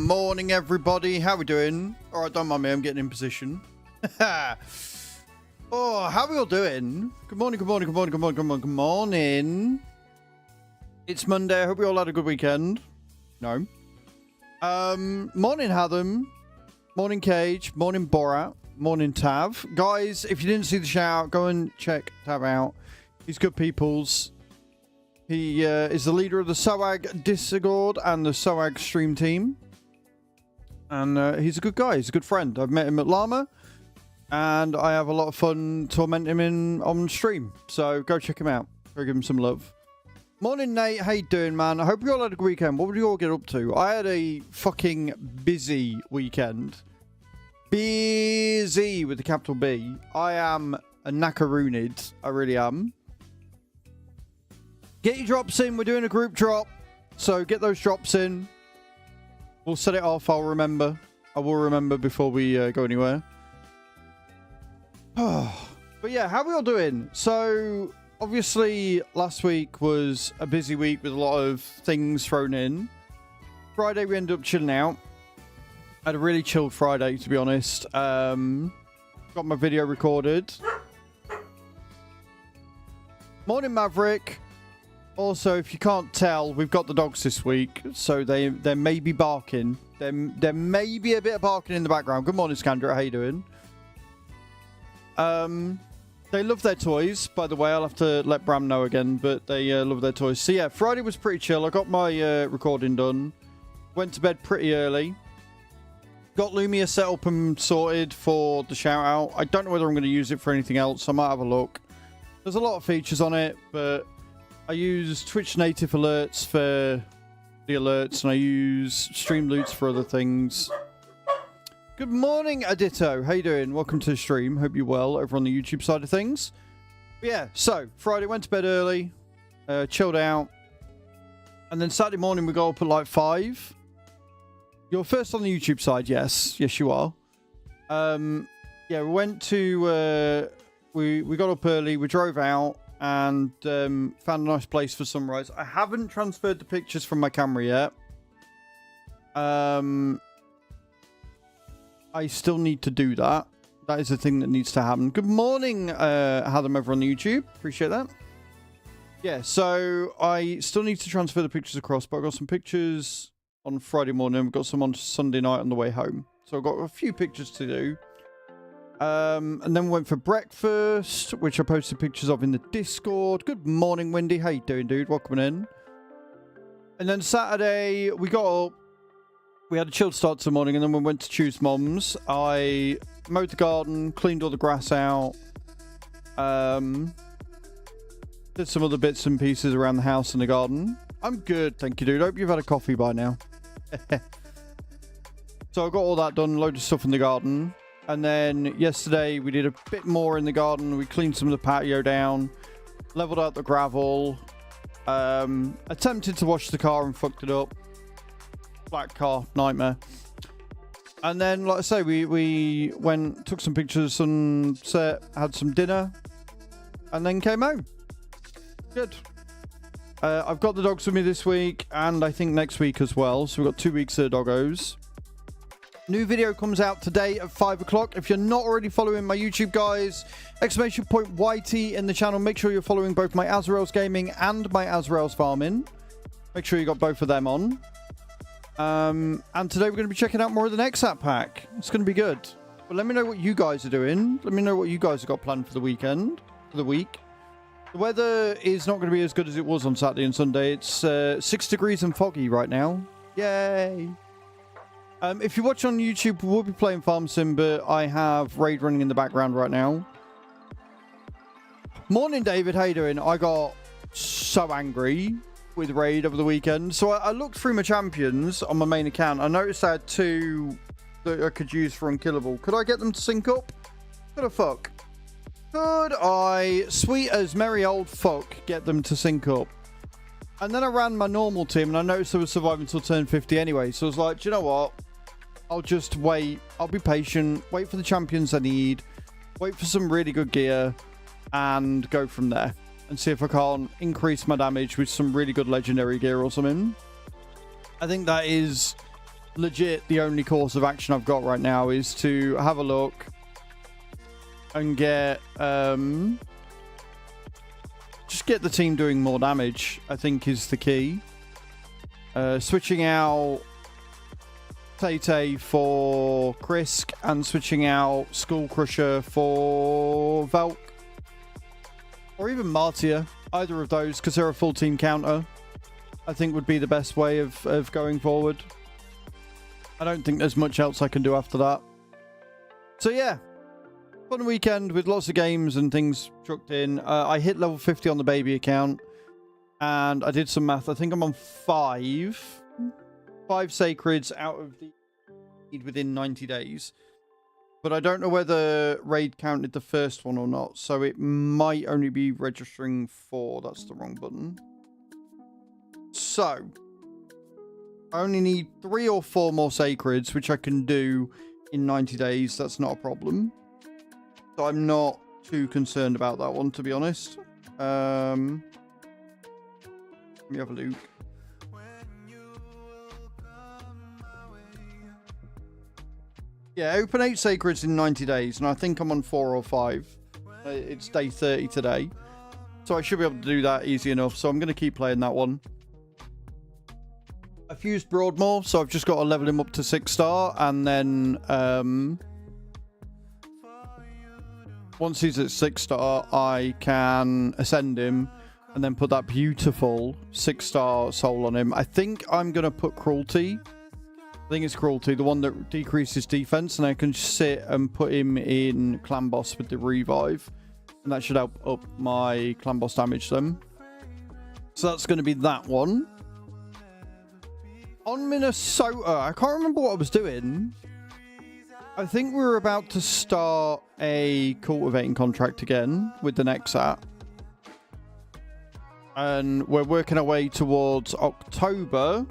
morning, everybody. How we doing? All right, don't mind me. I'm getting in position. Oh, how we all doing? Good morning, good morning, good morning, good morning, good morning, good morning. It's Monday. I hope we all had a good weekend. No. Morning, Hatham. Morning, Cage. Morning, Borat. Morning, Tav. Guys, if you didn't see the shout out, go and check Tav out. He's good peoples. He is the leader of the SOAG Discord and the SOAG stream team. And he's a good guy. He's a good friend. I've met him at Llama. And I have a lot of fun tormenting him on stream. So go check him out. Go give him some love. Morning, Nate. How you doing, man? I hope you all had a good weekend. What did you all get up to? I had a fucking busy weekend. Busy with the capital B. I am a knackerooned. I really am. Get your drops in. We're doing a group drop. So get those drops in. We'll set it off. I'll remember. I will remember before we go anywhere. But yeah, how are we all doing? So obviously last week was a busy week with a lot of things thrown in. Friday we ended up chilling out. I had a really chilled Friday, to be honest. Got my video recorded. Morning, Maverick. Also, if you can't tell, we've got the dogs this week, so they may be barking. There may be a bit of barking in the background. Good morning, Scandra. How you doing? They love their toys, by the way. I'll have to let Bram know again, but they love their toys. So yeah, Friday was pretty chill. I got my recording done. Went to bed pretty early. Got Lumia set up and sorted for the shout out. I don't know whether I'm going to use it for anything else. I might have a look. There's a lot of features on it, but I use Twitch native alerts for the alerts, and I use Streamloots for other things. Good morning, Adito. How you doing? Welcome to the stream. Hope you're well over on the YouTube side of things. But yeah, so Friday went to bed early, chilled out, and then Saturday morning we got up at like 5. You're first on the YouTube side, yes. Yes, you are. Yeah, we went to... we got up early, we drove out, and found a nice place for sunrise. I haven't transferred the pictures from my camera yet. I still need to do that. That is the thing that needs to happen. Good morning, Hatham over on the YouTube. Appreciate that. Yeah, so I still need to transfer the pictures across, but I got some pictures on Friday morning. We've got some on Sunday night on the way home. So I've got a few pictures to do. And then we went for breakfast, which I posted pictures of in the Discord. Good morning, Wendy. How you doing, dude? Welcome in. And then Saturday, we got up. We had a chilled start to the morning, and then we went to choose Mom's. I mowed the garden, cleaned all the grass out. Did some other bits and pieces around the house and the garden. I'm good, thank you, dude. Hope you've had a coffee by now. So I got all that done, load of stuff in the garden. And then yesterday we did a bit more in the garden. We cleaned some of the patio down, leveled out the gravel, attempted to wash the car and fucked it up. Black car, nightmare. And then, like I say, we went, took some pictures, sunset, had some dinner, and then came home. Good. I've got the dogs with me this week, and I think next week as well. So we've got 2 weeks of doggos. New video comes out today at 5 o'clock. If you're not already following my YouTube, guys, exclamation point YT in the channel. Make sure you're following both my Azrael's Gaming and my Azrael's Farming. Make sure you got both of them on. And today we're going to be checking out more of the Nexat pack. It's going to be good. But let me know what you guys are doing. Let me know what you guys have got planned for the weekend, for the week. The weather is not going to be as good as it was on Saturday and Sunday. It's 6 degrees and foggy right now. Yay! If you watch on YouTube, we'll be playing Farm Sim, but I have Raid running in the background right now. Morning, David. How you doing? I got so angry with Raid over the weekend. So I looked through my champions on my main account. I noticed I had 2 that I could use for Unkillable. Could I get them to sync up? Could I fuck? Could I, sweet as merry old fuck, get them to sync up? And then I ran my normal team, and I noticed I was surviving until turn 50 anyway. So I was like, do you know what? I'll just wait. I'll be patient. Wait for the champions I need. Wait for some really good gear. And go from there. And see if I can't increase my damage with some really good legendary gear or something. I think that is legit the only course of action I've got right now is to have a look and get just get the team doing more damage, I think, is the key. Switching out Tay for Krisk and switching out Skull Crusher for Velk. Or even Martyr. Either of those, because they're a full team counter, I think would be the best way of going forward. I don't think there's much else I can do after that. So yeah, fun weekend with lots of games and things chucked in. I hit level 50 on the baby account, and I did some math. I think I'm on 5 sacreds out of the need within 90 days. But I don't know whether raid counted the first one or not, so it might only be registering 4. That's the wrong button. So I only need 3 or 4 more sacreds, which I can do in 90 days. That's not a problem. So I'm not too concerned about that one, to be honest. Let me have a look. Yeah, open 8 sacreds in 90 days, and I think I'm on 4 or 5. It's day 30 today. So I should be able to do that easy enough. So I'm going to keep playing that one. I've used Broadmoor, so I've just got to level him up to 6-star, and then once he's at 6-star, I can ascend him and then put that beautiful 6-star soul on him. I think I'm going to put Cruelty. I think it's Cruelty, the one that decreases defense, and I can sit and put him in Clan Boss with the revive, and that should help up my Clan Boss damage then. So that's going to be that one. On Minnesota, I can't remember what I was doing. I think we were about to start a cultivating contract again with the Nexat. And we're working our way towards October,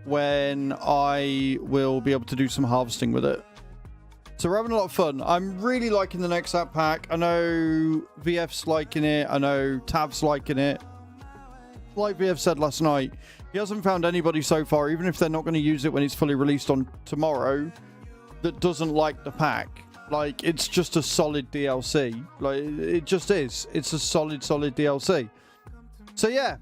when I will be able to do some harvesting with it. So we're having a lot of fun. I'm really liking the Nexat pack. I know VF's liking it. I know Tav's liking it. Like VF said last night, he hasn't found anybody so far, even if they're not going to use it when it's fully released on tomorrow, that doesn't like the pack. Like, it's just a solid DLC. Like, it just is. It's a solid DLC. So yeah.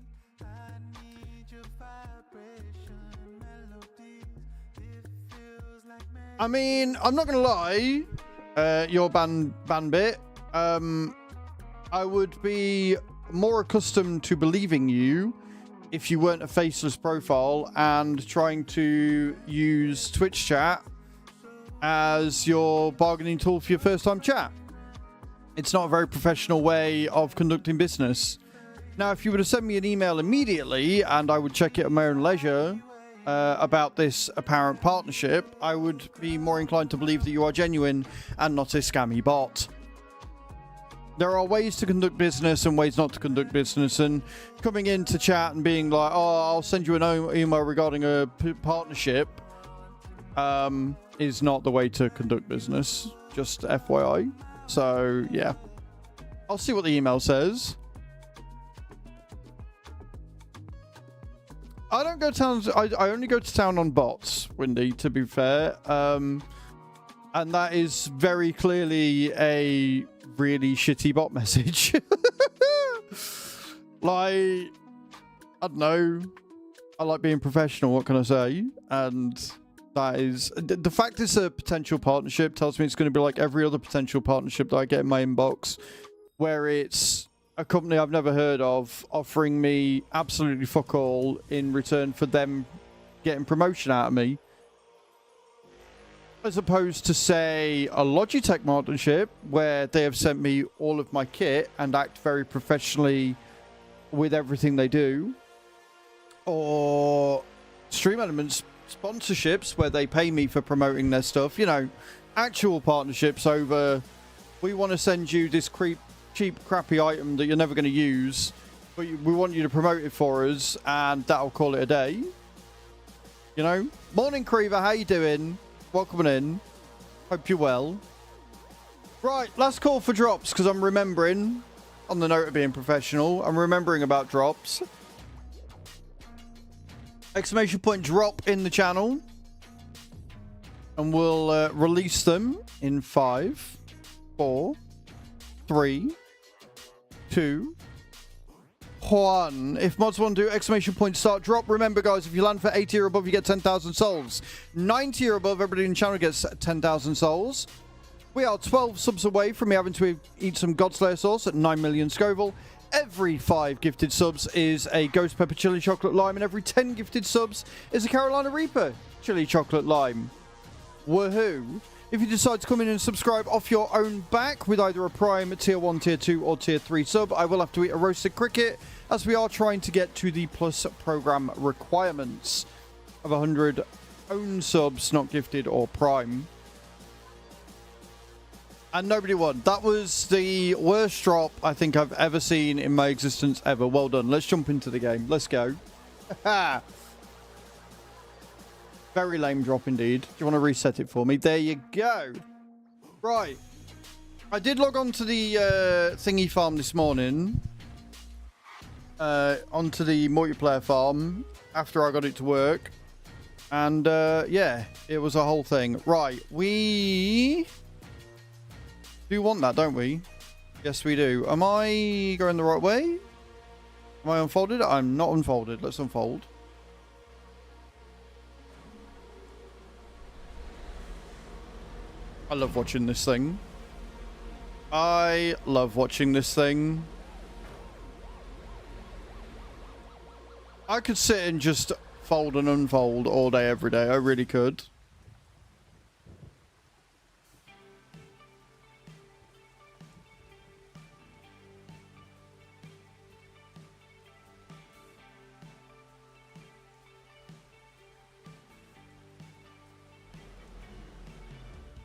I mean, I'm not going to lie, your ban bit, I would be more accustomed to believing you if you weren't a faceless profile and trying to use Twitch chat as your bargaining tool for your first time chat. It's not a very professional way of conducting business. Now, if you were to send me an email immediately and I would check it at my own leisure, about this apparent partnership, I would be more inclined to believe that you are genuine and not a scammy bot. There are ways to conduct business and ways not to conduct business, and coming into chat and being like, oh, I'll send you an email regarding a partnership, is not the way to conduct business, just FYI. So yeah, I'll see what the email says. I don't go to town. I only go to town on bots, Windy, to be fair. And that is very clearly a really shitty bot message. Like, I don't know. I like being professional, what can I say? And that is... The fact it's a potential partnership tells me it's going to be like every other potential partnership that I get in my inbox, where it's a company I've never heard of offering me absolutely fuck all in return for them getting promotion out of me, as opposed to, say, a Logitech partnership where they have sent me all of my kit and act very professionally with everything they do, or Stream Elements sponsorships where they pay me for promoting their stuff. You know, actual partnerships over, we want to send you this cheap crappy item that you're never going to use, but we want you to promote it for us, and that'll call it a day. You know? Morning, Creever, how you doing? Welcome in. Hope you're well. Right, last call for drops, because I'm remembering, on the note of being professional, I'm remembering about drops. Exclamation point drop in the channel. And we'll release them in 5, 4, 3, 2, 1. If mods want to do exclamation point start drop, remember guys, if you land for 80 or above, you get 10,000 souls. 90 or above, everybody in the channel gets 10,000 souls. We are 12 subs away from me having to eat some Godslayer sauce at 9 million Scoville. Every 5 gifted subs is a Ghost Pepper Chili Chocolate Lime, and every 10 gifted subs is a Carolina Reaper Chili Chocolate Lime. Woohoo! If you decide to come in and subscribe off your own back with either a Prime, Tier 1, Tier 2 or Tier 3 sub, I will have to eat a roasted cricket, as we are trying to get to the Plus program requirements of 100 own subs, not gifted or Prime. And nobody won. That was the worst drop I think I've ever seen in my existence ever. Well done. Let's jump into the game. Let's go. Very lame drop indeed. Do you want to reset it for me? There you go. Right. I did log on to the thingy farm this morning. Onto the multiplayer farm after I got it to work. And yeah, it was a whole thing. Right. We do want that, don't we? Yes, we do. Am I going the right way? Am I unfolded? I'm not unfolded. Let's unfold. I love watching this thing. I love watching this thing. I could sit and just fold and unfold all day, every day. I really could.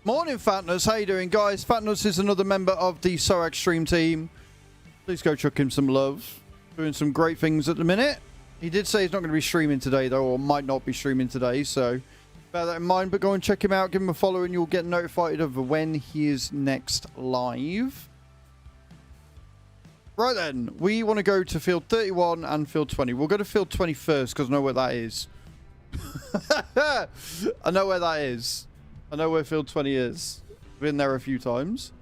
Morning, Fatness. How you doing, guys? Fatness is another member of the SOAC stream team. Please go chuck him some love. Doing some great things at the minute. He did say he's not going to be streaming today, though, or might not be streaming today, so bear that in mind. But go and check him out, give him a follow, and you'll get notified of when he is next live. Right then, we want to go to field 31 and field 20. We'll go to field 20 first, because I know where that is. I know where that is. I know where field 20 is. Been there a few times.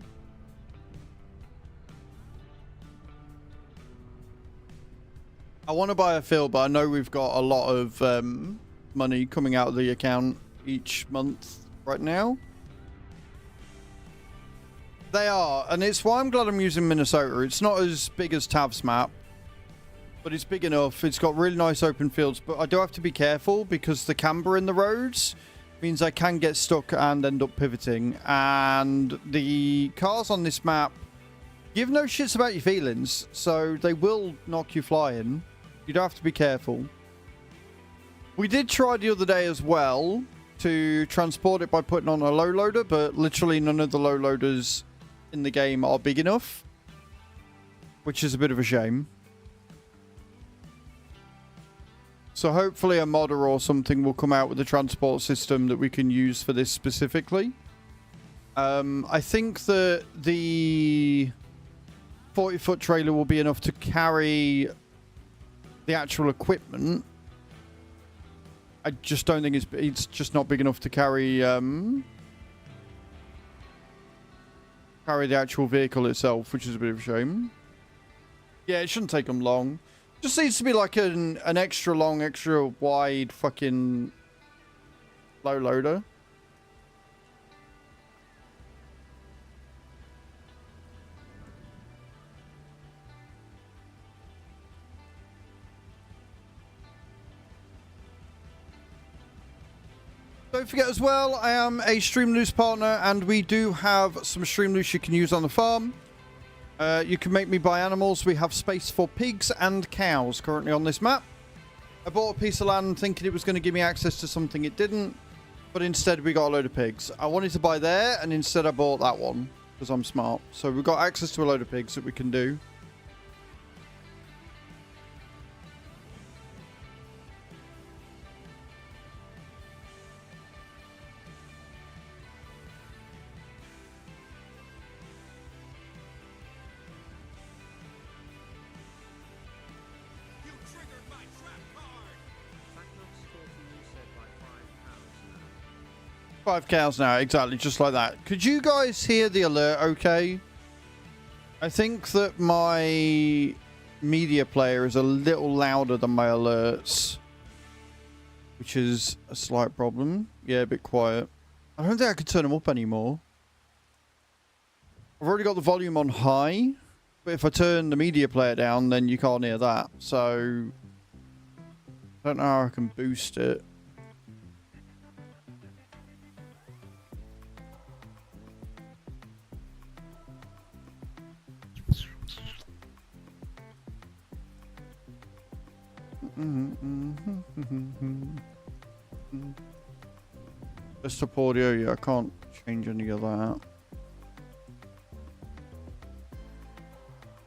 I want to buy a field, but I know we've got a lot of money coming out of the account each month right now. They are, and it's why I'm glad I'm using Minnesota. It's not as big as Tav's map, but it's big enough. It's got really nice open fields, but I do have to be careful because the camber in the roads means I can get stuck and end up pivoting. And the cars on this map give no shits about your feelings, so they will knock you flying. You'd have to be careful. We did try the other day as well to transport it by putting on a low loader, but literally none of the low loaders in the game are big enough, which is a bit of a shame. So hopefully a modder or something will come out with a transport system that we can use for this specifically. I think that the 40-foot trailer will be enough to carry the actual equipment. I just don't think it's just not big enough to carry carry the actual vehicle itself, which is a bit of a shame. Yeah, it shouldn't take them long. Just needs to be like an extra long, extra wide fucking low loader. Don't forget as well, I am a Streamloots partner, and we do have some Streamloots you can use on the farm. You can make me buy animals. We have space for pigs and cows currently on this map. I bought a piece of land thinking it was going to give me access to something. It didn't, but instead we got a load of pigs. I wanted to buy there, and instead I bought that one because I'm smart. So we've got access to a load of pigs that we can do. 5 cows now, exactly, just like that. Could you guys hear the alert okay? I think that my media player is a little louder than my alerts, which is a slight problem. Yeah, a bit quiet. I don't think I could turn them up anymore. I've already got the volume on high, but if I turn the media player down, then you can't hear that. So, I don't know how I can boost it. Desktop audio, yeah, I can't change any of that.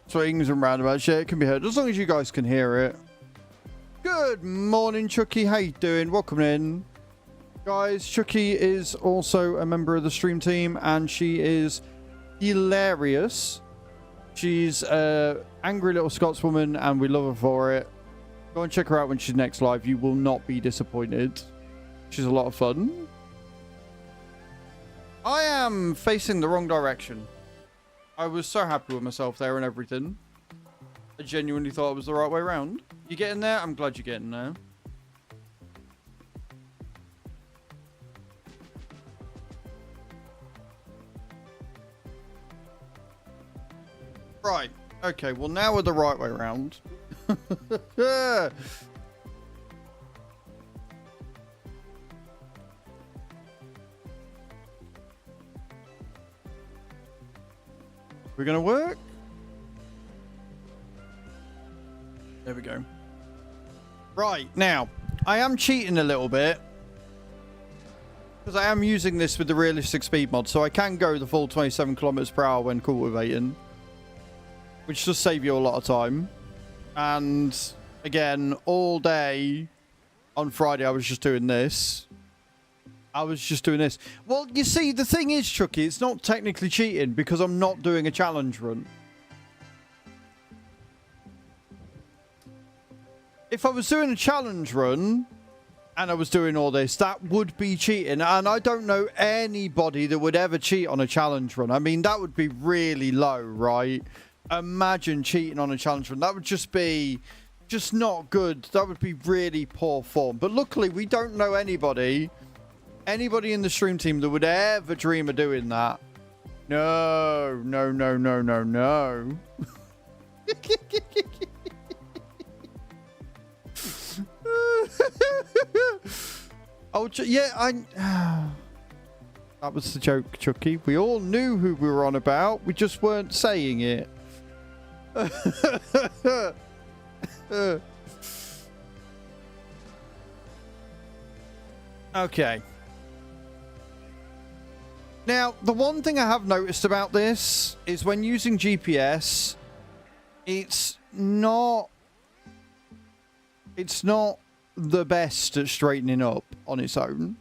Swings and roundabouts, yeah, it can be heard as long as you guys can hear it. Good morning, Chucky. How you doing? Welcome in. Guys, Chucky is also a member of the stream team, and she is hilarious. She's an angry little Scotswoman, and we love her for it. Go and check her out when she's next live. You will not be disappointed. She's a lot of fun. I am facing the wrong direction. I was so happy with myself there and everything. I genuinely thought it was the right way around. You getting there? I'm glad you're getting there. Right. Okay, well now we're the right way around. Yeah. We're gonna work. There we go. Right, now, I am cheating a little bit. Because I am using this with the realistic speed mod, so I can go the full 27 kilometers per hour when cultivating. Which does save you a lot of time. And, again, all day on Friday I was just doing this. Well, you see, the thing is, Chucky, it's not technically cheating because I'm not doing a challenge run. If I was doing a challenge run and I was doing all this, that would be cheating. And I don't know anybody that would ever cheat on a challenge run. I mean, that would be really low, right? Imagine cheating on a challenge run. That would just be just not good. That would be really poor form. But luckily, we don't know anybody in the stream team that would ever dream of doing that. No, no, no, no, no, no. Oh, yeah, that was the joke, Chucky. We all knew who we were on about. We just weren't saying it. Okay. Now, the one thing I have noticed about this is when using GPS, it's not the best at straightening up on its own.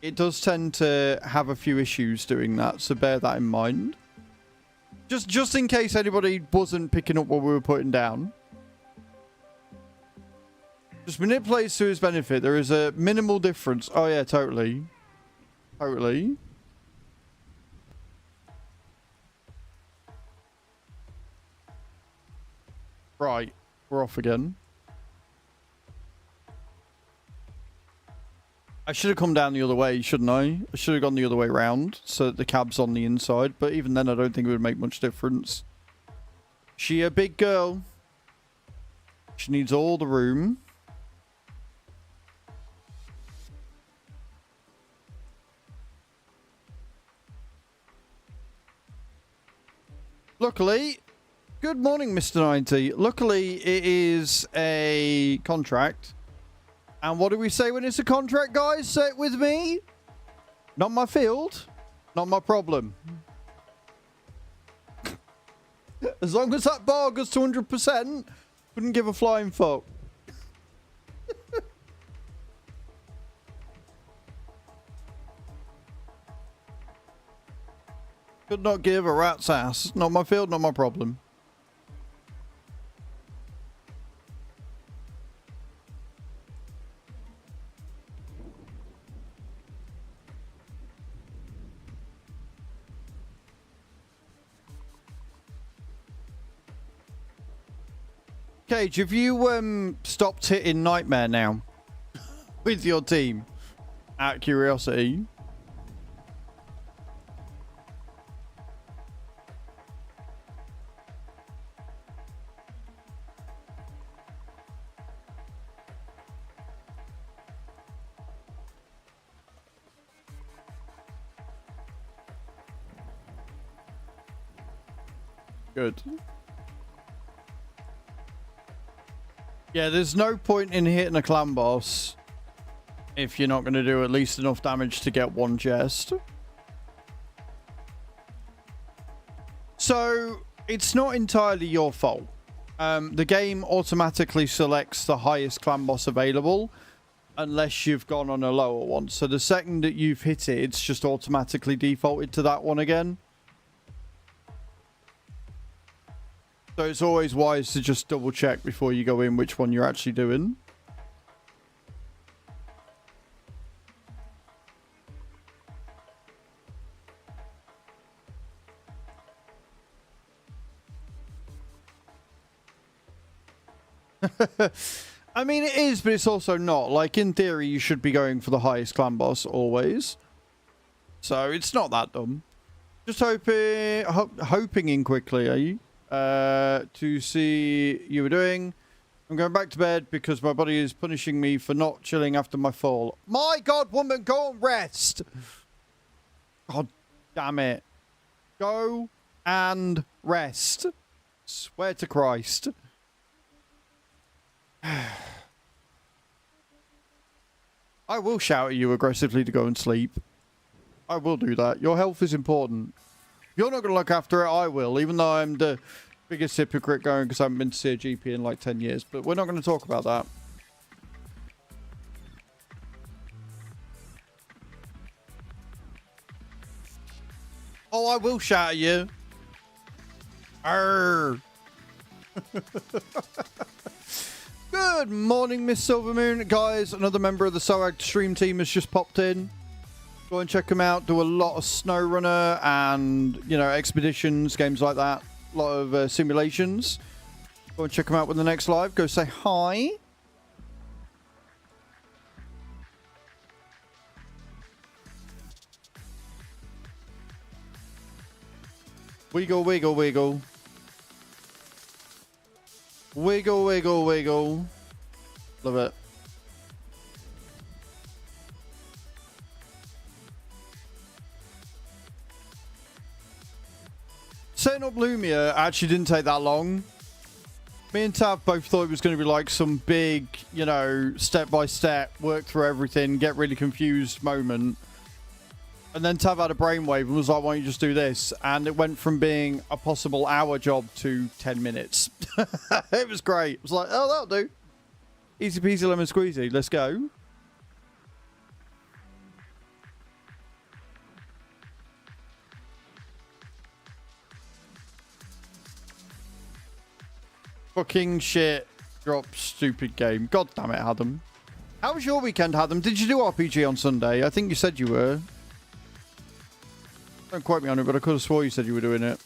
It does tend to have a few issues doing that, so bear that in mind. Just in case anybody wasn't picking up what we were putting down. Just manipulates to his benefit. There is a minimal difference. Oh yeah, totally. Totally. Right, we're off again. I should have come down the other way, shouldn't I? I should have gone the other way around so that the cab's on the inside. But even then, I don't think it would make much difference. She a big girl. She needs all the room. Luckily, good morning, Mr. 90. Luckily, it is a contract. And what do we say when it's a contract, guys? Say it with me. Not my field. Not my problem. As long as that bar goes to 100%, wouldn't give a flying fuck. Could not give a rat's ass. Not my field, not my problem. Cage, have you stopped hitting Nightmare now with your team? Out of curiosity. Good. Yeah, there's no point in hitting a clan boss if you're not going to do at least enough damage to get one chest. So, it's not entirely your fault. The game automatically selects the highest clan boss available unless you've gone on a lower one. So the second that you've hit it, it's just automatically defaulted to that one again. So it's always wise to just double check before you go in which one you're actually doing. I mean, it is, but it's also not. Like, in theory, you should be going for the highest clan boss always. So it's not that dumb. Just hoping in quickly, are you? To see you were doing. I'm going back to bed because my body is punishing me for not chilling after my fall. My God, woman, go and rest. God damn it. Go and rest. Swear to Christ. I will shout at you aggressively to go and sleep. I will do that. Your health is important. You're not going to look after it, I will, even though I'm the biggest hypocrite going because I haven't been to see a GP in like 10 years. But we're not going to talk about that. Oh, I will shout at you. Arr. Good morning, Miss Silvermoon. Guys, another member of the SOAG stream team has just popped in. Go and check them out. Do a lot of SnowRunner and, you know, expeditions, games like that. A lot of simulations. Go and check them out with the next live. Go say hi. Wiggle, wiggle, wiggle. Wiggle, wiggle, wiggle. Love it. Setting up Lumia actually didn't take that long. Me and Tav both thought it was going to be like some big, you know, step-by-step, work through everything, get really confused moment. And then Tav had a brainwave and was like, why don't you just do this? And it went from being a possible hour job to 10 minutes. It was great. It was like, oh, that'll do. Easy peasy lemon squeezy. Let's go. Fucking shit. Drop stupid game. God damn it, Adam. How was your weekend, Adam? Did you do RPG on Sunday? I think you said you were. Don't quote me on it, but I could have swore you said you were doing it.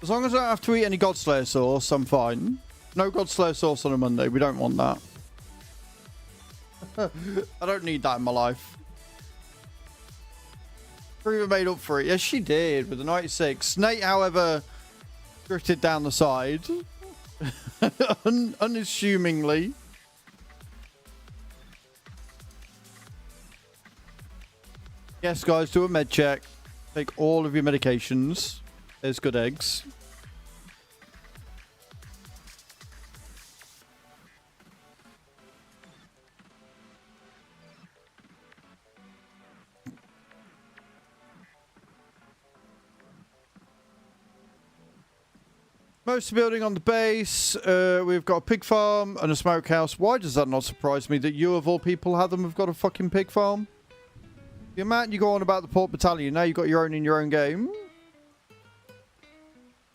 As long as I don't have to eat any Godslayer sauce, I'm fine. No Godslayer sauce on a Monday. We don't want that. I don't need that in my life. Proven made up for it. Yes, she did with the 96. Nate, however, drifted down the side. Unassumingly. Yes, guys, do a med check. Take all of your medications. There's good eggs. Most of the building on the base. We've got a pig farm and a smokehouse. Why does that not surprise me that you, of all people, Adam, have got a fucking pig farm? The amount you go on about the Port Battalion, now you've got your own in your own game.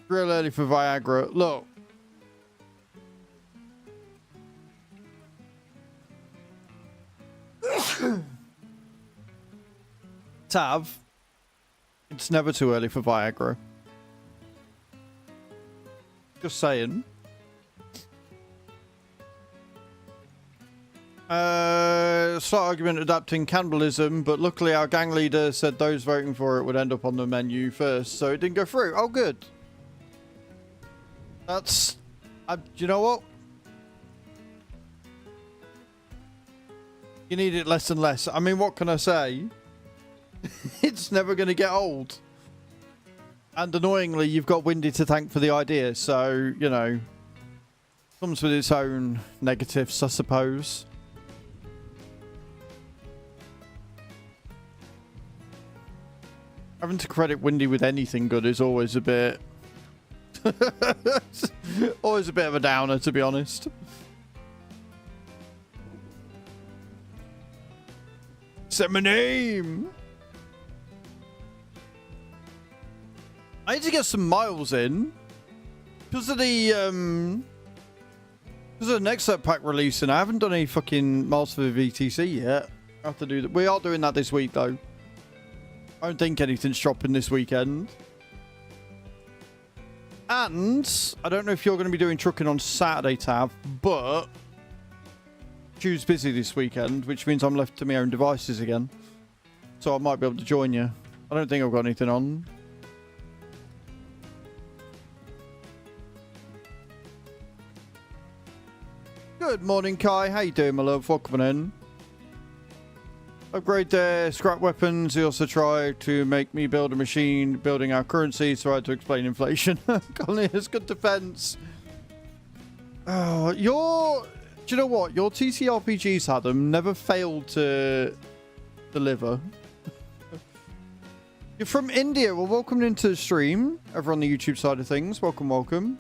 Real early for Viagra. Look. Tav, it's never too early for Viagra. Just saying. Slight argument adapting cannibalism, but luckily our gang leader said those voting for it would end up on the menu first, so it didn't go through. Oh, good. That's... you know what? You need it less and less. I mean, what can I say? It's never going to get old. And annoyingly, you've got Windy to thank for the idea, so, you know, comes with its own negatives, I suppose. Having to credit Windy with anything good is always a bit... always a bit of a downer, to be honest. Say my name! I need to get some miles in. Because of the Nexat pack releasing, I haven't done any fucking miles for the VTC yet. I have to do that. We are doing that this week, though. I don't think anything's dropping this weekend. And I don't know if you're going to be doing trucking on Saturday, Tav, but Stu's busy this weekend, which means I'm left to my own devices again. So I might be able to join you. I don't think I've got anything on. Good morning, Kai. How you doing, my love? Welcome in. Upgrade their scrap weapons. He also tried to make me build a machine building our currency, so I had to explain inflation. Colin, it's good defense. Oh, do you know what? Your TCRPGs, Adam, never failed to deliver. You're from India. Well, welcome into the stream. Over on the YouTube side of things. Welcome, welcome.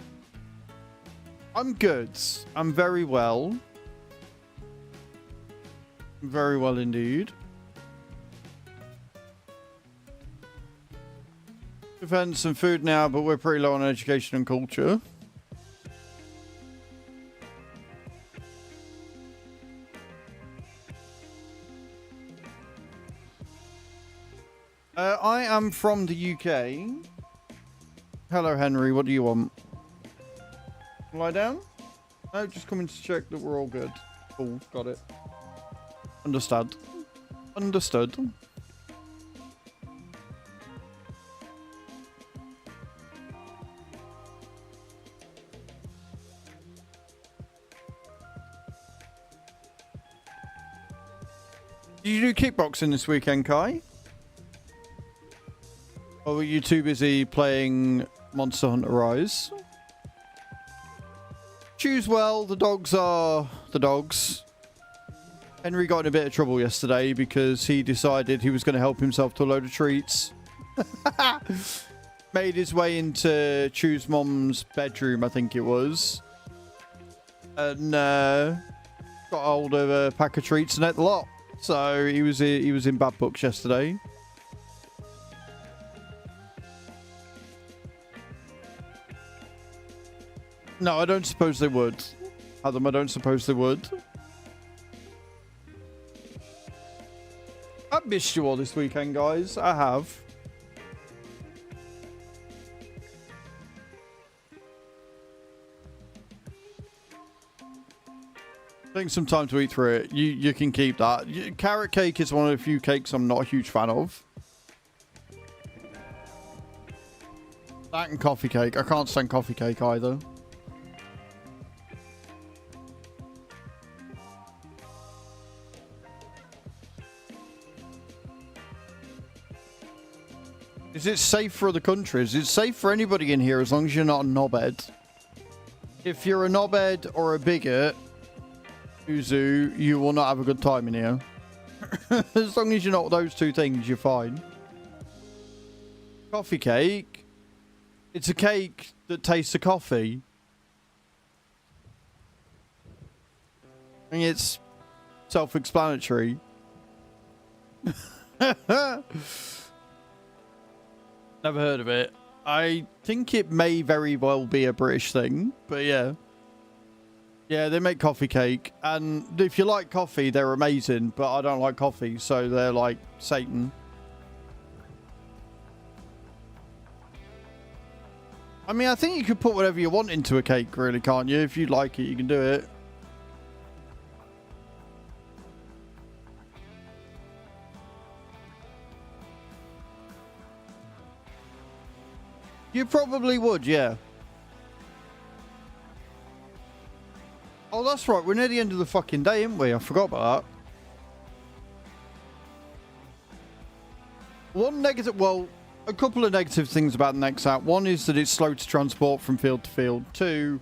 I'm good. I'm very well. Very well indeed. Defense and food now, but we're pretty low on education and culture. I am from the UK. Hello, Henry. What do you want? Lie down? No, just coming to check that we're all good. Cool, got it. Understood. Understood. Did you do kickboxing this weekend, Kai? Or were you too busy playing Monster Hunter Rise? Choose well, the dogs are the dogs. Henry got in a bit of trouble yesterday because he decided he was going to help himself to a load of treats. Made his way into Chew's mom's bedroom, I think it was. And got hold of a pack of treats and ate the lot. So he was in bad books yesterday. No, I don't suppose they would. Adam, I don't suppose they would. I've missed you all this weekend, guys. I have. Take some time to eat through it. You can keep that. Carrot cake is one of the few cakes I'm not a huge fan of. That and coffee cake. I can't stand coffee cake either. Is it safe for other countries? It's safe for anybody in here as long as you're not a knobhead. If you're a knobhead or a bigot, Uzu, you will not have a good time in here. As long as you're not those two things, you're fine. Coffee cake. It's a cake that tastes of coffee. I mean, it's self-explanatory. Never heard of it. I think it may very well be a British thing, but yeah. Yeah, they make coffee cake, and if you like coffee, they're amazing, but I don't like coffee, so they're like Satan. I mean, I think you could put whatever you want into a cake, really, can't you? If you like it, you can do it. You probably would, yeah. Oh, that's right. We're near the end of the fucking day, aren't we? I forgot about that. One negative... Well, a couple of negative things about the Nexat. One is that it's slow to transport from field to field. Two,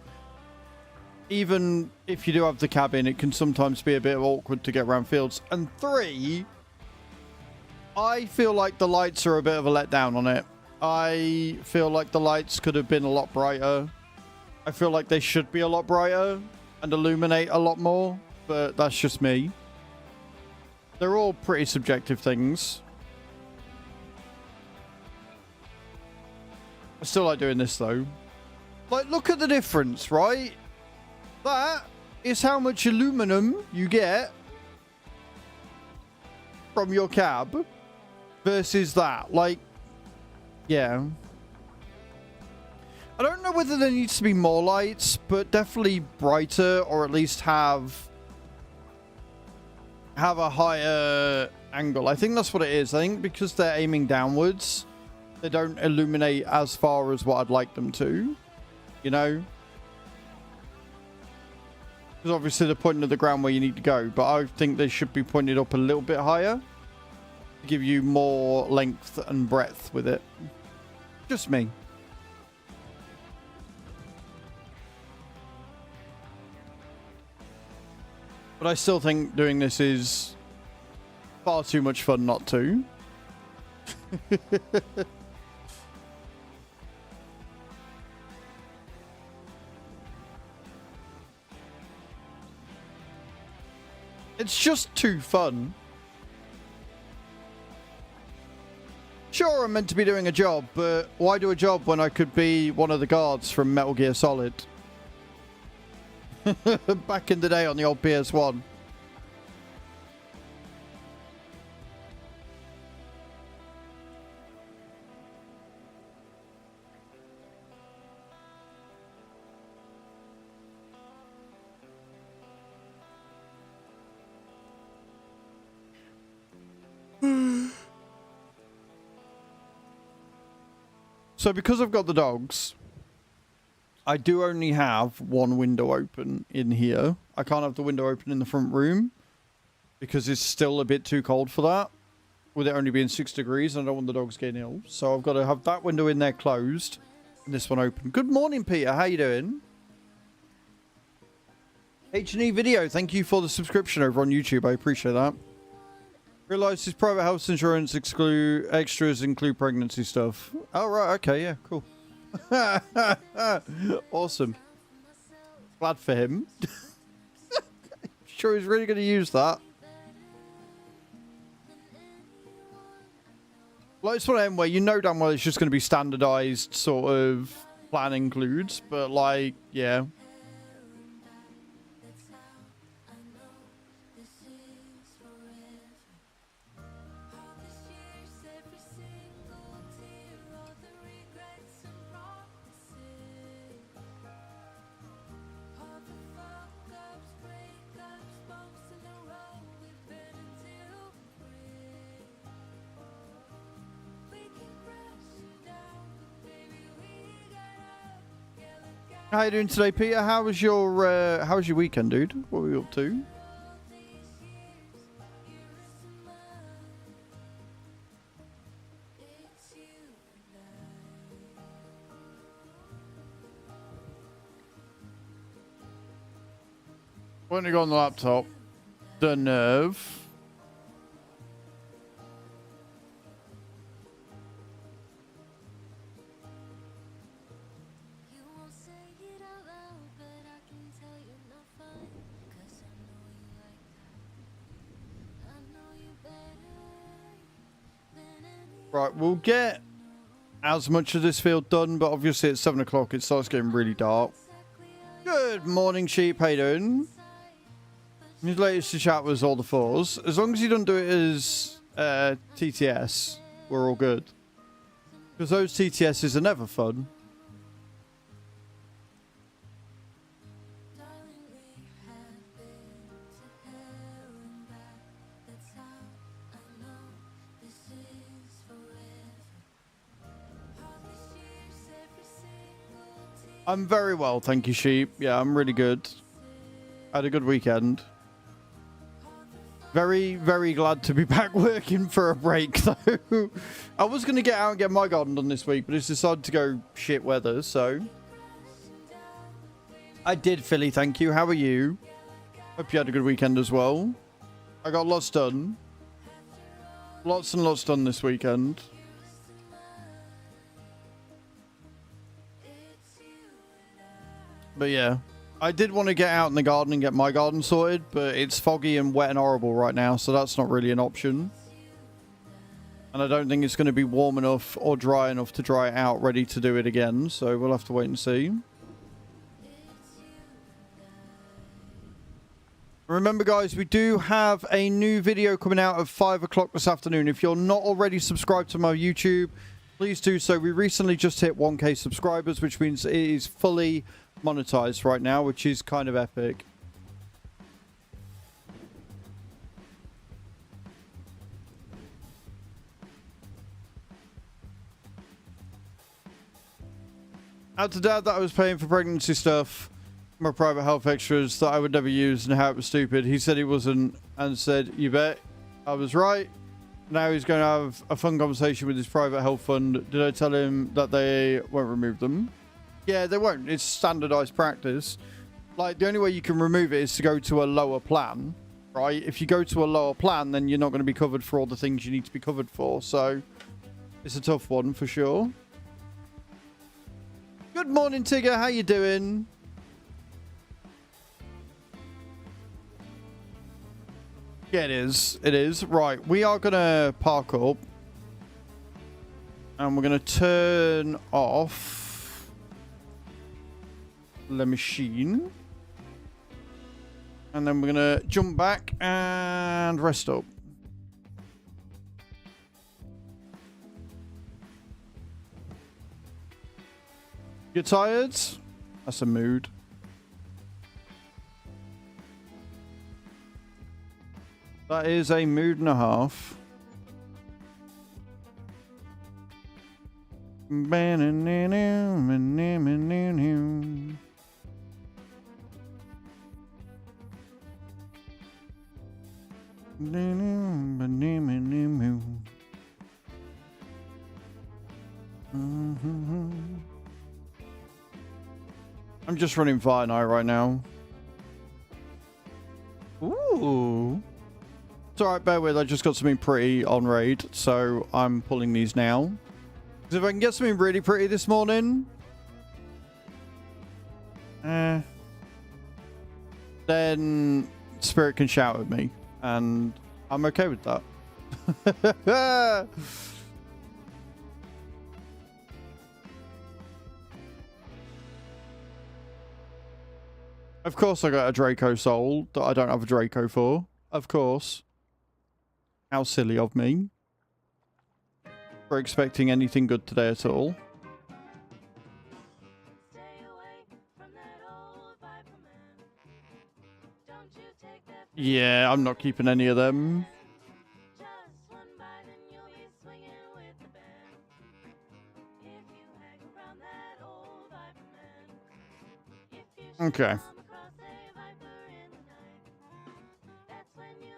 even if you do have the cabin, it can sometimes be a bit awkward to get around fields. And three, I feel like the lights are a bit of a letdown on it. I feel like the lights could have been a lot brighter. I feel like they should be a lot brighter and illuminate a lot more, but that's just me. They're all pretty subjective things. I still like doing this though. Like, look at the difference, right? That is how much aluminum you get from your cab versus that. Like, yeah. I don't know whether there needs to be more lights, but definitely brighter, or at least have a higher angle. I think that's what it is. I think because they're aiming downwards, they don't illuminate as far as what I'd like them to, you know? Because obviously they're pointing at the ground where you need to go, but I think they should be pointed up a little bit higher to give you more length and breadth with it. Just me. But I still think doing this is far too much fun not to. It's just too fun. Sure, I'm meant to be doing a job, but why do a job when I could be one of the guards from Metal Gear Solid? Back in the day on the old PS1. So because I've got the dogs, I do only have one window open in here. I can't have the window open in the front room because it's still a bit too cold for that, with it only being 6 degrees, and I don't want the dogs getting ill. So I've got to have that window in there closed and this one open. Good morning, Peter. How you doing? H&E Video, thank you for the subscription over on YouTube. I appreciate that. Realised his private health insurance extras include pregnancy stuff. Oh, right. Okay. Yeah. Cool. Awesome. Glad for him. Sure he's really going to use that. Like, it's one of them where you know damn well it's just going to be standardised sort of plan includes, but like, yeah. How you doing today, Peter? How was your weekend, dude? What were you up to? When you go on the laptop, the nerve. Right, we'll get as much of this field done, but obviously at 7 o'clock it starts getting really dark. Good morning, sheep. How you doing? His latest to chat was all the fours. As long as you don't do it as TTS, we're all good. Because those TTSs are never fun. I'm very well, thank you, Sheep. Yeah, I'm really good. Had a good weekend. Very, very glad to be back working for a break, though. I was going to get out and get my garden done this week, but it's decided to go shit weather, so... I did, Philly, thank you. How are you? Hope you had a good weekend as well. I got lots done. Lots and lots done this weekend. But yeah, I did want to get out in the garden and get my garden sorted, but it's foggy and wet and horrible right now, so that's not really an option. And I don't think it's going to be warm enough or dry enough to dry it out ready to do it again, so we'll have to wait and see. Remember, guys, we do have a new video coming out at 5 o'clock this afternoon. If you're not already subscribed to my YouTube, please do so. We recently just hit 1K subscribers, which means it is fully monetized right now, which is kind of epic. Out to Dad that I was paying for pregnancy stuff, my private health extras that I would never use, and how it was stupid. He said he wasn't, and said, you bet. I was right. Now he's going to have a fun conversation with his private health fund. Did I tell him that they won't remove them? Yeah, they won't. It's standardized practice. Like, the only way you can remove it is to go to a lower plan, right? If you go to a lower plan, then you're not going to be covered for all the things you need to be covered for. So, it's a tough one for sure. Good morning, Tigger. How you doing? Yeah, it is. It is. Right, we are going to park up. And we're going to turn off the machine. And then we're going to jump back and rest up. You tired? That's a mood. That is a mood and a half. I'm just running Fire Night right now. Ooh. It's alright, bear with. I just got something pretty on raid, so I'm pulling these now. Because if I can get something really pretty this morning, then Spirit can shout at me, and I'm okay with that. Of course I got a Draco soul that I don't have a Draco for. Of course. How silly of me. For expecting anything good today at all. Yeah, I'm not keeping any of them. Okay.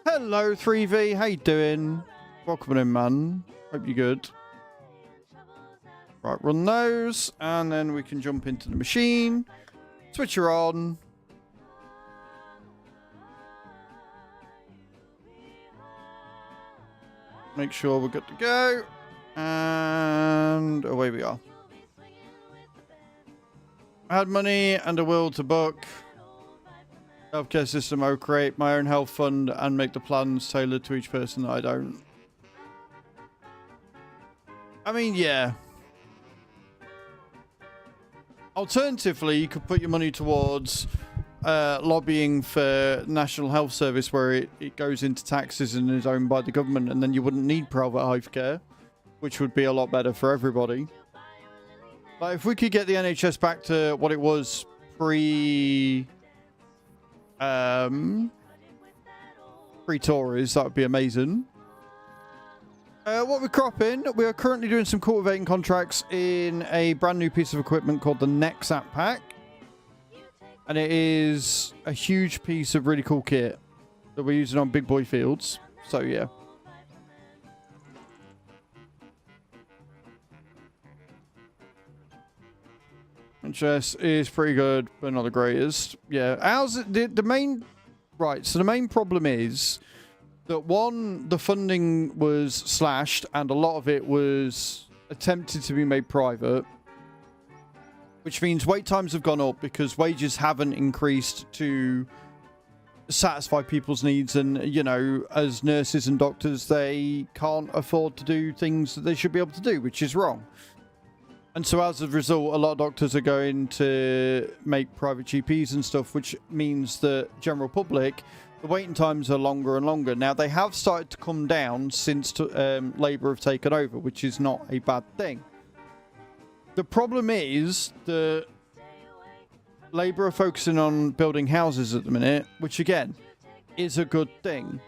Hello, 3V. How you doing? Welcome in, man. Hope you're good. Right, run those, and then we can jump into the machine. Switch her on. Make sure we're good to go. And away we are. I had money and a will to book. Healthcare system, I'll create my own health fund and make the plans tailored to each person that I don't. I mean, yeah. Alternatively, you could put your money towards lobbying for National Health Service, where it goes into taxes and is owned by the government, and then you wouldn't need private healthcare, which would be a lot better for everybody. But if we could get the NHS back to what it was pre-Tories, that would be amazing. What we're cropping, we are currently doing some cultivating contracts in a brand new piece of equipment called the Nexat pack. And it is a huge piece of really cool kit that we're using on big boy fields. So, yeah. Interest is pretty good, but not the greatest. Yeah, ours, the main... Right, so the main problem is that, one, the funding was slashed, and a lot of it was attempted to be made private. Which means wait times have gone up because wages haven't increased to satisfy people's needs. And, you know, as nurses and doctors, they can't afford to do things that they should be able to do, which is wrong. And so as a result, a lot of doctors are going to make private GPs and stuff, which means the general public, the waiting times are longer and longer. Now, they have started to come down since Labour have taken over, which is not a bad thing. The problem is that Labour are focusing on building houses at the minute, which, again, is a good thing.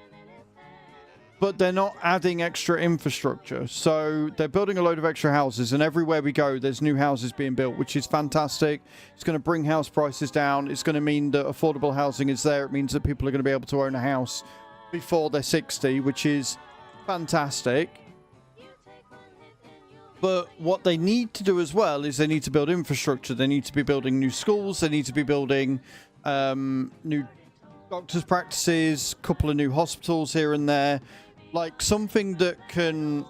But they're not adding extra infrastructure. So they're building a load of extra houses, and everywhere we go, there's new houses being built, which is fantastic. It's going to bring house prices down. It's going to mean that affordable housing is there. It means that people are going to be able to own a house before they're 60, which is fantastic. But what they need to do as well is they need to build infrastructure. They need to be building new schools. They need to be building new doctors' practices, a couple of new hospitals here and there. Like something that can...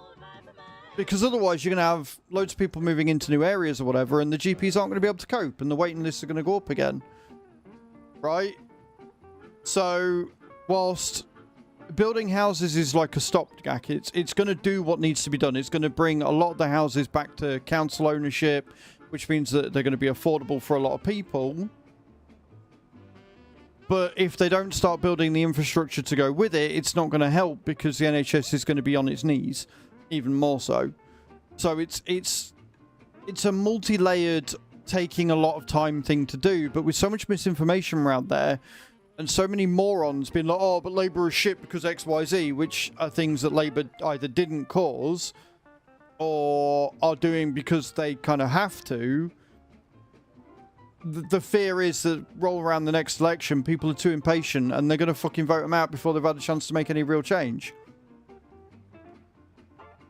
Because otherwise you're going to have loads of people moving into new areas or whatever, and the GPs aren't going to be able to cope, and the waiting lists are going to go up again. Right? So, whilst building houses is like a stopgap, it's going to do what needs to be done. It's going to bring a lot of the houses back to council ownership, which means that they're going to be affordable for a lot of people. But if they don't start building the infrastructure to go with it, it's not going to help because the NHS is going to be on its knees, even more so. So it's a multi-layered, taking a lot of time thing to do, but with so much misinformation around there, and so many morons being like, oh, but Labour is shit because X, Y, Z, which are things that Labour either didn't cause or are doing because they kind of have to. The fear is that roll around the next election, people are too impatient and they're going to fucking vote them out before they've had a chance to make any real change.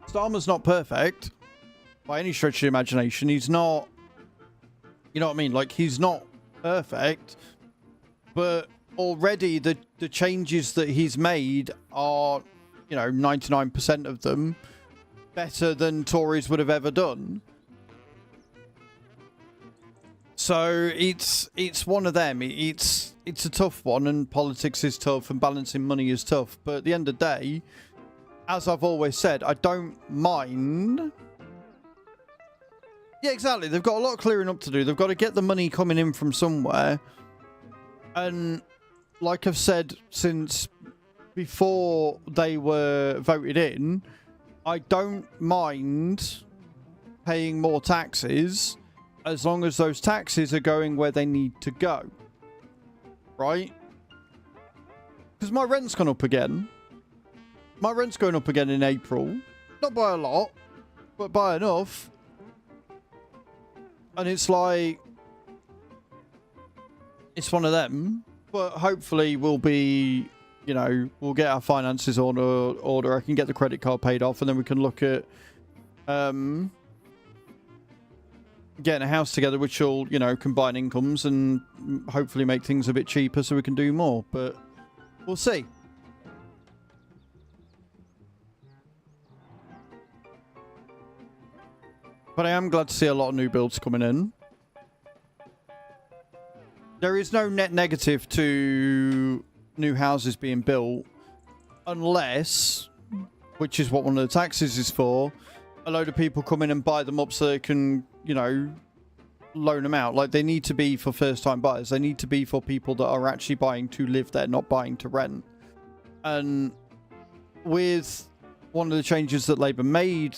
Starmer's not perfect by any stretch of the imagination. He's not, you know what I mean? Like, he's not perfect, but already the changes that he's made are, you know, 99% of them better than Tories would have ever done. So it's one of them. It's a tough one, and politics is tough, and balancing money is tough. But at the end of the day, as I've always said, I don't mind. Yeah, exactly. They've got a lot of clearing up to do. They've got to get the money coming in from somewhere. And like I've said since before they were voted in, I don't mind paying more taxes as long as those taxes are going where they need to go. Right? Because my rent's gone up again. My rent's going up again in April. Not by a lot, but by enough. And it's like... It's one of them. But hopefully we'll be... You know, we'll get our finances on order. I can get the credit card paid off, and then we can look at... getting a house together, which will, you know, combine incomes and hopefully make things a bit cheaper so we can do more. But we'll see. But I am glad to see a lot of new builds coming in. There is no net negative to new houses being built unless, which is what one of the taxes is for, a load of people come in and buy them up so they can, you know, loan them out. Like, they need to be for first-time buyers. They need to be for people that are actually buying to live there, not buying to rent. And with one of the changes that Labour made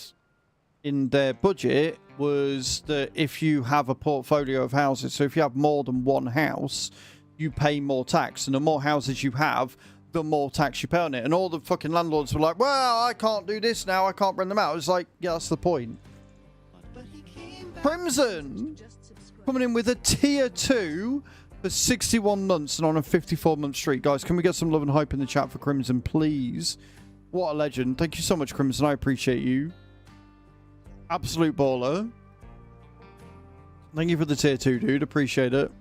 in their budget was that if you have a portfolio of houses, so if you have more than one house, you pay more tax. And the more houses you have, the more tax you pay on it. And all the fucking landlords were like, well, I can't do this now. I can't rent them out. It's like, yeah, that's the point. Crimson coming in with a tier 2 for 61 months and on a 54-month streak. Guys, can we get some love and hype in the chat for Crimson, please? What a legend. Thank you so much, Crimson. I appreciate you. Absolute baller. Thank you for the tier 2, dude. Appreciate it.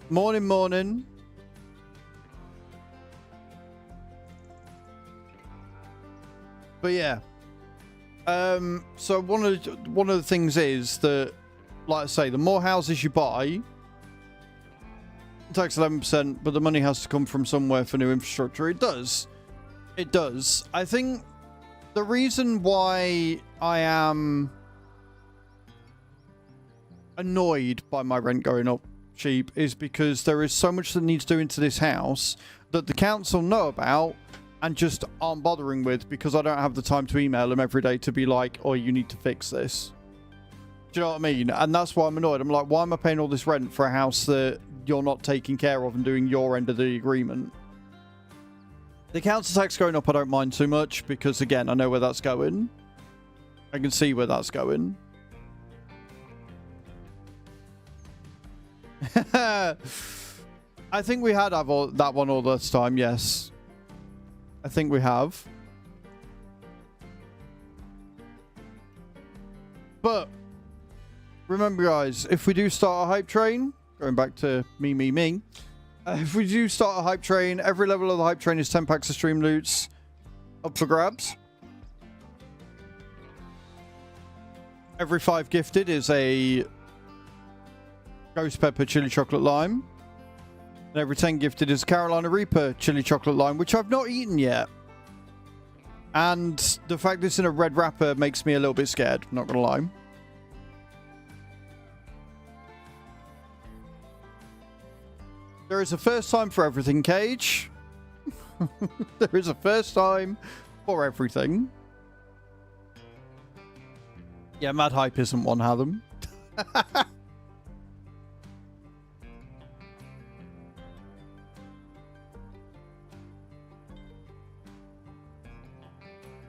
Morning, morning. But yeah. So one of the things is that, like I say, the more houses you buy, tax 11%, but the money has to come from somewhere for new infrastructure. It does. It does. I think the reason why I am annoyed by my rent going up cheap is because there is so much that needs doing to this house that the council know about and just aren't bothering with, because I don't have the time to email them every day to be like, oh, you need to fix this. Do you know what I mean? And that's why I'm annoyed. I'm like, why am I paying all this rent for a house that you're not taking care of and doing your end of the agreement? The council tax going up, I don't mind too much, because again, I know where that's going. I can see where that's going. I think we had that one all this time, yes. I think we have. But remember, guys, if we do start a hype train, going back to me, if we do start a hype train, every level of the hype train is 10 packs of Streamloots up for grabs. Every 5 gifted is a Ghost Pepper Chili Chocolate Lime. And every 10 gifted is Carolina Reaper Chili Chocolate Lime, which I've not eaten yet. And the fact that it's in a red wrapper makes me a little bit scared, not gonna lie. There is a first time for everything, Cage. There is a first time for everything. Yeah, Mad Hype isn't one, Hatham.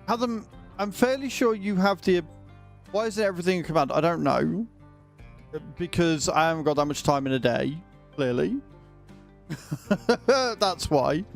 Hatham, I'm fairly sure you have the... Why is it everything in command? I don't know. Because I haven't got that much time in a day, clearly. That's why.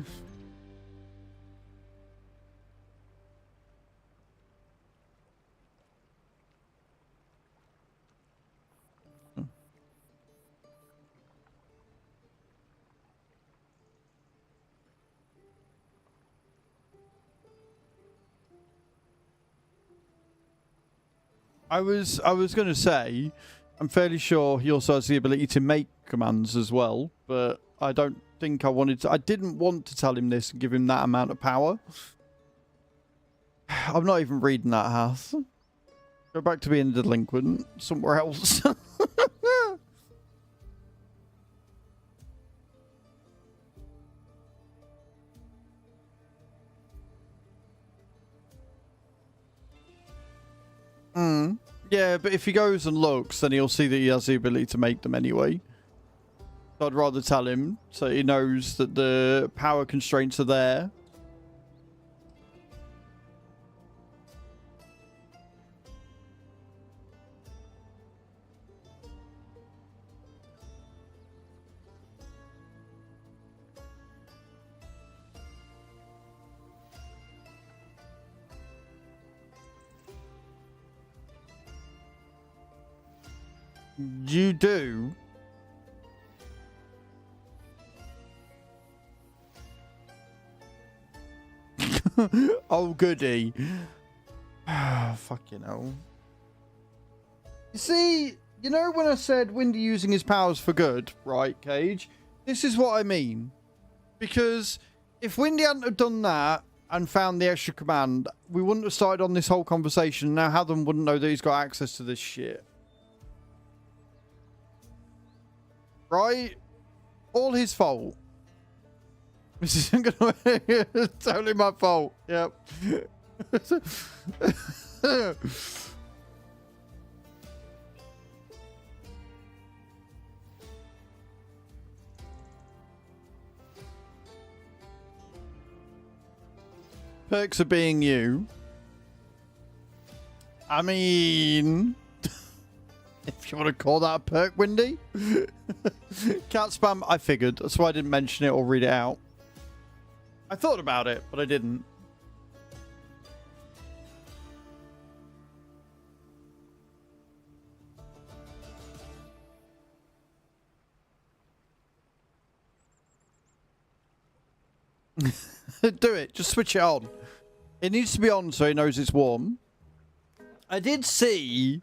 I was going to say, I'm fairly sure he also has the ability to make commands as well, but I don't think I wanted to. I didn't want to tell him this and give him that amount of power. I'm not even reading that, Hath. Go back to being a delinquent somewhere else. Yeah, but if he goes and looks, then he'll see that he has the ability to make them anyway. So I'd rather tell him so he knows that the power constraints are there. You do? Oh, goody. Fucking hell. You see, you know when I said Windy using his powers for good, right, Cage? This is what I mean. Because if Windy hadn't have done that and found the extra command, we wouldn't have started on this whole conversation. Now Hatham wouldn't know that he's got access to this shit. Right? All his fault. This isn't gonna it's totally my fault. Yep. perks of being you. I mean, if you want to call that a perk, Windy. Cat spam, I figured. That's why I didn't mention it or read it out. I thought about it, but I didn't. Do it. Just switch it on. It needs to be on so he knows it's warm. I did see...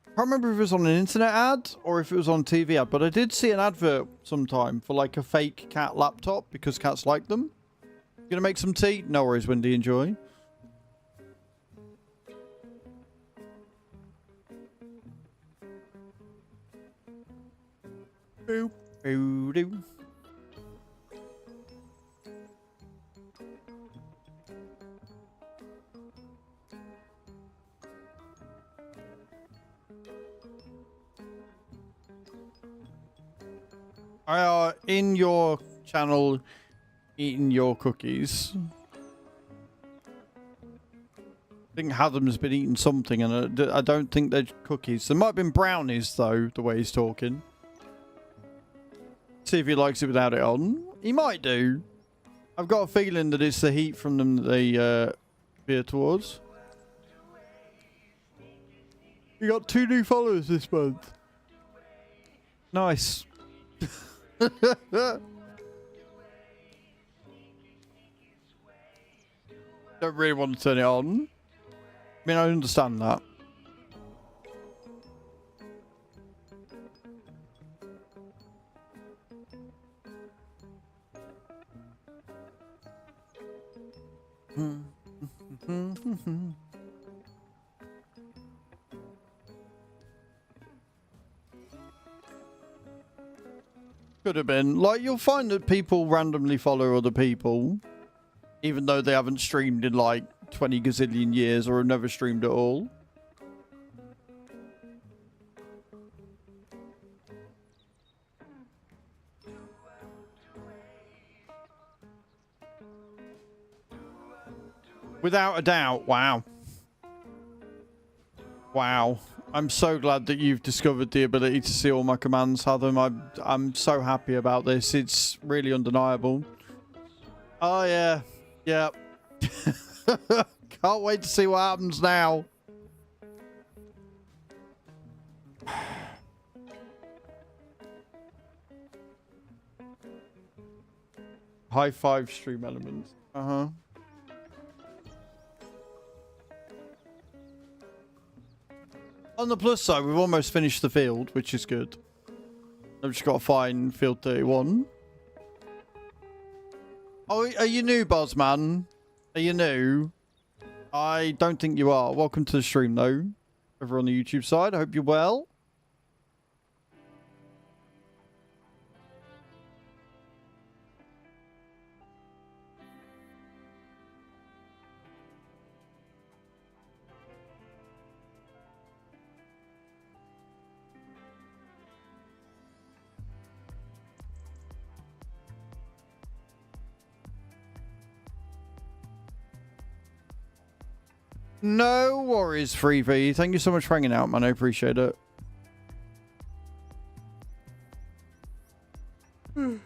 I can't remember if it was on an internet ad or if it was on TV ad, but I did see an advert sometime for like a fake cat laptop because cats like them. Gonna make some tea? No worries, Wendy. Enjoy. Boop, boo, doo. I are in your channel eating your cookies. I think Hadam's been eating something, and I don't think they're cookies. There might have been brownies, though, the way he's talking. See if he likes it without it on. He might do. I've got a feeling that it's the heat from them that they veer towards. You got 2 new followers this month. Nice. Don't really want to turn it on. I mean, I understand that. Could have been. Like, you'll find that people randomly follow other people, even though they haven't streamed in like 20 gazillion years or have never streamed at all. Without a doubt. Wow. Wow. I'm so glad that you've discovered the ability to see all my commands, Hatham. I'm so happy about this. It's really undeniable. Oh, yeah. Yeah. Can't wait to see what happens now. High five stream elements. Uh-huh. On the plus side, we've almost finished the field, which is good. I've just got to find field 31. Oh, are you new, Buzzman? Are you new? I don't think you are. Welcome to the stream, though. Over on the YouTube side. I hope you're well. No worries, Freevee. Thank you so much for hanging out, man. I appreciate it. You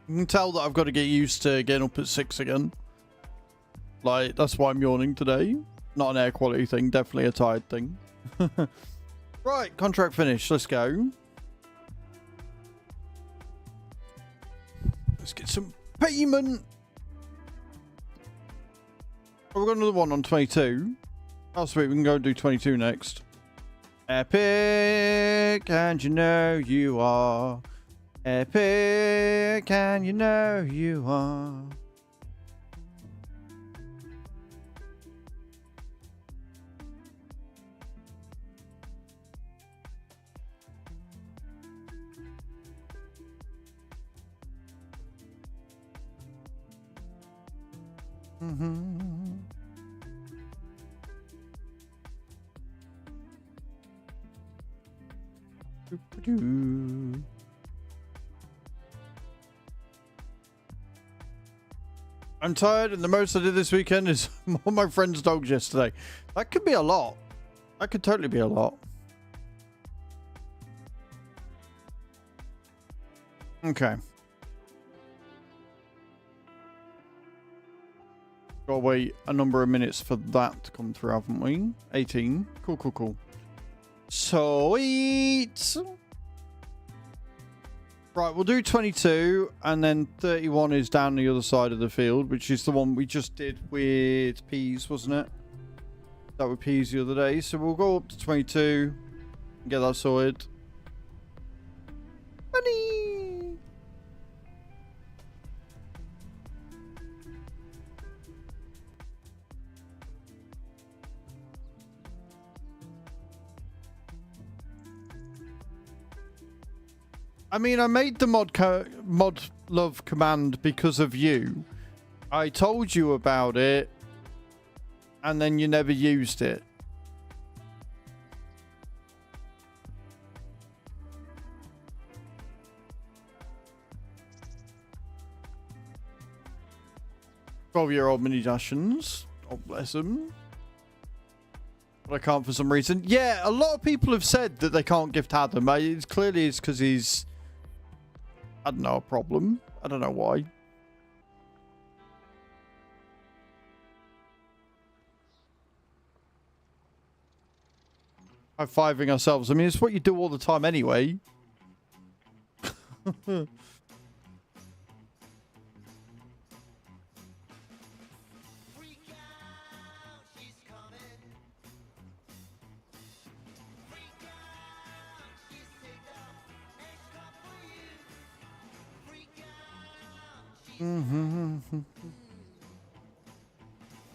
can tell that I've got to get used to getting up at 6 again. Like, that's why I'm yawning today. Not an air quality thing, definitely a tired thing. Right, contract finished. Let's go. Let's get some payment. Oh, we've got another one on 22. Oh, sweet. We can go and do 22 next. Epic, and you know you are. Epic, and you know you are. I'm tired, and the most I did this weekend is all my friend's dogs yesterday. That could be a lot. That could totally be a lot. Okay. Gotta wait a number of minutes for that to come through, haven't we? 18. Cool, cool, cool. Sweet. Right, we'll do 22, and then 31 is down the other side of the field, which is the one we just did with peas, wasn't it? That with peas the other day. So we'll go up to 22 and get that sorted. Money! I mean, I made the mod love command because of you. I told you about it, and then you never used it. "12-year-old mini Dashens." Oh, bless them. But I can't for some reason. Yeah, a lot of people have said that they can't gift Adam. It's clearly it's because he's, I don't know, a problem. I don't know why. High-fiving ourselves. I mean, it's what you do all the time anyway.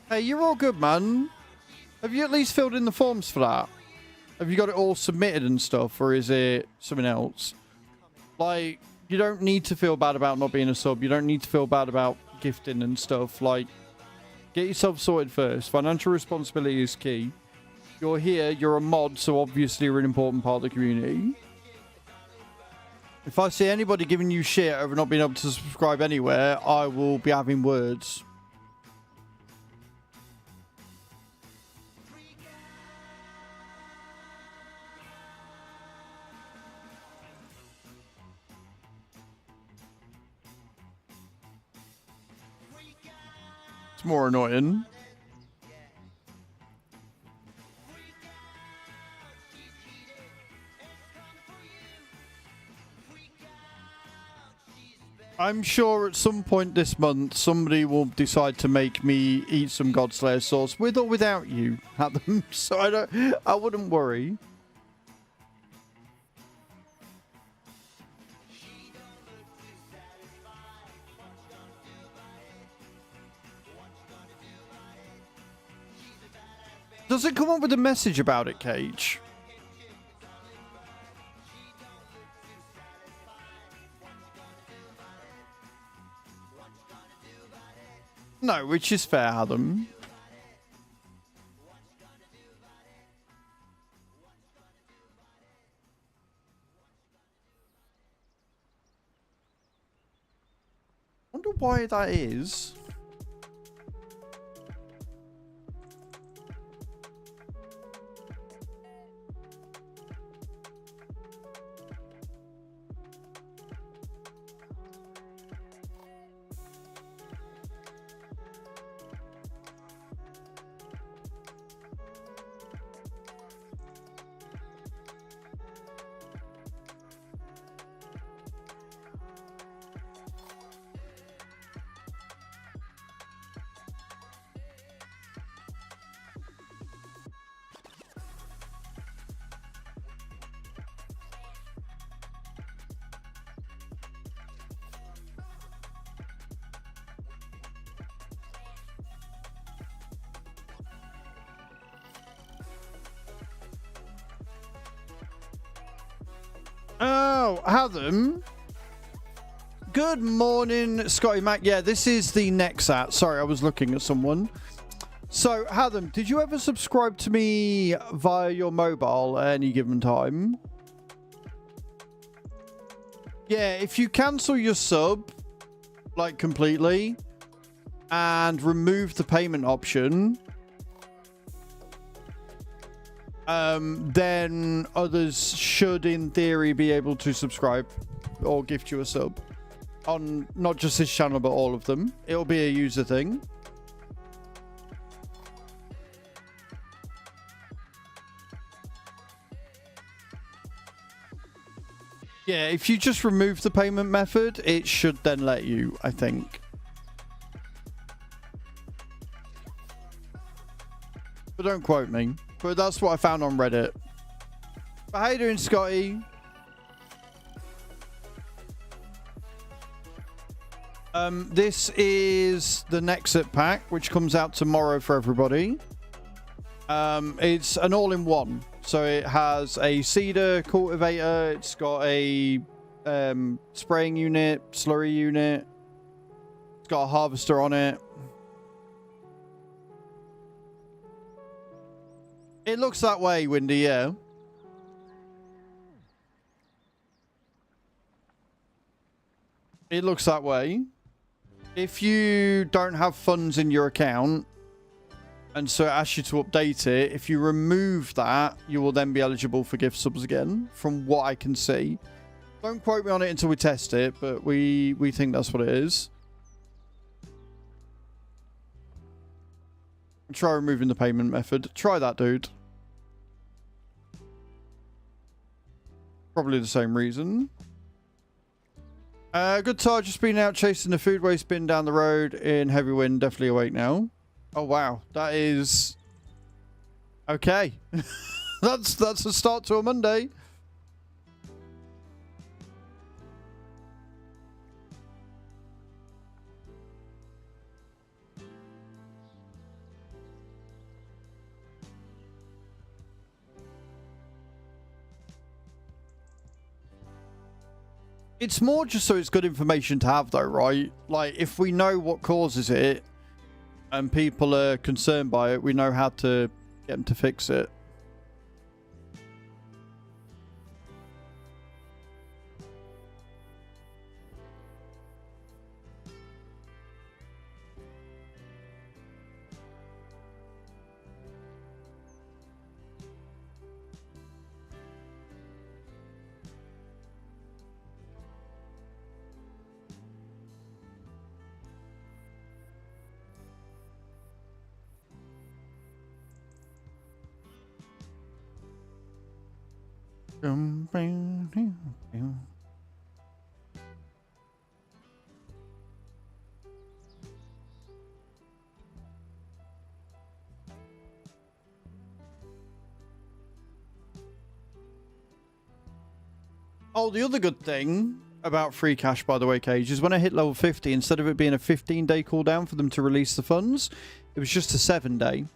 Hey, you're all good, man. Have you at least filled in the forms for that? Have you got it all submitted and stuff, or is it something else? Like, you don't need to feel bad about not being a sub. You don't need to feel bad about gifting and stuff. Like, get yourself sorted first. Financial responsibility is key. You're here, you're a mod, so obviously you're an important part of the community. If I see anybody giving you shit over not being able to subscribe anywhere, I will be having words. It's more annoying. I'm sure at some point this month somebody will decide to make me eat some Godslayer sauce with or without you at them, so I wouldn't worry. Does it come up with a message about it, Cage? No, which is fair, Adam. Wonder why that is. Oh, Adam. Good morning, Scotty Mac. Yeah, this is the Nexat. Sorry, I was looking at someone. So, Adam, did you ever subscribe to me via your mobile at any given time? Yeah, if you cancel your sub, like completely, and remove the payment option, then others should, in theory, be able to subscribe or gift you a sub on not just this channel, but all of them. It'll be a user thing. Yeah, if you just remove the payment method, it should then let you, I think. But don't quote me. But that's what I found on Reddit. But how you doing, Scotty? This is the Nexat pack, which comes out tomorrow for everybody. It's an all-in-one. So it has a seeder, cultivator, it's got a spraying unit, slurry unit, it's got a harvester on it. It looks that way, Windy, yeah. It looks that way. If you don't have funds in your account, and so it asks you to update it, if you remove that, you will then be eligible for gift subs again, from what I can see. Don't quote me on it until we test it, but we think that's what it is. Try removing the payment method. Try that, dude. Probably the same reason. Good tar, just been out chasing the food waste bin down the road in heavy wind. Definitely awake now. Oh, wow. That is... Okay. That's a start to a Monday. It's more just so it's good information to have, though, right? Like, if we know what causes it and people are concerned by it, we know how to get them to fix it. Oh, the other good thing about free cash, by the way, Cage, is when I hit level 50, instead of it being a 15-day cooldown for them to release the funds, it was just a 7-day.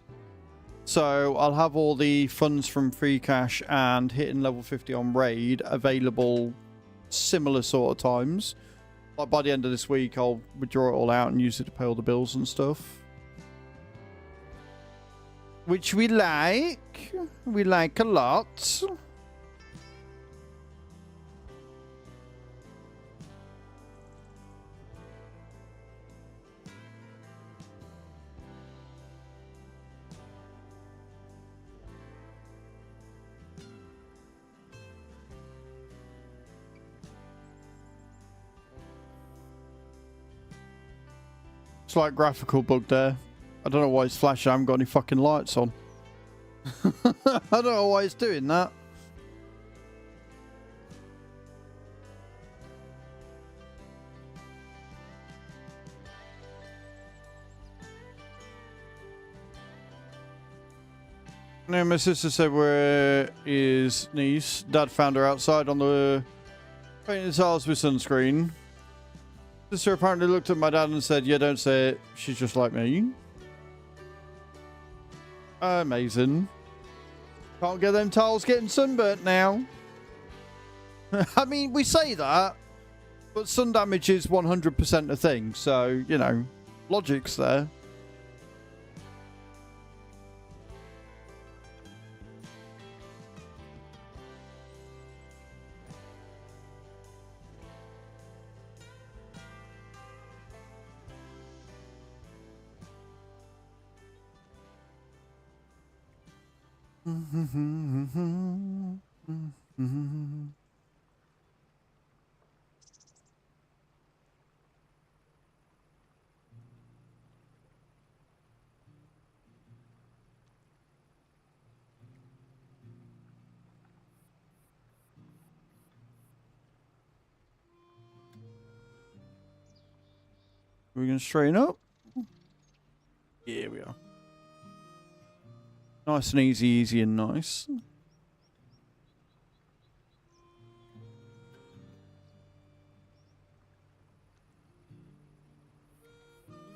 So I'll have all the funds from free cash and hitting level 50 on raid available similar sort of times. Like by the end of this week, I'll withdraw it all out and use it to pay all the bills and stuff. Which we like. We like a lot. Slight graphical bug there. I don't know why it's flashing. I haven't got any fucking lights on. I don't know why it's doing that. No, my sister said where is niece. Dad found her outside on the painted tiles with sunscreen. Sister apparently looked at my dad and said, yeah, don't say it. She's just like me. Amazing. Can't get them tiles getting sunburnt now. I mean, we say that, but sun damage is 100% a thing. So, you know, logic's there. We're going to straighten up. Here we are. Nice and easy, easy and nice.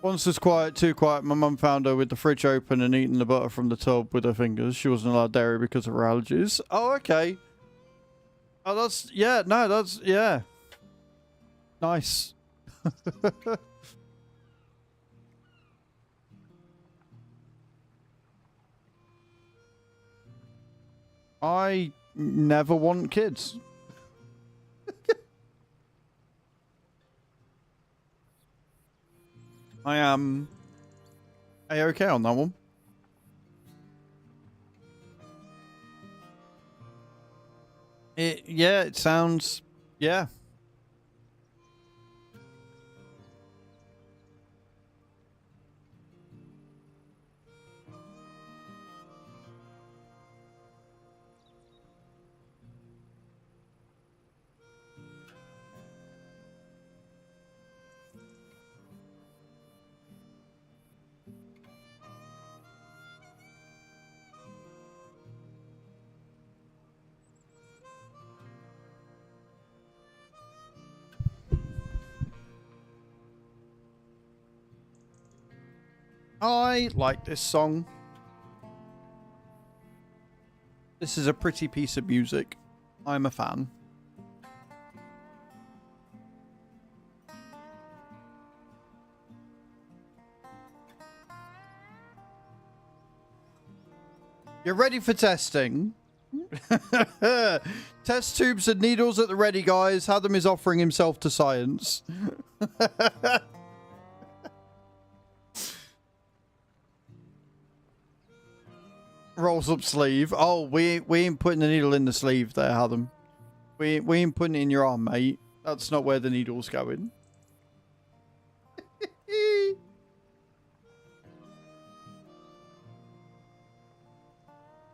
Once it's quiet, too quiet, my mum found her with the fridge open and eating the butter from the tub with her fingers. She wasn't allowed dairy because of her allergies. Oh, okay. Oh, that's... Yeah, no, that's... Yeah. Nice. I never want kids. I am A-okay on that one. Yeah, it sounds... Yeah. I like this song. This is a pretty piece of music. I'm a fan. You're ready for testing. Test tubes and needles at the ready, guys. Adam is offering himself to science. Rolls up sleeve. Oh, we ain't putting the needle in the sleeve there, Adam. We ain't putting it in your arm, mate. That's not where the needle's going.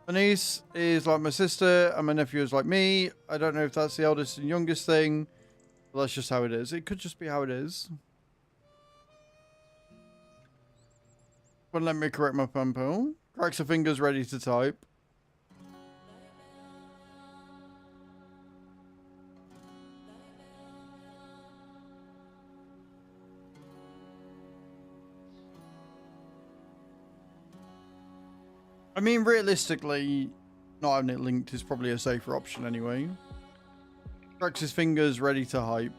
My niece is like my sister, and my nephew is like me. I don't know if that's the eldest and youngest thing, but that's just how it is. It could just be how it is. But let me correct my pumpo. Cracks her fingers, ready to type. I mean, realistically, not having it linked is probably a safer option anyway. Cracks his fingers, ready to hype.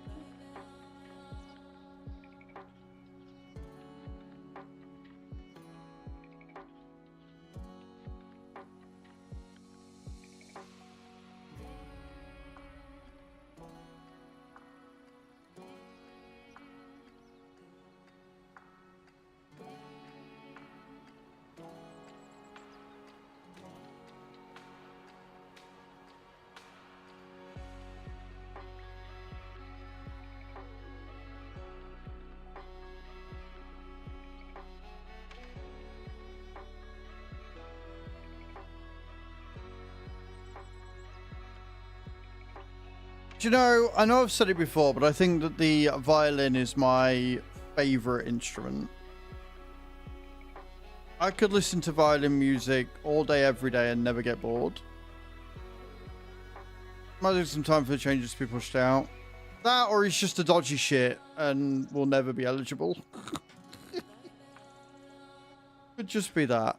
Do you know, I know I've said it before, but I think that the violin is my favorite instrument. I could listen to violin music all day, every day, and never get bored. Might take some time for the changes to be pushed out. That, or he's just a dodgy shit and will never be eligible. Could just be that.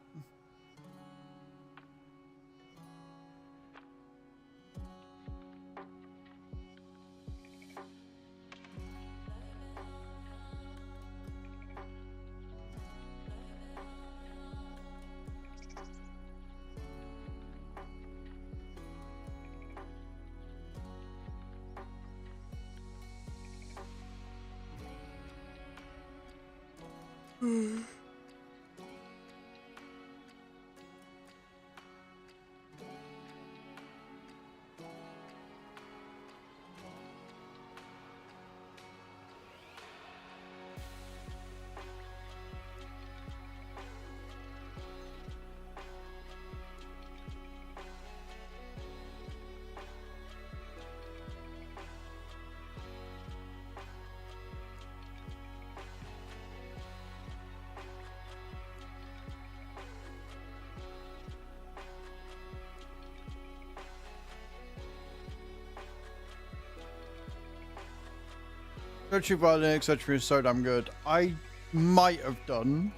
Country Violin, etc. is so damn good. I might have done.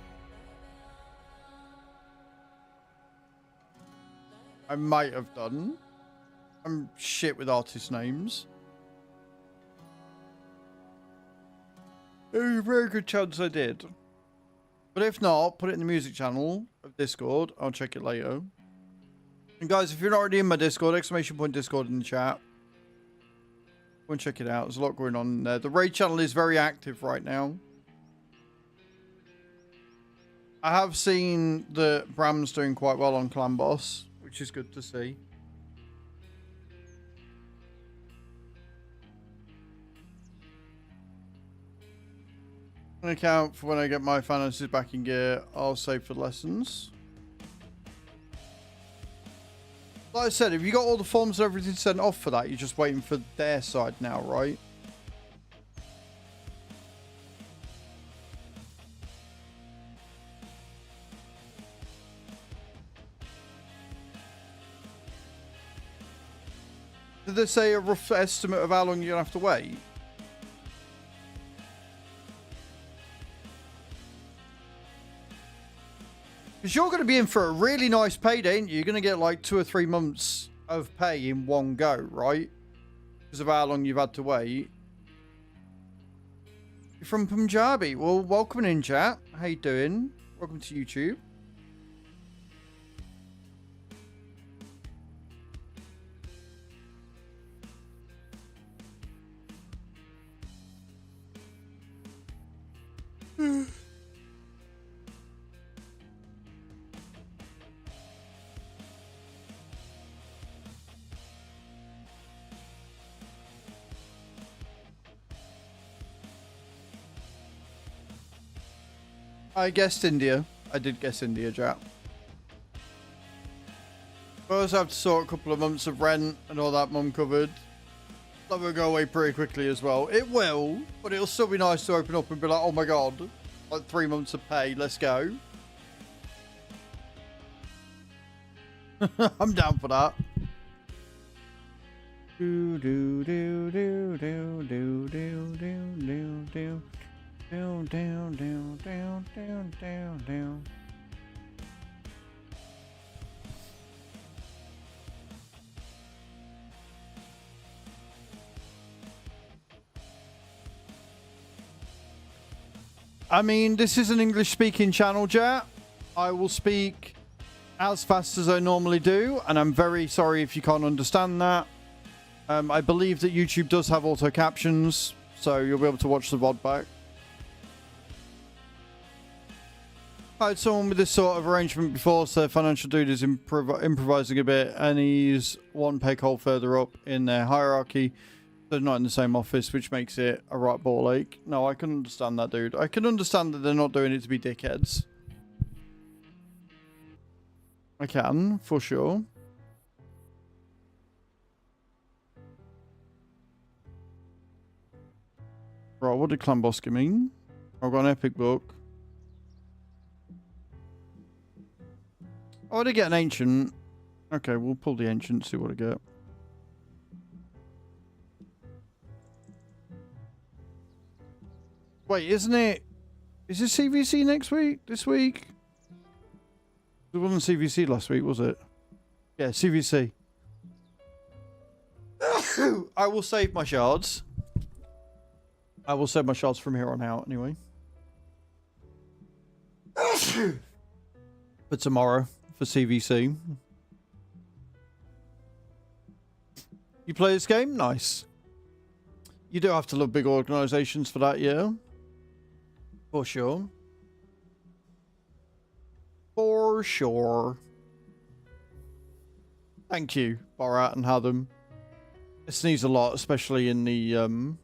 I'm shit with artist names. There's a very good chance I did. But if not, put it in the music channel of Discord. I'll check it later. And guys, if you're not already in my Discord, !Discord in the chat. Go and check it out. There's a lot going on there. The raid channel is very active right now. I have seen that Bram's doing quite well on Clan Boss, which is good to see. An account for when I get my finances back in gear. I'll save for lessons. Like I said, if you got all the forms and everything sent off for that, you're just waiting for their side now, right? Did they say a rough estimate of how long you're going to have to wait? Because you're going to be in for a really nice payday, ain't you? You're going to get like 2 or 3 months of pay in one go, right? Because of how long you've had to wait. You're from Punjabi. Well, welcome in, chat. How you doing? Welcome to YouTube. I guessed India. I did guess India, Jack. I also have to sort a couple of months of rent and all that Mum covered. That will go away pretty quickly as well. It will, but it'll still be nice to open up and be like, oh my god, like 3 months of pay, let's go. I'm down for that. Do do do do do do do do do. Down, down, down, down, down, down, down. I mean, this is an English-speaking channel, chat. I will speak as fast as I normally do, and I'm very sorry if you can't understand that. I believe that YouTube does have auto captions, so you'll be able to watch the VOD back. I had someone with this sort of arrangement before, so Financial Dude is improvising a bit, and he's one peg hole further up in their hierarchy. They're not in the same office, which makes it a right ball ache. No, I can understand that, dude. I can understand that they're not doing it to be dickheads. I can, for sure. Right, what did Clan Boss give me? I've got an epic book. Oh, I did get an ancient. Okay, we'll pull the ancient, see what I get. Wait, isn't it? Is it CVC next week? This week? It wasn't CVC last week, was it? Yeah, CVC. I will save my shards. I will save my shards from here on out, anyway. For tomorrow. For CVC. You play this game? Nice. You do have to love big organisations for that, yeah? For sure. For sure. Thank you, Borat and Hadam. I sneeze a lot, especially in the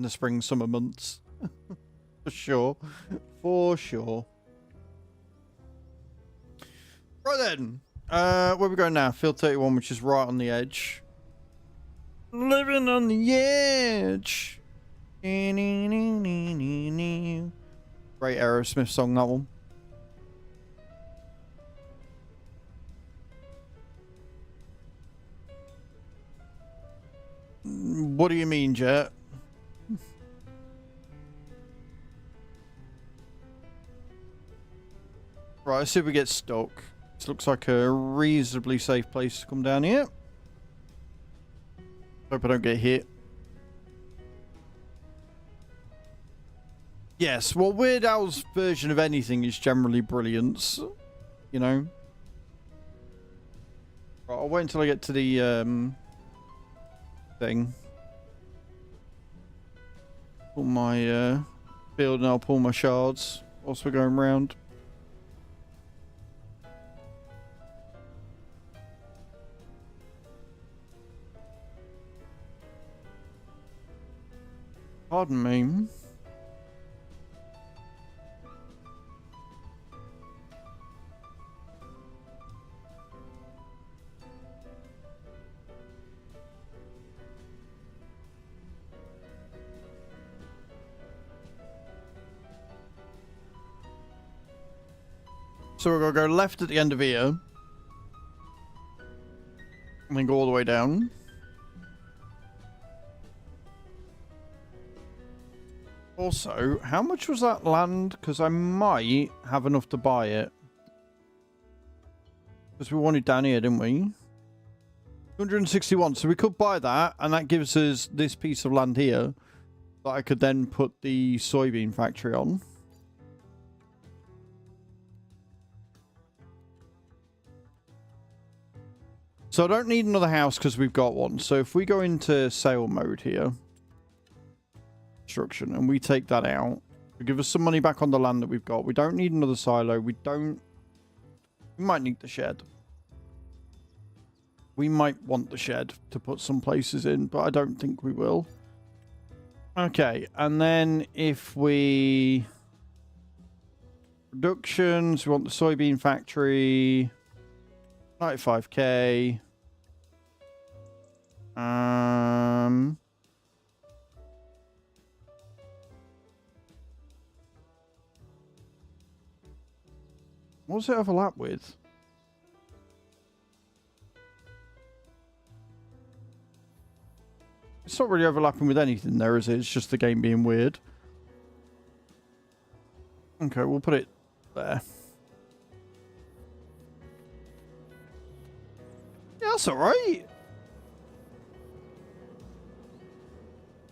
spring, summer months. For sure. For sure. Right then, where are we going now? Field 31, which is right on the edge. Living on the edge. Great Aerosmith song, that one. What do you mean, Jet? Alright, let's see if we get stuck. This looks like a reasonably safe place to come down here. Hope I don't get hit. Yes, well, Weird Al's version of anything is generally brilliance. You know? Right, I'll wait until I get to the thing. Pull my field and I'll pull my shards whilst we're going round. Pardon me. So we're going to go left at the end of here. And then go all the way down. Also, how much was that land? Because I might have enough to buy it. Because we wanted down here, didn't we? 261. So we could buy that. And that gives us this piece of land here. That I could then put the soybean factory on. So I don't need another house because we've got one. So if we go into sale mode here, construction, and we take that out, we give us some money back on the land that we've got. We don't need another silo. We might need the shed. We might want the shed to put some places in, but I don't think we will. Okay, and then if we... Productions, we want the soybean factory... 95k. What does it overlap with? It's not really overlapping with anything there, is it? It's just the game being weird. Okay, we'll put it there. Yeah, that's alright.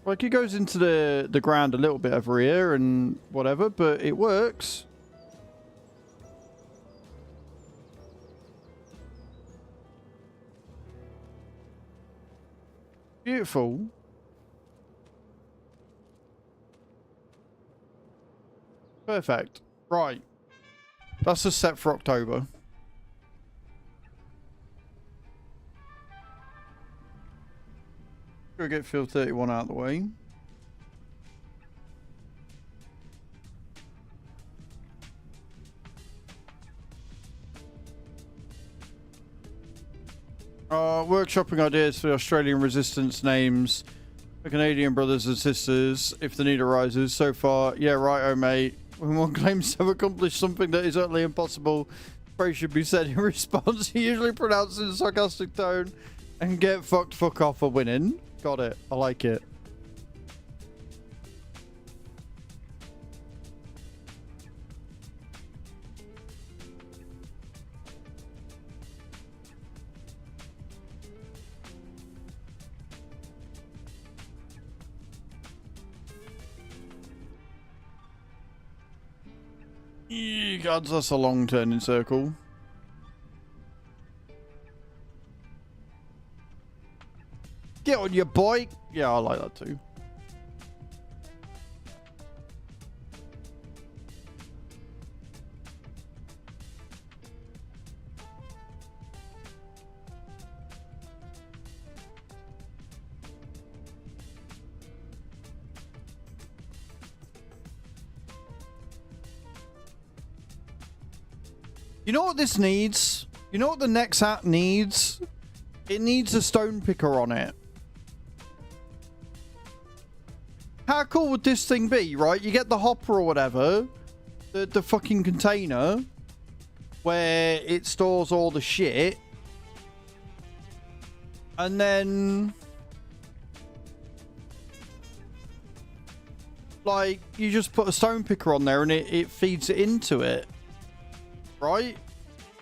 Like, it goes into the ground a little bit over here and whatever, but it works. Beautiful. Perfect. Right. That's just set for October. Go get field 31 out of the way. Workshopping ideas for the Australian resistance names for Canadian brothers and sisters if the need arises. So far, yeah, right, oh mate. When one claims to have accomplished something that is utterly impossible, praise should be said in response. Usually pronounced in a sarcastic tone and get fucked fuck off for winning. Got it. I like it. God, that's a long turning circle. Get on your bike. Yeah, I like that too. You know what this needs? You know what the Nexat needs? It needs a stone picker on it. How cool would this thing be, right? You get the hopper or whatever, the fucking container where it stores all the shit, and then like you just put a stone picker on there and it feeds it into it. right?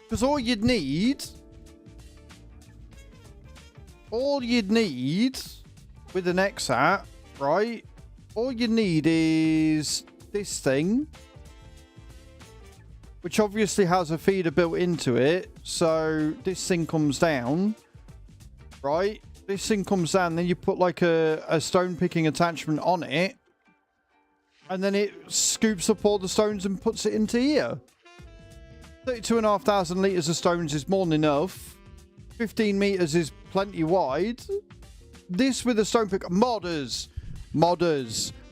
Because all you'd need with an Nexat, right? All you need is this thing, which obviously has a feeder built into it. So this thing comes down, right? This thing comes down, then you put like a stone picking attachment on it, and then it scoops up all the stones and puts it into here. 32,500 litres of stones is more than enough. 15 meters is plenty wide. This with a stone pick. Modders,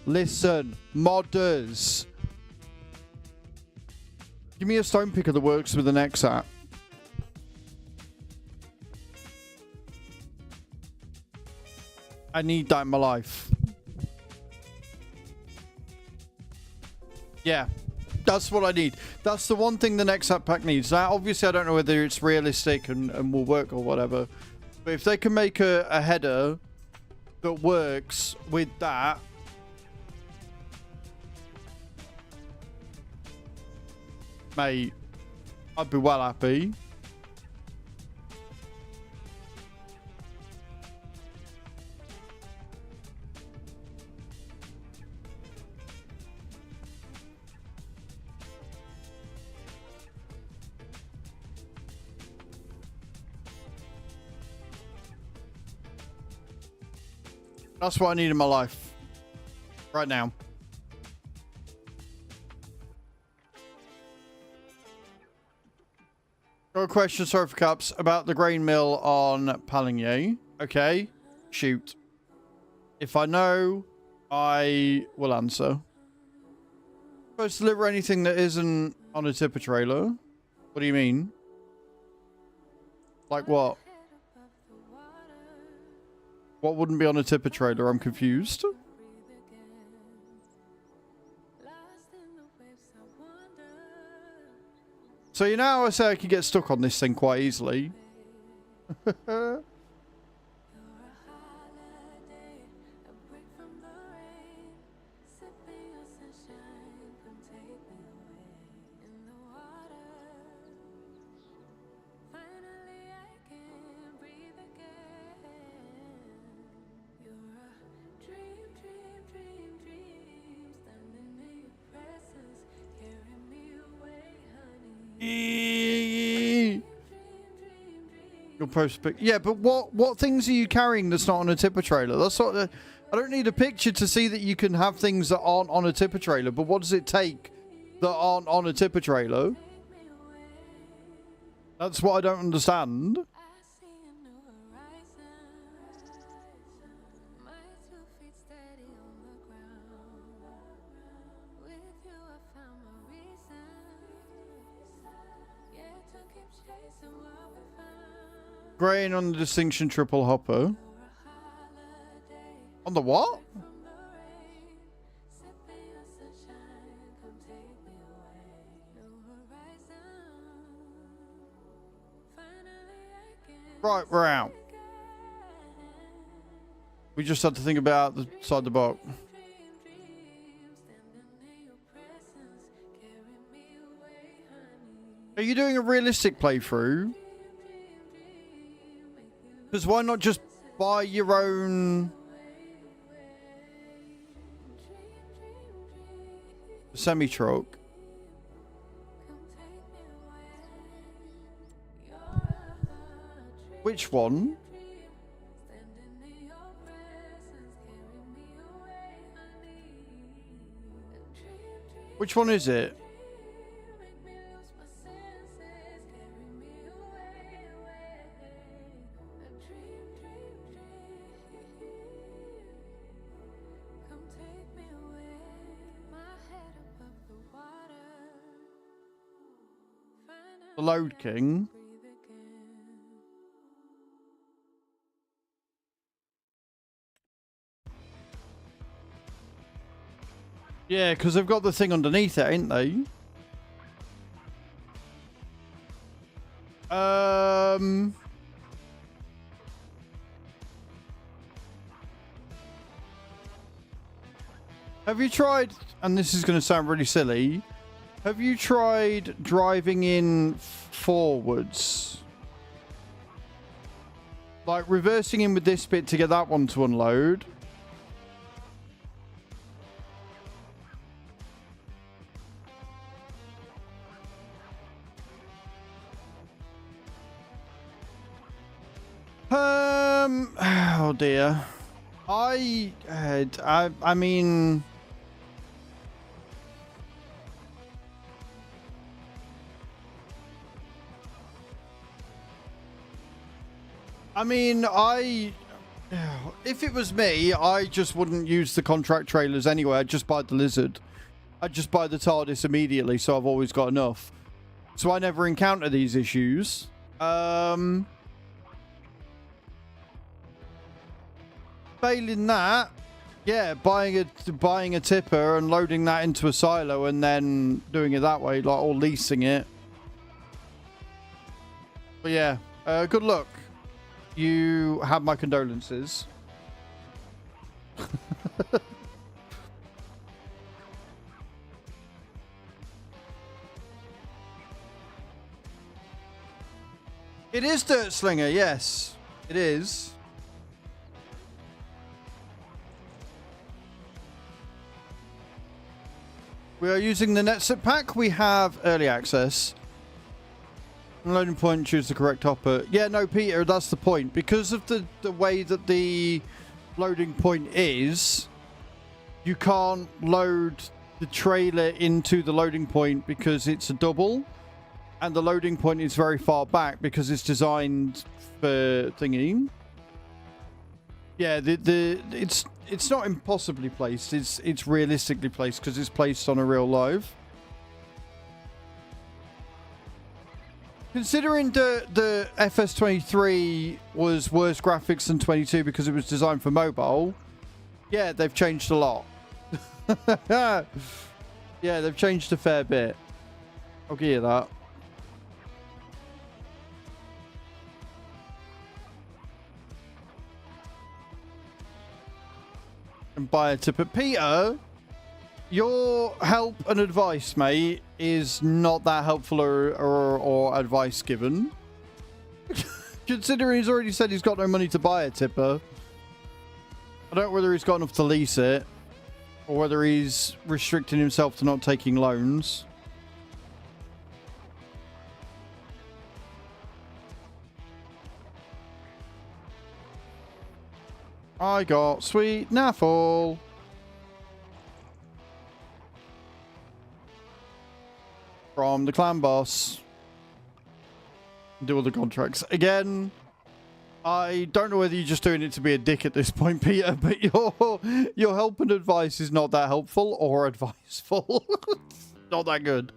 listen, modders. Give me a stone picker that works with an Nexat. I need that in my life. Yeah, that's what I need. That's the one thing the Nexat pack needs. Now, obviously, I don't know whether it's realistic and will work or whatever. But if they can make a header that works with that, mate, I'd be well happy. That's what I need in my life right now. Got a question, sorry for cups, about the grain mill on Plowing. Okay, shoot. If I know, I will answer. Supposed to deliver anything that isn't on a tipper trailer? What do you mean? Like what? What wouldn't be on a tipper trailer? I'm confused. So you know how I say I can get stuck on this thing quite easily? Your post pic. Yeah, but what things are you carrying that's not on a tipper trailer? That's sort of. I don't need a picture to see that you can have things that aren't on a tipper trailer. But what does it take that aren't on a tipper trailer? That's what I don't understand. Grain on the distinction triple hopper. On the what? Right, we're out. We just had to think about the side of the box. Are you doing a realistic playthrough? Because why not just buy your own semi-truck? Which one? Which one is it? The Load King. Yeah, because they've got the thing underneath it, ain't they? Have you tried, and this is going to sound really silly, Have you tried driving in forwards? Like reversing in with this bit to get that one to unload. Oh dear. I mean, if it was me, I just wouldn't use the contract trailers anyway. I'd just buy the Lizard. I'd just buy the TARDIS immediately, so I've always got enough. So I never encounter these issues. Failing that, yeah, buying a tipper and loading that into a silo and then doing it that way, like, or leasing it. But yeah, good luck. You have my condolences. It is Dirt Slinger, yes, it is. We are using the Nexat pack. We have early access. Loading point, choose the correct hopper. Yeah, no, Peter, that's the point. Because of the way that the loading point is, you can't load the trailer into the loading point because it's a double. And the loading point is very far back because it's designed for thingy. Yeah, it's not impossibly placed. It's realistically placed because it's placed on a real live. Considering the FS23 was worse graphics than 22 because it was designed for mobile, yeah, they've changed a lot. Yeah, they've changed a fair bit. I'll give you that. And buy a tipper. Peter, your help and advice, mate, is not that helpful or advice given. Considering he's already said he's got no money to buy a tipper. I don't know whether he's got enough to lease it or whether he's restricting himself to not taking loans. I got sweet naffle. From the clan boss. Do all the contracts. Again, I don't know whether you're just doing it to be a dick at this point, Peter, but your help and advice is not that helpful or adviseful. Not that good.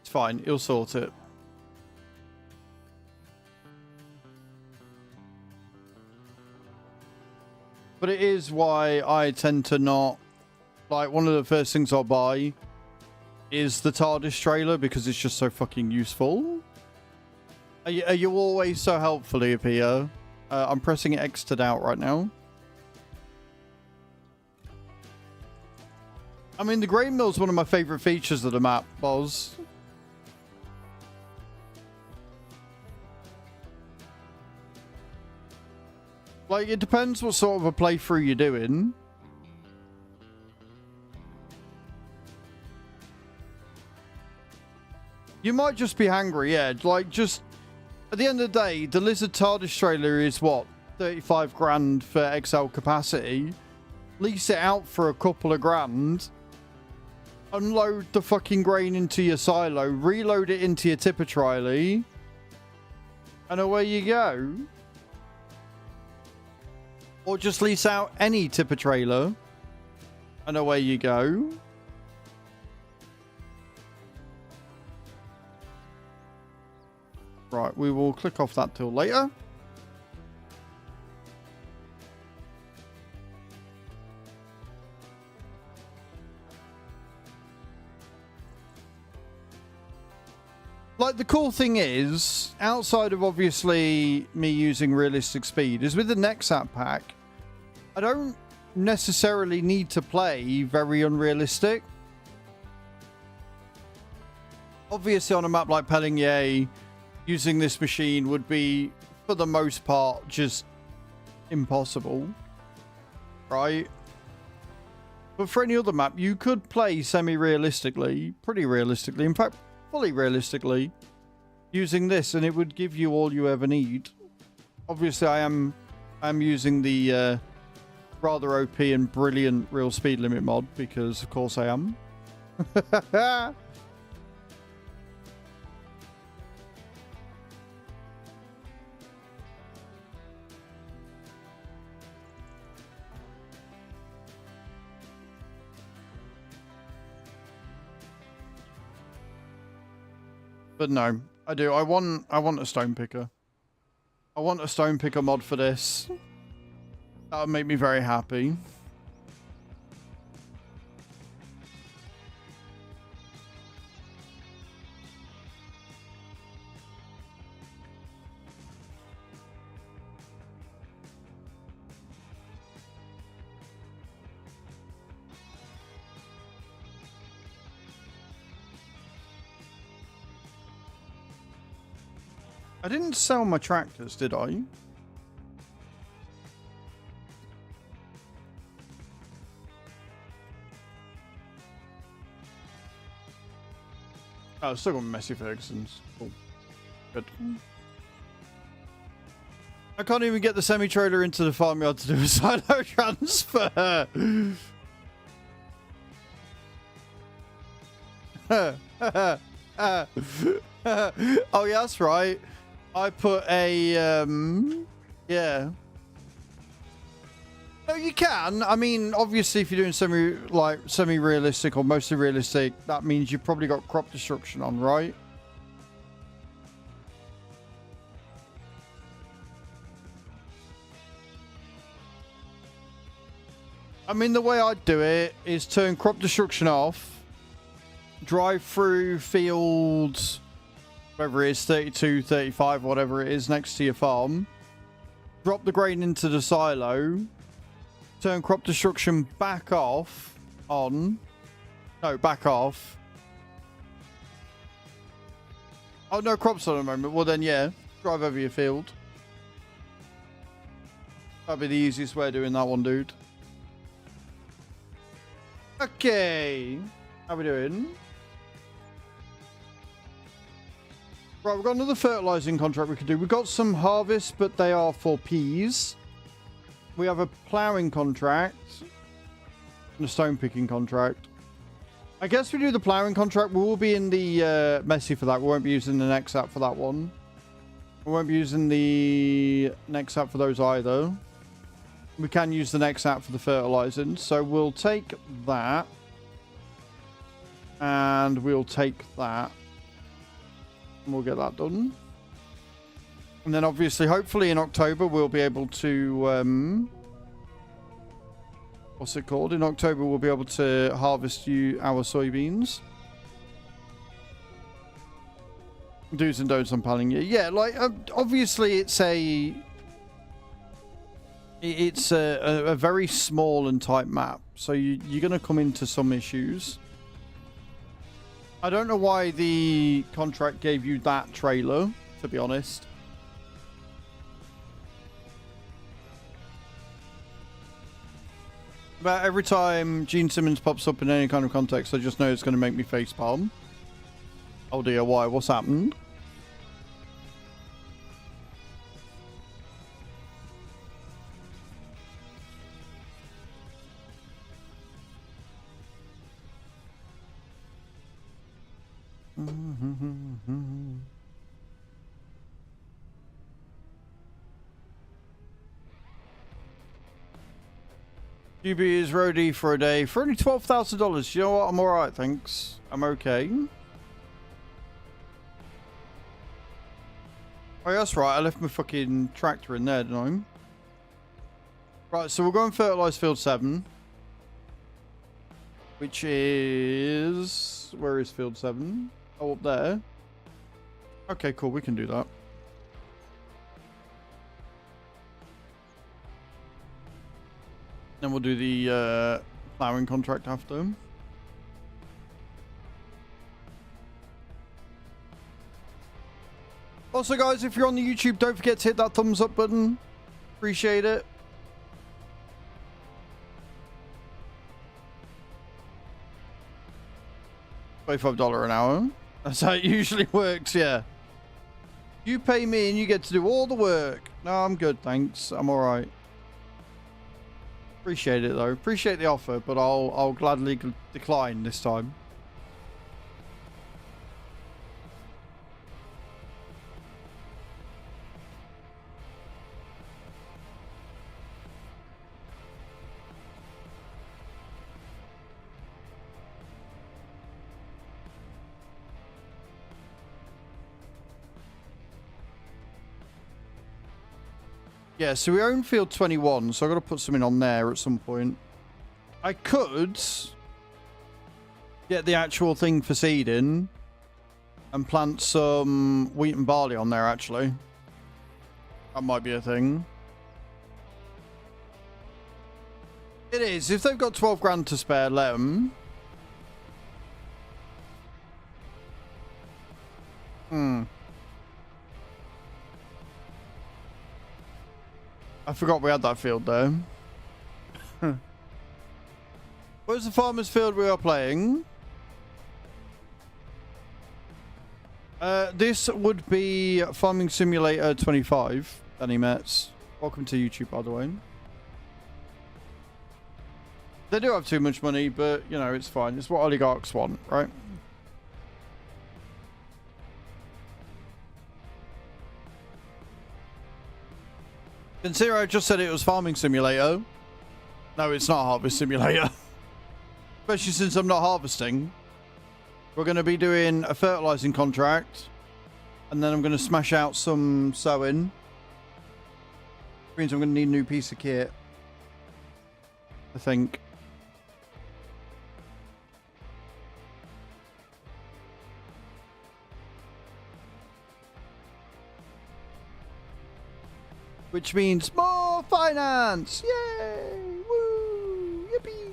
It's fine. He'll sort it. But it is why I tend to not... Like, one of the first things I'll buy is the TARDIS trailer because it's just so fucking useful. Are you always so helpful here, Peter? I'm pressing X to doubt right now. I mean, the grain mill is one of my favourite features of the map, Boz. Like, it depends what sort of a playthrough you're doing. You might just be hungry, yeah. Like, just... At the end of the day, the Lizard TARDIS trailer is, what, 35 grand for XL capacity. Lease it out for a couple of grand. Unload the fucking grain into your silo. Reload it into your tipper trolley. And away you go. Or just lease out any tipper trailer. And away you go. Right, we will click off that till later. Like, the cool thing is, outside of obviously me using realistic speed, is with the Nexat pack, I don't necessarily need to play very unrealistic. Obviously, on a map like Pellinger, using this machine would be, for the most part, just impossible. Right? But for any other map, you could play semi-realistically, pretty realistically, in fact, fully realistically, using this, and it would give you all you ever need. Obviously, I'm using the rather OP and brilliant real speed limit mod, because of course I am. But no, I do. I want a stone picker. I want a stone picker mod for this. That would make me very happy. I didn't sell my tractors, did I? Oh, still got Messy Ferguson's. Cool. Good. I can't even get the semi-trailer into the farmyard to do a silo transfer. Oh, yeah, that's right. I put a, yeah. No, you can. I mean, obviously, if you're doing semi-realistic or mostly realistic, that means you've probably got crop destruction on, right? I mean, the way I'd do it is turn crop destruction off, drive through fields, whatever it is, 32, 35, whatever it is, next to your farm, drop the grain into the silo, turn crop destruction back off, back off. Oh, no crops on the moment. Well, then, yeah, drive over your field. That'd be the easiest way of doing that one, dude. Okay. How we doing? Right, we've got another fertilizing contract we could do. We've got some harvests, but they are for peas. We have a plowing contract and a stone picking contract. I guess we do the plowing contract. We will be in the messy for that. We won't be using the Nexat for that one. We won't be using the Nexat for those either. We can use the Nexat for the fertilizing. So we'll take that. And we'll take that. And we'll get that done. And then obviously, hopefully in October, we'll be able to... what's it called? In October, we'll be able to harvest our soybeans. Do's and don'ts on Plowing. Yeah, like, obviously it's a very small and tight map. So you're going to come into some issues. I don't know why the contract gave you that trailer, to be honest. But every time Gene Simmons pops up in any kind of context, I just know it's going to make me facepalm. Oh dear, why? What's happened? QB is roadie for a day for only $12,000. You know what? I'm alright, thanks. I'm okay. Oh, that's right. I left my fucking tractor in there, didn't I? Right, so we'll go and fertilize field 7. Which is... Where is field 7? Oh, up there. Okay, cool. We can do that. Then we'll do the plowing contract after. Also, guys, if you're on the YouTube, don't forget to hit that thumbs up button. Appreciate it. $25 an hour. That's how it usually works, yeah. You pay me and you get to do all the work. No, I'm good, thanks. I'm all right. Appreciate it, though. Appreciate the offer, but I'll gladly decline this time. Yeah, so we own field 21, so I've got to put something on there at some point. I could get the actual thing for seeding and plant some wheat and barley on there, actually. That might be a thing. It is. If they've got 12 grand to spare, let them. I forgot we had that field though. Where's the farmer's field we are playing? This would be Farming Simulator 25. Danny Metz. Welcome to YouTube, by the way. They do have too much money, but, you know, it's fine. It's what oligarchs want, right? Consider I just said it was Farming Simulator. No, it's not Harvest Simulator. Especially since I'm not harvesting. We're going to be doing a fertilizing contract. And then I'm going to smash out some sowing. Which means I'm going to need a new piece of kit. I think. Which means more finance! Yay! Woo! Yippee!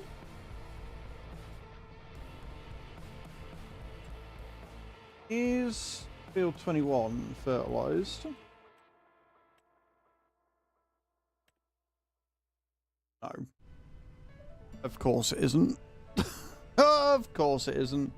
Is field 21 fertilized? No. Of course it isn't. Of course it isn't.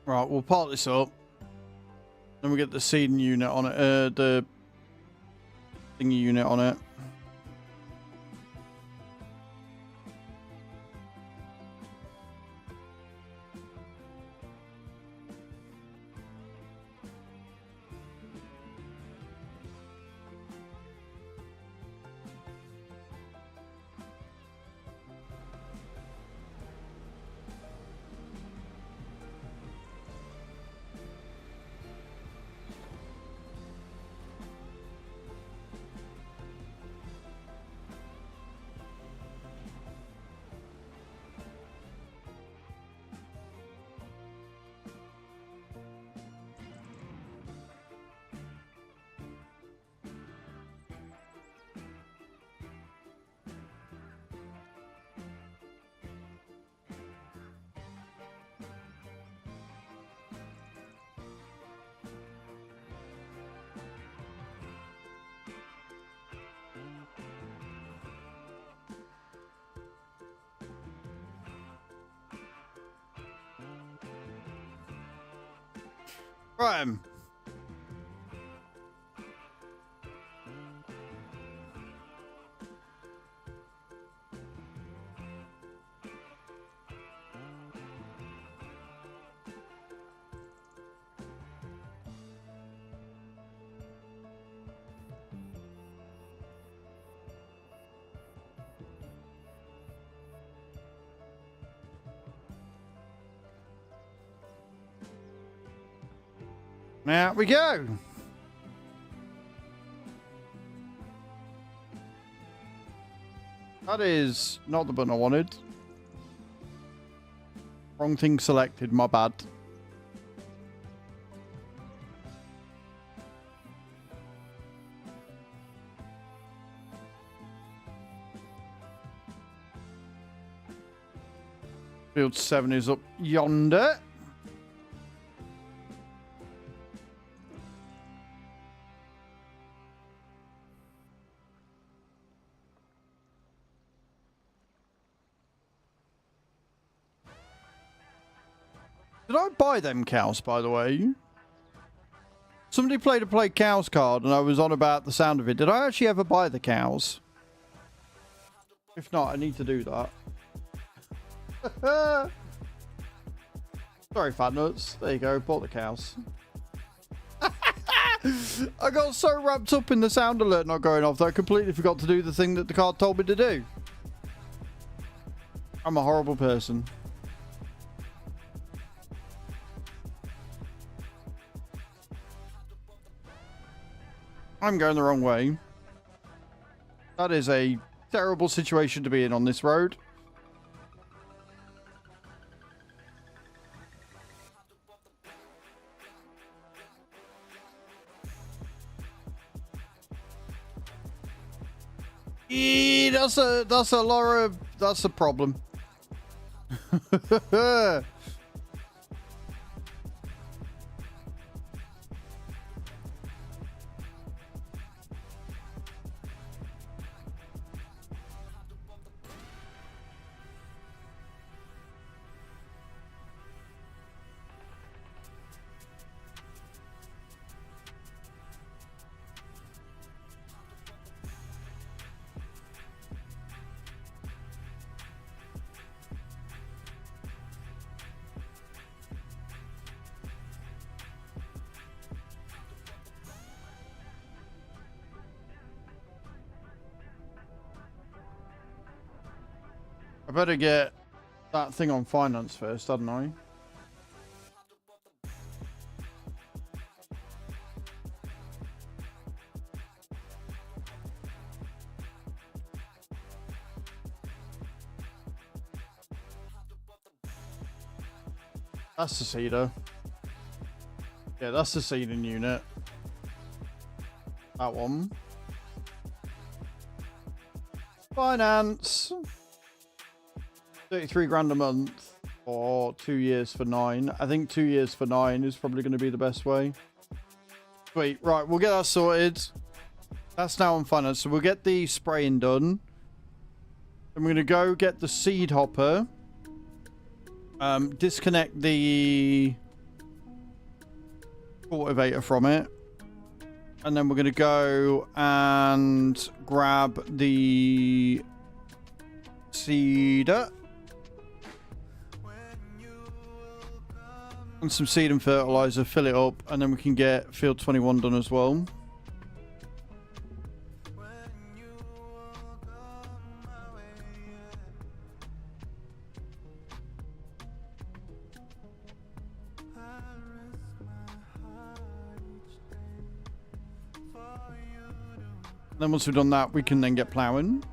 Right, we'll part this up. Then we get the seeding unit on it, the thingy unit on it. Right. There we go. That is not the button I wanted. Wrong thing selected, my bad. Field 7 is up yonder. Did I buy them cows, by the way? Somebody played a play cows card and I was on about the sound of it. Did I actually ever buy the cows? If not, I need to do that. Sorry, fat nuts. There you go. Bought the cows. I got so wrapped up in the sound alert not going off that I completely forgot to do the thing that the card told me to do. I'm a horrible person. I'm going the wrong way. That is a terrible situation to be in on this road. That's a lot of, that's a problem. I better get that thing on finance first, hadn't I? That's the seeder. Yeah, that's the seeding unit. That one. Finance. 33 grand a month or 2 years for 9. I think 2 years for 9 is probably going to be the best way. Sweet. Right, we'll get that sorted. That's now on finance. So we'll get the spraying done. I'm going to go get the seed hopper. Disconnect the cultivator from it. And then we're going to go and grab the seeder. And some seed and fertilizer, fill it up, and then we can get field 21 done as well. Then once we've done that, we can then get plowing.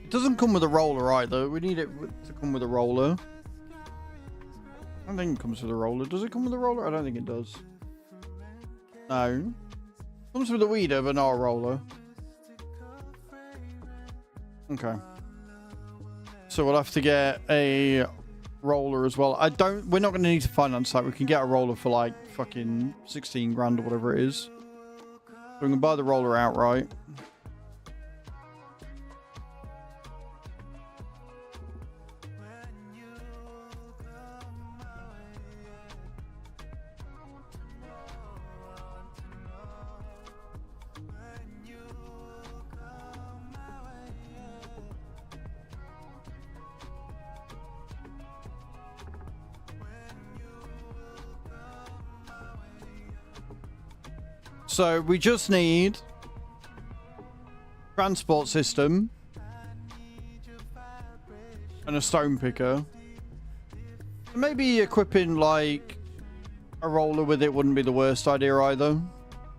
It doesn't come with a roller either. We need it to come with a roller. I don't think it comes with a roller. Does it come with a roller? I don't think it does. No. It comes with a weeder, but not a roller. Okay. So we'll have to get a roller as well. We're not going to need to finance that. We can get a roller for like fucking 16 grand or whatever it is. So we can buy the roller outright. So we just need transport system and a stone picker. Maybe equipping like a roller with it wouldn't be the worst idea either.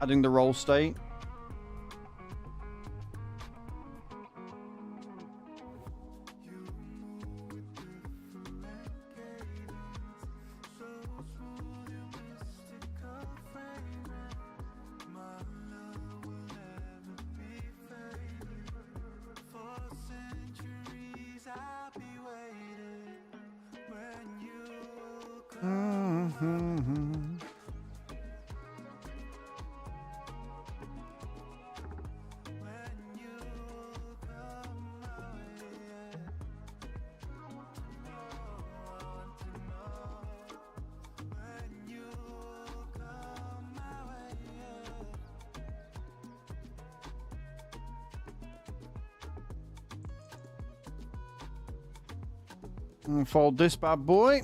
Adding the roll state. And fold this bad boy.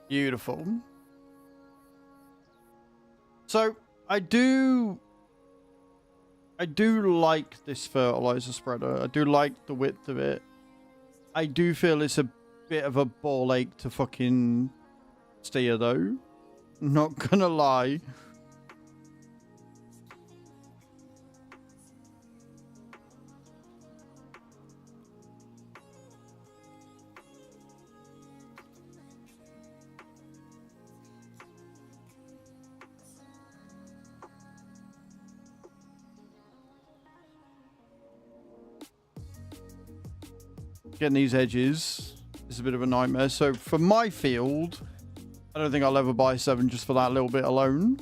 Beautiful. So I do like this fertilizer spreader. I do like the width of it. I do feel it's a bit of a ball ache to fucking steer though. Not gonna lie. Getting these edges is a bit of a nightmare. So for my field, I don't think I'll ever buy 7 just for that little bit alone.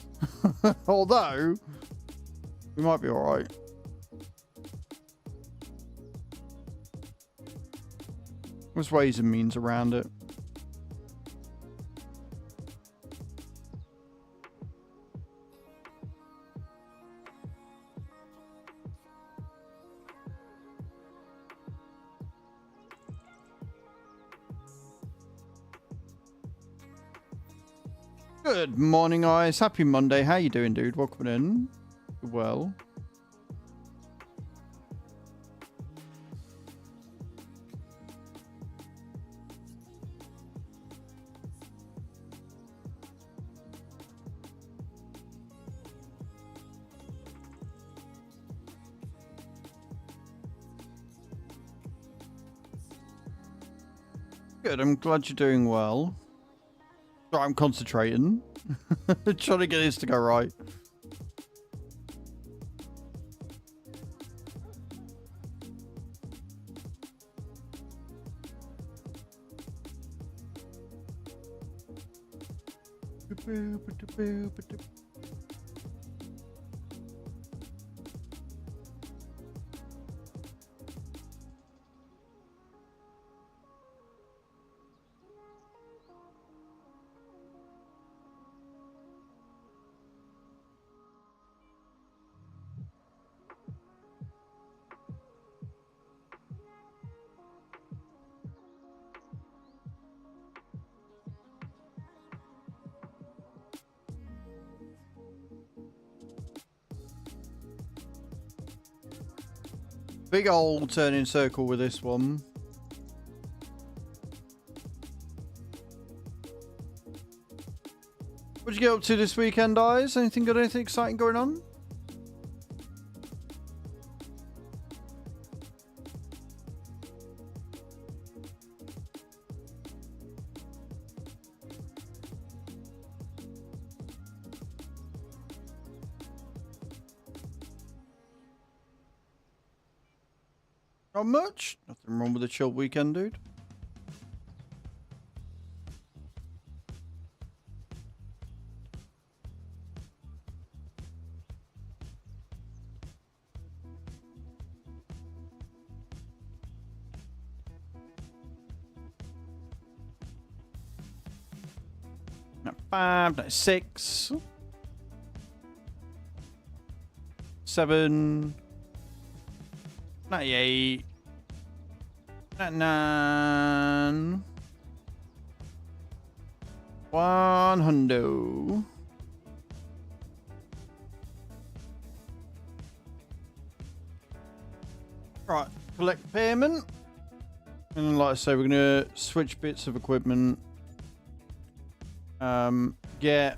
Although, we might be all right. There's ways and means around it. Good morning, guys. Happy Monday. How you doing, dude? Welcome in. Well. Good. I'm glad you're doing well. Sorry, I'm concentrating. Trying to get this to go right. Big old turning circle with this one. What'd you get up to this weekend, guys? Anything good? Anything exciting going on? Not much. Nothing wrong with a chill weekend, dude. 5, no, 6, 7, 98, 99, 100. Right, collect payment. And then, like I say, we're going to switch bits of equipment. Get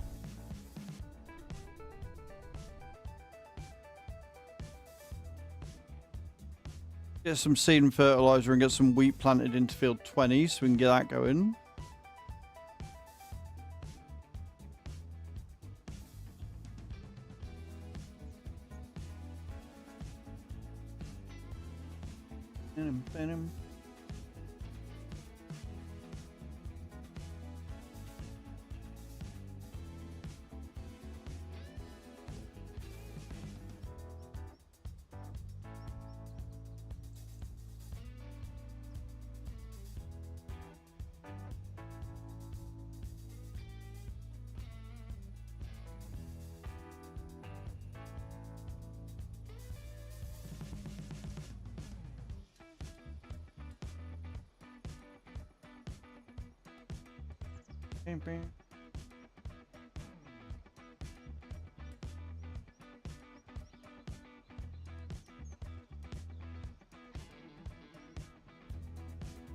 some seed and fertilizer and get some wheat planted into field 20 so we can get that going.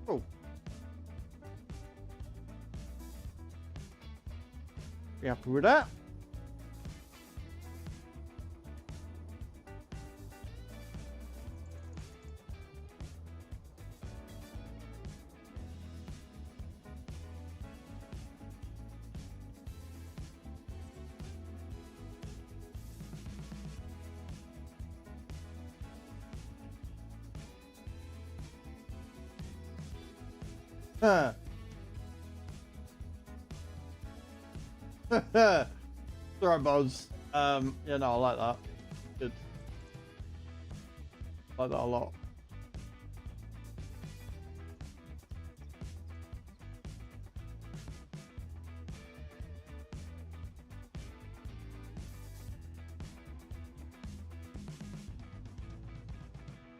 Oh. Be happy with that. Sorry, Buzz. Yeah, no, I like that. Good. I like that a lot.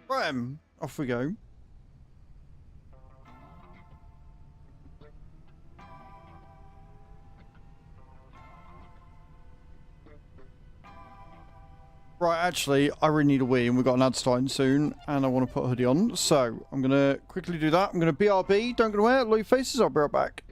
Right, off we go. Right, actually, I really need a wee, and we've got an ad starting soon, and I want to put a hoodie on, so I'm going to quickly do that. I'm going to BRB, don't go away, low faces, I'll be right back.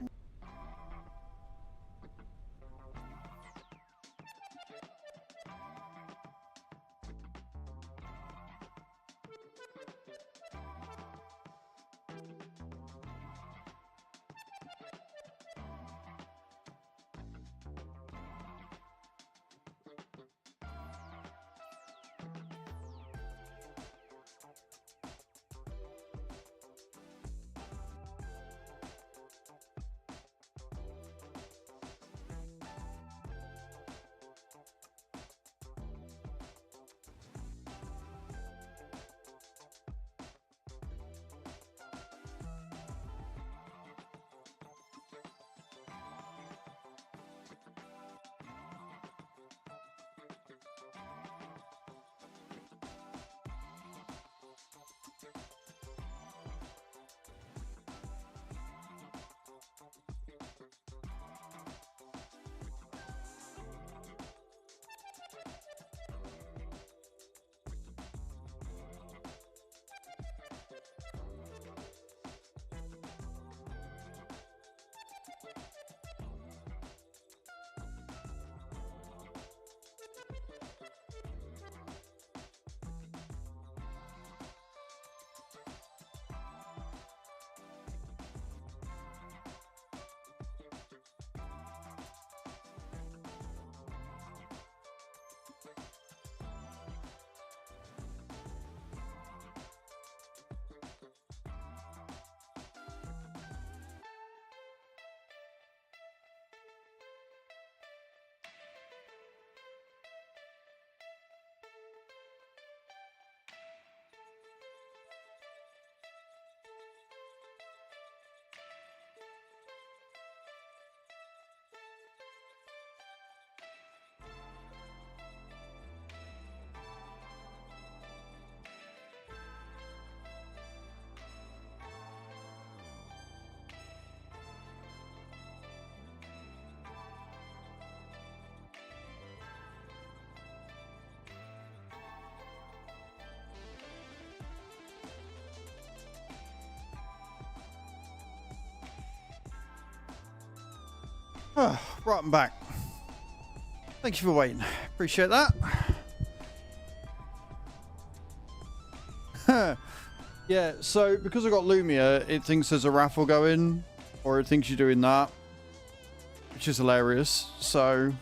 Right, I'm back. Thank you for waiting. Appreciate that. Yeah, so because I got Lumia, it thinks there's a raffle going, or it thinks you're doing that, which is hilarious. So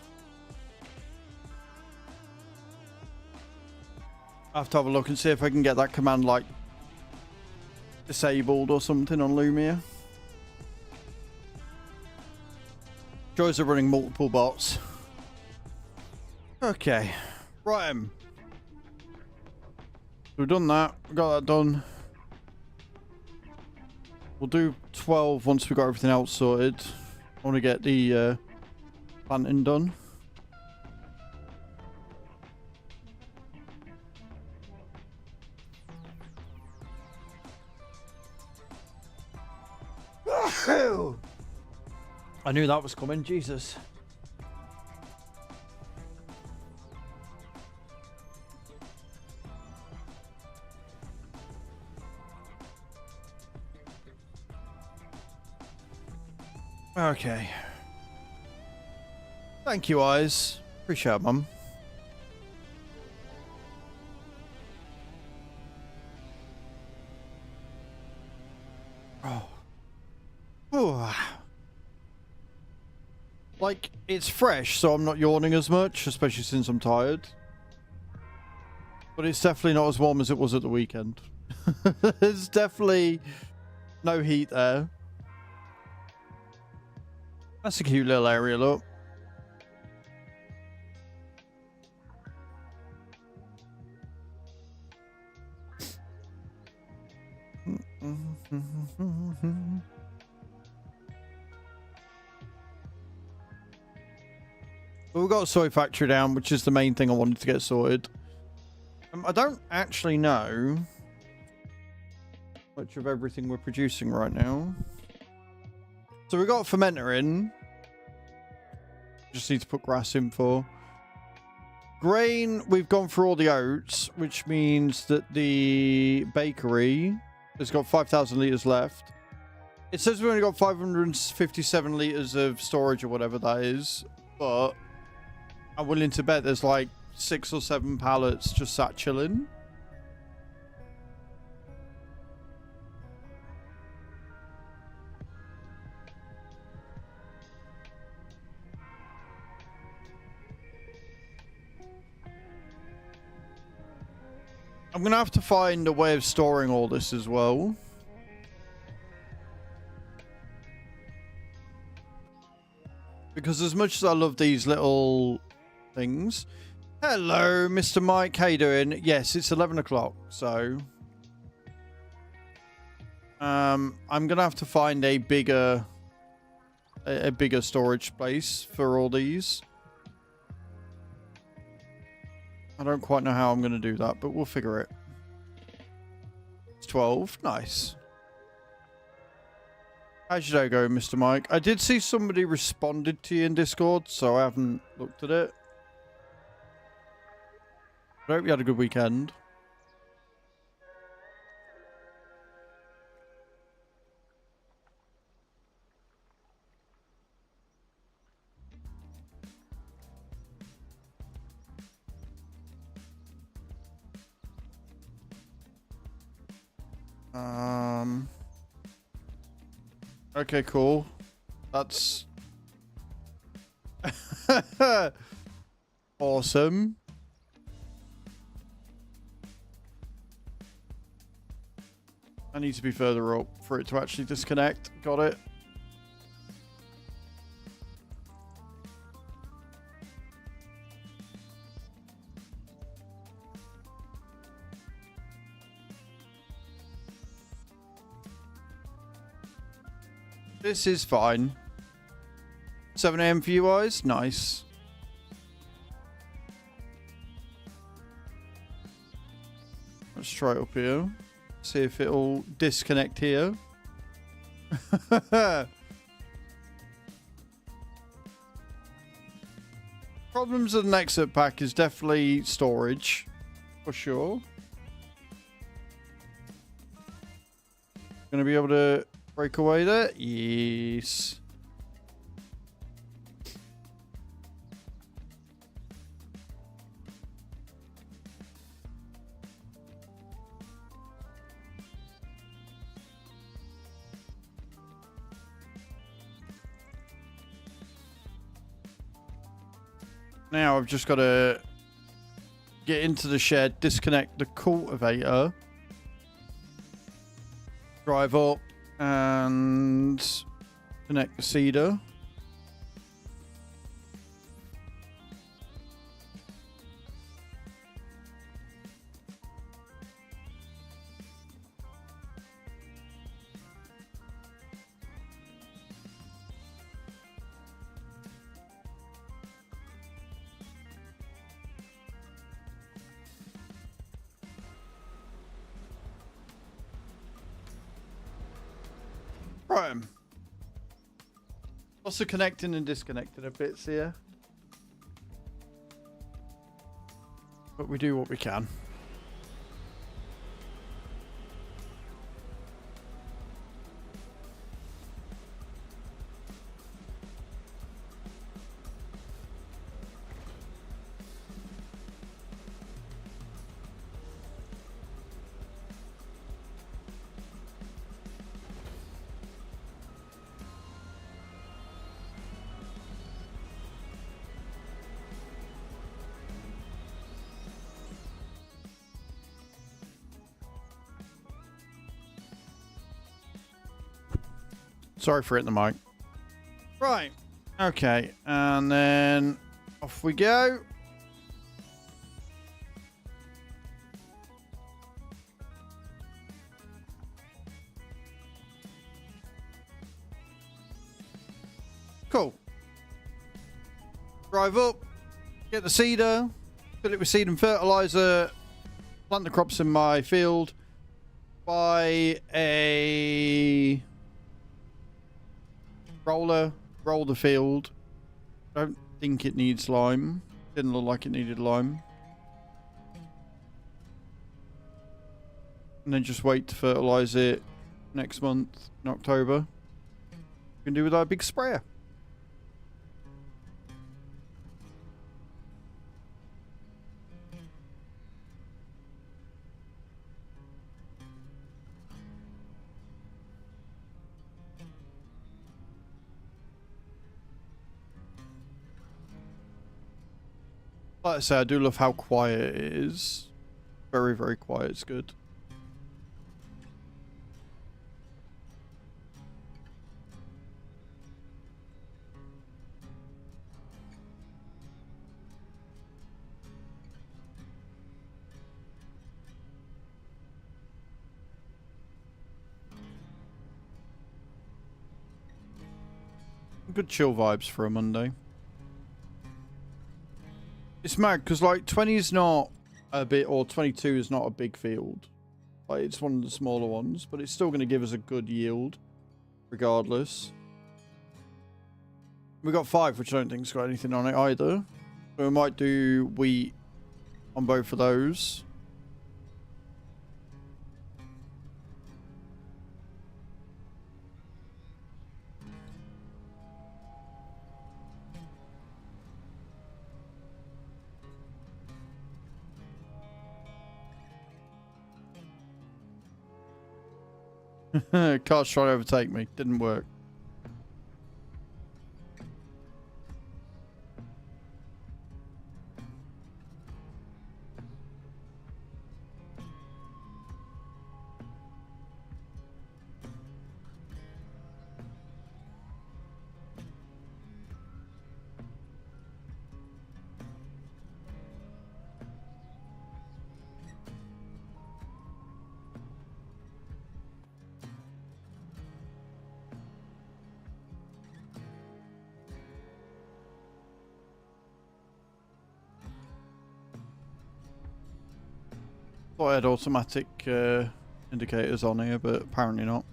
I have to have a look and see if I can get that command like disabled or something on Lumia. Joys are running multiple bots. Okay, right. We've done that. We got that done. We'll do 12 once we got everything else sorted. I want to get the planting done. I knew that was coming. Jesus. Okay. Thank you, Eyes. Appreciate it, Mum. Oh. Ooh. Like, it's fresh, so I'm not yawning as much, especially since I'm tired. But it's definitely not as warm as it was at the weekend. There's definitely no heat there. That's a cute little area, look. We've got a soy factory down, which is the main thing I wanted to get sorted. I don't actually know much of everything we're producing right now. So we've got a fermenter in. Just need to put grass in for. Grain, we've gone through all the oats, which means that the bakery has got 5,000 litres left. It says we've only got 557 litres of storage or whatever that is, but I'm willing to bet there's like 6 or 7 pallets just sat chilling. I'm going to have to find a way of storing all this as well. Because as much as I love these little things. Hello, Mr. Mike. How you doing? Yes, it's 11 o'clock, so I'm going to have to find a bigger storage space for all these. I don't quite know how I'm going to do that, but we'll figure it. It's 12. Nice. How's your day going, Mr. Mike? I did see somebody responded to you in Discord, so I haven't looked at it. I hope you had a good weekend. Okay, cool. That's awesome. I need to be further up for it to actually disconnect. Got it. This is fine. 7 AM for you guys. Nice. Let's try it up here. See if it'll disconnect here. Problems of the Nexat pack is definitely storage. For sure. Gonna be able to break away there? Yes. Now I've just got to get into the shed, disconnect the cultivator, drive up and connect the seeder. Right. Lots of connecting and disconnecting of bits here. But we do what we can. Sorry for hitting the mic. Right. Okay. And then off we go. Cool. Drive up. Get the seeder. Fill it with seed and fertilizer. Plant the crops in my field. Buy a roller, roll the field. Don't think it needs lime. Didn't look like it needed lime. And then just wait to fertilize it next month in October. You can do with our big sprayer. Like I say, I do love how quiet it is. Very, very quiet. It's good. Good chill vibes for a Monday. It's mad because like 20 is not a bit, or 22 is not a big field. Like it's one of the smaller ones, but it's still going to give us a good yield regardless. We got 5, which I don't think's got anything on it either. So we might do wheat on both of those. Car's trying to overtake me. Didn't work. Thought I had automatic indicators on here, but apparently not.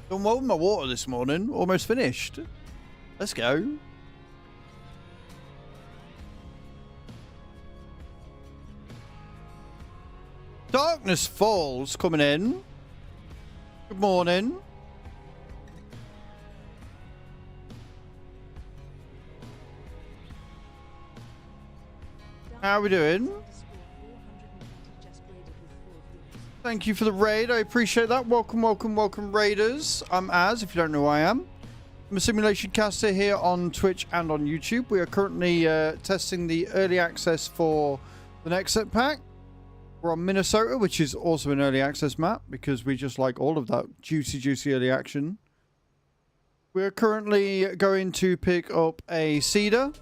Done well with my water this morning. Almost finished. Let's go. Darkness Falls coming in. Good morning. How are we doing? Thank you for the raid. I appreciate that. Welcome, welcome, welcome, raiders. I'm Az, if you don't know who I am. I'm a simulation caster here on Twitch and on YouTube. We are currently testing the early access for the Nexat pack. We're on Minnesota, which is also an early access map because we just like all of that juicy, juicy early action. We're currently going to pick up a seeder.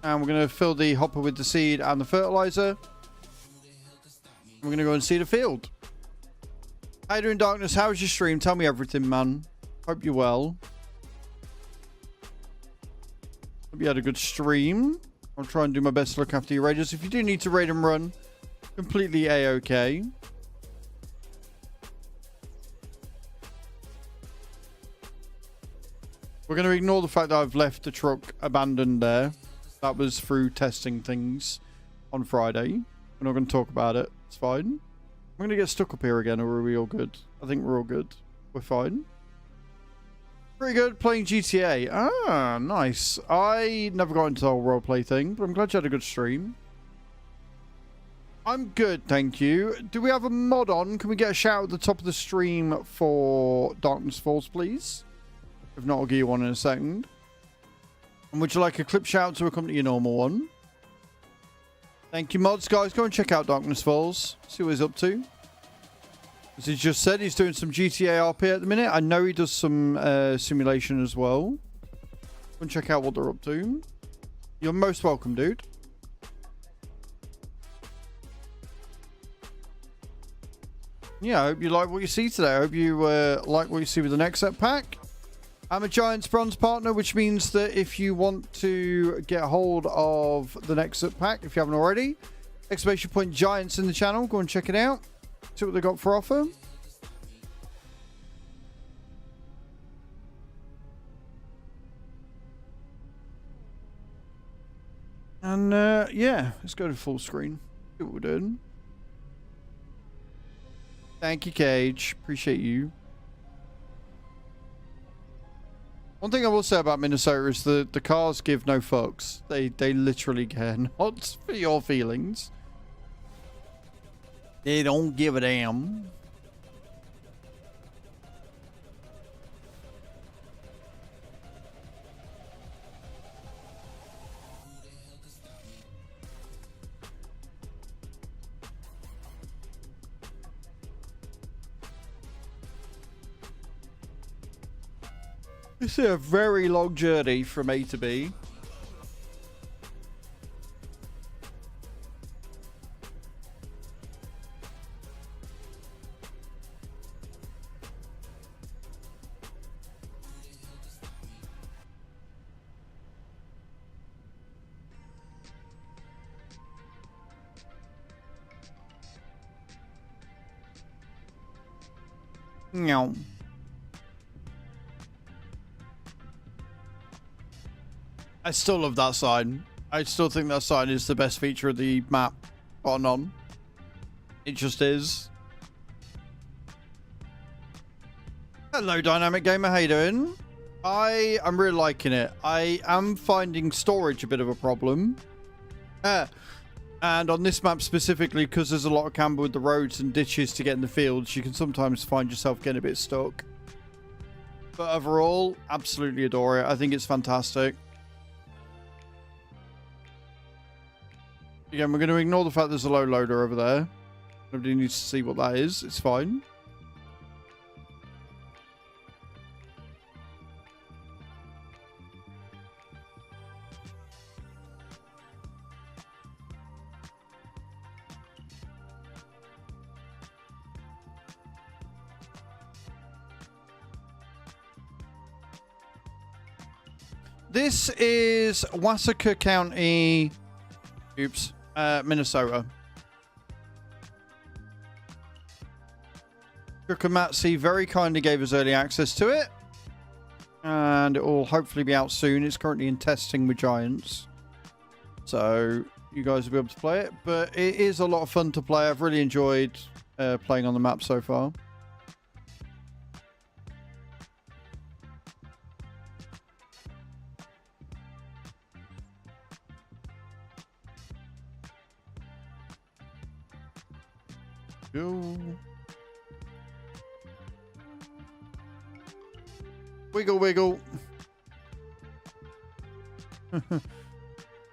And we're going to fill the hopper with the seed and the fertilizer. We're going to go and seed a field. How you doing, Darkness? How's your stream? Tell me everything, man. Hope you're well. Hope you had a good stream. I'll try and do my best to look after your raiders. If you do need to raid and run, completely A-OK. We're going to ignore the fact that I've left the truck abandoned there. That was through testing things on Friday. We're not going to talk about it. It's fine. I'm going to get stuck up here again, or are we all good? I think we're all good. We're fine. Pretty good playing GTA. Ah, nice. I never got into the whole roleplay thing, but I'm glad you had a good stream. I'm good, thank you. Do we have a mod on? Can we get a shout at the top of the stream for Darkness Falls, please? If not, I'll give you one in a second. And would you like a clip shout to accompany your normal one? Thank you, mods, guys. Go and check out Darkness Falls. See what he's up to. As he just said, he's doing some GTA RP at the minute. I know he does some simulation as well. Go and check out what they're up to. You're most welcome, dude. Yeah, I hope you like what you see today. I hope you like what you see with the Nexat pack. I'm a Giants Bronze partner, which means that if you want to get hold of the Nexat pack, if you haven't already, exclamation point Giants in the channel. Go and check it out. See what they got for offer. And yeah, let's go to full screen. See what we're doing. Thank you, Cage. Appreciate you. One thing I will say about Minnesota is the cars give no fucks. They literally care not for your feelings. They don't give a damn. It's a very long journey from A to B. No. I still love that sign. I still think that sign is the best feature of the map. Or none. It just is. Hello, Dynamic Gamer. How you doing? I'm really liking it. I am finding storage a bit of a problem. And on this map specifically, because there's a lot of camber with the roads and ditches to get in the fields, you can sometimes find yourself getting a bit stuck. But overall, absolutely adore it. I think it's fantastic. Again, we're going to ignore the fact there's a low loader over there. Nobody needs to see what that is. It's fine. This is Wasaka County, Minnesota. Kukamatsi very kindly gave us early access to it. And it will hopefully be out soon. It's currently in testing with Giants. So you guys will be able to play it. But it is a lot of fun to play. I've really enjoyed playing on the map so far. Go. Wiggle, wiggle.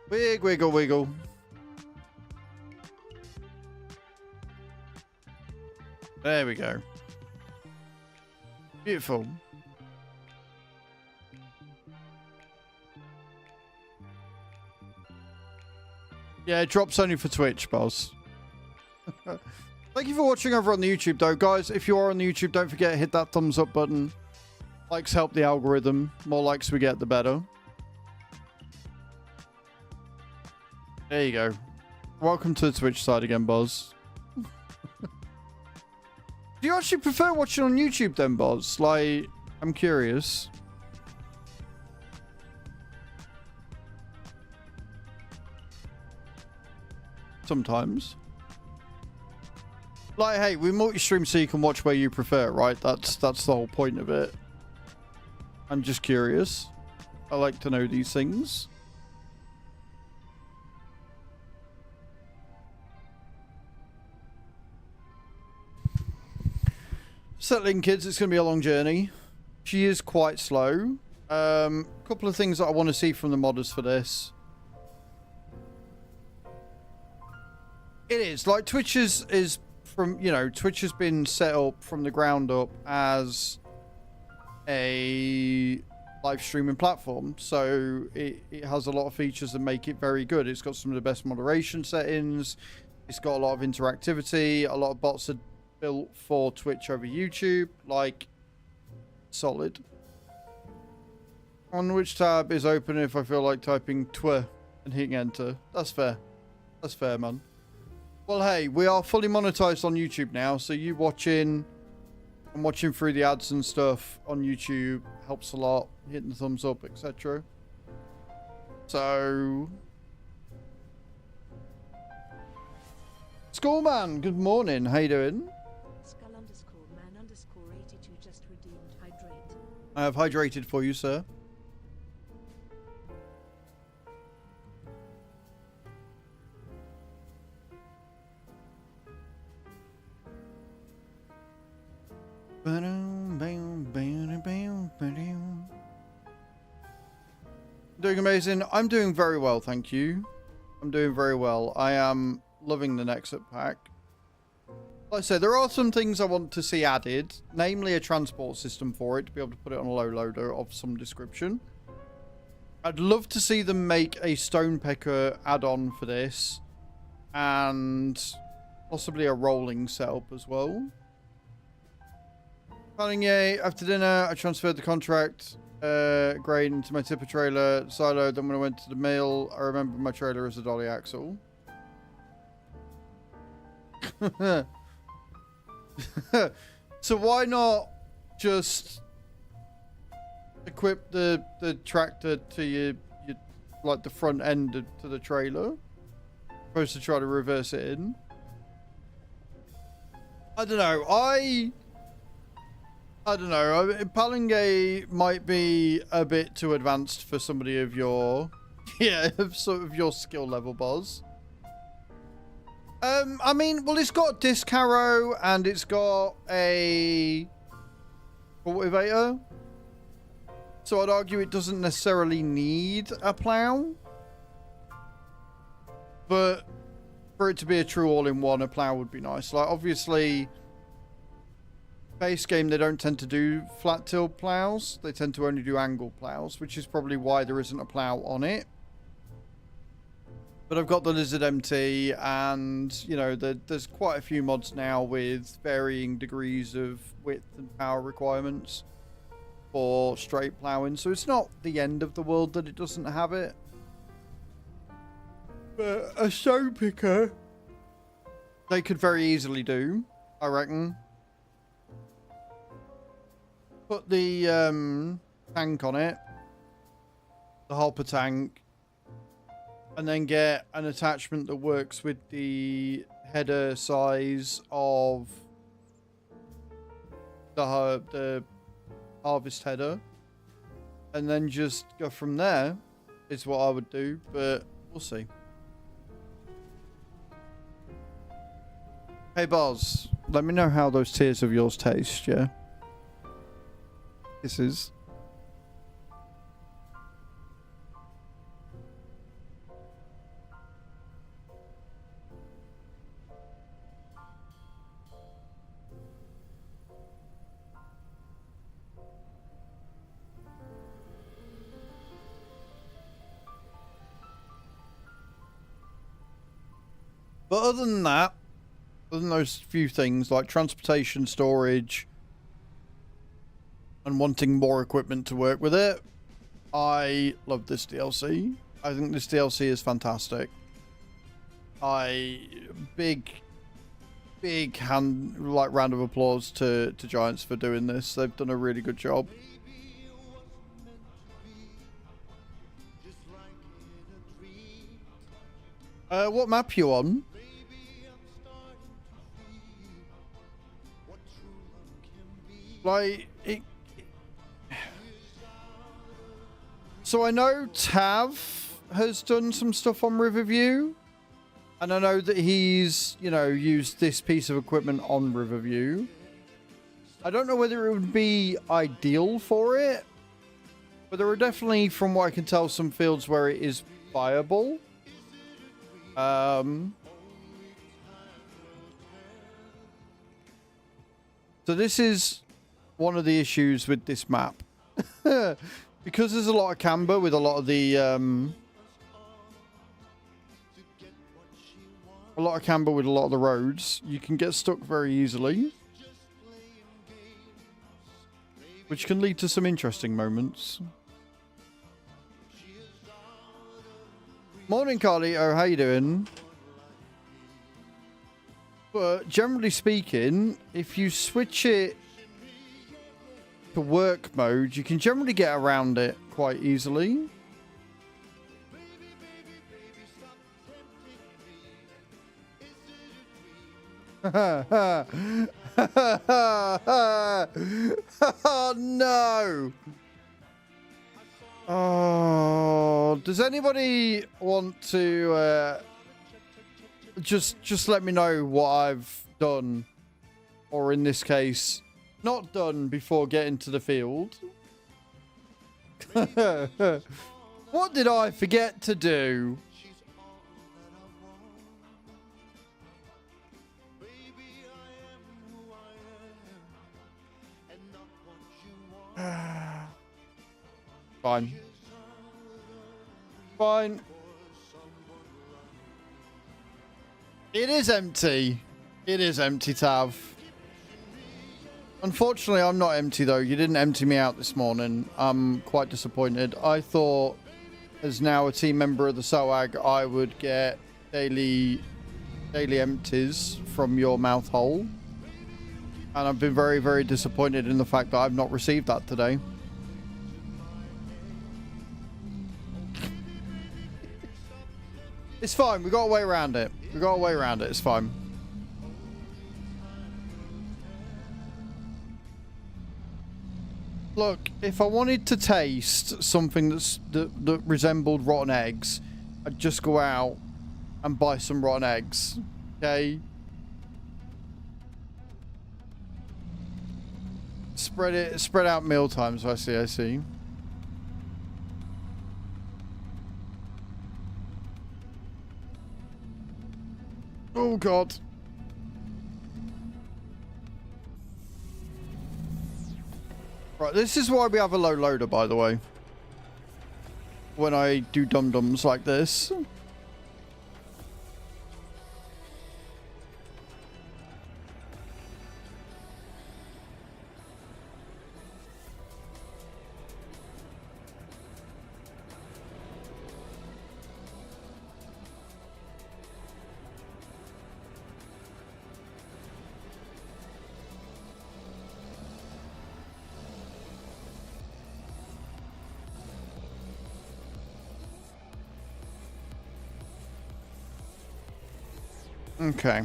Wiggle, wiggle. There we go. Beautiful. Yeah, it drops only for Twitch, boss. Thank you for watching over on the YouTube, though. Guys, if you are on the YouTube, don't forget to hit that thumbs up button. Likes help the algorithm. More likes we get, the better. There you go. Welcome to the Twitch side again, Boz. Do you actually prefer watching on YouTube then, Boz? Like, I'm curious. Sometimes. Like, hey, we multi-stream so you can watch where you prefer, right? That's the whole point of it. I'm just curious. I like to know these things. Settling, kids, it's going to be a long journey. She is quite slow. Couple of things that I want to see from the modders for this. It is like Twitch is from, you know, Twitch has been set up from the ground up as a live streaming platform, so it has a lot of features that make it very good. It's got some of the best moderation settings. It's got a lot of interactivity. A lot of bots are built for Twitch over YouTube. Like, solid. On which tab is open if I feel like typing tw and hitting enter? That's fair. That's fair, man. Well, hey, we are fully monetized on YouTube now, so you watching and watching through the ads and stuff on YouTube helps a lot. Hitting the thumbs up, etc. So, Skullman, good morning. How you doing? Skull_man_82 just redeemed hydrate. I have hydrated for you, sir. Doing amazing. I'm doing very well, thank you. I'm doing very well. I am loving the Nexat pack. Like I said, there are some things I want to see added, namely a transport system for it to be able to put it on a low loader of some description. I'd love to see them make a stone pecker add-on for this, and possibly a rolling setup as well. Planning, yay. After dinner, I transferred the contract grain into my tipper trailer silo. Then when I went to the mill, I remembered my trailer as a dolly axle. So why not just equip the tractor to your like the front end to the trailer, opposed to try to reverse it in? I don't know. I don't know. Palingay might be a bit too advanced for somebody of your, yeah, sort of your skill level, Boz. I mean, well, it's got a disc harrow and it's got a cultivator, so I'd argue it doesn't necessarily need a plow. But for it to be a true all-in-one, a plow would be nice. Like, obviously, base game, they don't tend to do flat till plows. They tend to only do angle plows, which is probably why there isn't a plow on it. But I've got the Lizard MT, and, you know, there's quite a few mods now with varying degrees of width and power requirements for straight plowing. So it's not the end of the world that it doesn't have it. But a stone picker, they could very easily do, I reckon. put the tank on it, the hopper tank, and then get an attachment that works with the header size of the harvest header, and then just go from there is what I would do, but we'll see. Hey Boz, let me know how those tears of yours taste, yeah? Kisses. But other than that, other than those few things like transportation, storage, and wanting more equipment to work with it, I love this DLC. I think this DLC is fantastic. Big round of applause to Giants for doing this. They've done a really good job. What map you on? Like, so I know Tav has done some stuff on Riverview, and I know that he's, you know, used this piece of equipment on Riverview. I don't know whether it would be ideal for it, but there are definitely, from what I can tell, some fields where it is viable. So this is one of the issues with this map. Because there's a lot of camber with a lot of the a lot of the roads, you can get stuck very easily, which can lead to some interesting moments. Morning, Carlito. How you doing? But generally speaking, if you switch it to work mode, you can generally get around it quite easily. Oh no! Oh, does anybody want to just let me know what I've done, or in this case, not done before getting to the field? What did I forget to do? Fine. Fine. It is empty. It is empty, Tav. Unfortunately, I'm not empty, though. You didn't empty me out this morning. I'm quite disappointed. I thought, as now a team member of the SOAG, I would get daily empties from your mouth hole. And I've been very, very disappointed in the fact that I've not received that today. It's fine. We got a way around it. We got a way around it. It's fine. Look, if I wanted to taste something that resembled rotten eggs, I'd just go out and buy some rotten eggs. Okay? Spread out meal times. I see. Oh God. Right, this is why we have a low loader, by the way. When I do dum-dums like this. Okay.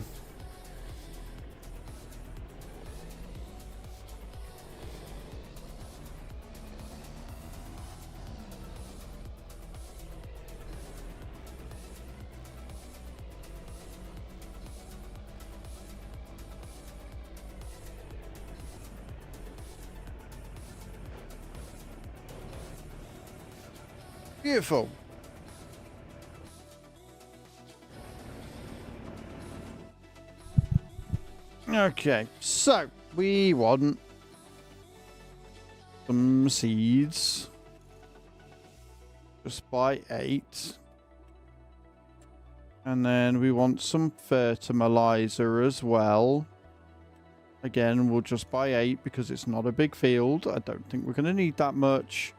Beautiful. Okay, so we want some seeds. Just buy 8. And then we want some fertilizer as well. Again, we'll just buy 8 because it's not a big field. I don't think we're going to need that much.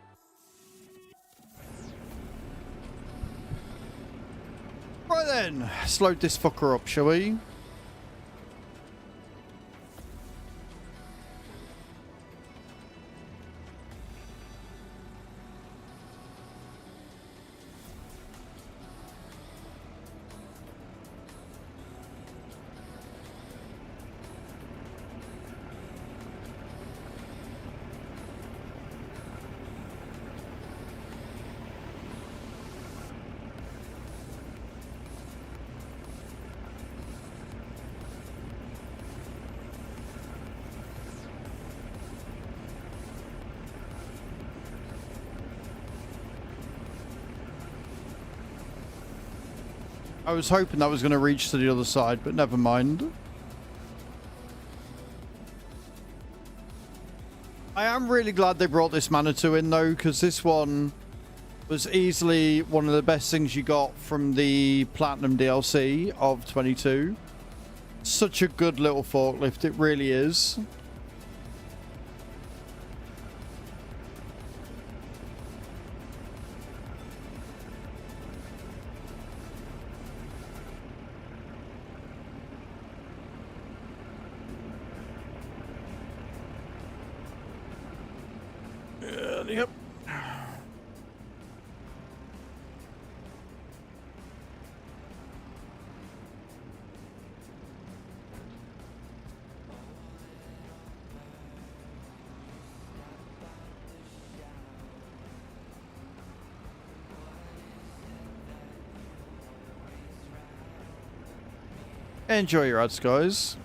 Right then, let's load this fucker up, shall we? I was hoping that was going to reach to the other side, but never mind. I am really glad they brought this Manitou in, though, because this one was easily one of the best things you got from the Platinum DLC of 22. Such a good little forklift, it really is. Yep. Enjoy your ads, guys.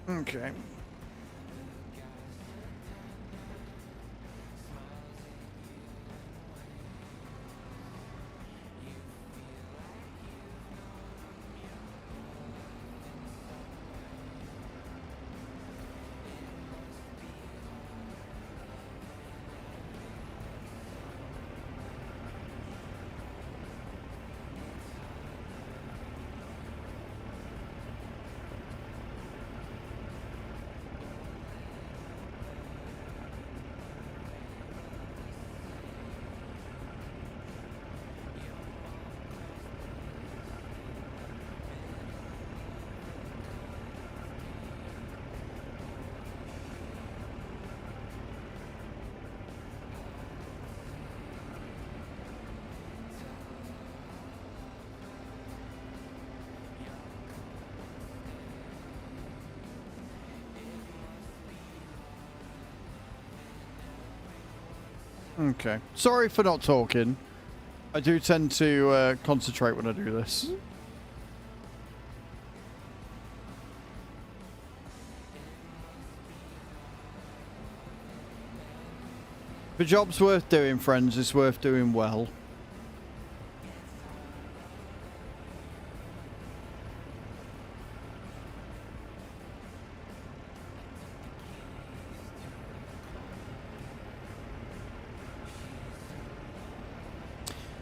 Okay. Okay. Sorry for not talking. I do tend to concentrate when I do this. If a job's worth doing, friends, it's worth doing well.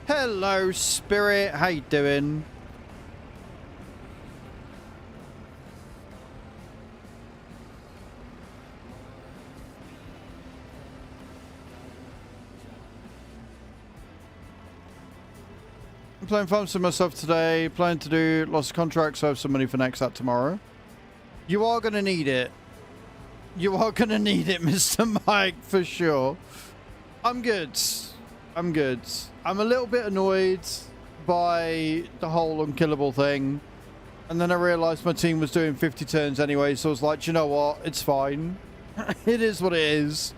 Hello, Spirit. How you doing? playing farms for myself today. Planning to do lots of contracts, so I have some money for Nexat tomorrow. You are going to need it. You are going to need it, Mr. Mike, for sure. I'm good. I'm good. I'm a little bit annoyed by the whole unkillable thing. And then I realised my team was doing 50 turns anyway, so I was like, you know what? It's fine. It is what it is.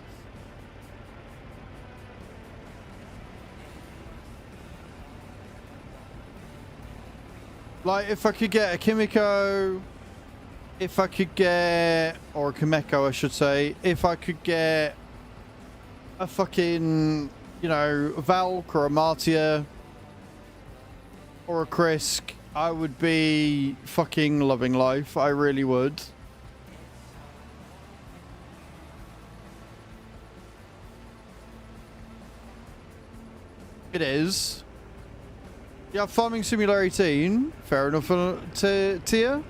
Like, if I could get a Kimiko, if I could get, or a Kimeko, I should say, if I could get a fucking, you know, a Valk or a Martia or a Krisk, I would be fucking loving life. I really would. It is. Yeah, Farming Simulator 18. Fair enough, Tia.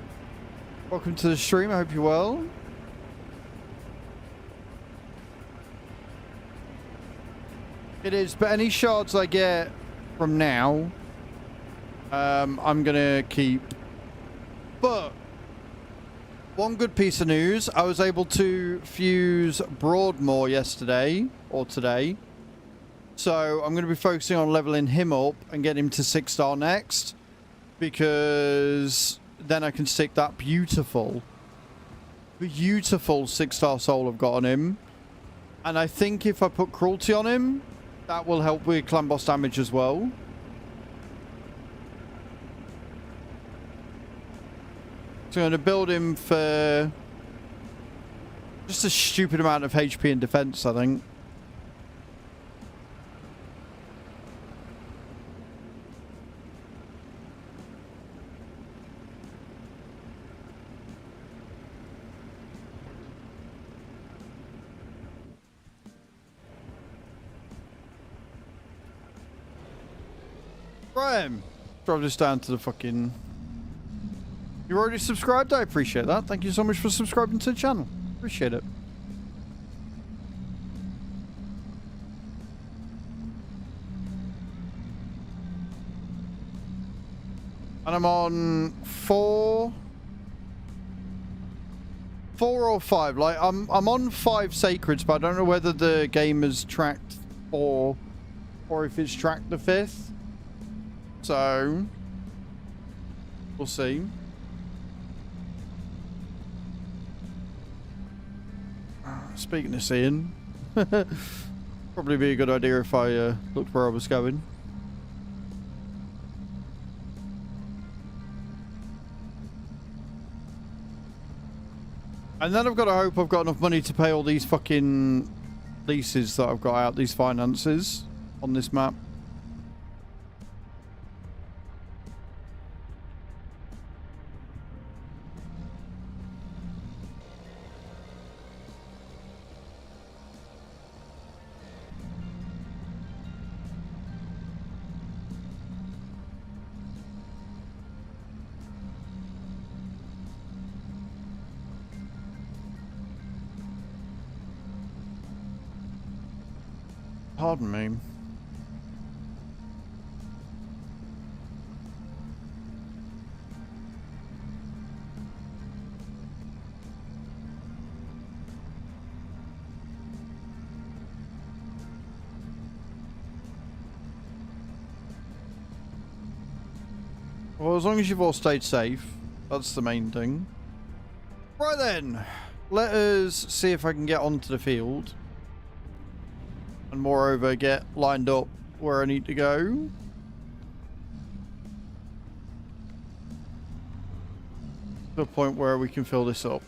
Welcome to the stream. I hope you're well. It is, but any shards I get from now, I'm going to keep. But one good piece of news, I was able to fuse Broadmoor yesterday, or today. So I'm going to be focusing on leveling him up and getting him to 6-star next, because then I can stick that beautiful 6-star soul I've got on him. And I think if I put cruelty on him, that will help with clan boss damage as well. So I'm going to build him for just a stupid amount of HP and defense, I think. Graham, drop this down to the fucking... You already subscribed? I appreciate that. Thank you so much for subscribing to the channel. Appreciate it. And I'm on 4 or 5. Like I'm on 5 sacreds, but I don't know whether the game has tracked 4 or if it's tracked the 5th. So we'll see. Speaking of seeing, probably be a good idea if I looked where I was going. And then I've got to hope I've got enough money to pay all these fucking leases that I've got out, these finances on this map. Pardon me. Well, as long as you've all stayed safe, that's the main thing. Right then, let us see if I can get onto the field. And moreover, get lined up where I need to go. To a point where we can fill this up.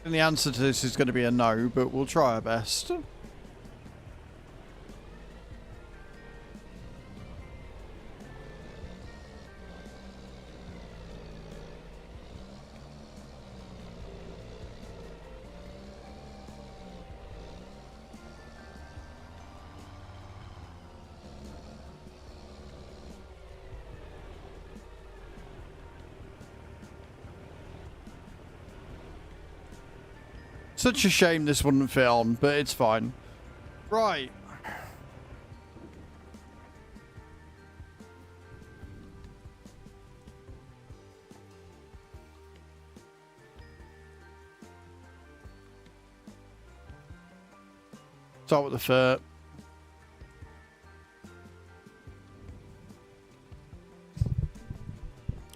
And the answer to this is going to be a no, but we'll try our best. Such a shame this wouldn't fit on, but it's fine. Right. Start with the fur.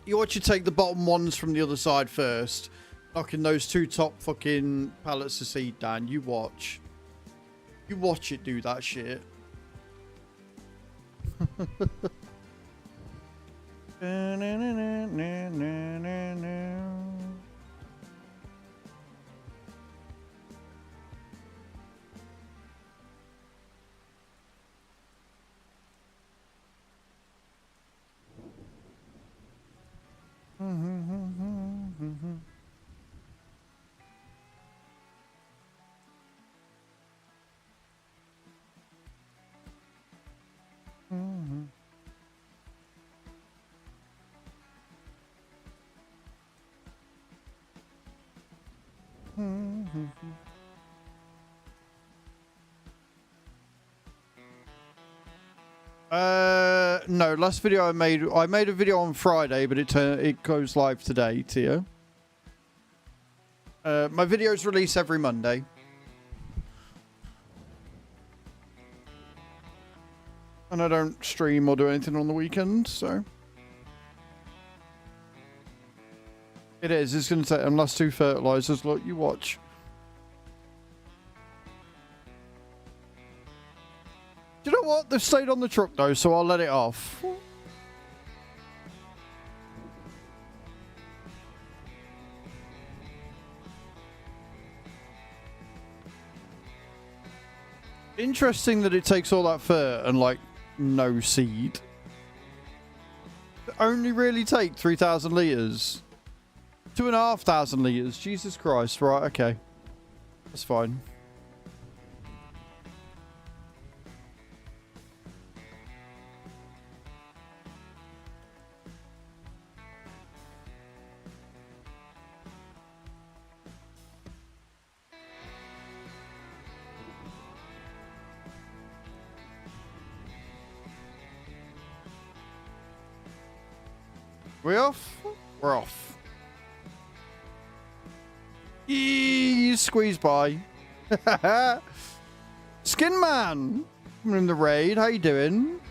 You want you take the bottom ones from the other side first. Knocking those 2 top fucking pallets of seed down. You watch. You watch it do that shit. No, last video I made a video on Friday, but it goes live today, Tia. My videos release every Monday. And I don't stream or do anything on the weekend, so. It is. It's going to take them last 2 fertilizers. Look, you watch. Do you know what? They've stayed on the truck, though, so I'll let it off. Interesting that it takes all that fur and, like, no seed. It only really take 3,000 litres. 2,500 litres. Jesus Christ. Right, okay. That's fine. We off? We're off. Eee, squeeze by. Skin Man, coming in the raid. How you doing?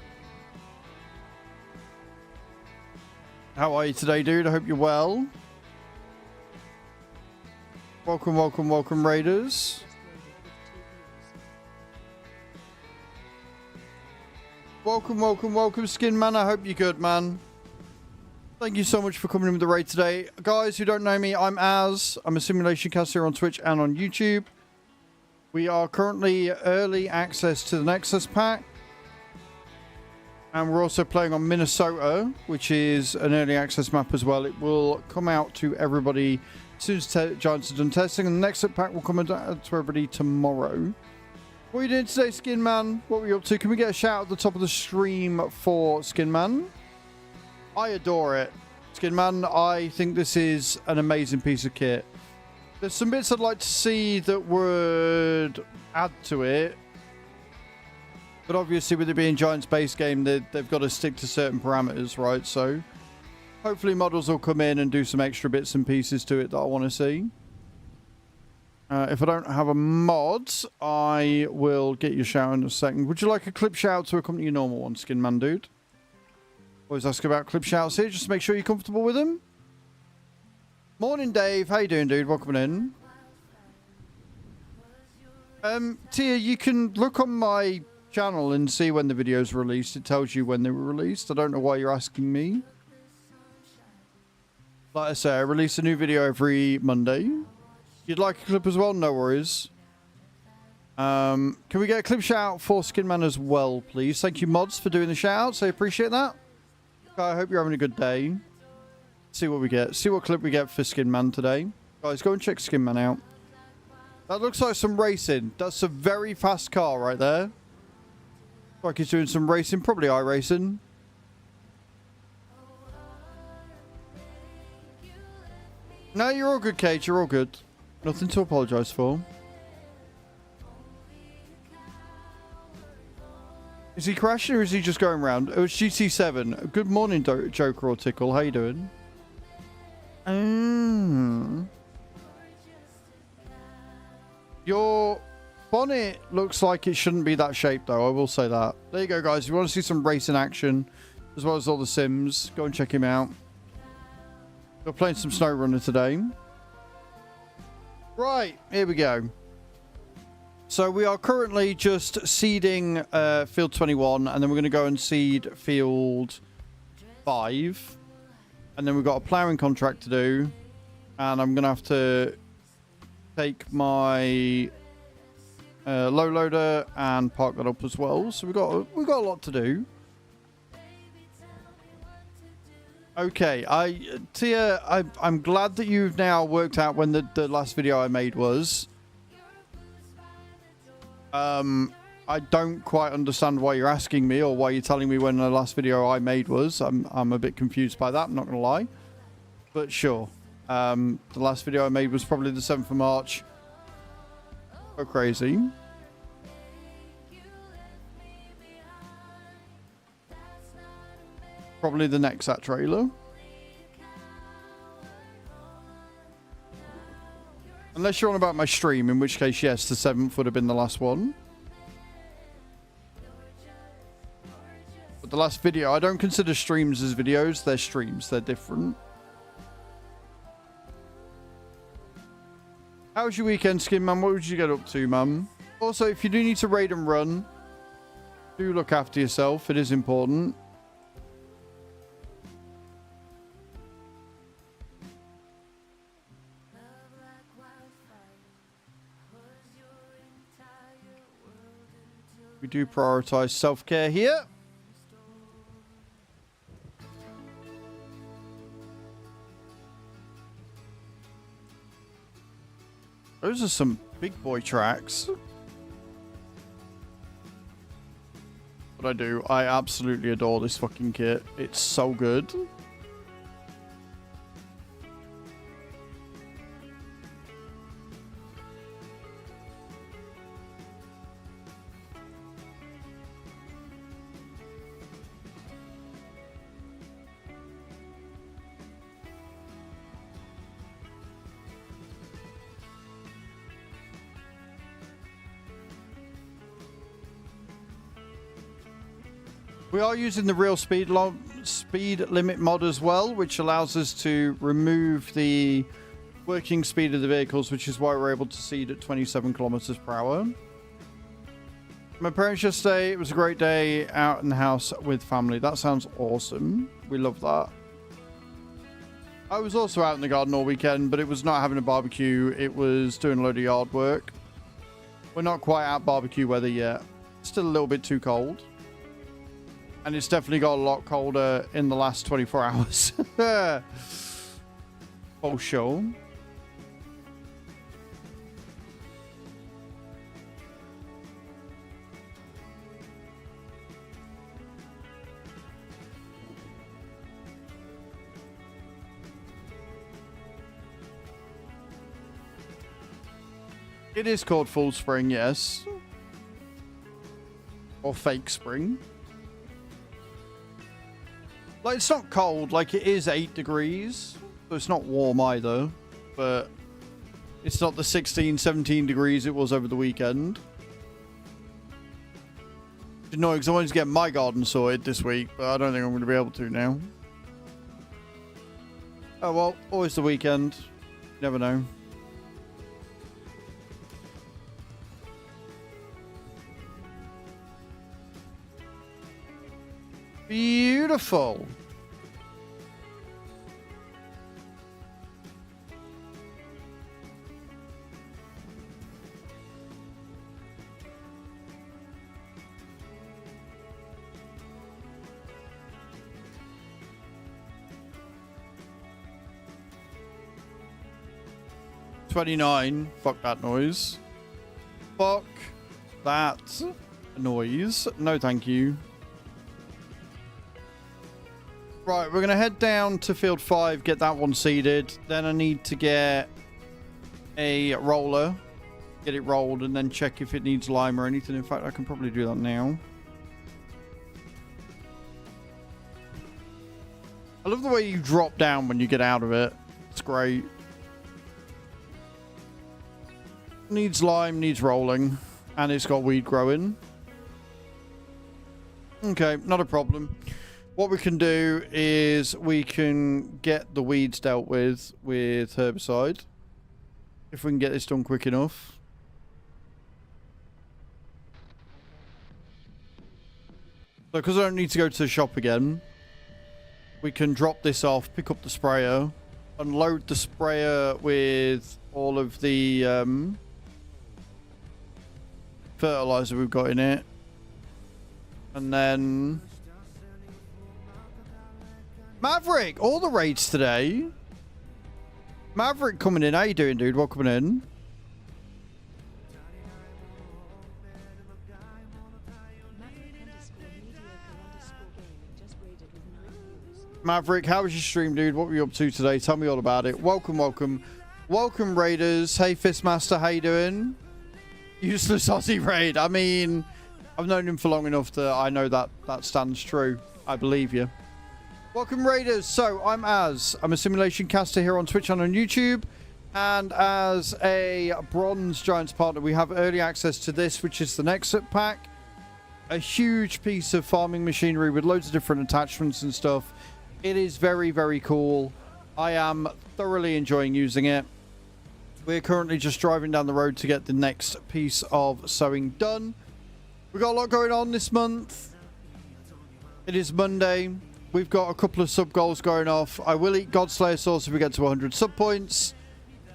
How are you today, dude? I hope you're well. Welcome, welcome, welcome, raiders. Welcome, welcome, welcome, Skin Man. I hope you're good, man. Thank you so much for coming in with the raid today. Guys who don't know me, I'm Az. I'm a simulation caster on Twitch and on YouTube. We are currently early access to the Nexat pack. And we're also playing on Minnesota, which is an early access map as well. It will come out to everybody as soon as Giants have done testing. And the Nexat pack will come out to everybody tomorrow. What are you doing today, Skin Man? What are we up to? Can we get a shout at the top of the stream for Skin Man? I adore it. Skin Man, I think this is an amazing piece of kit. There's some bits I'd like to see that would add to it. But obviously with it being Giants base game, they've got to stick to certain parameters, right? So hopefully models will come in and do some extra bits and pieces to it that I want to see. If I don't have a mod, I will get you a shout in a second. Would you like a clip shout to accompany your normal one, Skin Man, dude? Always ask about clip shouts here, just to make sure you're comfortable with them. Morning, Dave. How you doing, dude? Welcome in. Tia, you can look on my channel and see when the video's released. It tells you when they were released. I don't know why you're asking me. Like I say, I release a new video every Monday. If you'd like a clip as well, no worries. Can we get a clip shout for Skin Man as well, please? Thank you, mods, for doing the shout-outs. I appreciate that. I hope you're having a good day. See what we get. See what clip we get for Skin Man today. Guys, go and check Skin Man out. That looks like some racing. That's a very fast car right there. Looks like he's doing some racing. Probably iRacing. No, you're all good, Kate. You're all good. Nothing to apologise for. Is he crashing or is he just going round? Oh, it's GT7. Good morning, Joker or Tickle. How you doing? Your bonnet looks like it shouldn't be that shape, though. I will say that. There you go, guys. If you want to see some racing action, as well as all the Sims, go and check him out. We're playing some SnowRunner today. Right, here we go. So we are currently just seeding field 21, and then we're going to go and seed field 5. And then we've got a ploughing contract to do. And I'm going to have to take my low loader and park that up as well. So we've got a lot to do. Okay, Tia, I'm glad that you've now worked out when the last video I made was. I don't quite understand why you're asking me or why you're telling me when the last video I made was. I'm a bit confused by that, I'm not going to lie. But sure. The last video I made was probably the 7th of March. So crazy. Probably the Nexat trailer. Unless you're on about my stream, in which case, yes, the 7th would have been the last one. But the last video, I don't consider streams as videos. They're streams. They're different. How was your weekend, Skin Man? What would you get up to, Mum? Also, if you do need to raid and run, do look after yourself. It is important. We do prioritize self-care here. Those are some big boy tracks. But I do. I absolutely adore this fucking kit. It's so good. We are using the real speed limit mod as well, which allows us to remove the working speed of the vehicles, which is why we're able to seed at 27 kilometers per hour. My parents yesterday, it was a great day out in the house with family. That sounds awesome. We love that. I was also out in the garden all weekend, but it was not having a barbecue. It was doing a load of yard work. We're not quite at barbecue weather yet. Still a little bit too cold. And it's definitely got a lot colder in the last 24 hours. For sure. It is called full spring, yes. Or fake spring. Like, it's not cold. Like, it is 8 degrees. So it's not warm either. But it's not the 16, 17 degrees it was over the weekend. It's annoying because I wanted to get my garden sorted this week. But I don't think I'm going to be able to now. Oh, well. Always the weekend. Never know. Beautiful. $29. Fuck that noise. Fuck that noise. No, thank you. Right, we're going to head down to field 5, get that one seeded. Then I need to get a roller, get it rolled, and then check if it needs lime or anything. In fact, I can probably do that now. I love the way you drop down when you get out of it. It's great. Needs lime, needs rolling, and it's got weed growing. Okay, not a problem. What we can do is we can get the weeds dealt with herbicide. If we can get this done quick enough. So because I don't need to go to the shop again, we can drop this off, pick up the sprayer, unload the sprayer with all of the fertilizer we've got in it. And then... Maverick! All the raids today. Maverick coming in. How you doing, dude? Welcome in. Maverick, how was your stream, dude? What were you up to today? Tell me all about it. Welcome, welcome. Welcome, Raiders. Hey, Fistmaster, how you doing? Useless Aussie raid. I mean, I've known him for long enough that I know that that stands true. I believe you. Welcome, Raiders. So, I'm a simulation caster here on Twitch and on YouTube. And as a Bronze Giants partner, we have early access to this, which is the Nexat pack. A huge piece of farming machinery with loads of different attachments and stuff. It is very, very cool. I am thoroughly enjoying using it. We're currently just driving down the road to get the next piece of sowing done. We've got a lot going on this month. It is Monday. We've got a couple of sub goals going off. I will eat Godslayer sauce if we get to 100 sub points.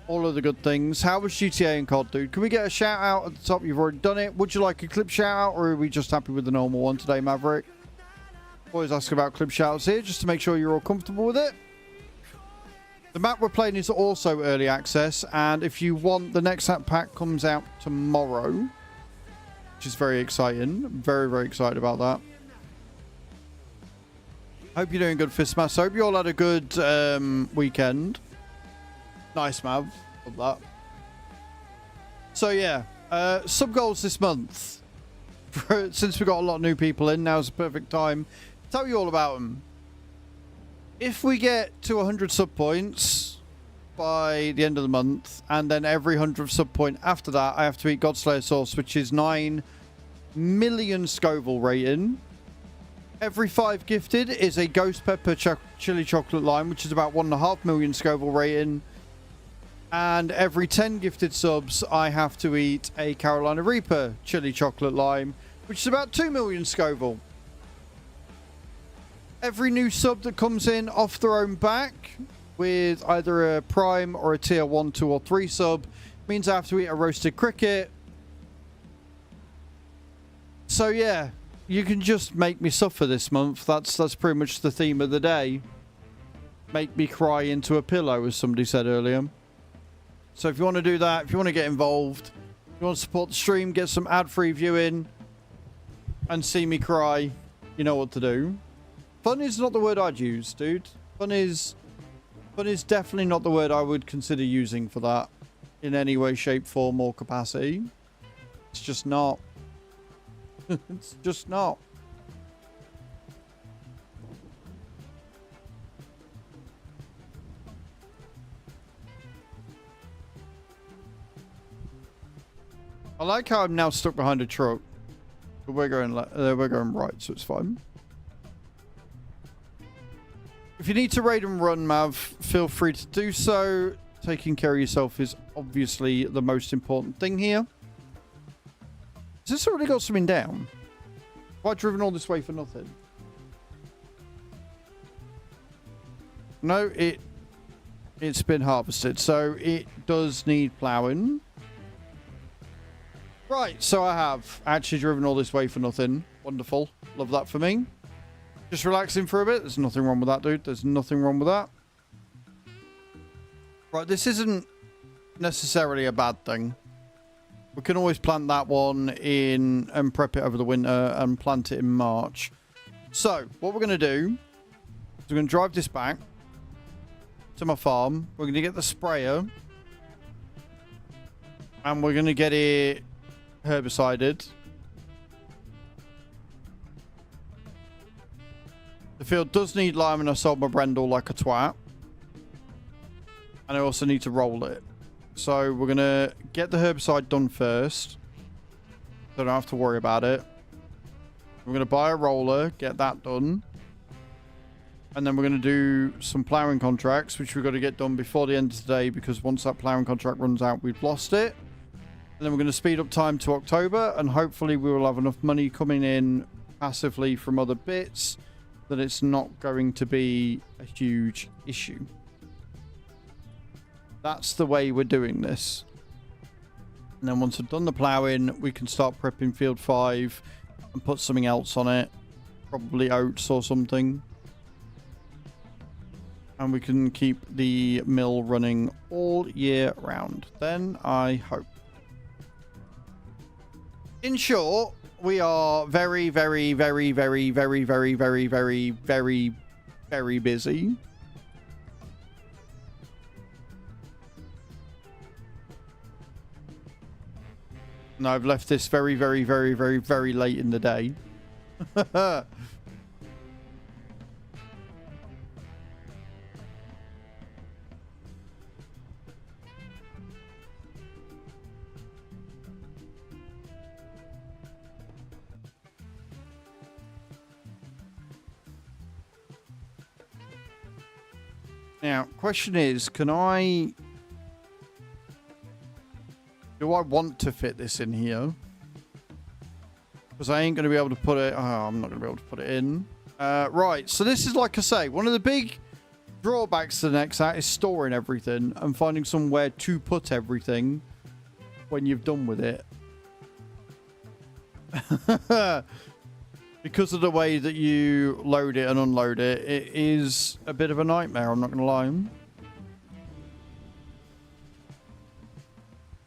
All of the good things. How was GTA and COD, dude? Can we get a shout out at the top? You've already done it. Would you like a clip shout out, or are we just happy with the normal one today, Maverick? Always ask about clip shout outs here just to make sure you're all comfortable with it. The map we're playing is also early access, and if you want, the Nexat pack comes out tomorrow, which is very exciting. I'm very, very excited about that. Hope you're doing good, Fistmaster. Hope you all had a good weekend. Nice, Mav. Love that. So, yeah. Sub goals this month. Since we got a lot of new people in, now's the perfect time to tell you all about them. If we get to 100 sub points by the end of the month, and then every 100 sub point after that, I have to eat Godslayer sauce, which is 9 million Scoville rating. Every 5 gifted is a ghost pepper chili chocolate lime, which is about 1.5 million Scoville rating. And every 10 gifted subs, I have to eat a Carolina Reaper chili chocolate lime, which is about 2 million Scoville. Every new sub that comes in off their own back with either a prime or a tier 1, 2 or 3 sub means I have to eat a roasted cricket. So yeah, you can just make me suffer this month. That's pretty much the theme of the day. Make me cry into a pillow, as somebody said earlier. So if you want to do that, if you want to get involved, if you want to support the stream, get some ad-free viewing, and see me cry, you know what to do. Fun is not the word I'd use, dude. Fun is definitely not the word I would consider using for that in any way, shape, form, or capacity. It's just not. It's just not. I like how I'm now stuck behind a truck. But we're going right, so it's fine. If you need to raid and run, Mav, feel free to do so. Taking care of yourself is obviously the most important thing here. Has this already got something down? Have I driven all this way for nothing? No, it's been harvested, so it does need plowing. Right, so I have actually driven all this way for nothing. Wonderful. Love that for me. Just relaxing for a bit. There's nothing wrong with that, dude. There's nothing wrong with that. Right, this isn't necessarily a bad thing. We can always plant that one in and prep it over the winter and plant it in March. So, what we're going to do is we're going to drive this back to my farm. We're going to get the sprayer. And we're going to get it herbicided. The field does need lime, and I sold my Brendel like a twat. And I also need to roll it. So we're going to get the herbicide done first. So I don't have to worry about it. We're going to buy a roller, get that done. And then we're going to do some ploughing contracts, which we've got to get done before the end of today, because once that ploughing contract runs out, we've lost it. And then we're going to speed up time to October, and hopefully we will have enough money coming in passively from other bits that it's not going to be a huge issue. That's the way we're doing this. And then once I've done the ploughing, we can start prepping field 5 and put something else on it. Probably oats or something. And we can keep the mill running all year round. Then, I hope. In short, we are very, very, very, very, very, very, very, very, very, very busy. And I've left this very, very, very, very, very late in the day. Now, question is, do I want to fit this in here? Because I ain't going to be able to put it... Oh, I'm not going to be able to put it in. Right, so this is, like I say, one of the big drawbacks to the Nexat is storing everything and finding somewhere to put everything when you've done with it. Because of the way that you load it and unload it, it is a bit of a nightmare, I'm not going to lie.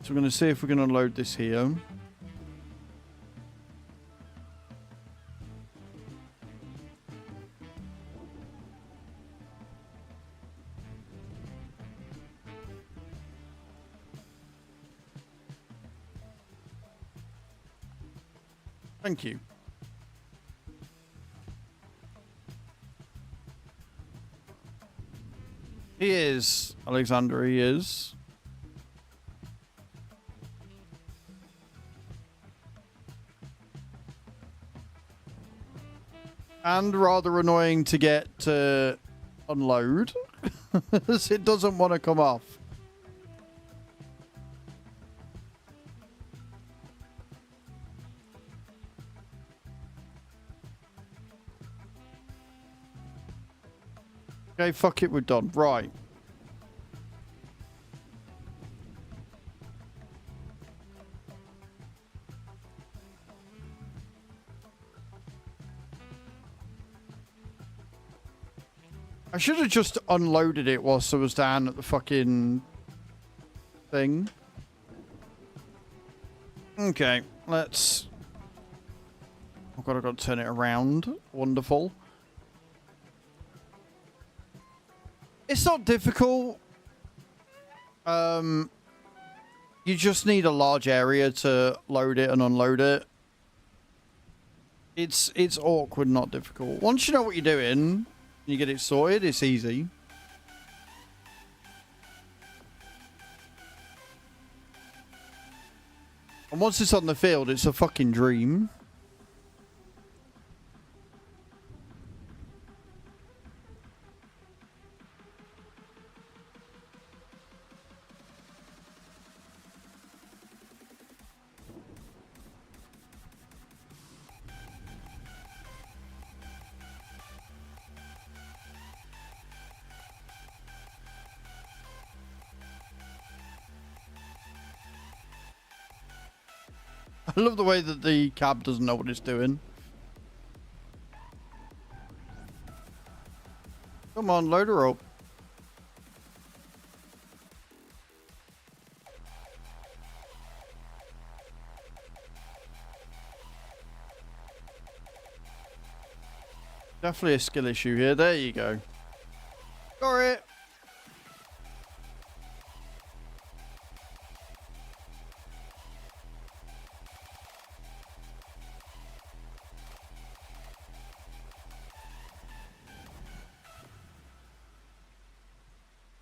So we're going to see if we can unload this here. Thank you. He is, Alexander, he is. And rather annoying to get to unload. It doesn't want to come off. Okay, fuck it, we're done. Right. I should have just unloaded it whilst I was down at the fucking thing. Okay, let's... Oh god, I've got to turn it around. Wonderful. It's not difficult. You just need a large area to load it and unload it. It's awkward, not difficult. Once you know what you're doing, you get it sorted, it's easy. And once it's on the field, it's a fucking dream. I love the way that the cab doesn't know what it's doing. Come on, load her up. Definitely a skill issue here. There you go. Got it.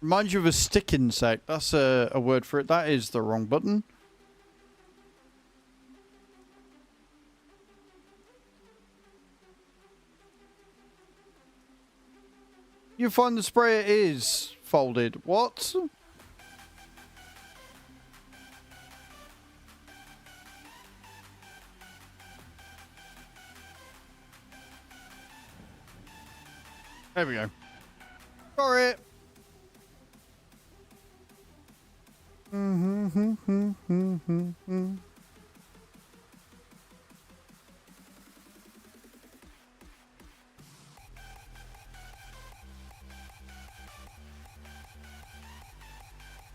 Reminds you of a stick insect. That's a word for it. That is the wrong button. You find the sprayer is folded. What? There we go. Sorry.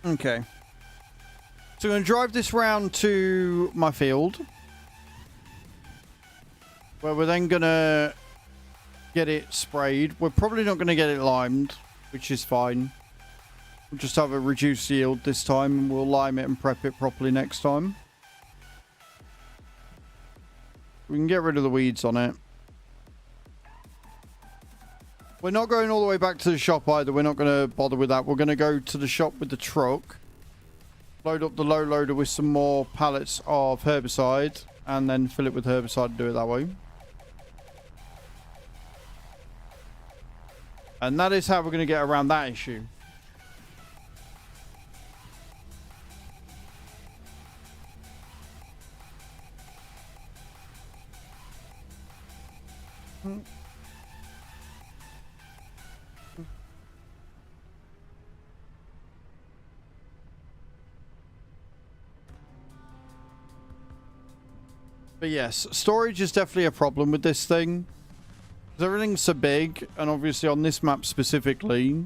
Okay. So I'm going to drive this round to my field, where we're then going to get it sprayed. We're probably not going to get it limed, which is fine. We'll just have a reduced yield this time, and we'll lime it and prep it properly next time. We can get rid of the weeds on it. We're not going all the way back to the shop either. We're not going to bother with that. We're going to go to the shop with the truck, load up the low loader with some more pallets of herbicide, and then fill it with herbicide and do it that way. And that is how we're going to get around that issue. But yes, storage is definitely a problem with this thing. Because everything's so big, and obviously on this map specifically,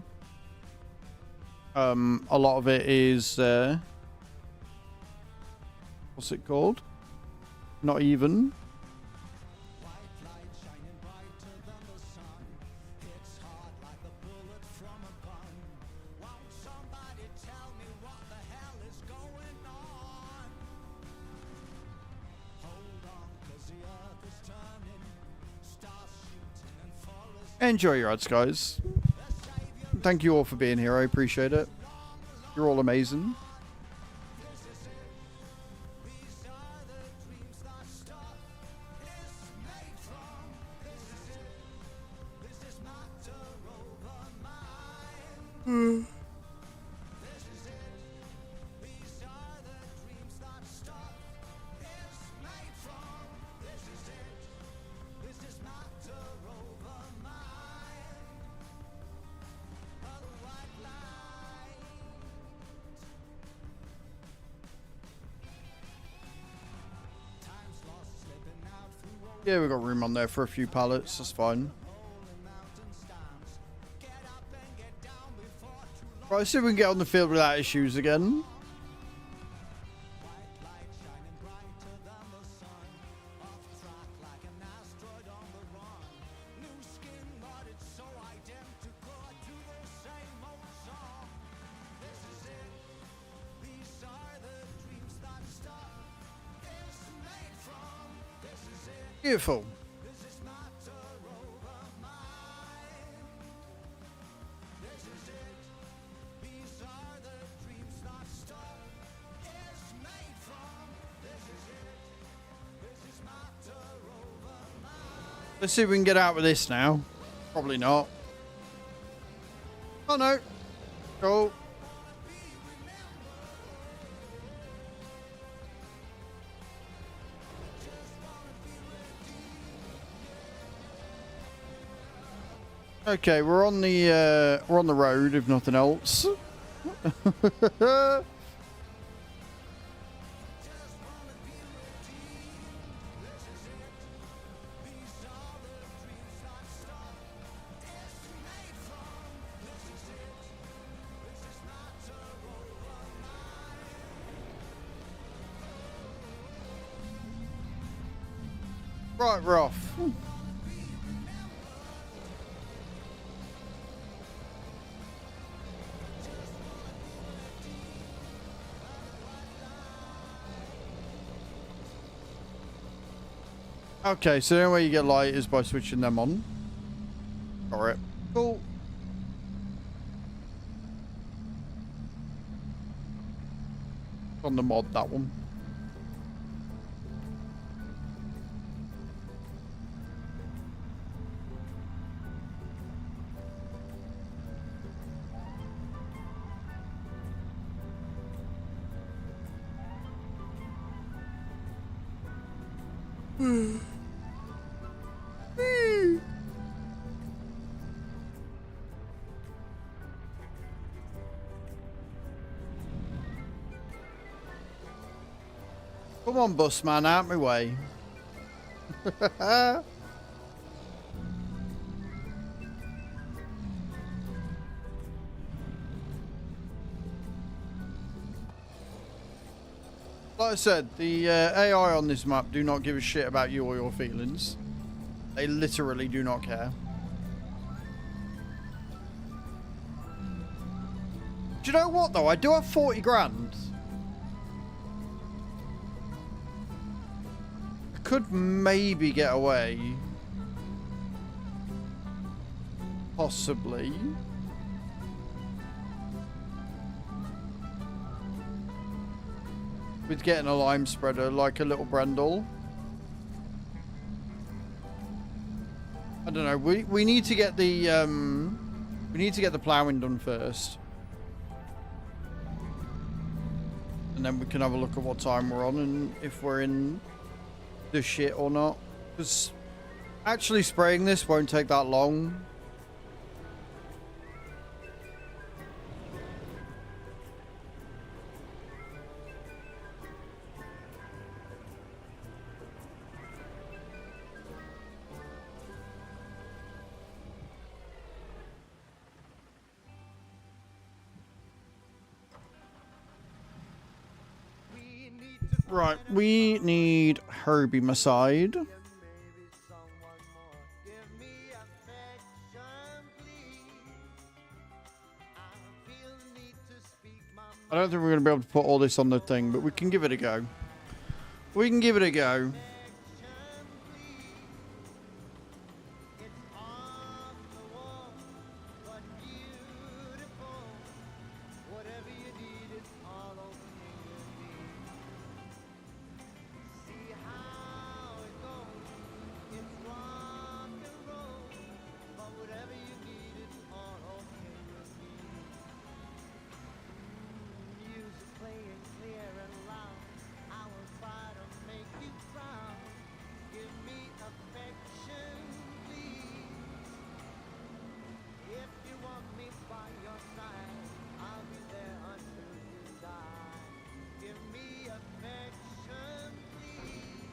a lot of it is, what's it called? Not even. Enjoy your ads, guys. Thank you all for being here. I appreciate it. You're all amazing. Yeah, we've got room on there for a few pallets. That's fine. Right, let's see if we can get on the field without issues again. Beautiful. Let's see if we can get out with this now. Probably not. Oh no. Cool. Okay, we're on the road, if nothing else. Right, we're off. Okay, so the only way you get light is by switching them on. Alright. Cool. On the mod, that one. Come on, bus man, out my way. Like I said, the AI on this map do not give a shit about you or your feelings. They literally do not care. Do you know what though? I do have 40 grand. I could maybe get away. Possibly. With getting a lime spreader like a little Brendel. I don't know. We need to get the ploughing done first. And then we can have a look at what time we're on and if we're in the shit or not. Because actually spraying this won't take that long. Right, we need herbicide. I don't think we're going to be able to put all this on the thing, but we can give it a go. We can give it a go.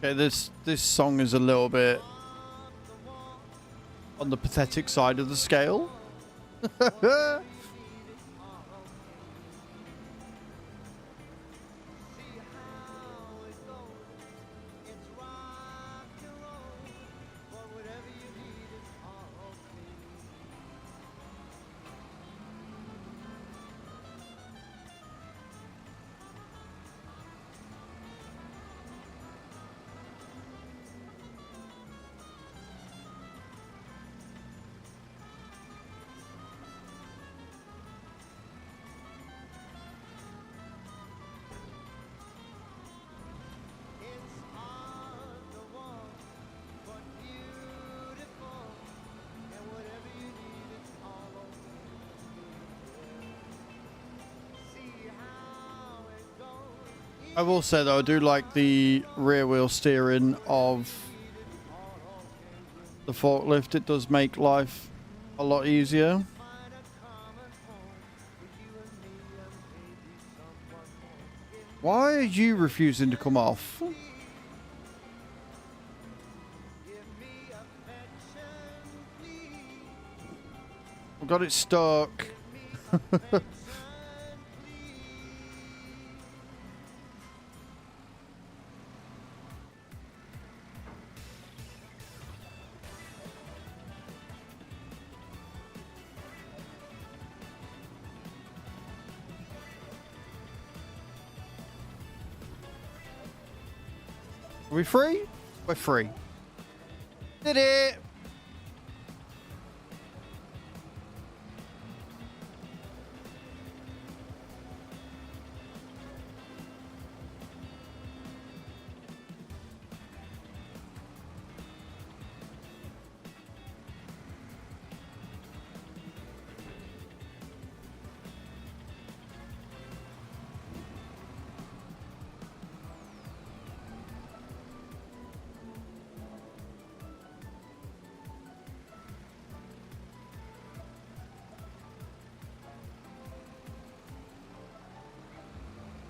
Okay, this song is a little bit on the pathetic side of the scale. I will say though, I do like the rear wheel steering of the forklift. It does make life a lot easier. Why are you refusing to come off? I've got it stuck. Are we free? We're free. Did it!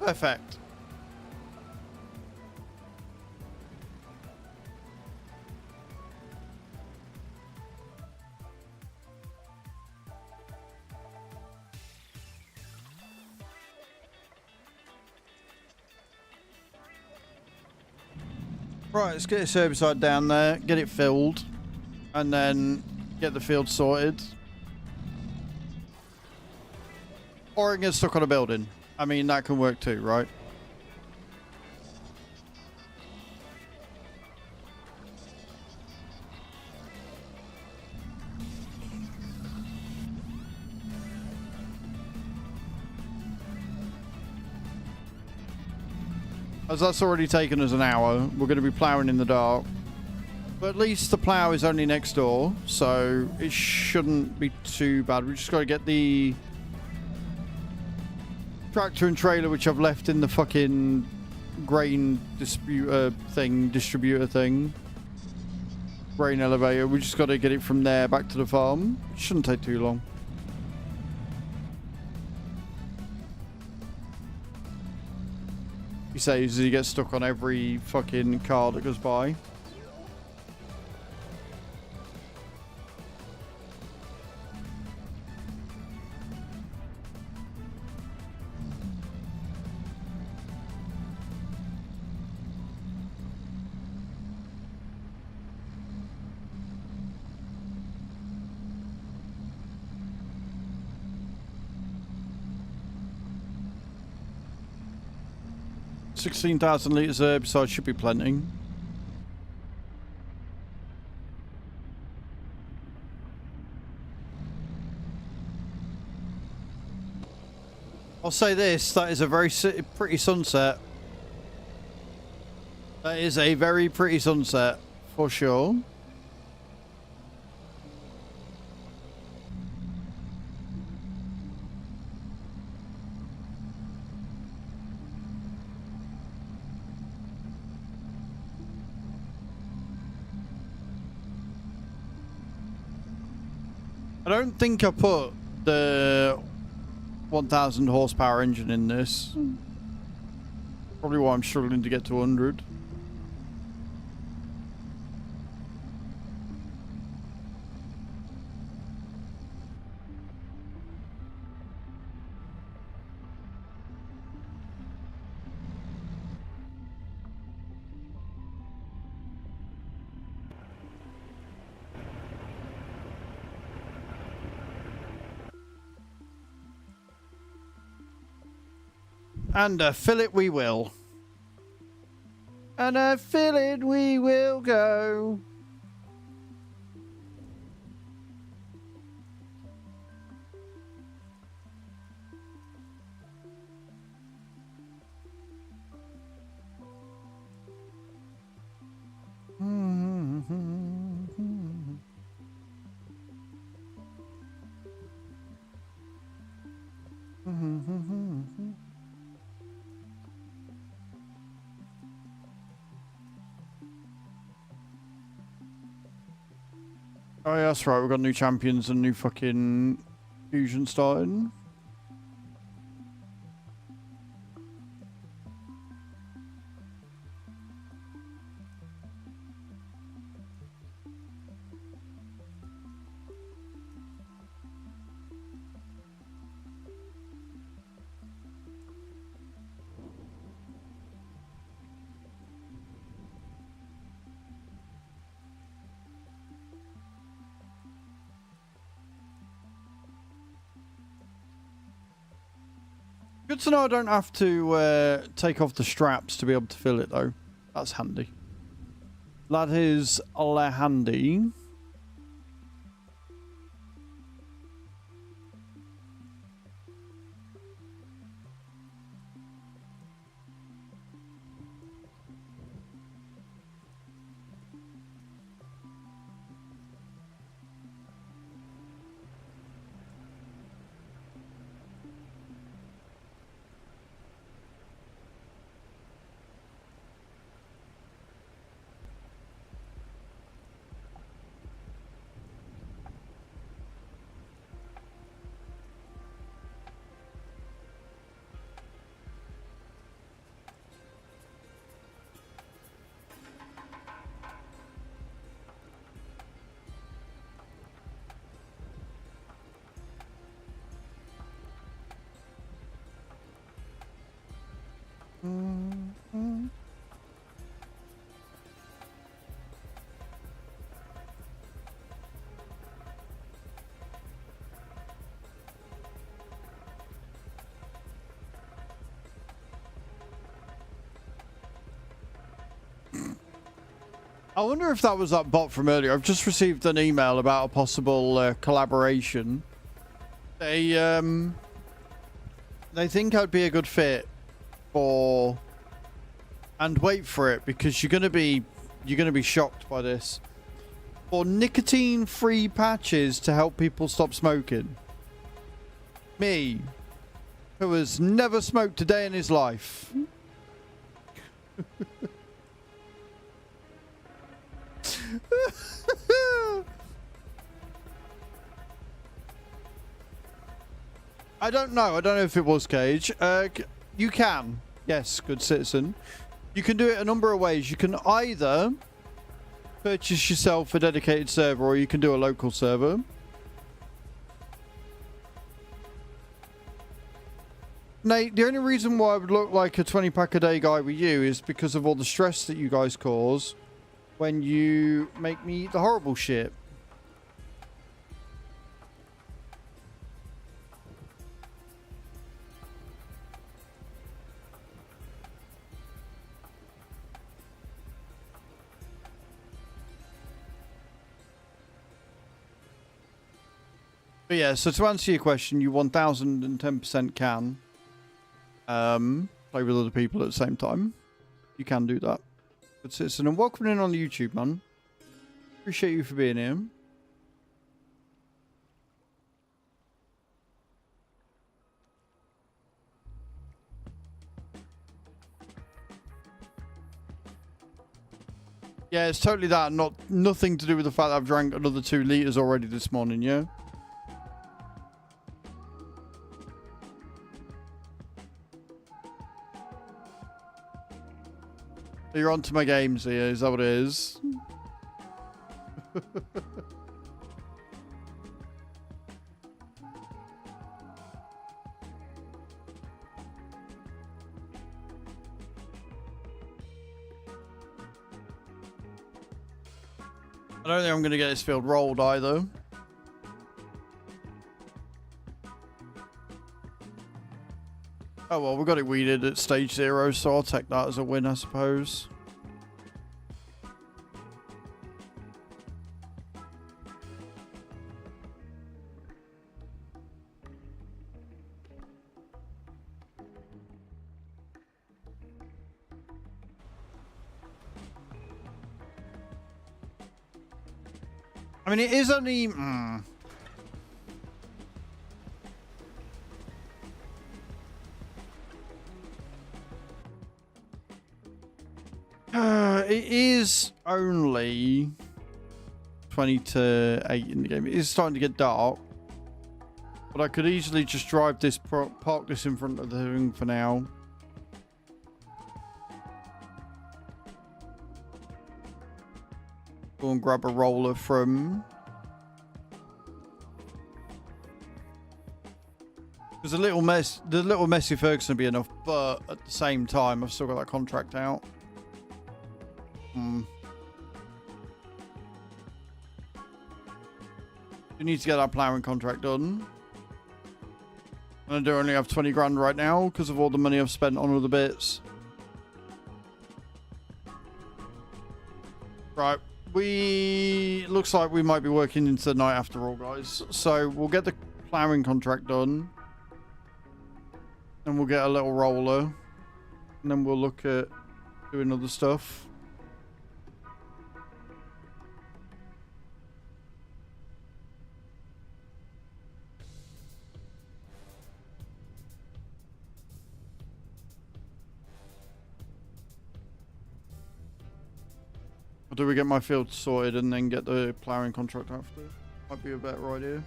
Perfect. Right, let's get this herbicide down there, get it filled, and then get the field sorted. Or it gets stuck on a building. I mean, that can work too, right? As that's already taken us an hour, we're going to be ploughing in the dark. But at least the plough is only next door, so it shouldn't be too bad. We just got to get the tractor and trailer, which I've left in the fucking grain distributor thing. Grain elevator. We just got to get it from there back to the farm. It shouldn't take too long. He says he gets stuck on every fucking car that goes by. $16,000 litres of herbicide should be plenty. I'll say this, that is a very pretty sunset. That is a very pretty sunset, for sure. I don't think I put the 1000 horsepower engine in this. Probably why I'm struggling to get to 100. And fill it we will. And fill it we will go. Oh yeah, that's right, we've got new champions and new fucking fusion starting. Good to know I don't have to take off the straps to be able to fill it, though. That's handy. That is handy. I wonder if that was that bot from earlier. I've just received an email about a possible collaboration. They think I'd be a good fit for, and wait for it because you're gonna be shocked by this. For nicotine-free patches to help people stop smoking. Me, who has never smoked a day in his life. I don't know. I don't know if it was Cage. You can. Yes, good citizen. You can do it a number of ways. You can either purchase yourself a dedicated server or you can do a local server. Nate, the only reason why I would look like a 20 pack a day guy with you is because of all the stress that you guys cause when you make me eat the horrible shit. But yeah, so to answer your question, you 1000% can play with other people at the same time. You can do that. Good citizen, and welcome in on the YouTube, man. Appreciate you for being here. Yeah, it's totally that. Nothing to do with the fact that I've drank another 2 liters already this morning, yeah? You're on to my games here, is that what it is? I don't think I'm going to get this field rolled either. Oh well, we got it weeded at stage 0, so I'll take that as a win, I suppose. I mean, it is only... it is only 20 to 8 in the game. It is starting to get dark. But I could easily just drive this, park this in front of the thing for now. Go and grab a roller from... Because the little messy Ferguson will be enough, but at the same time, I've still got that contract out. We need to get that plowing contract done. And I do only have 20 grand right now because of all the money I've spent on other bits. Right. Looks like we might be working into the night after all, guys. So we'll get the plowing contract done. And we'll get a little roller. And then we'll look at doing other stuff. Or do we get my field sorted and then get the plowing contract after? Might be a better idea.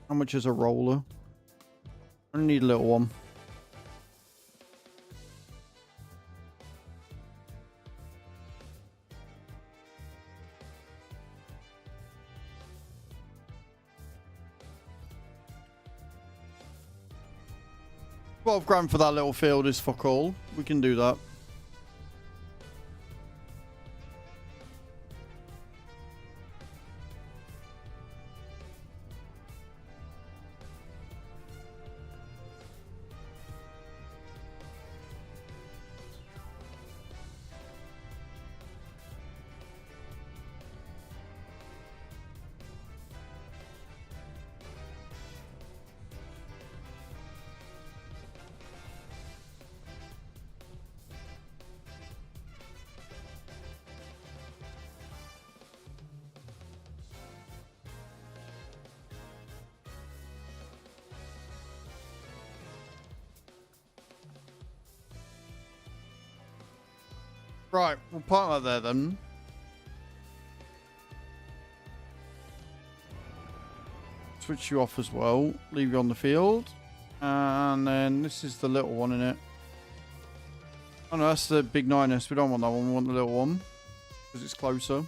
How much is a roller? I need a little one. $12 for that little field is fuck all. We can do that. Right, we'll park that there then. Switch you off as well. Leave you on the field. And then this is the little one in it. Oh no, that's the big 9S. We don't want that one. We want the little one. Because it's closer.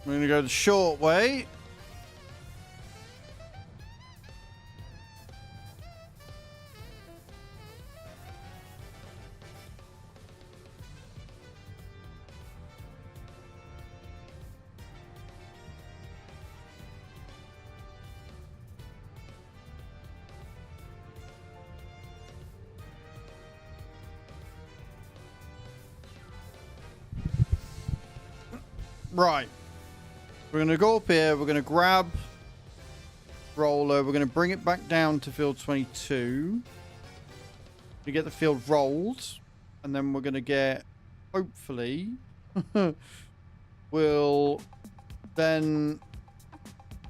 We're going to go the short way. Right. We're going to go up here. We're going to grab roller. We're going to bring it back down to field 22. We get the field rolled. And then we're going to get, hopefully, we'll then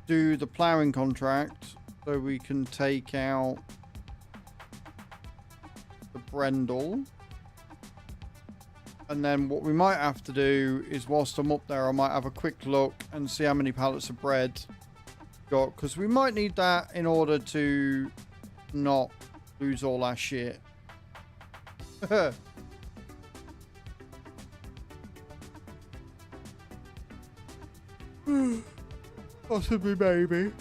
do the plowing contract so we can take out the Brendel. And then what we might have to do is, whilst I'm up there, I might have a quick look and see how many pallets of bread got. Because we might need that in order to not lose all our shit. Possibly, maybe.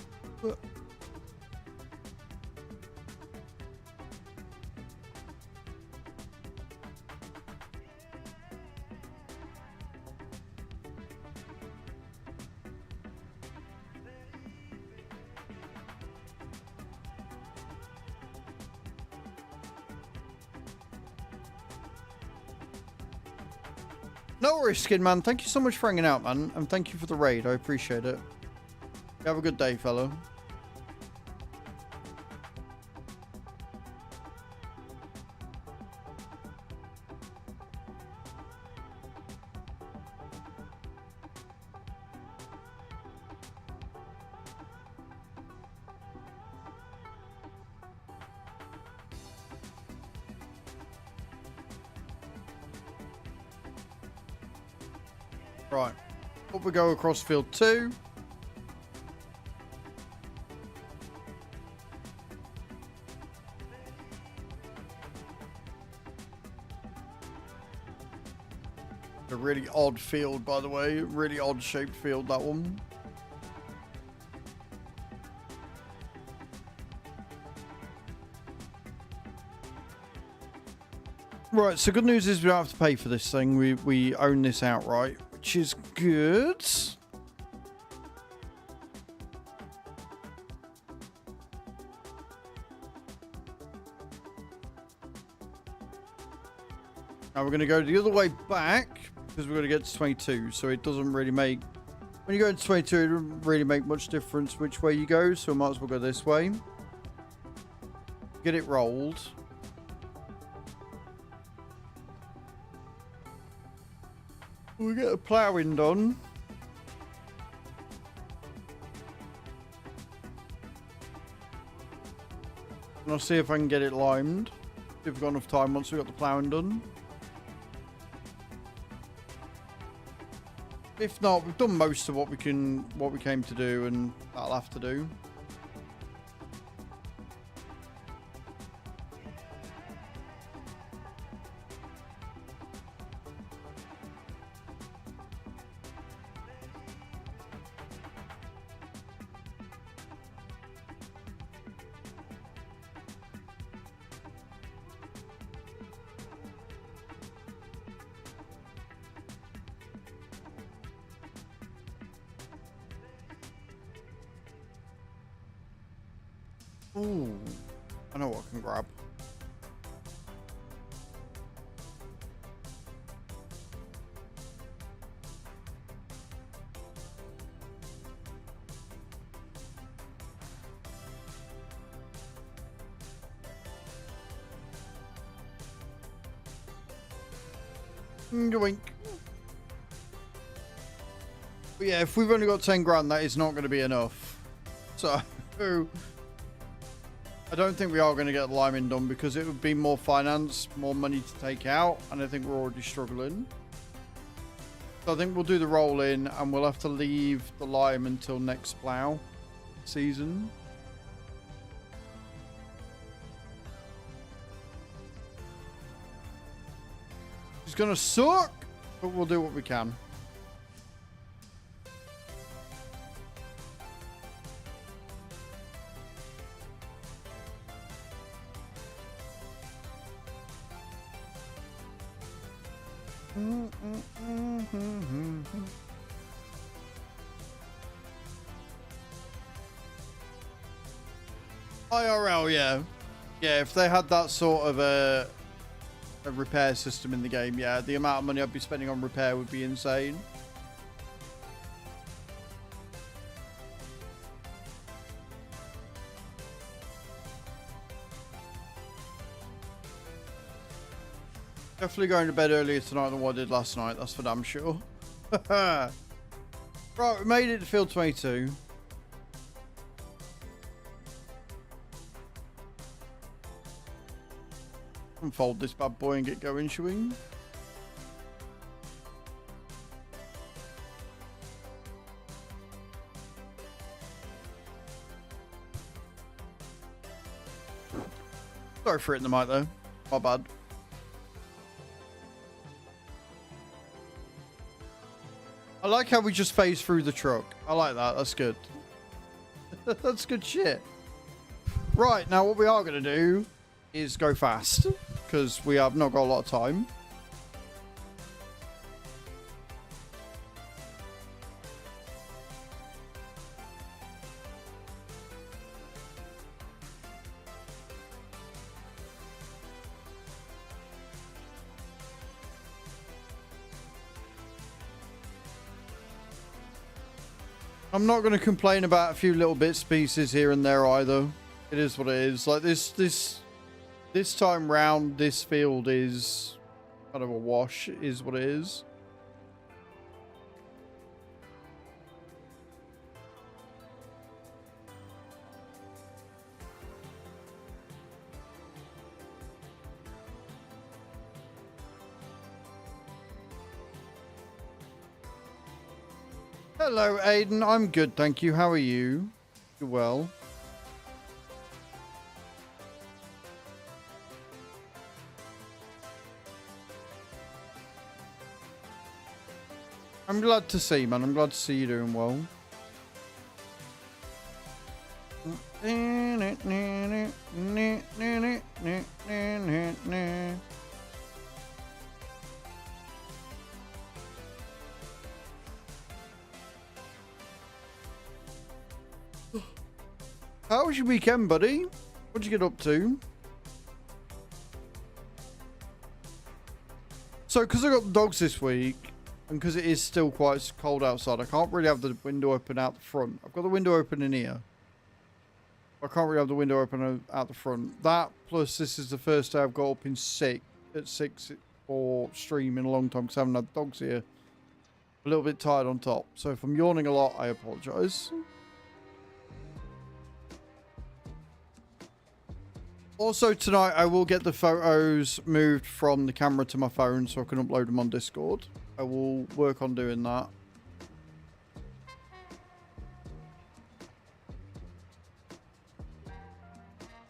No worries, Skin Man. Thank you so much for hanging out, man. And thank you for the raid. I appreciate it. You have a good day, fellow. Right. Up we go across field 2. A really odd field, by the way. Really odd shaped field, that one. Right, so good news is we don't have to pay for this thing. We own this outright, which is good. Now we're going to go the other way back because we're going to get to 22. So it doesn't really make... When you go to 22, it doesn't really make much difference which way you go. So we might as well go this way. Get it rolled. We get the ploughing done. And I'll see if I can get it limed. See if we've got enough time once we've got the ploughing done. If not, we've done most of what we came to do, and that'll have to do. Ooh, I know what I can grab. Yoink. But yeah, if we've only got 10 grand, that is not going to be enough. So True. I don't think we are going to get liming done because it would be more finance, more money to take out, and I think we're already struggling. So I think we'll do the roll in, and we'll have to leave the lime until next plow season. It's going to suck, but we'll do what we can. IRL, yeah. Yeah, if they had that sort of a repair system in the game, yeah, the amount of money I'd be spending on repair would be insane. Definitely going to bed earlier tonight than what I did last night, that's for damn sure. Right, we made it to field 22. Unfold this bad boy and get going, shall we? Sorry for hitting the mic though. My bad. I like how we just phase through the truck. I like that. That's good. That's good shit. Right, now what we are going to do is go fast because we have not got a lot of time. I'm not going to complain about a few little bits pieces here and there either. It is what it is. Like this time round, this field is kind of a wash, is what it is. Hello, Aiden. I'm good, thank you. How are you? You're well. I'm glad to see, man. I'm glad to see you doing well. How was your weekend, buddy? What'd you get up to? So, because I got the dogs this week, and because it is still quite cold outside, I can't really have the window open out the front. I've got the window open in here. I can't really have the window open out the front. That, plus this is the first day I've got up in at 6 for stream in a long time because I haven't had dogs here. A little bit tired on top. So if I'm yawning a lot, I apologise. Also tonight I will get the photos moved from the camera to my phone so I can upload them on Discord. I will work on doing that.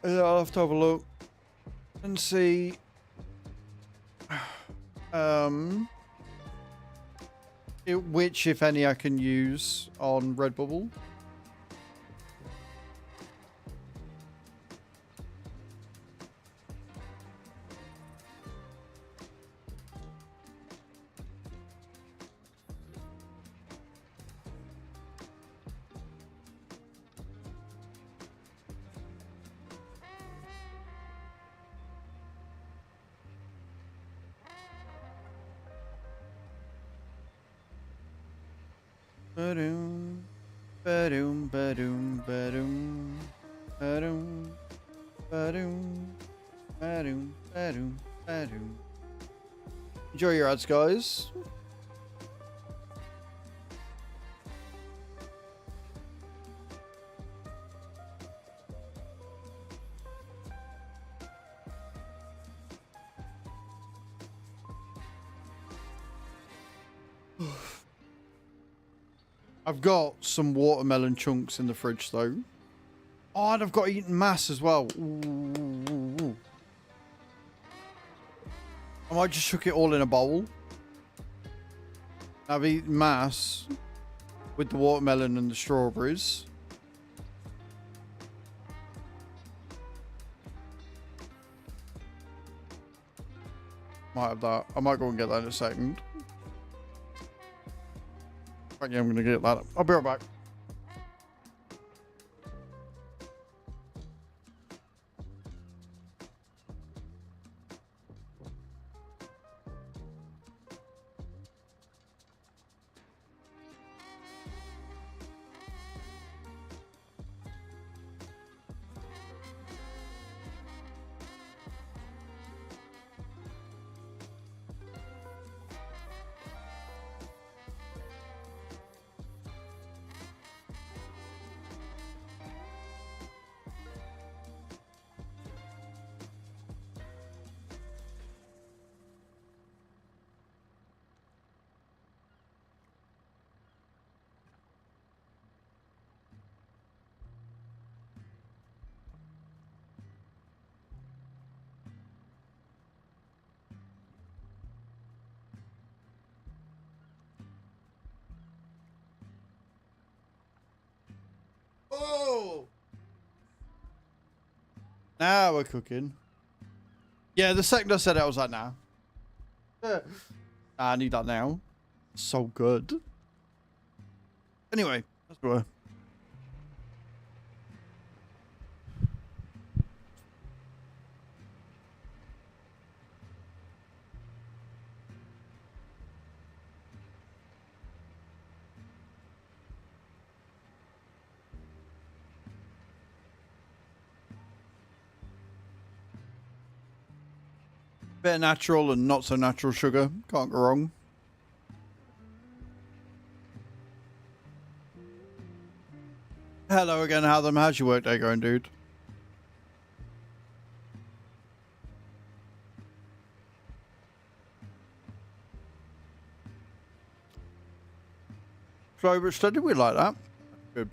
I'll have to have a look and see which, if any, I can use on Redbubble. Ba-doom, ba-doom, ba-doom, ba-doom, ba-doom, ba-doom, ba-doom, ba-doom, ba-doom. Enjoy your ads, guys. I've got some watermelon chunks in the fridge though. Oh, and I've got eaten mass as well. Ooh. I might just chuck it all in a bowl. I've eaten mass with the watermelon and the strawberries. Might have that. I might go and get that in a second. Right, yeah, I'm going to get that. I'll be right back. Oh! Now we're cooking. Yeah, the second I said it, I was like, nah. I need that now. So good. Anyway, that's good. Bit of natural and not so natural sugar. Can't go wrong. Hello again, how's your work day going, dude? Slow but steady, we like that. Good.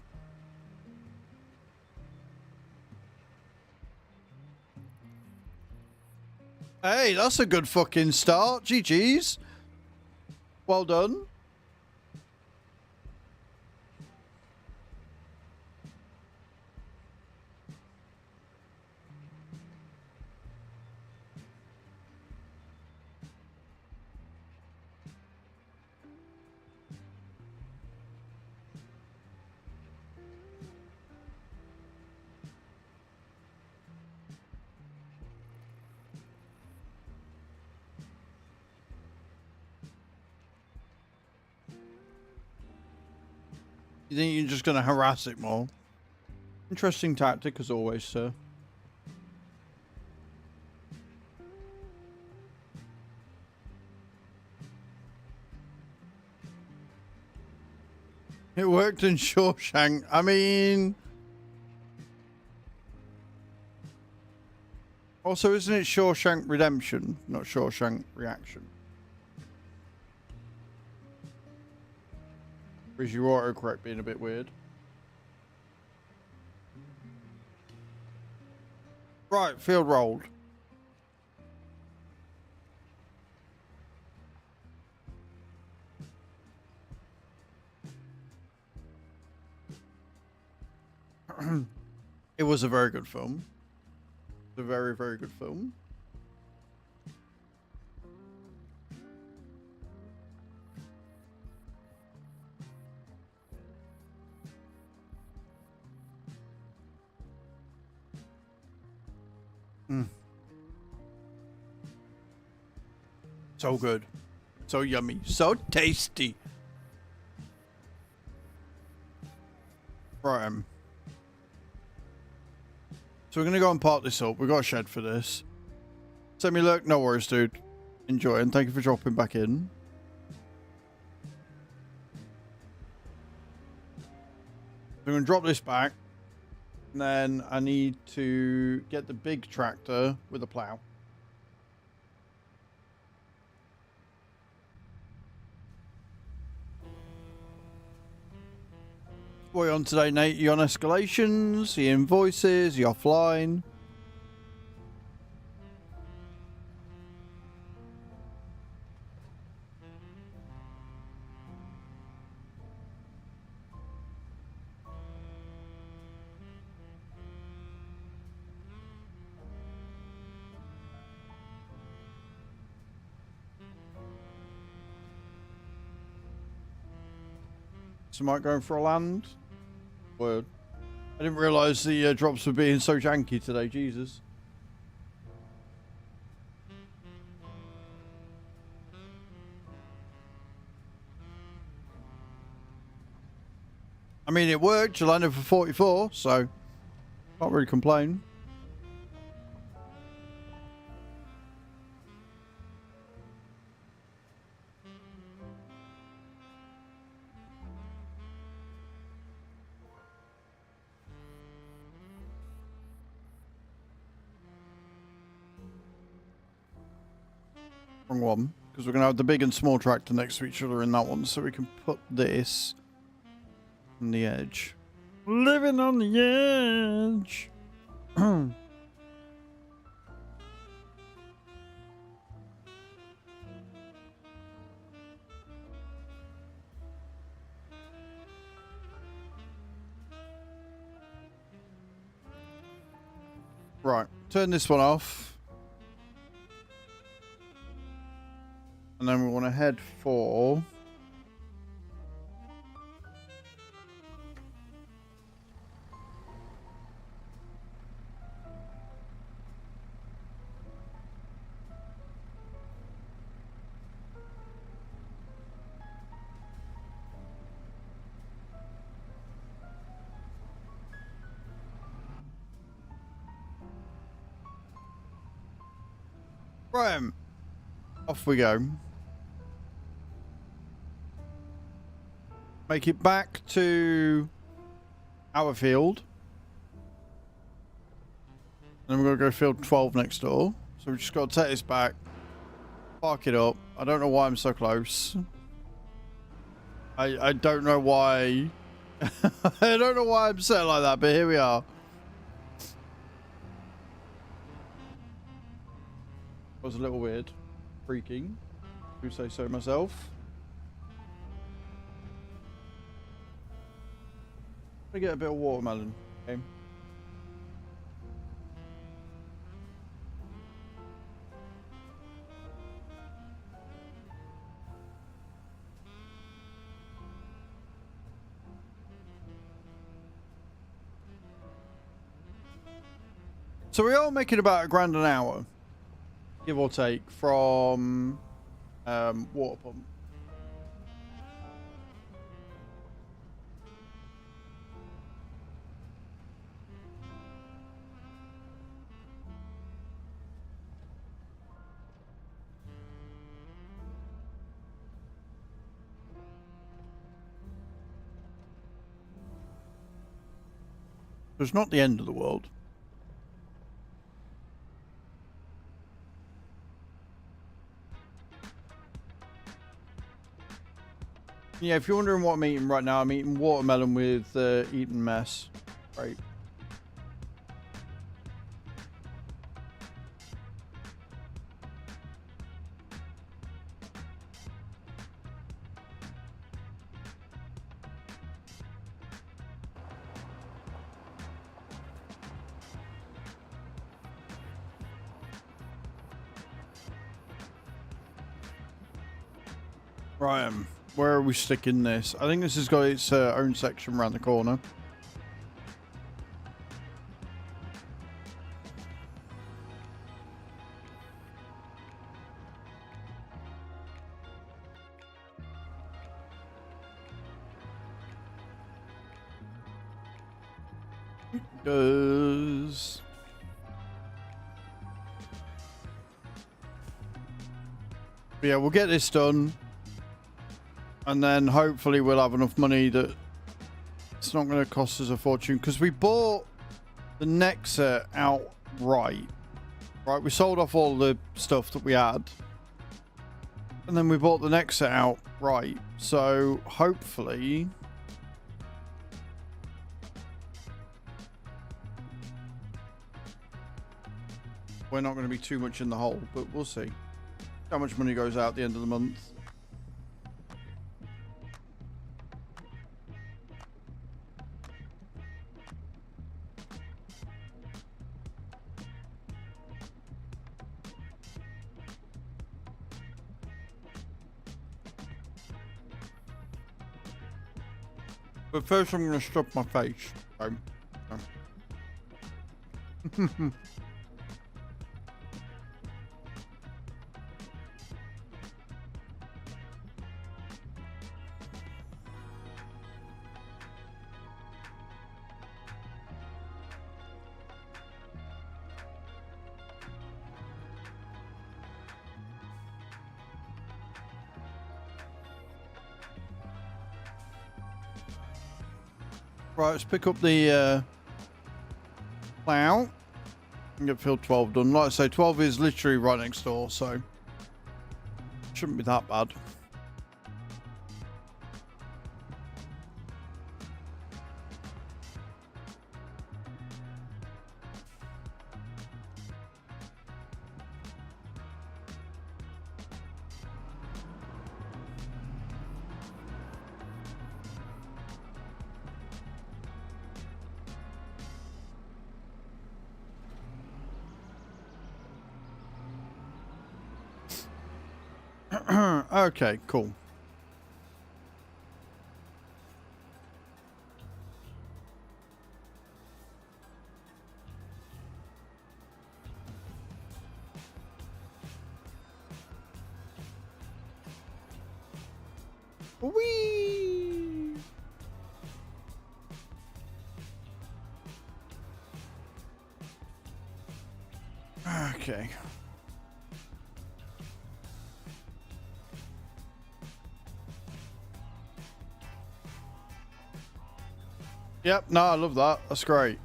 Hey, that's a good fucking start. GG's. Well done. You think you're just going to harass it more? Interesting tactic as always, sir. It worked in Shawshank. I mean... Also, isn't it Shawshank Redemption, not Shawshank Reaction? Or is your autocorrect being a bit weird? Right, field rolled. It was a very good film. It's a very, very good film. So good. So yummy. So tasty. Right. So we're going to go and part this up. We've got a shed for this. Send me look. No worries, dude. Enjoy. And thank you for dropping back in. I'm going to drop this back. And then I need to get the big tractor with a plow. What are you on today, Nate? You on escalations? You invoices? You offline? Might going for a land. Word. I didn't realise the drops were being so janky today. Jesus. I mean, it worked. You landed for 44, so can't really complain. Wrong one, because we're going to have the big and small tractor next to each other in that one, so we can put this on the edge. Living on the edge. Right, turn this one off. And then we want to head for... Right, off we go. Make it back to our field. Then we're going to go field 12 next door. So we just got to take this back. Park it up. I don't know why I'm so close. I don't know why. I don't know why I'm set like that, but here we are. Was a little weird. Freaking. Do say so myself. I get a bit of watermelon. Okay. So we are making about £1 an hour, give or take, from water pump. It's not the end of the world. Yeah, if you're wondering what I'm eating right now, I'm eating watermelon with Eaton mess. Right. Right, where are we sticking this? I think this has got its own section around the corner. Does... Yeah, we'll get this done. And then hopefully we'll have enough money that it's not going to cost us a fortune. Because we bought the Nexat outright. Right, we sold off all the stuff that we had. And then we bought the Nexat outright. So hopefully we're not going to be too much in the hole, but we'll see how much money goes out at the end of the month. But first I'm going to scrub my face. So. Right, let's pick up the plow and get field 12 done. Like I say, 12 is literally right next door, so shouldn't be that bad. Okay, cool. Whee! Okay. Yep, no, I love that. That's great.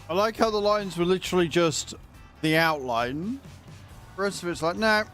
I like how the lines were literally just the outline. The rest of it's like, no.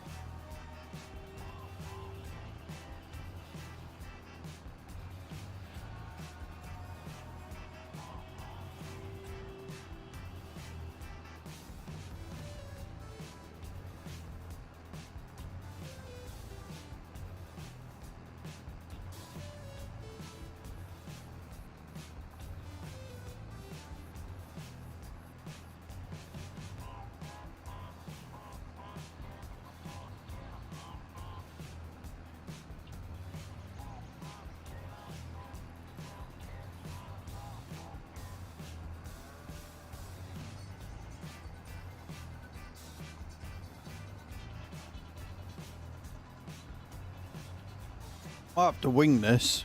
I have to wing this.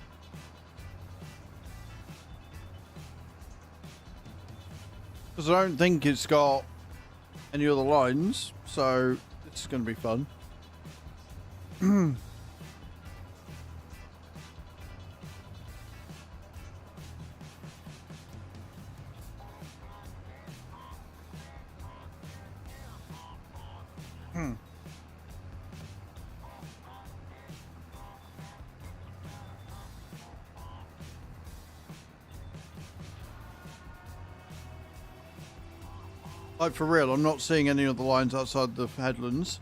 Because I don't think it's got any other lines, so this is going to be fun. Like, for real, I'm not seeing any other lines outside the headlands.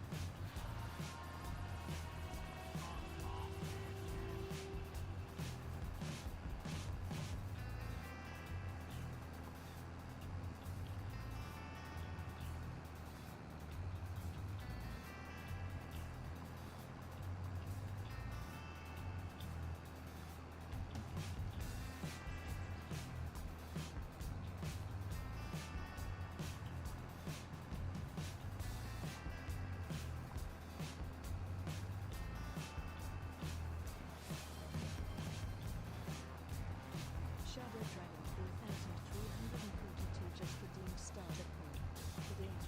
Shadow Dragon 4342 just redeemed starter coin. Good evenings.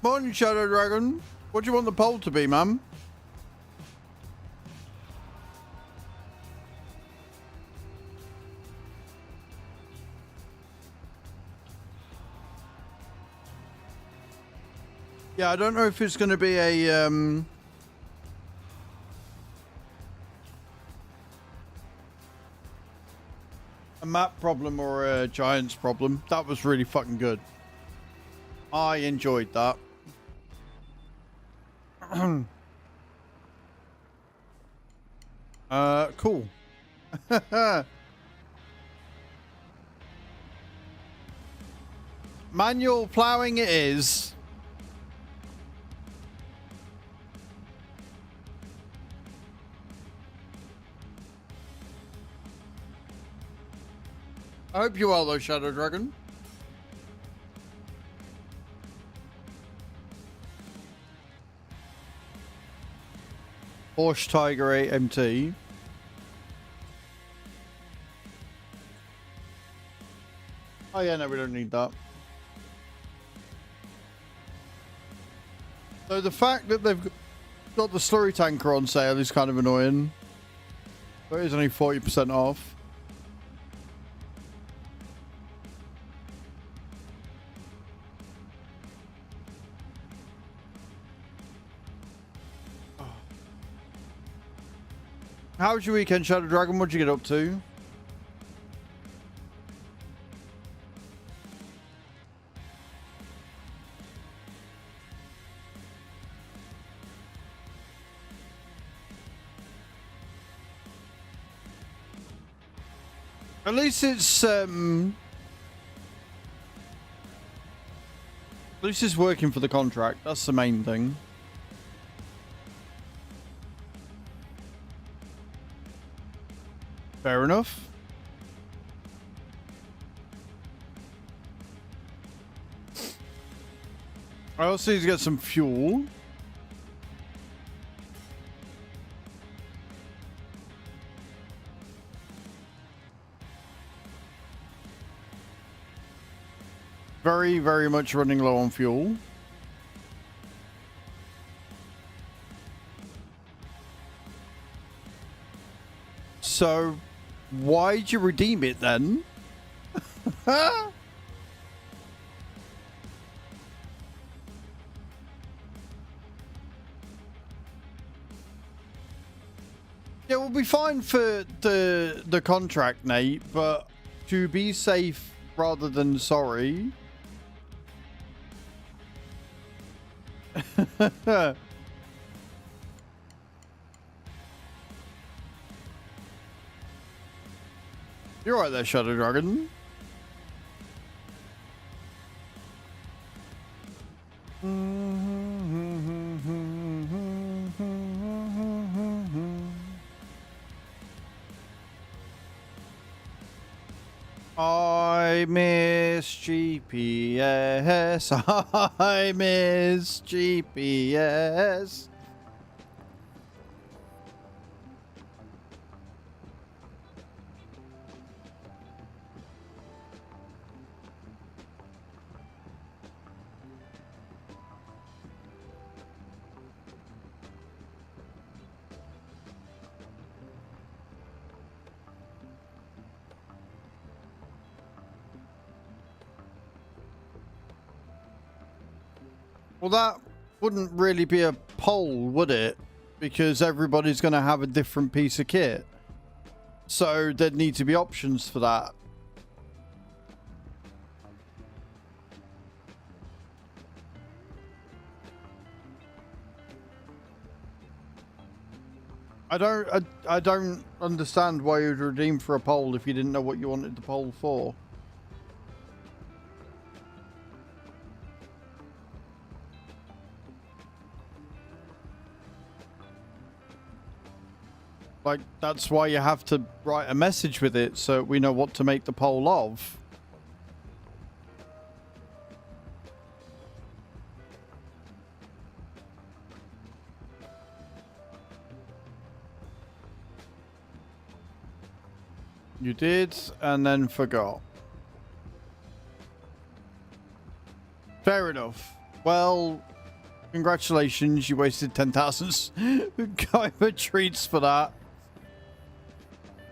Morning, Shadow Dragon. What do you want the poll to be, ma'am? Yeah, I don't know if it's going to be a A map problem or a giants problem. That was really fucking good. I enjoyed that. Cool. Manual plowing it is. I hope you are though, Shadow Dragon. Porsche Tiger 8 MT. Oh yeah, no, we don't need that. So the fact that they've got the slurry tanker on sale is kind of annoying. But it's only 40% off. How was your weekend, Shadow Dragon? What'd you get up to? At least it's working for the contract. That's the main thing. Fair enough. I also need to get some fuel. Very, very much running low on fuel. So, why'd you redeem it then? Yeah, we'll be fine for the contract, Nate, but to be safe rather than sorry. You're right there, Shadow Dragon. I miss GPS. I miss GPS. Well, that wouldn't really be a poll, would it? Because everybody's going to have a different piece of kit. So there'd need to be options for that. I don't understand why you'd redeem for a poll if you didn't know what you wanted the poll for. Like, that's why you have to write a message with it so we know what to make the poll of. You did, and then forgot. Fair enough. Well, congratulations, you wasted 10,000 Kyber treats for that.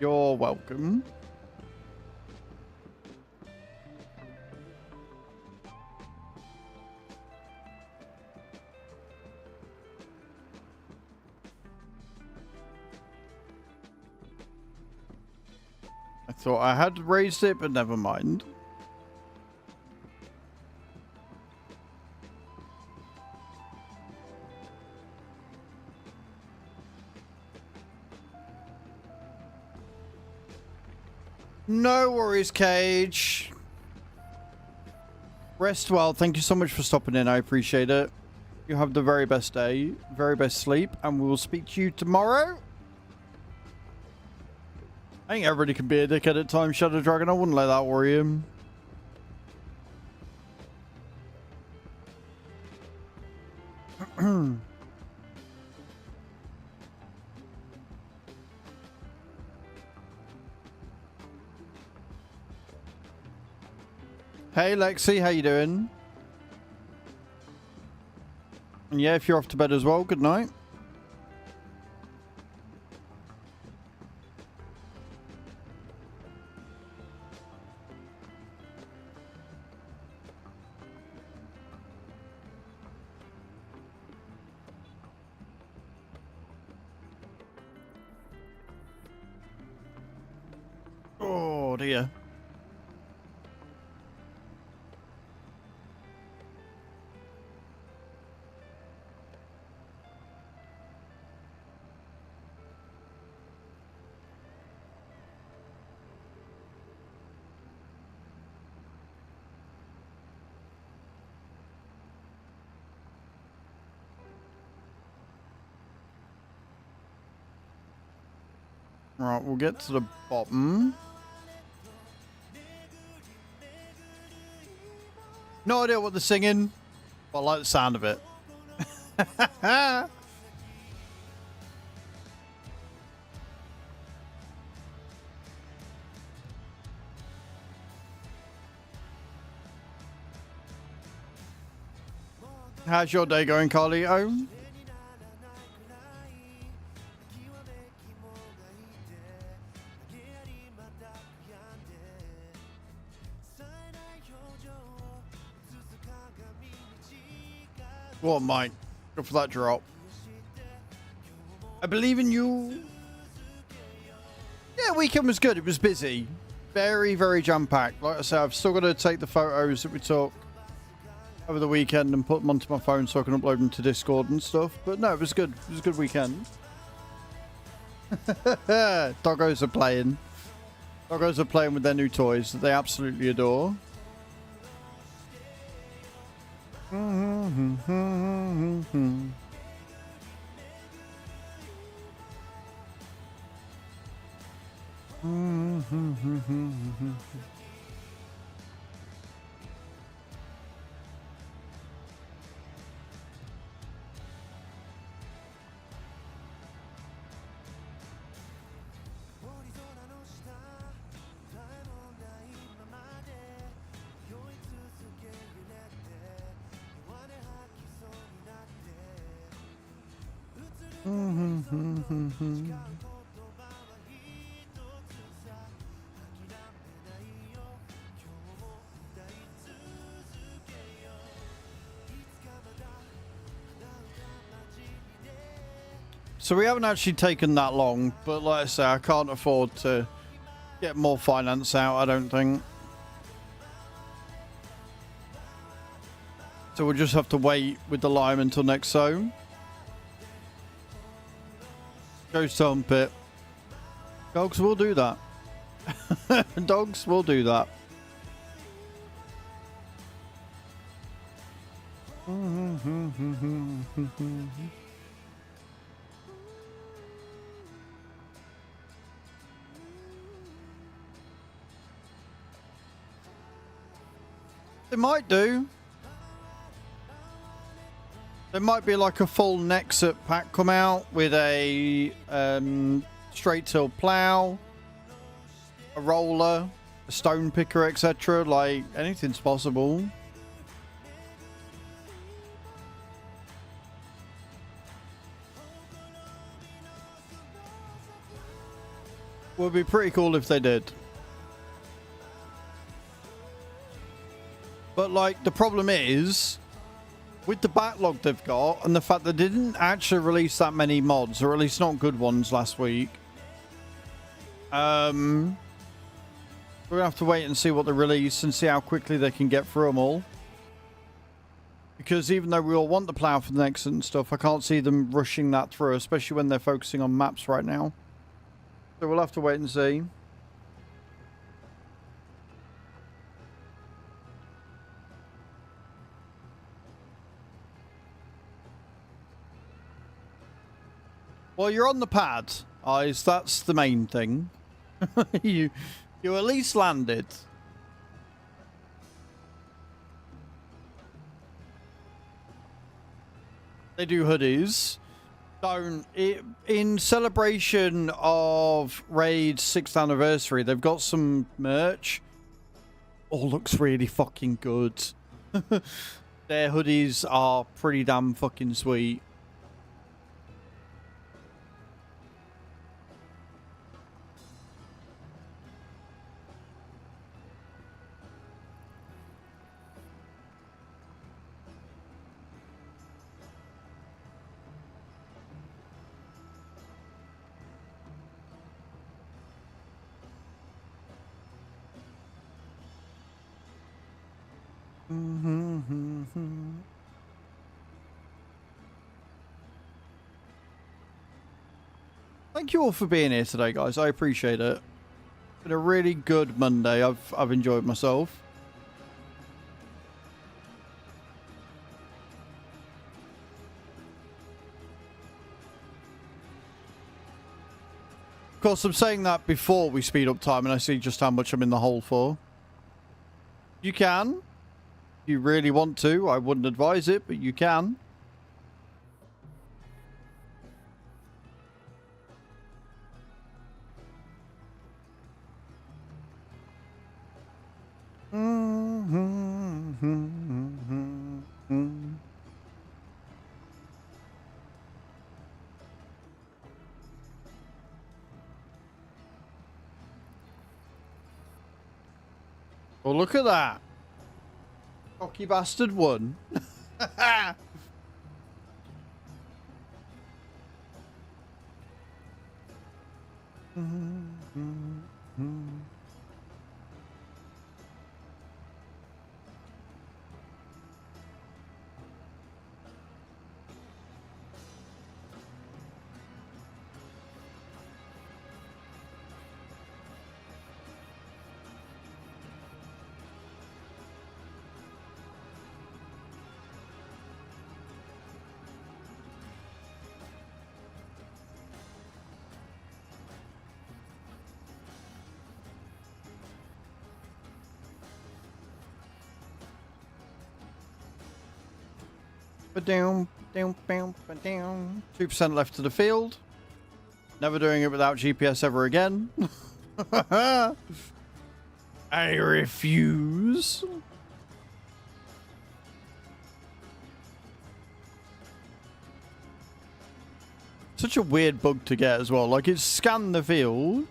You're welcome. I thought I had raised it, but never mind. No worries, Cage. Rest well. Thank you so much for stopping in. I appreciate it. You have the very best day, very best sleep, and we will speak to you tomorrow. I think everybody can be a dickhead at times, Shadow Dragon. I wouldn't let that worry him. Hey Lexi, how you doing? And yeah, if you're off to bed as well, good night. Oh dear. Right, we'll get to the bottom. No idea what they're singing, but I like the sound of it. How's your day going, Carlito? What, Mike? Go for that drop. I believe in you. Yeah, weekend was good. It was busy. Very, very jam-packed. Like I said, I've still got to take the photos that we took over the weekend and put them onto my phone so I can upload them to Discord and stuff. But no, it was good. It was a good weekend. Doggos are playing. Doggos are playing with their new toys that they absolutely adore. So we haven't actually taken that long, but like I say, I can't afford to get more finance out, I don't think. So we'll just have to wait with the lime until next sow. Go stomp it. Dogs will do that. Dogs will do that. They might do. There might be like a full Nexat pack come out with a straight till plow, a roller, a stone picker, etc. Like anything's possible. Would be pretty cool if they did. But like the problem is, with the backlog they've got and the fact that they didn't actually release that many mods, or at least not good ones last week, We're going to have to wait and see what they release and see how quickly they can get through them all. Because even though we all want the plow for the Nexat and stuff, I can't see them rushing that through, especially when they're focusing on maps right now. So we'll have to wait and see. Well, you're on the pad, Eyes. That's the main thing. you at least landed. They do hoodies. In celebration of Raid's 6th anniversary, they've got some merch. Oh, looks really fucking good. Their hoodies are pretty damn fucking sweet. Thank you all for being here today, guys. I appreciate it. It's been a really good Monday. I've enjoyed myself. Of course, I'm saying that before we speed up time and I see just how much I'm in the hole for. You can. If you really want to. I wouldn't advise it, but you can. Oh, look at that. Cocky bastard won. Down, 2% left to the field. Never doing it without GPS ever again. I refuse. Such a weird bug to get as well. Like, it scanned the field.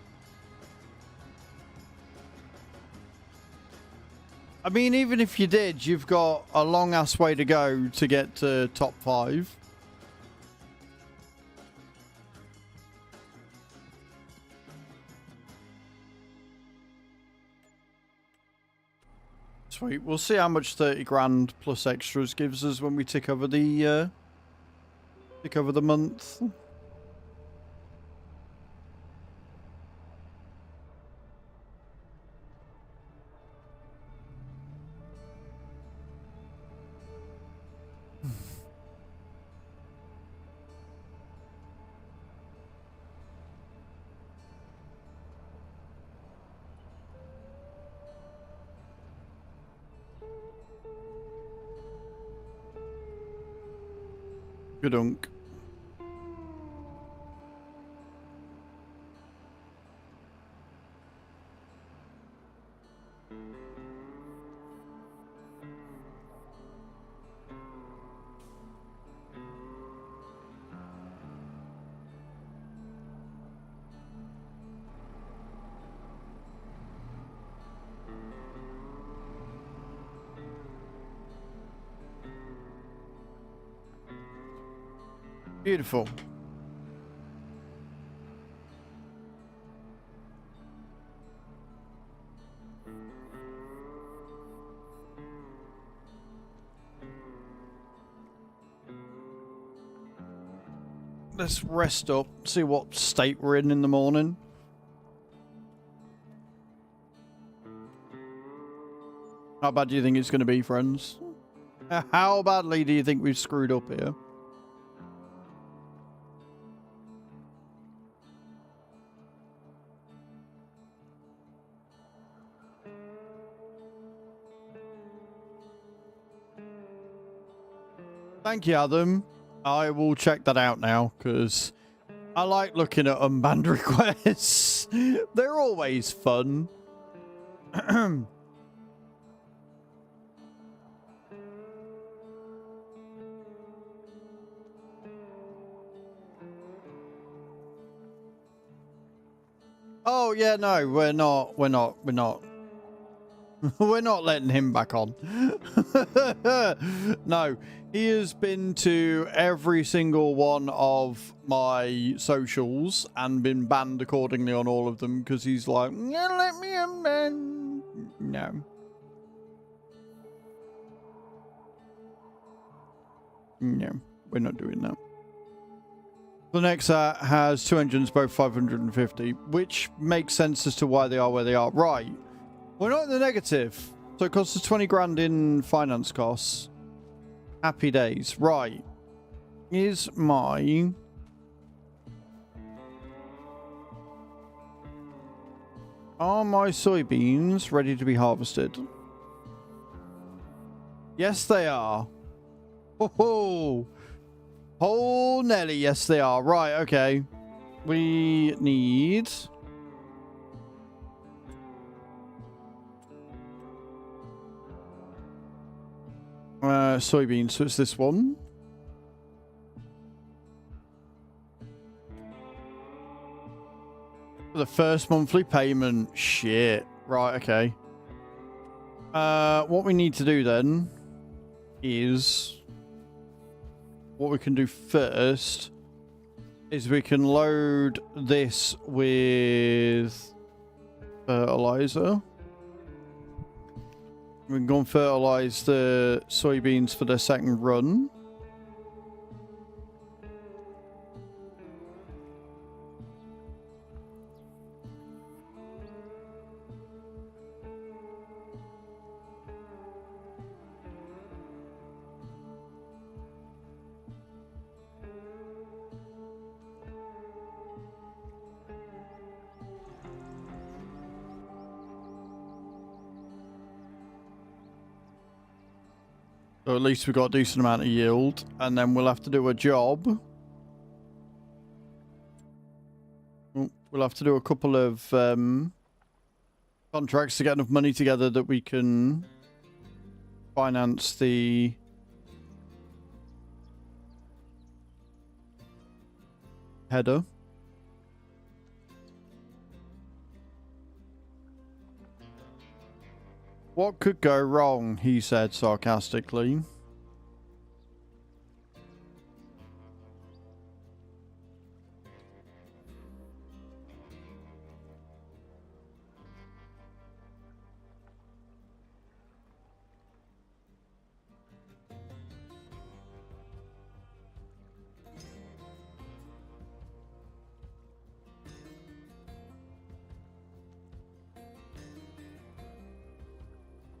I mean, even if you did, you've got a long-ass way to go to get to top 5. Sweet. We'll see how much 30 grand plus extras gives us when we tick over the month. Good unk. Beautiful. let's rest up, see what state we're in the morning. How bad do you think it's going to be, friends? How badly do you think we've screwed up here? Thank you, Adam. I will check that out now, because I like looking at unbanned requests. They're always fun. Oh, yeah, no, we're not. We're not letting him back on. No, he has been to every single one of my socials and been banned accordingly on all of them because he's like, yeah, let me unban. No. No, we're not doing that. The Nexat has 2 engines, both 550, which makes sense as to why they are where they are. Right. We're not in the negative. So it costs us 20 grand in finance costs. Happy days. Right. Is my... Are my soybeans ready to be harvested? Yes, they are. Oh, oh, Nelly. Yes, they are. Right. Okay. We need... soybeans, so it's this one. For the first monthly payment. Shit. Right, okay. What we need to do then is... What we can do first is we can load this with fertilizer. We can go and fertilize the soybeans for their second run. So at least we've got a decent amount of yield. And then we'll have to do a job. We'll have to do a couple of contracts to get enough money together that we can finance the header. What could go wrong, he said sarcastically.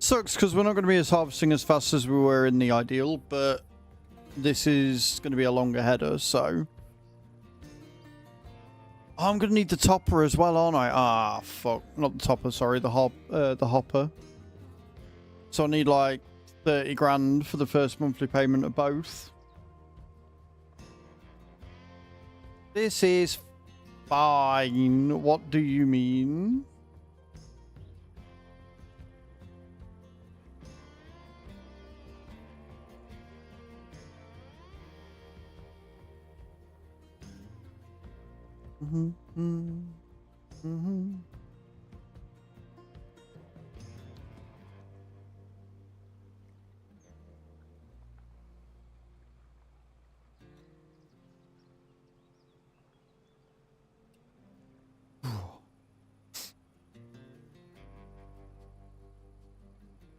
Sucks because we're not going to be as harvesting as fast as we were in the ideal, but this is going to be a longer header, so... Oh, I'm going to need the topper as well, aren't I? Ah, fuck. Not the topper, sorry. The hopper. So I need like 30 grand for the first monthly payment of both. This is fine. What do you mean?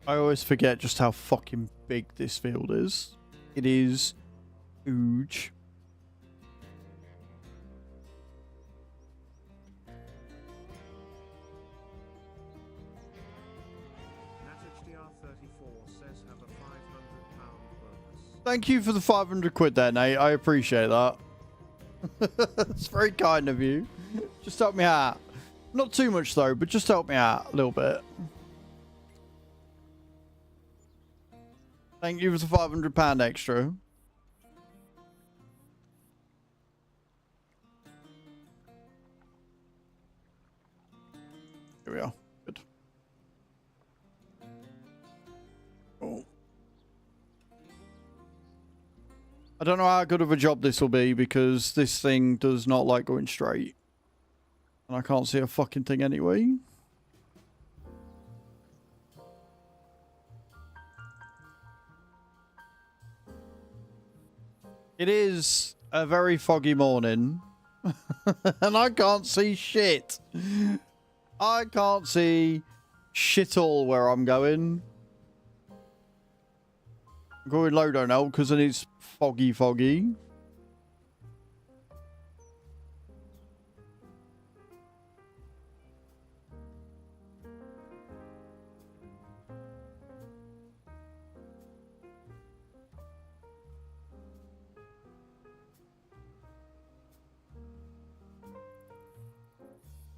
I always forget just how fucking big this field is. It is huge. Thank you for the 500 quid there, Nate. I appreciate that. It's very kind of you. Just help me out. Not too much though, but just help me out a little bit. Thank you for the £500 extra. Here we are. Good. Oh. I don't know how good of a job this will be because this thing does not like going straight. And I can't see a fucking thing anyway. It is a very foggy morning. And I can't see shit. I can't see shit all where I'm going. I'm going low though now because it is foggy.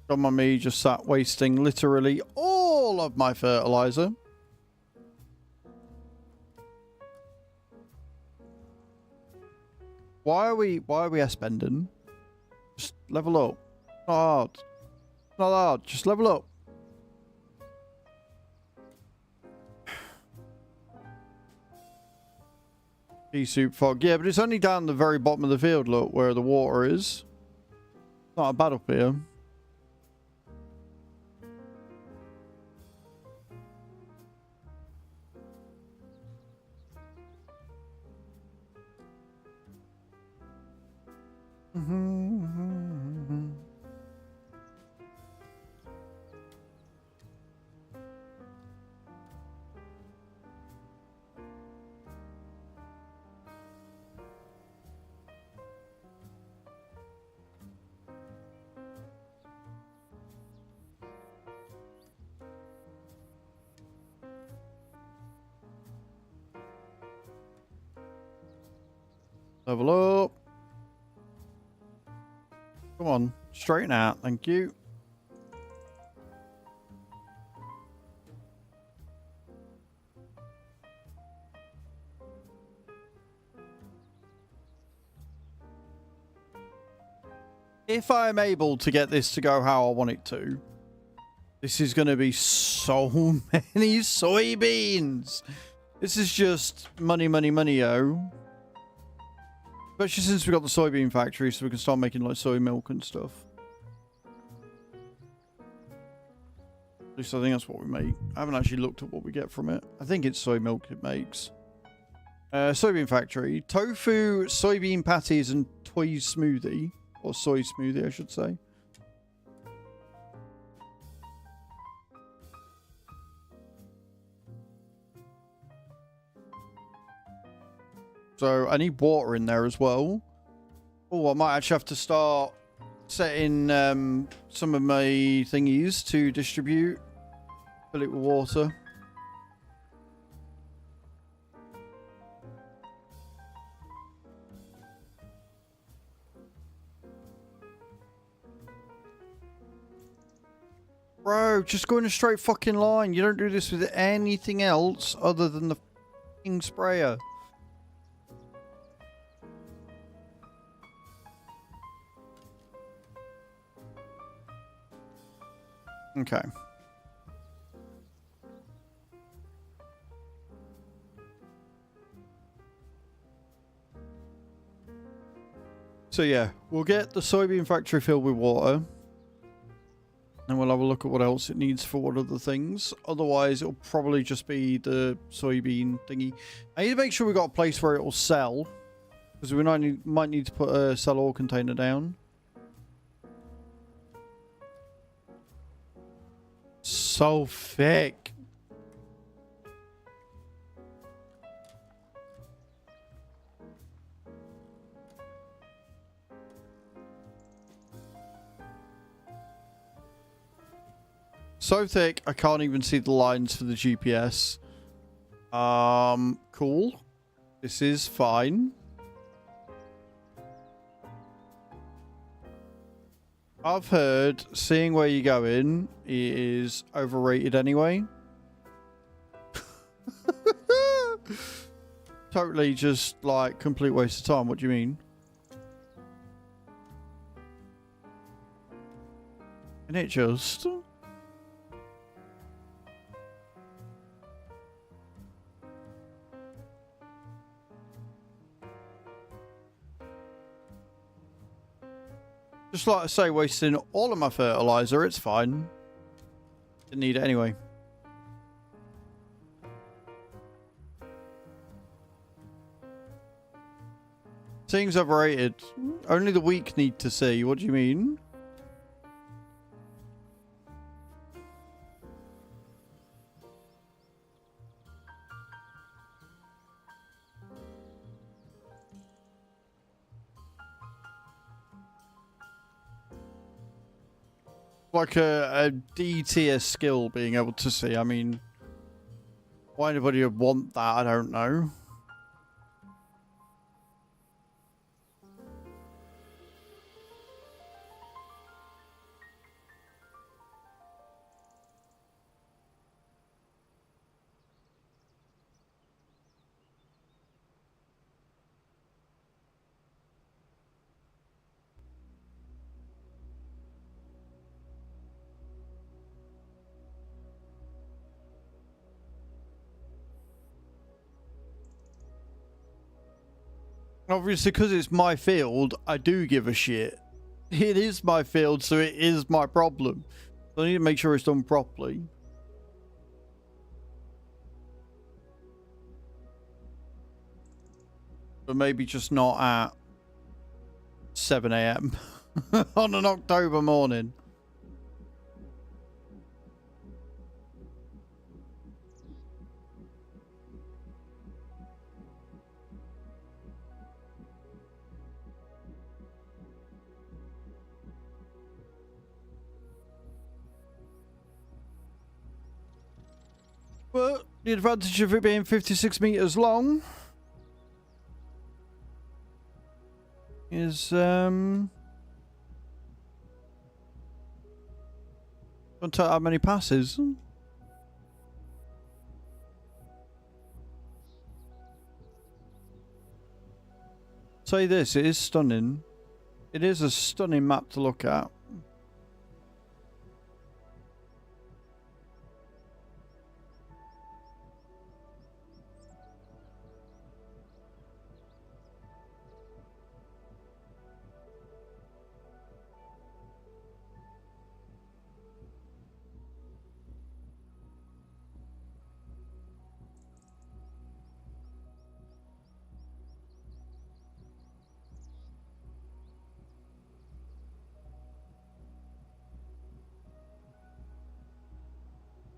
Don't mind me just sat wasting literally all of my fertilizer. Why are we S-bending? Just level up. Not hard. Not hard. Just level up. Pea soup fog. Yeah, but it's only down the very bottom of the field, look, where the water is. Not a bad up here. Level up. Come on, straighten out. Thank you. If I am able to get this to go how I want it to, this is going to be so many soybeans. This is just money, yo. Especially since we got the soybean factory, so we can start making like soy milk and stuff. At least I think that's what we make. I haven't actually looked at what we get from it. I think it's soy milk it makes. Soybean factory. Tofu, soybean patties, and toy smoothie. Or soy smoothie, I should say. So I need water in there as well. Oh, I might actually have to start setting some of my thingies to distribute. Fill it with water. Bro, just go in a straight fucking line. You don't do this with anything else other than the fucking sprayer. Okay. So yeah, we'll get the soybean factory filled with water. And we'll have a look at what else it needs for what other things. Otherwise, it'll probably just be the soybean thingy. I need to make sure we've got a place where it will sell. Because we might need to put a sell all container down. So thick. So thick, I can't even see the lines for the GPS. Cool. This is fine. I've heard seeing where you're going is overrated anyway. Totally just like complete waste of time. What do you mean? And it just... Just like I say, wasting all of my fertilizer, it's fine. Didn't need it anyway. Seeing's overrated. Only the weak need to see. What do you mean? Like a D tier skill being able to see. I mean, why anybody would want that, I don't know. Obviously, because it's my field, I do give a shit. It is my field, so it is my problem. So I need to make sure it's done properly. But maybe just not at 7 AM on an October morning. But the advantage of it being 56 meters long is don't tell how many passes. Say this, it is stunning. It is a stunning map to look at.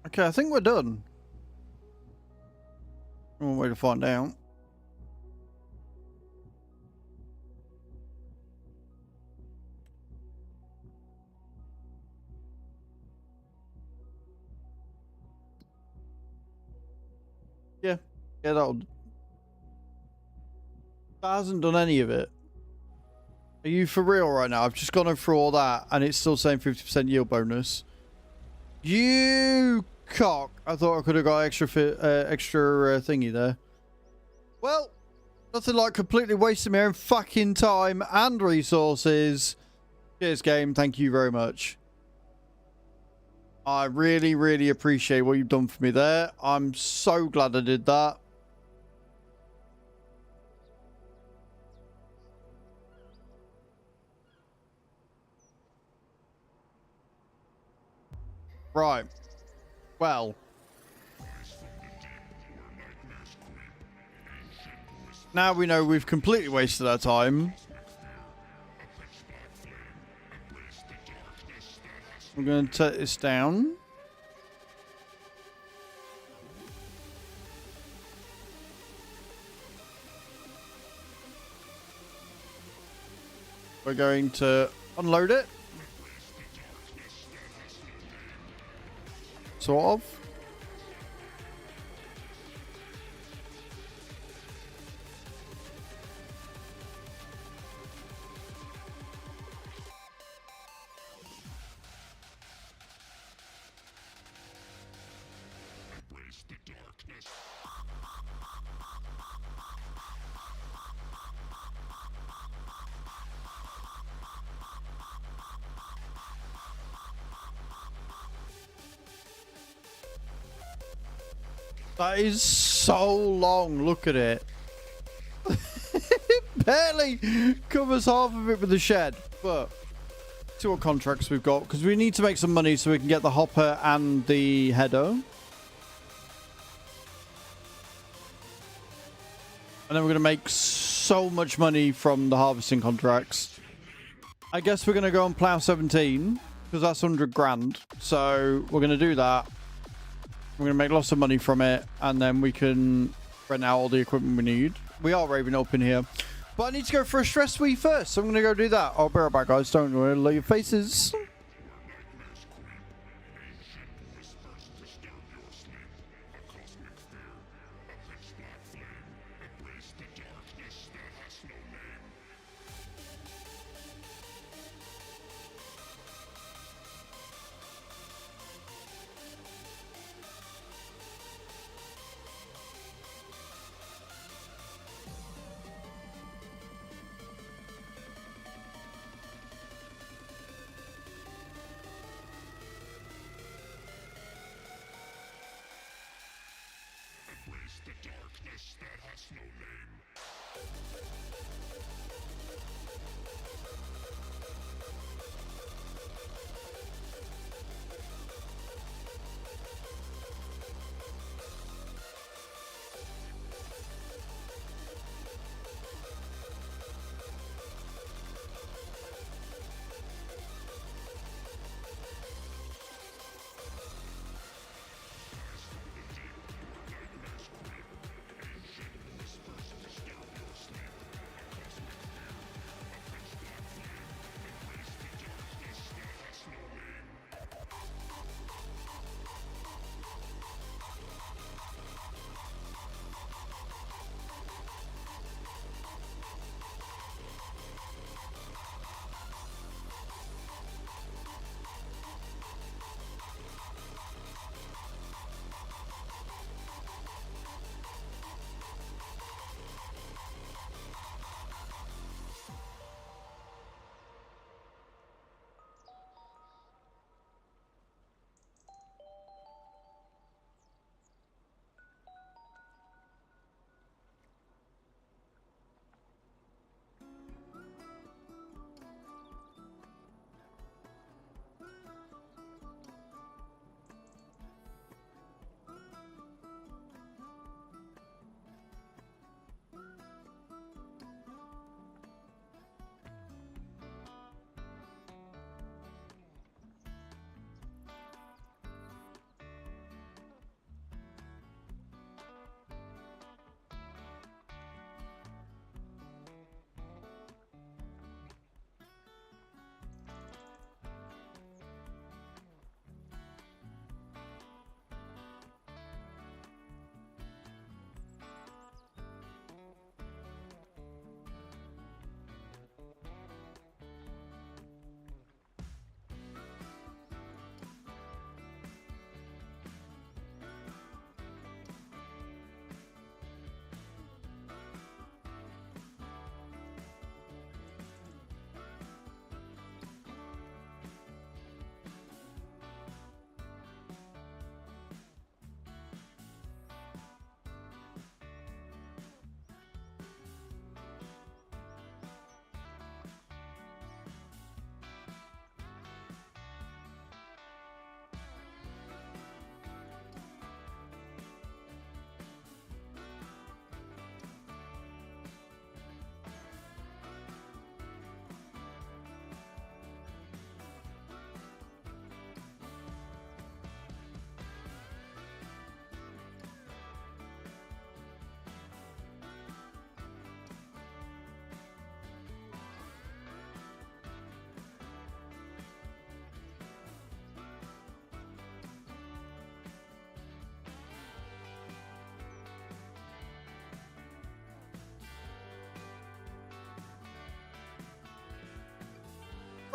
Okay, I think we're done. One way to find out. Yeah, that hasn't done any of it. Are you for real right now? I've just gone through all that and it's still saying 50% yield bonus. You cock. I thought I could have got extra thingy there. Well, nothing like completely wasting my own fucking time and resources. Cheers, game. Thank you very much. I really, really appreciate what you've done for me there. I'm so glad I did that. Right. Well. Now we know we've completely wasted our time. I'm going to take this down. We're going to unload it. Sort of. That is so long. Look at it. It barely covers half of it with the shed. But see what contracts we've got, because we need to make some money so we can get the hopper and the header. And then we're going to make so much money from the harvesting contracts. I guess we're going to go and plow 17 because that's 100 grand. So we're going to do that. We're going to make lots of money from it. And then we can rent out all the equipment we need. We are raving up in here. But I need to go for a stress sweep first. So I'm going to go do that. I'll be right back, guys. Don't worry. Lay your faces.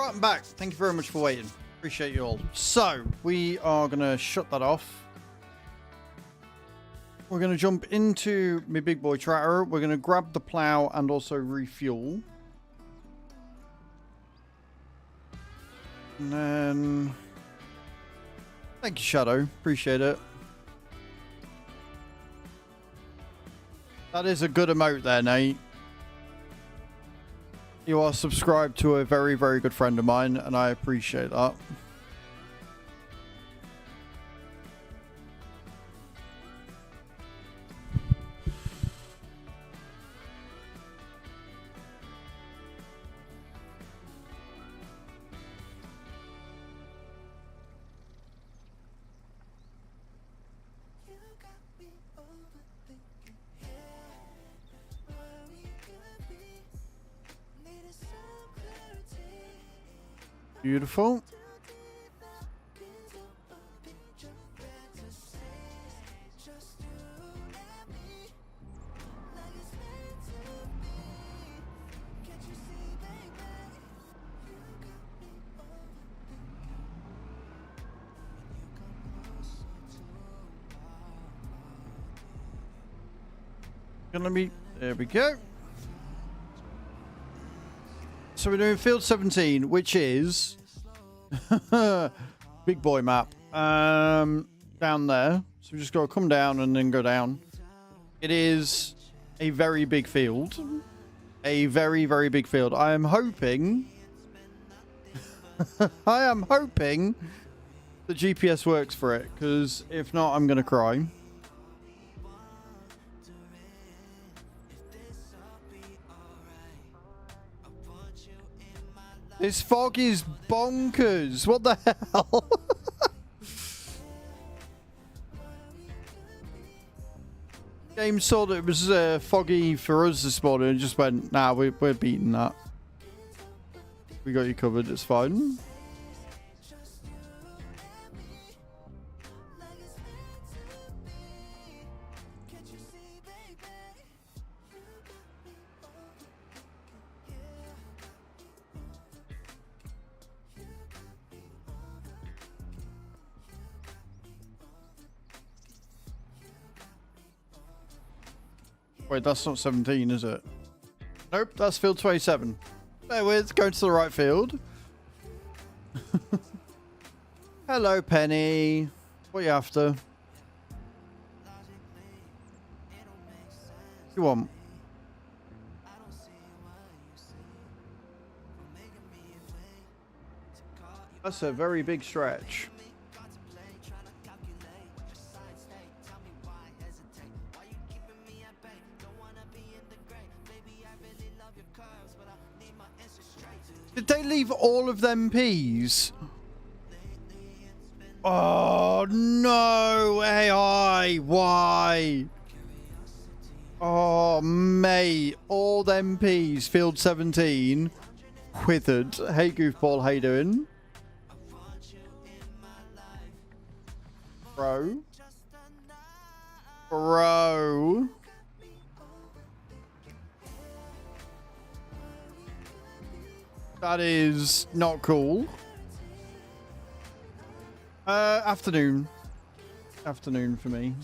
Right, I'm back. Thank you very much for waiting. Appreciate you all. So, we are going to shut that off. We're going to jump into my big boy tractor. We're going to grab the plow and also refuel. And then... Thank you, Shadow. Appreciate it. That is a good emote there, Nate. You are subscribed to a very, very good friend of mine, and I appreciate that. Beautiful. Gonna be, there we go. So we're doing field 17, which is big boy map down there. So we just got to come down and then go down. It is a very big field, a very, very big field. I am hoping I am hoping the GPS works for it, because if not, I'm gonna cry. This fog is bonkers. What the hell? Game saw that it was foggy for us this morning and just went, nah, we're beating that. We got you covered, it's fine. Wait, that's not 17, is it? Nope, that's field 27. Bear with, going to the right field. Hello, Penny. What are you after? What do you want? That's a very big stretch. Did they leave all of them peas? Oh no, AI, why? Oh mate, all them peas, field 17, withered. Hey Goofball, how you doing? Bro. Bro. That is not cool. Afternoon. Afternoon for me.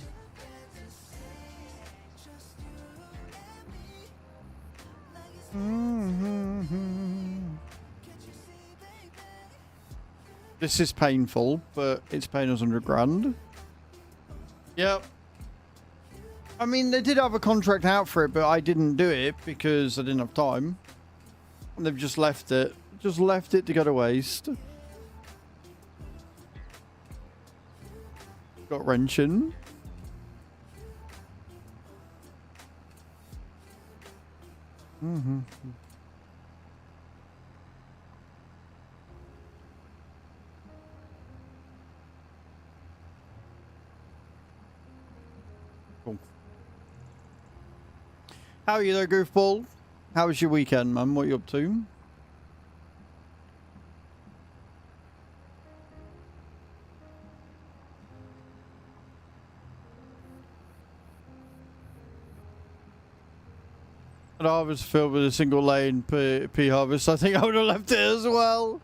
This is painful, but it's paying us 100 grand. Yep. I mean, they did have a contract out for it, but I didn't do it because I didn't have time. And they've just left it. Just left it to go to waste. Got wrenching. Cool. How are you there, Goofball? How was your weekend, man? What are you up to? An harvest filled with a single lane pea harvest. I think I would have left it as well.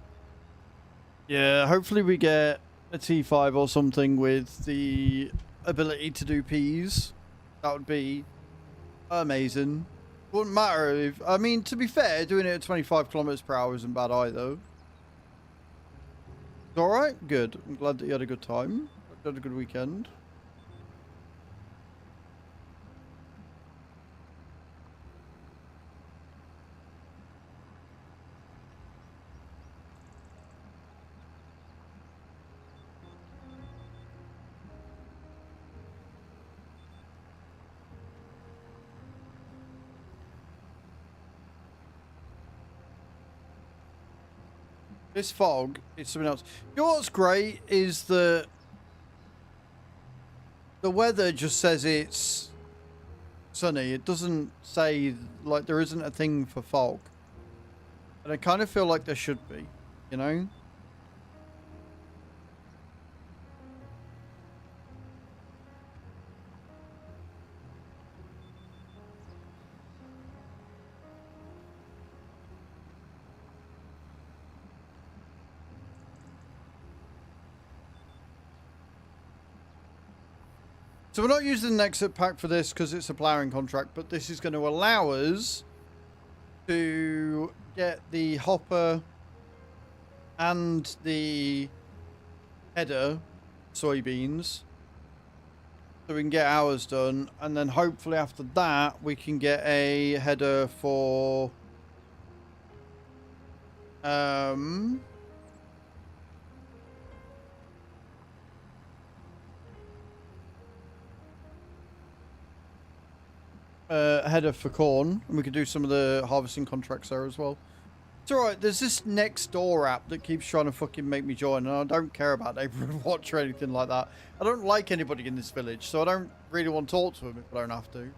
Yeah, hopefully we get a T5 or something with the ability to do peas. That would be amazing. Wouldn't matter if, I mean, to be fair, doing it at 25 kilometers per hour isn't bad either. It's all right. Good. I'm glad that you had a good time. Had a good weekend. This fog is something else. You know what's great is that the weather just says it's sunny. It doesn't say, like, there isn't a thing for fog. And I kind of feel like there should be, you know? So we're not using the Nexat pack for this because it's a plowing contract, but this is going to allow us to get the hopper and the header soybeans so we can get ours done, and then hopefully after that we can get a header for header for corn, and we could do some of the harvesting contracts there as well. It's alright, there's this next door app that keeps trying to fucking make me join, and I don't care about neighborhood watch or anything like that. I don't like anybody in this village, so I don't really want to talk to them if I don't have to.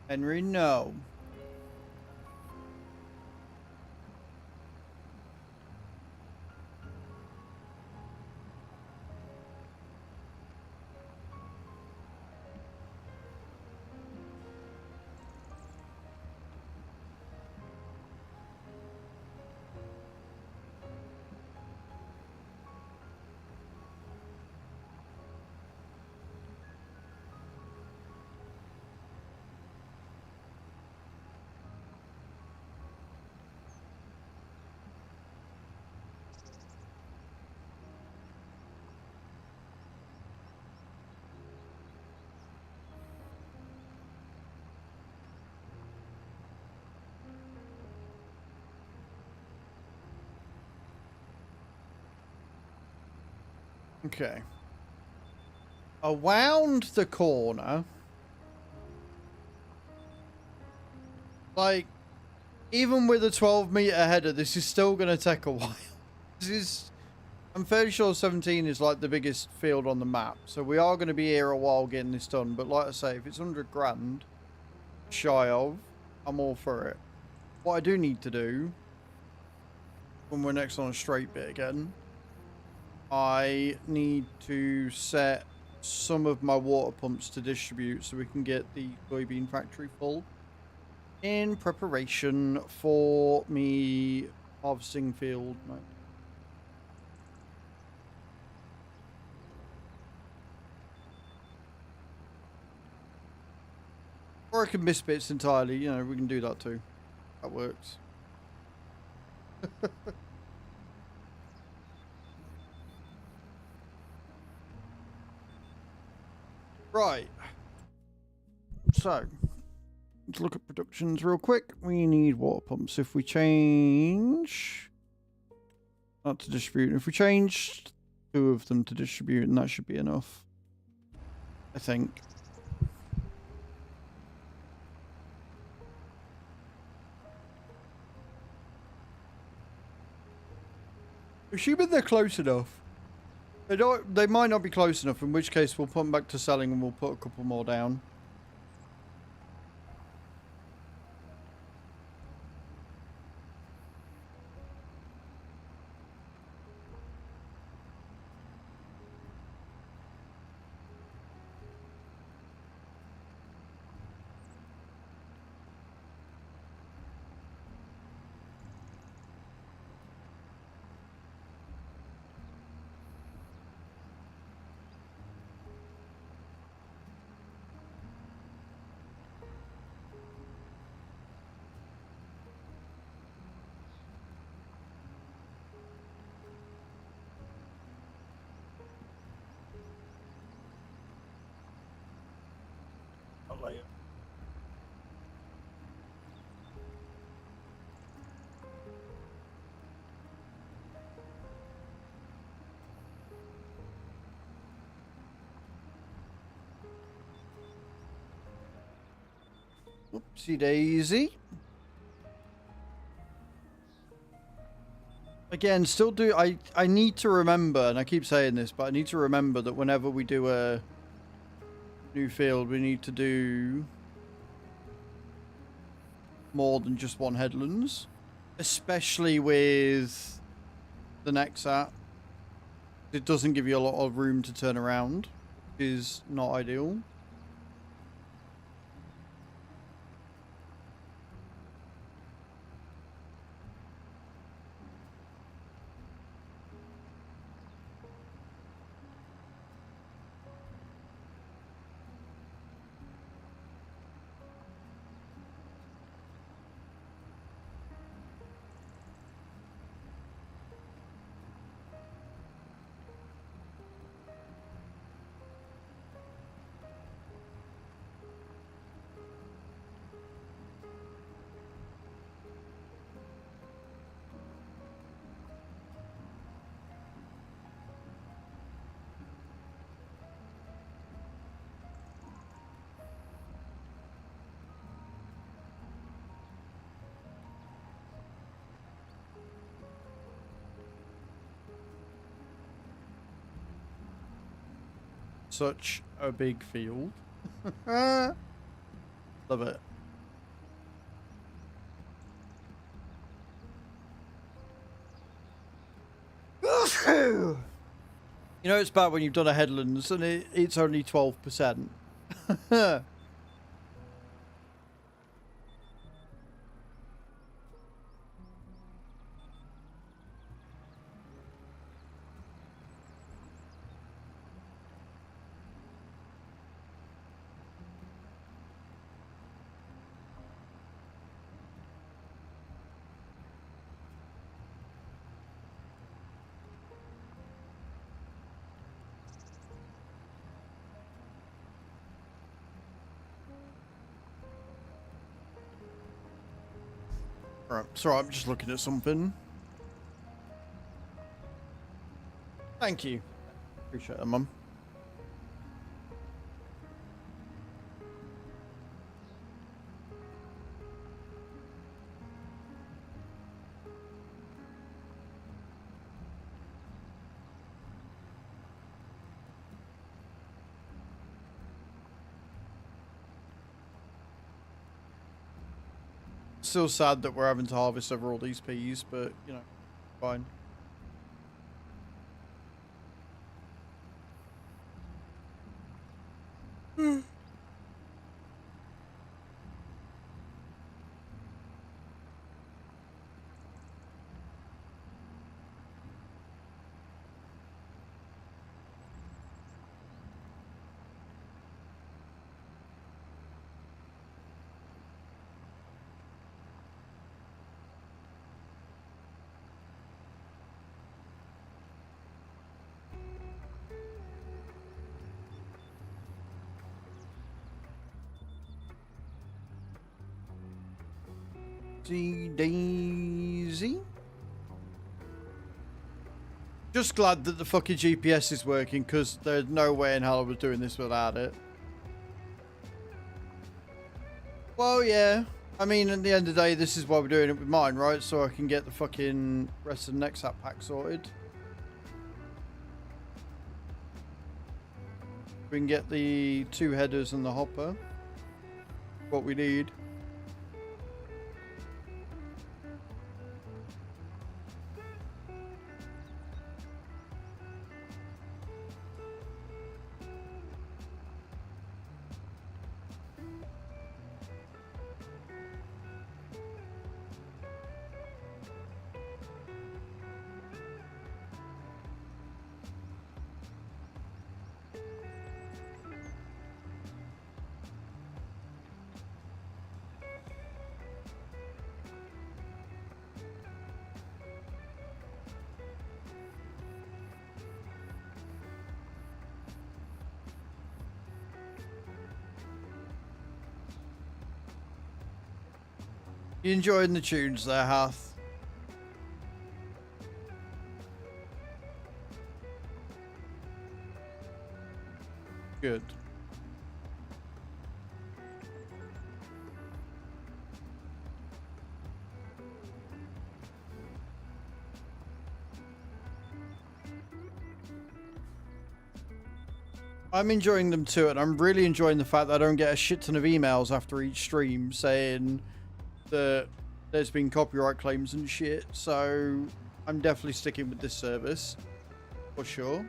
Henry, no. Okay. Around the corner. Like, even with a 12-meter header, this is still going to take a while. This is... I'm fairly sure 17 is like the biggest field on the map. So we are going to be here a while getting this done. But like I say, if it's 100 grand shy of, I'm all for it. What I do need to do, when we're next on a straight bit again, I need to set some of my water pumps to distribute so we can get the soybean factory full in preparation for me harvesting field. No. Or I can miss bits entirely, you know, we can do that too. That works. Right. So, let's look at productions real quick. We need water pumps. If we change that to distribute, if we change 2 of them to distribute, and that should be enough, I think. Assuming they're close enough. They might not be close enough, in which case we'll put them back to selling and we'll put a couple more down. Oopsie daisy. Again, still do I need to remember, and I keep saying this, but I need to remember that whenever we do a new field, we need to do more than just one headlands, especially with the Nexat. It doesn't give you a lot of room to turn around, which is not ideal. Such a big field. Love it. You know it's bad when you've done a headlands and it's only 12%. Right, sorry, I'm just looking at something. Thank you. Appreciate it, Mum. Still sad that we're having to harvest over all these peas, but you know, fine. Daisy. Just glad that the fucking GPS is working, because there's no way in hell I was doing this without it. Well, yeah. I mean, at the end of the day, this is why we're doing it with mine, right? So I can get the fucking rest of the Nexat pack sorted. We can get the 2 headers and the hopper. What we need. You enjoying the tunes there, Hath? Good. I'm enjoying them too, and I'm really enjoying the fact that I don't get a shit ton of emails after each stream saying that there's been copyright claims and shit, so I'm definitely sticking with this service for sure.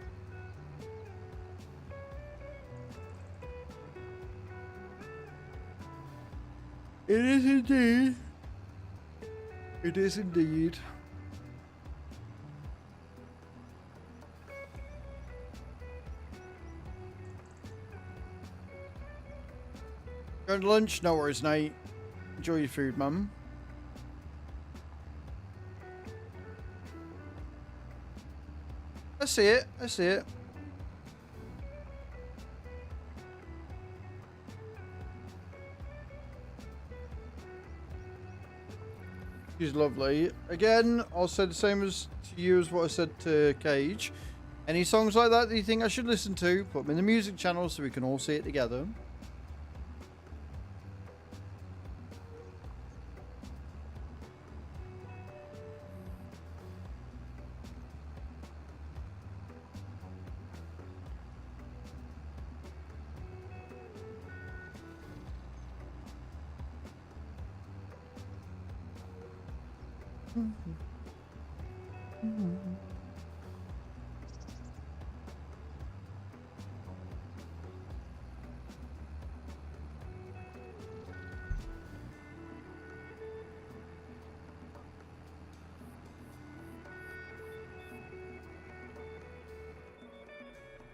It is indeed. It is indeed. Going to lunch? No worries, Nate. Enjoy your food, mum. I see it. I see it. She's lovely. Again, I'll say the same as to you as what I said to Cage. Any songs like that you think I should listen to, put them in the music channel so we can all see it together.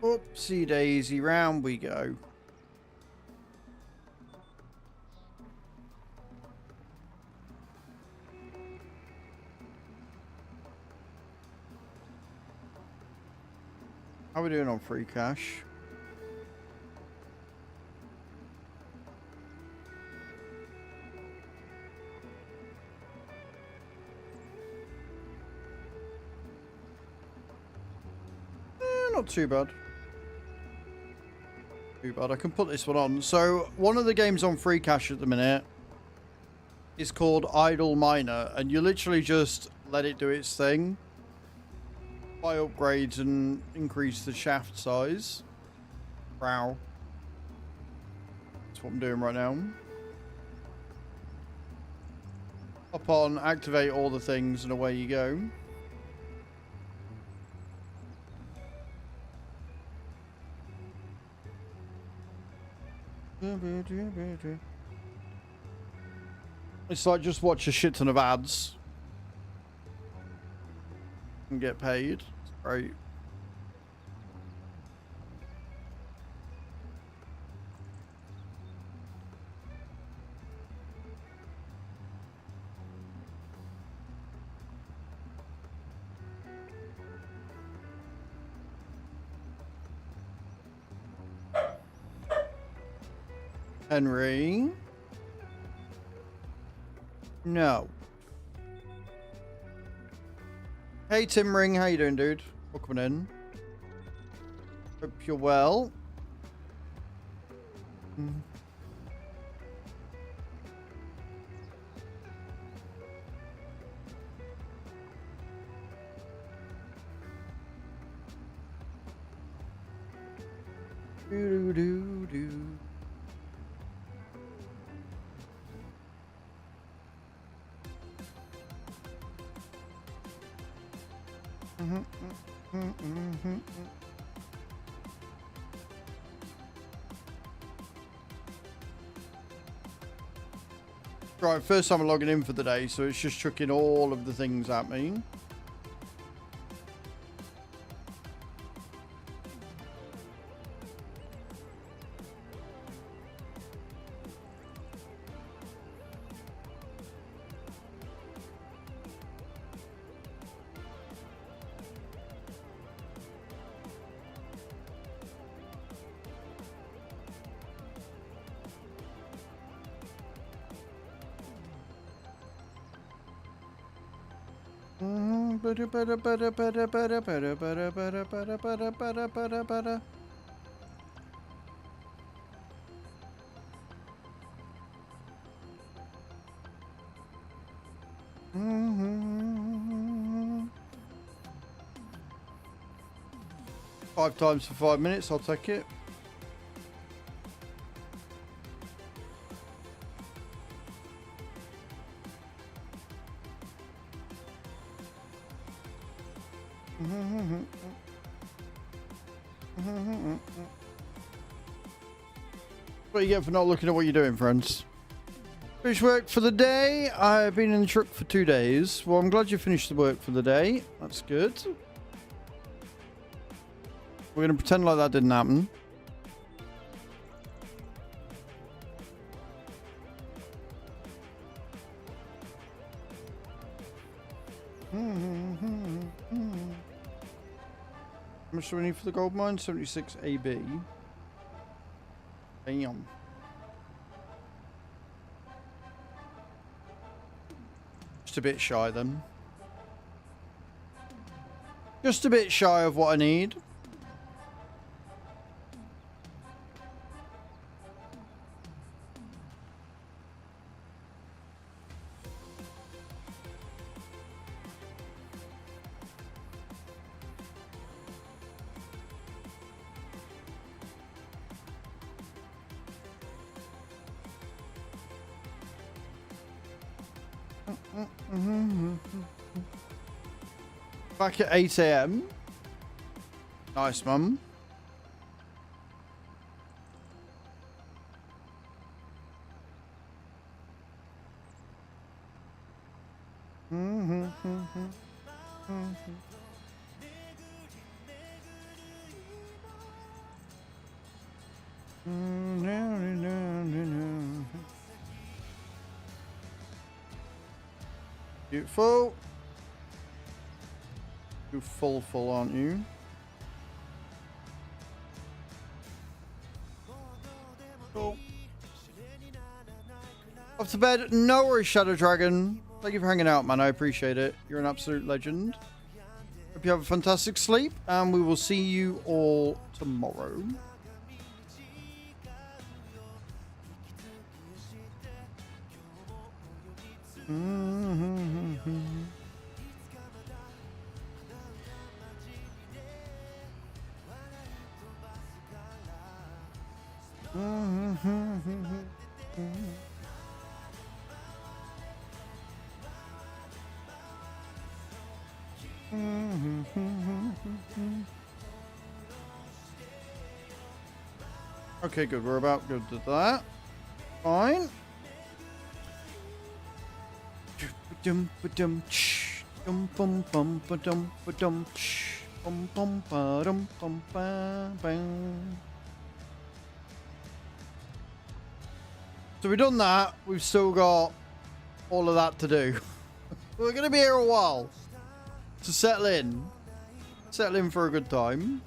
Oopsie daisy, round we go. How are we doing on free cash? Not too bad. Too bad. I can put this one on. So one of the games on free cash at the minute is called Idle Miner, and you literally just let it do its thing. Buy upgrades and increase the shaft size. Wow. That's what I'm doing right now. Hop on, activate all the things, and away you go. It's like just watch a shit ton of ads and get paid. It's great. Henry. No. Hey Tim Ring, how you doing, dude? Welcome in. Hope you're well. Do, do, do. Right, first time I'm logging in for the day, so it's just chucking all of the things at me. Five times for 5 minutes, I'll take it. What do you get for not looking at what you're doing, friends? Finished work for the day. I've been in the truck for 2 days. Well, I'm glad you finished the work for the day. That's good. We're going to pretend like that didn't happen. How much do we need for the gold mine? 76 AB. Damn. Just a bit shy then. Just a bit shy of what I need. Back at 8 AM. Nice, mum. Beautiful. You're full, aren't you? Cool. Off to bed. No worries, Shadow Dragon. Thank you for hanging out, man. I appreciate it. You're an absolute legend. Hope you have a fantastic sleep, and we will see you all tomorrow. Okay, good. We're about good to that. Fine. So we've done that. We've still got all of that to do. We're going to be here a while to settle in. Settle in for a good time.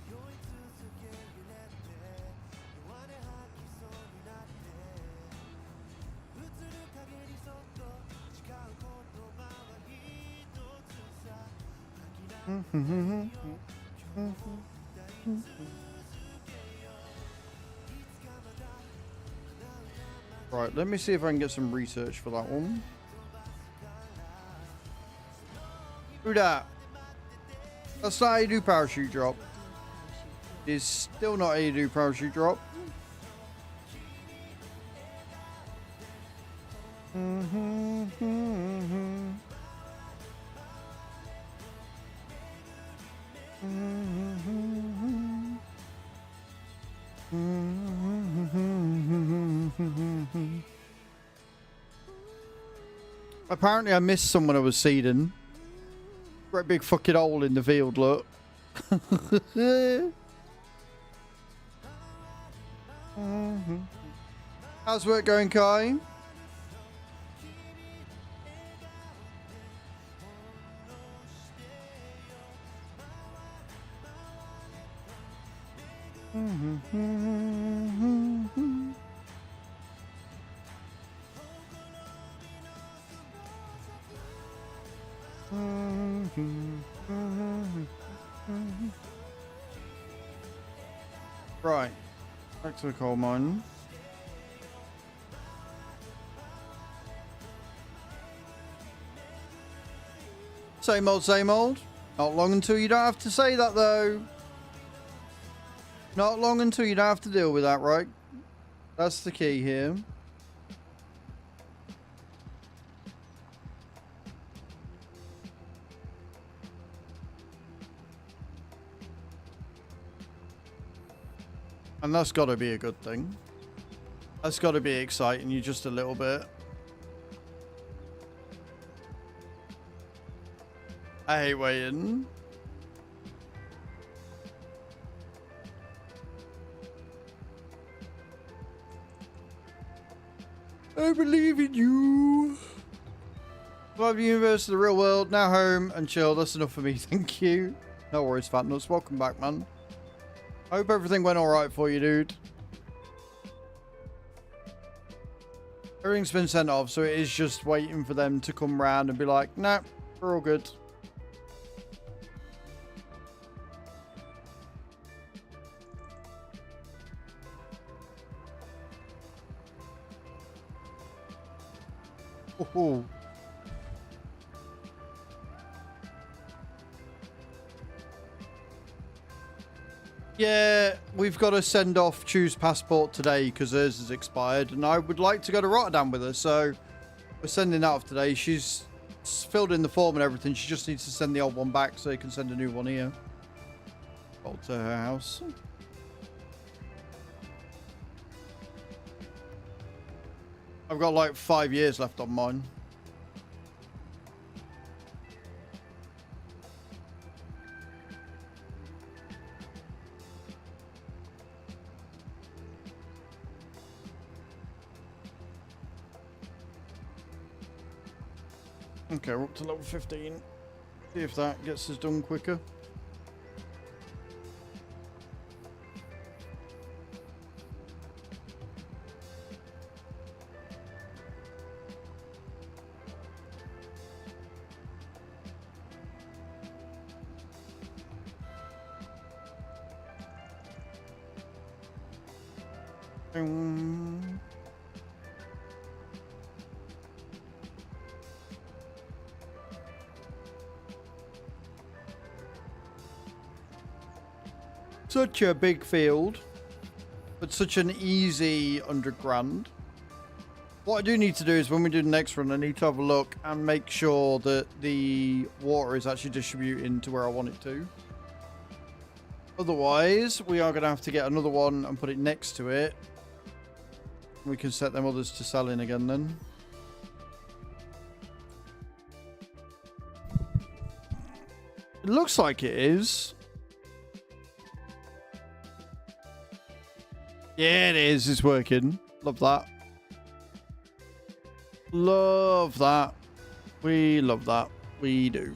Right, let me see if I can get some research for that one. Who that? That's not how you do parachute drop. Is still not able to do parachute drop. Apparently I missed someone I was seeding. Great big fucking hole in the field, look. How's work going, Kai? Right, back to the coal mine. Same old, same old. Not long until you don't have to say that, though. Not long until you don't have to deal with that, right? That's the key here. And that's got to be a good thing. That's got to be exciting you just a little bit. I hate waiting. I believe in you. Love the universe, the real world, now home and chill. That's enough for me, thank you. No worries, Fat Nuts. Welcome back, man. I hope everything went alright for you, dude. Everything's been sent off, so it is just waiting for them to come round and be like, nah, we're all good. Oh. Yeah, we've got to send off Chu's passport today because hers has expired, and I would like to go to Rotterdam with her, so we're sending that off today. She's filled in the form and everything. She just needs to send the old one back so you can send a new one here. Got to her house. I've got like 5 years left on mine. Okay, we're up to level 15. See if that gets us done quicker. Such a big field, but such an easy 100 grand. What I do need to do is when we do the next run, I need to have a look and make sure that the water is actually distributing to where I want it to. Otherwise, we are going to have to get another one and put it next to it. We can set them others to sell in again then. It looks like it is. Yeah, it is. It's working. Love that. Love that. We love that. We do.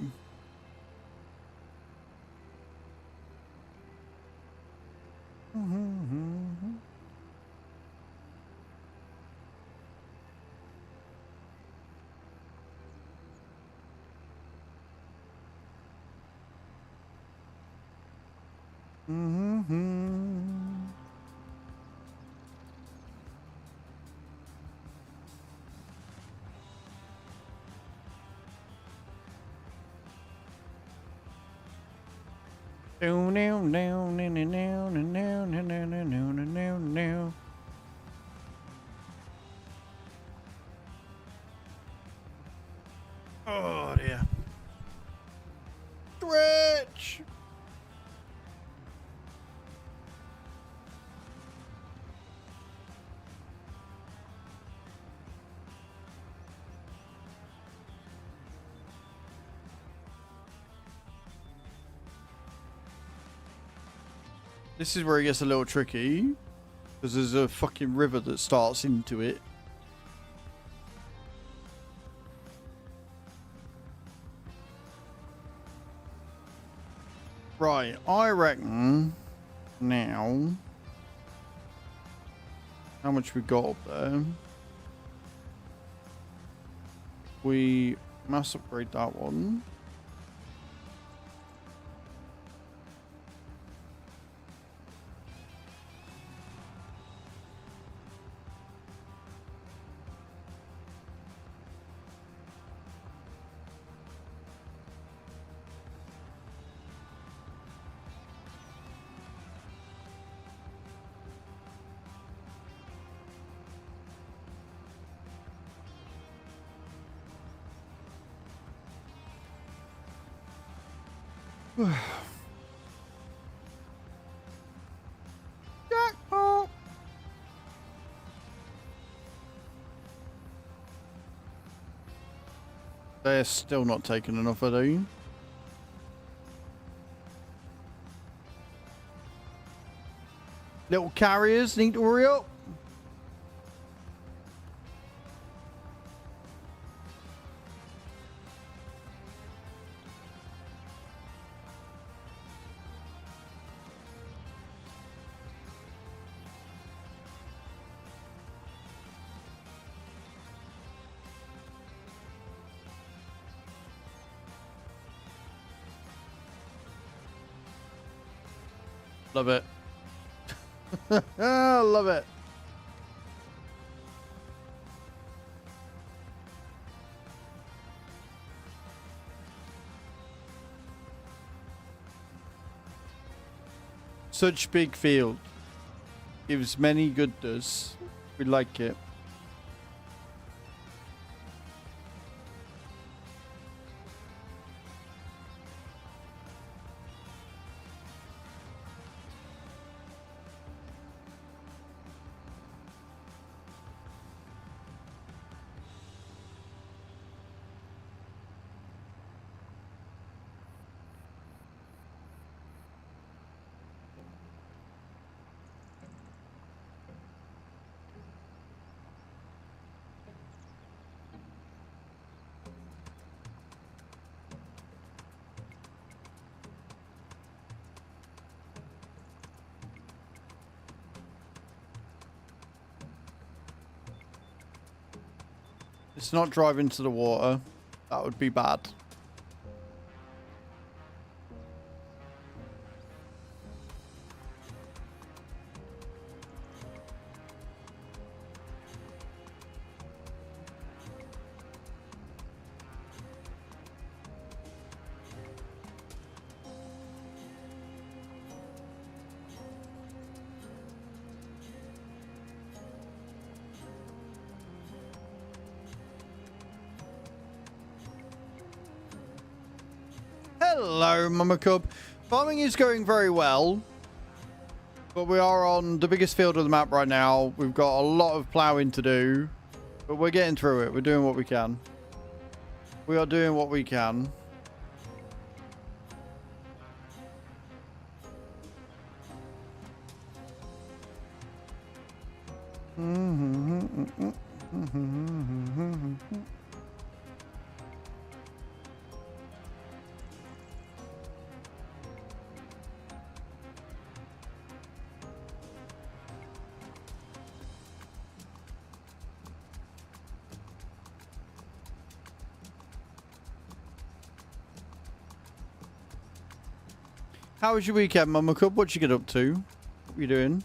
No, no, no, no, no, no, no, no, no, no, no, no, no. Oh dear. Stretch. This is where it gets a little tricky, because there's a fucking river that starts into it. Right, I reckon now, how much we got up there? We mass upgrade that one. Jackpot! They're still not taking enough, are they? Little carriers need to hurry up. Love it. Love it. Such big field. Gives many goodness. We like it. It's not drive into the water. That would be bad. Hello, Mama Cub. Farming is going very well, but we are on the biggest field of the map right now. We've got a lot of plowing to do, but we're getting through it. We're doing what we can. We are doing what we can. How was your weekend, Mama Cub? What'd you get up to? What are you doing?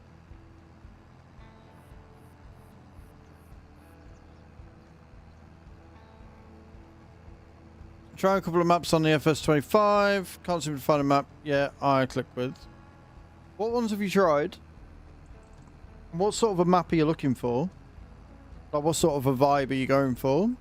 Try a couple of maps on the FS25. Can't seem to find a map yet I click with. What ones have you tried? What sort of a map are you looking for? Like, what sort of a vibe are you going for?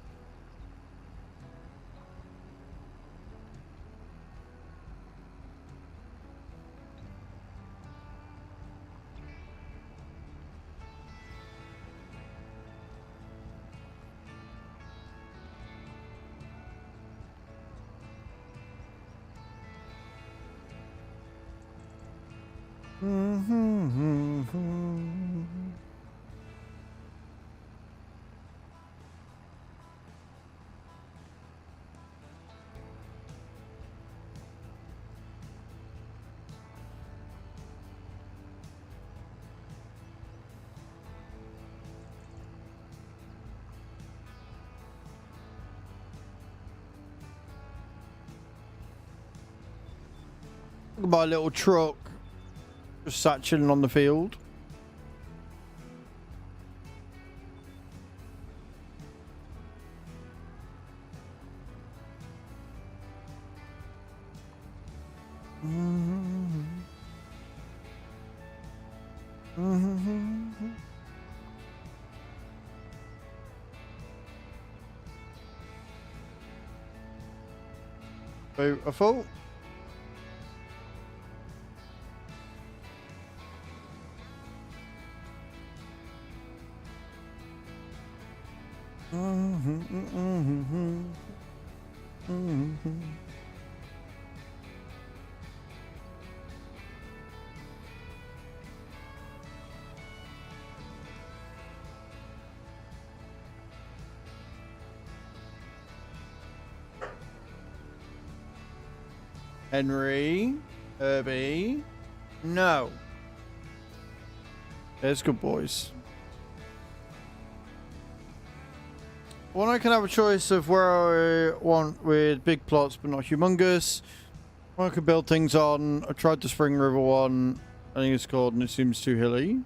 Look at my little truck. Just sat chilling on the field. Beautiful. Henry, Herbie, no. There's good boys. When I can have a choice of where I want with big plots but not humongous, where I could build things on. I tried the Spring River one, I think it's called, and it seems too hilly.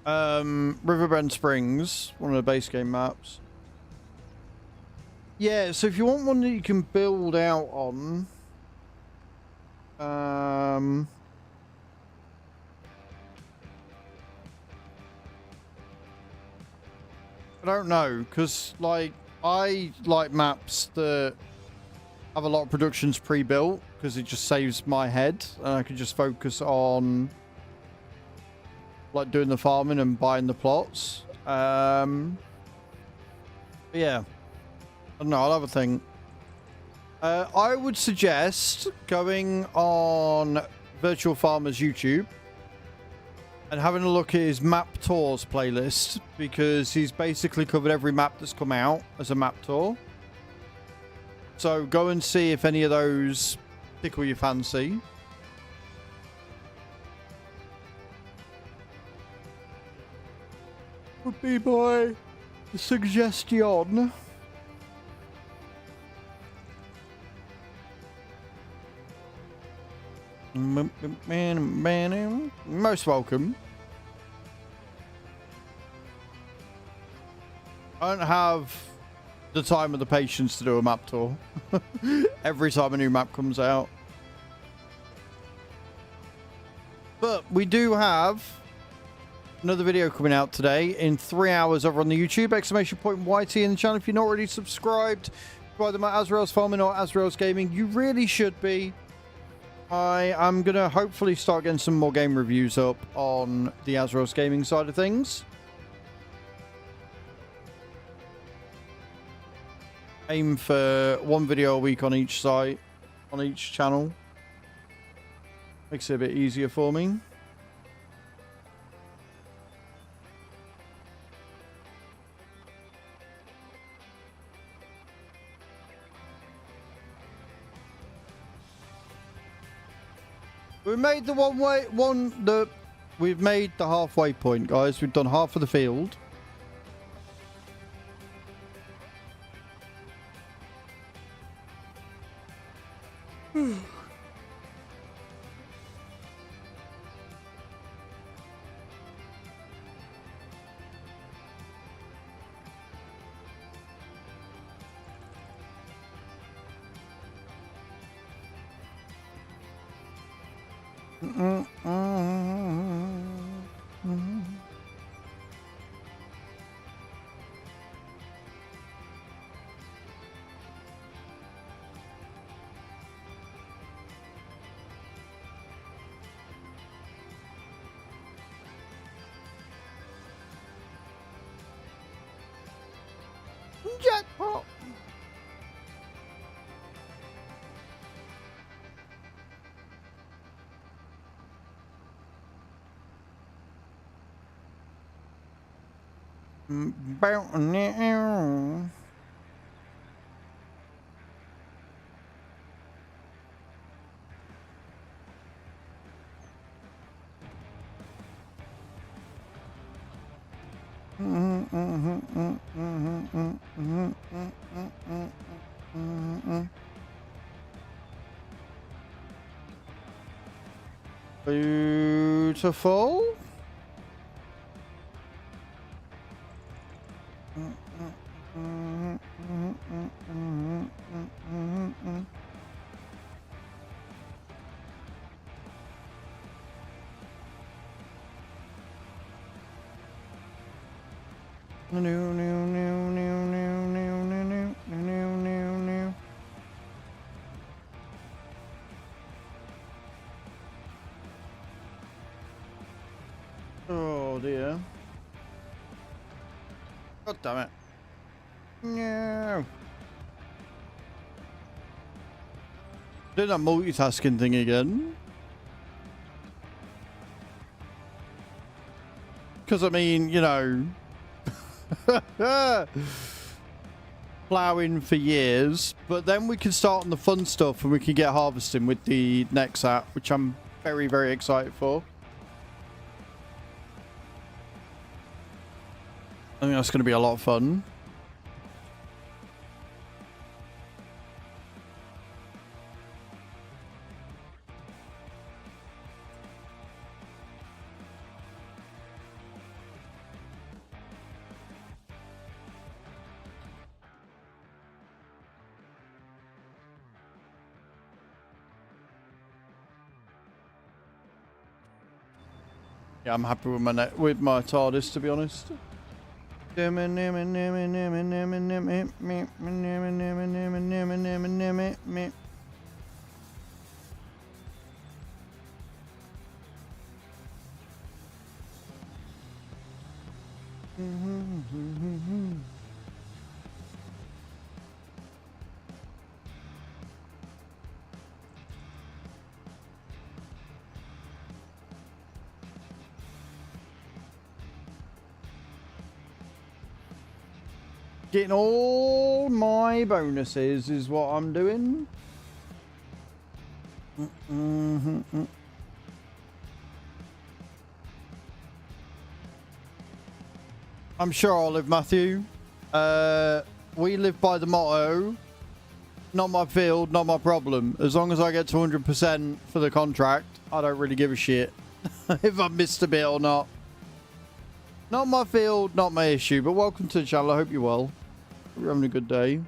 Riverbend Springs, one of the base game maps. Yeah, so if you want one that you can build out on, I don't know, because like I like maps that have a lot of productions pre-built because it just saves my head and I can just focus on like doing the farming and buying the plots. Yeah, I don't know, I'll have a think. I would suggest going on Virtual Farmer's YouTube and having a look at his map tours playlist, because he's basically covered every map that's come out as a map tour. So go and see if any of those tickle your fancy. Would be my suggestion. Most welcome. I don't have the time or the patience to do a map tour every time a new map comes out. But we do have another video coming out today in 3 hours over on the YouTube. !YT in the channel. If you're not already subscribed to either my Azrael's Farming or Azrael's Gaming, you really should be. I am going to hopefully start getting some more game reviews up on the Azrael's Gaming side of things. Aim for one video a week on each site, on each channel. Makes it a bit easier for me. We made the we've made the halfway point, guys. We've done half of the field. Jackpot. Bow now. Beautiful. Oh dear. God damn it. No. Did that multitasking thing again. Because, I mean, you know, plowing for years, but then we can start on the fun stuff and we can get harvesting with the Nexat, which I'm very, very excited for. I think that's going to be a lot of fun. Yeah, I'm happy with my TARDIS, to be honest. Getting all my bonuses is what I'm doing. I'm sure I'll live, Matthew. We live by the motto, not my field, not my problem. As long as I get 200% for the contract, I don't really give a shit if I missed a bit or not. Not my field, not my issue. But welcome to the channel. I hope you're well. Hope you're having a good day.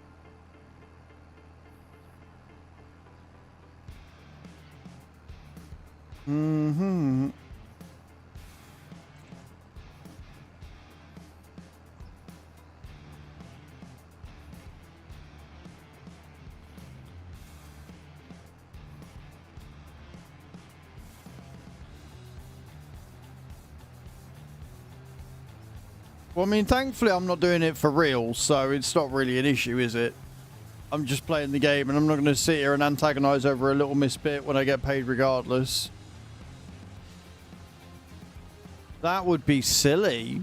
Well, I mean, thankfully I'm not doing it for real, so it's not really an issue, is it? I'm just playing the game, and I'm not going to sit here and antagonize over a little misbit when I get paid regardless. That would be silly.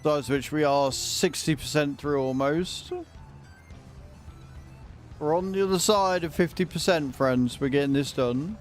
Besides which, we are 60% through almost. We're on the other side of 50%, friends. We're getting this done.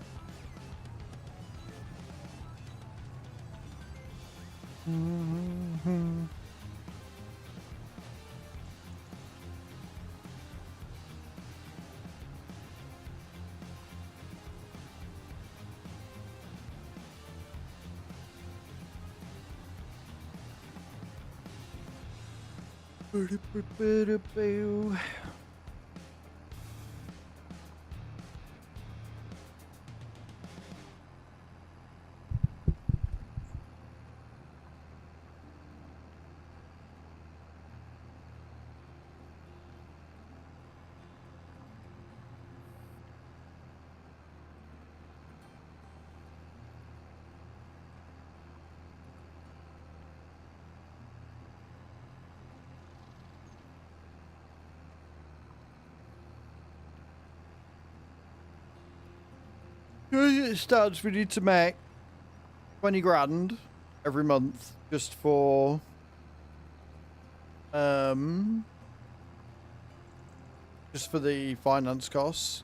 It starts, we need to make 20 grand every month just for the finance costs.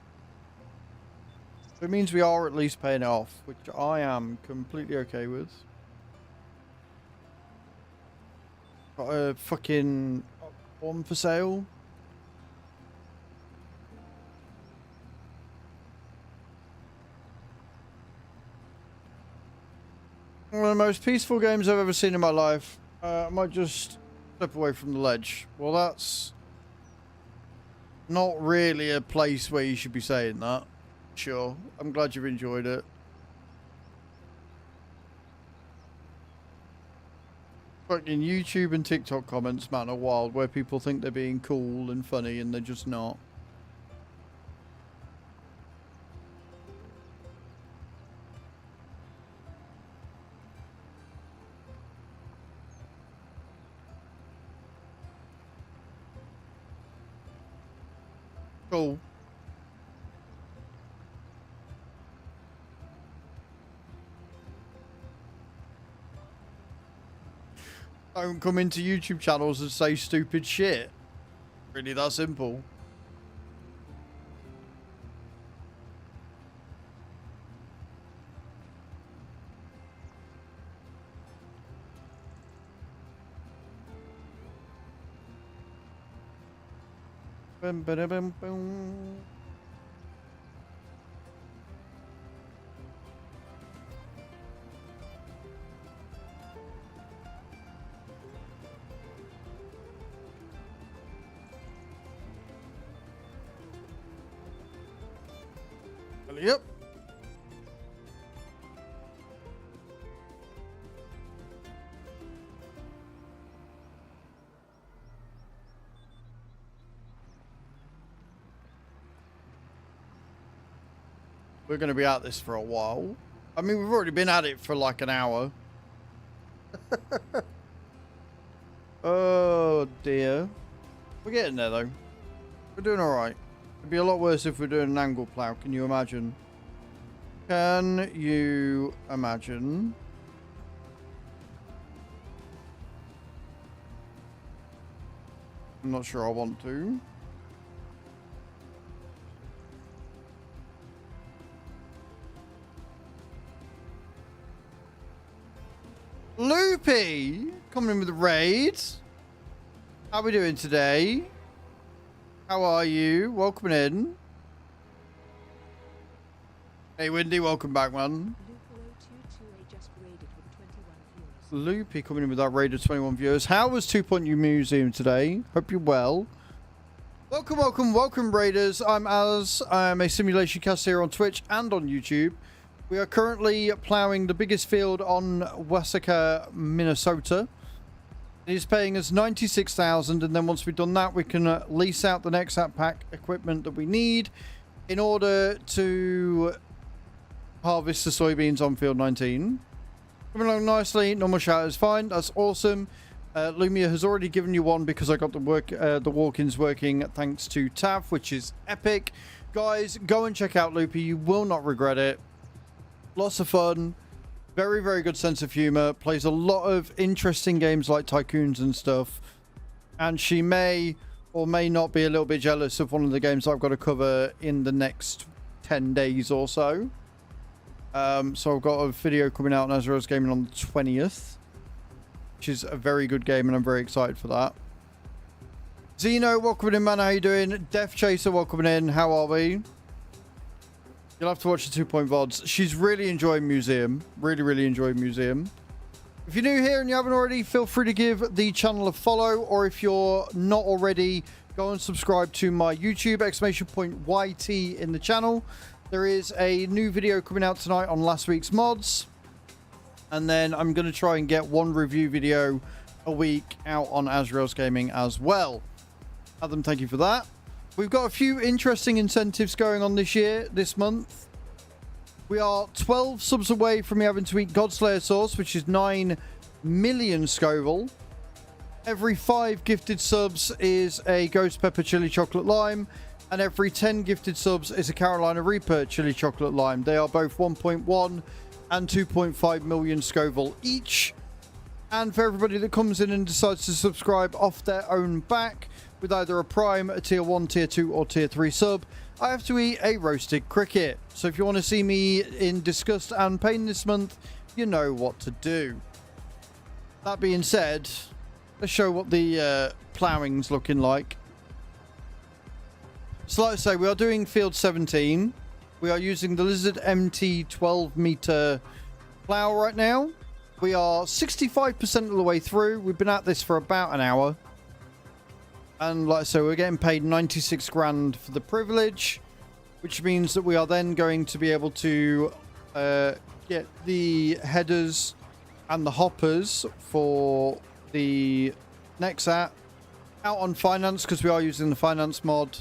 So it means we are at least paying it off, which I am completely okay with. Got a fucking one for sale. One of the most peaceful games I've ever seen in my life. I might just step away from the ledge. Well, that's not really a place where you should be saying that. Sure. I'm glad you've enjoyed it. Fucking YouTube and TikTok comments, man, are wild, where people think they're being cool and funny and they're just not. Cool. Don't come into YouTube channels and say stupid shit. Really that simple. Bum, ba, bum, bum. Yep. We're going to be at this for a while. I mean, we've already been at it for like an hour. Oh dear. We're getting there though. We're doing alright. It'd be a lot worse if we're doing an angle plow. Can you imagine? Can you imagine? I'm not sure I want to. Loopy coming in with the raid. How are we doing today? How are you? Welcome in. Hey Wendy, welcome back, man. Loopy coming in with that raid of 21 viewers. How was 2 Point U Museum today? Hope you're well. Welcome, welcome, welcome, raiders. I'm Az. I'm a simulation caster here on Twitch and on YouTube. We are currently plowing the biggest field on Wasaca, Minnesota. It is paying us $96,000, and then once we've done that, we can lease out the Nexat pack equipment that we need in order to harvest the soybeans on field 19. Coming along nicely. Normal shout is fine. That's awesome. Lumia has already given you one because I got the walk-ins working thanks to Tav, which is epic. Guys, go and check out Loopy. You will not regret it. Lots of fun. Very, very good sense of humor. Plays a lot of interesting games like Tycoons and stuff. And she may or may not be a little bit jealous of one of the games I've got to cover in the next 10 days or so. So I've got a video coming out on Azrael's Gaming on the 20th. Which is a very good game and I'm very excited for that. Zeno, welcome in, man. How you doing? Death Chaser, welcome in. How are we? You'll have to watch the 2 Point VODs. She's really enjoying Museum. Really, really enjoying Museum. If you're new here and you haven't already, feel free to give the channel a follow, or if you're not already, go and subscribe to my YouTube, !YT in the channel. There is a new video coming out tonight on last week's mods. And then I'm going to try and get one review video a week out on Azrael's Gaming as well. Adam, thank you for that. We've got a few interesting incentives going on this month. We are 12 subs away from me having to eat Godslayer sauce, which is 9 million Scoville. Every 5 gifted subs is a Ghost Pepper Chili Chocolate Lime. And every 10 gifted subs is a Carolina Reaper Chili Chocolate Lime. They are both 1.1 and 2.5 million Scoville each. And for everybody that comes in and decides to subscribe off their own back with either a Prime, a Tier 1, Tier 2 or Tier 3 sub, I have to eat a roasted cricket. So if you want to see me in disgust and pain this month, you know what to do. That being said, let's show what the plowing's looking like. So like I say, we are doing field 17. We are using the Lizard MT 12 meter plow right now. We are 65% of the way through. We've been at this for about an hour. And like I say, we're getting paid 96 grand for the privilege, which means that we are then going to be able to get the headers and the hoppers for the Nexat out on finance, because we are using the finance mod.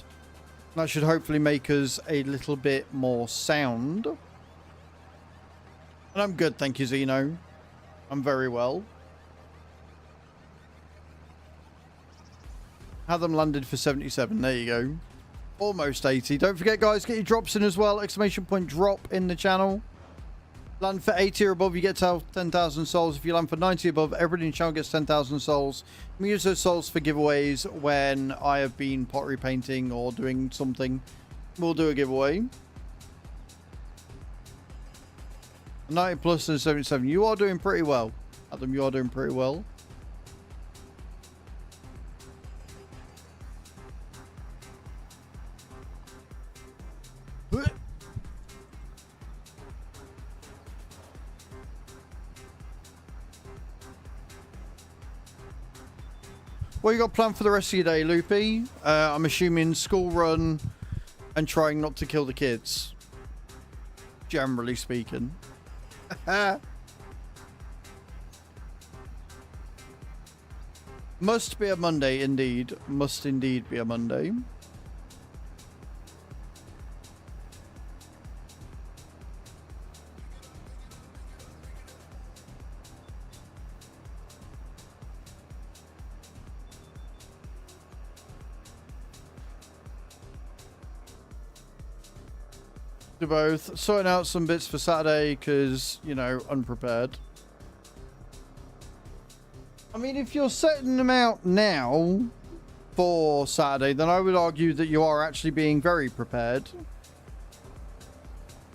That should hopefully make us a little bit more sound. And I'm good, thank you, Zeno. I'm very well. Had them landed for 77. There you go. Almost 80. Don't forget, guys, get your drops in as well. Exclamation point drop in the channel. Land for 80 or above, you get 10,000 souls. If you land for 90 above, everybody in the channel gets 10,000 souls. We use those souls for giveaways when I have been pottery painting or doing something. We'll do a giveaway. 90 plus and 77. You are doing pretty well. Adam, you are doing pretty well. What you got planned for the rest of your day, Loopy? I'm assuming school run and trying not to kill the kids. Generally speaking. Must be a Monday, indeed. Must indeed be a Monday. Do both. Sorting out some bits for Saturday because, you know, unprepared. I mean, if you're setting them out now for Saturday, then I would argue that you are actually being very prepared.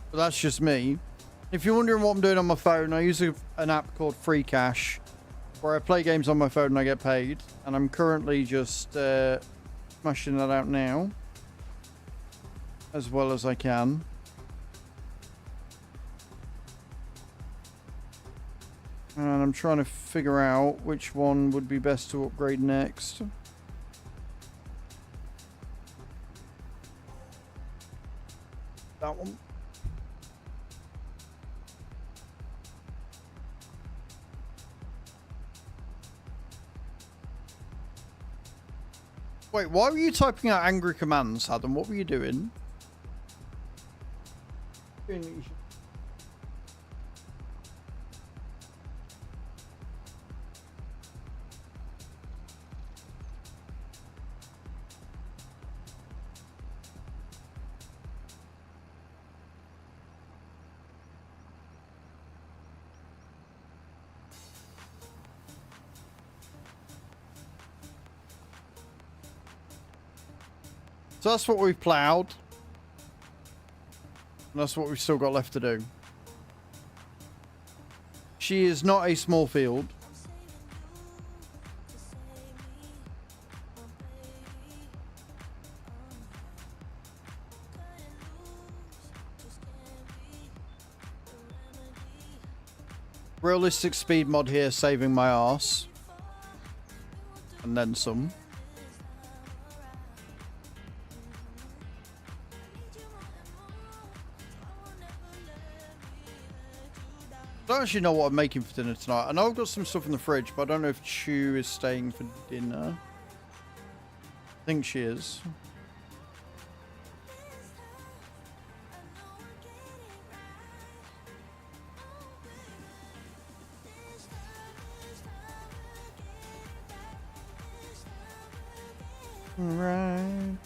But that's just me. If you're wondering what I'm doing on my phone, I use an app called Free Cash, where I play games on my phone and I get paid. And I'm currently just smashing that out now, as well as I can. And I'm trying to figure out which one would be best to upgrade next. That one. Wait, why were you typing out angry commands, Adam? What were you doing? So that's what we've ploughed. And that's what we've still got left to do. She is not a small field. realistic speed mod here saving my ass. And then some. I don't actually know what I'm making for dinner tonight. I know I've got some stuff in the fridge, but I don't know if Chew is staying for dinner. I think she is. Right.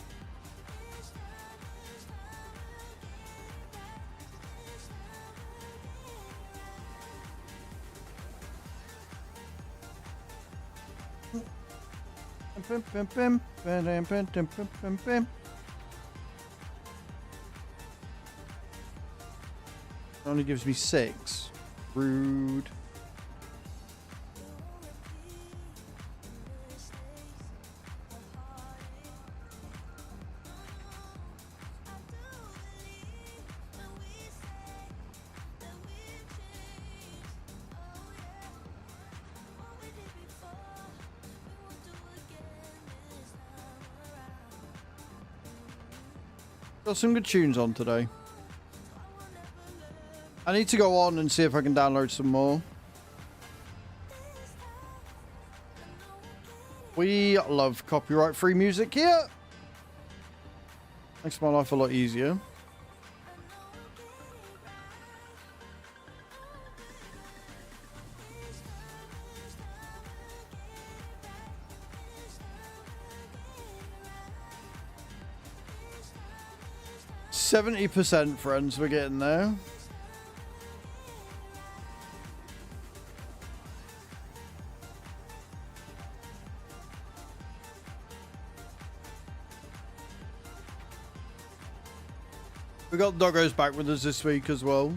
Only gives me 6. Rude. Got some good tunes on today. I need to go on and see if I can download some more. We love copyright-free music here. Makes my life a lot easier. %, friends, we're getting there. We got Doggo's back with us this week as well.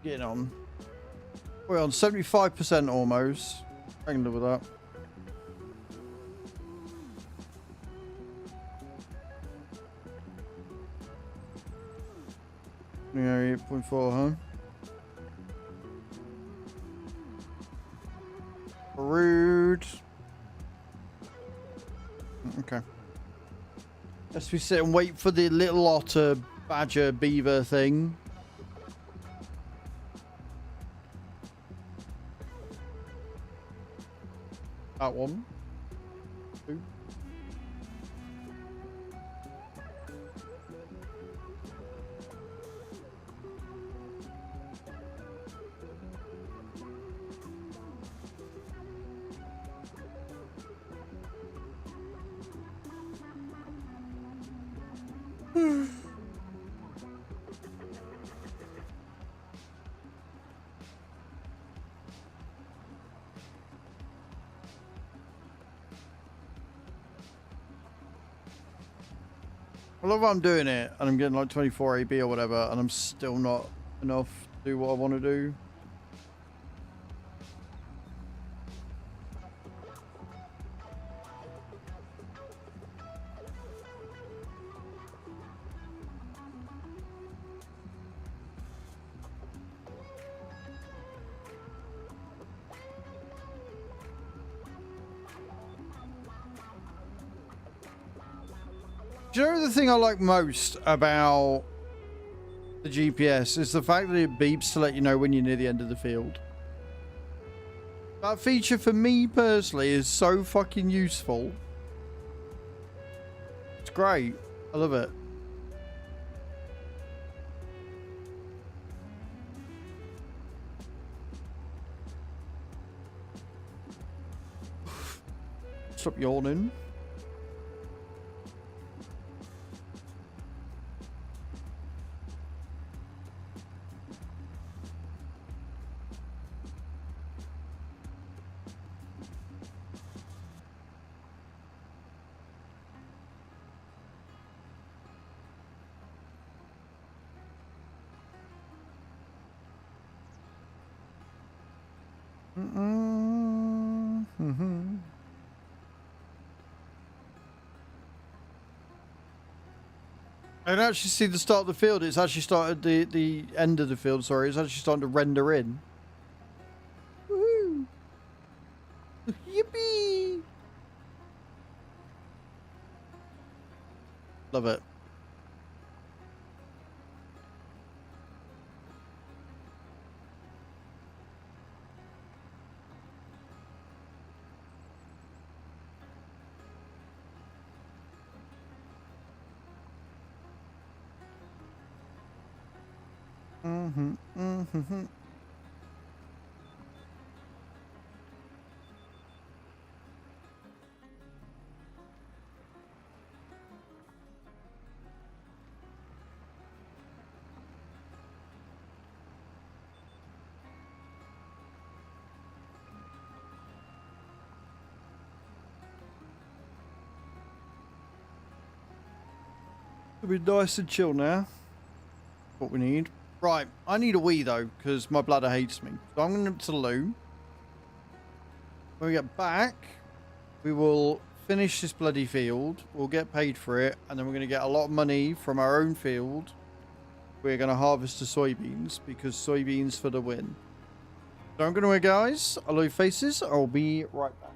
Getting on. We're on 75% almost. I can live with that. Yeah, 8.4, huh? Rude. Okay. Let's we sit and wait for the little otter, badger, beaver thing. That one. 2. I love how I'm doing it and I'm getting like 24 AB or whatever and I'm still not enough to do what I want to do. Do you know the thing I like most about the GPS is the fact that it beeps to let you know when you're near the end of the field. That feature for me personally is so fucking useful. It's great. I love it. Stop yawning. I don't actually see the start of the field. It's actually started the end of the field. Sorry, it's actually starting to render in. Woohoo! Yippee! Love it. It'll be nice and chill now. What we need. Right, I need a wee though, because my bladder hates me. So I'm going to the loo. When we get back, we will finish this bloody field. We'll get paid for it, and then we're going to get a lot of money from our own field. We're going to harvest the soybeans, because soybeans for the win. So I'm going to go, guys. I love your faces. I'll be right back.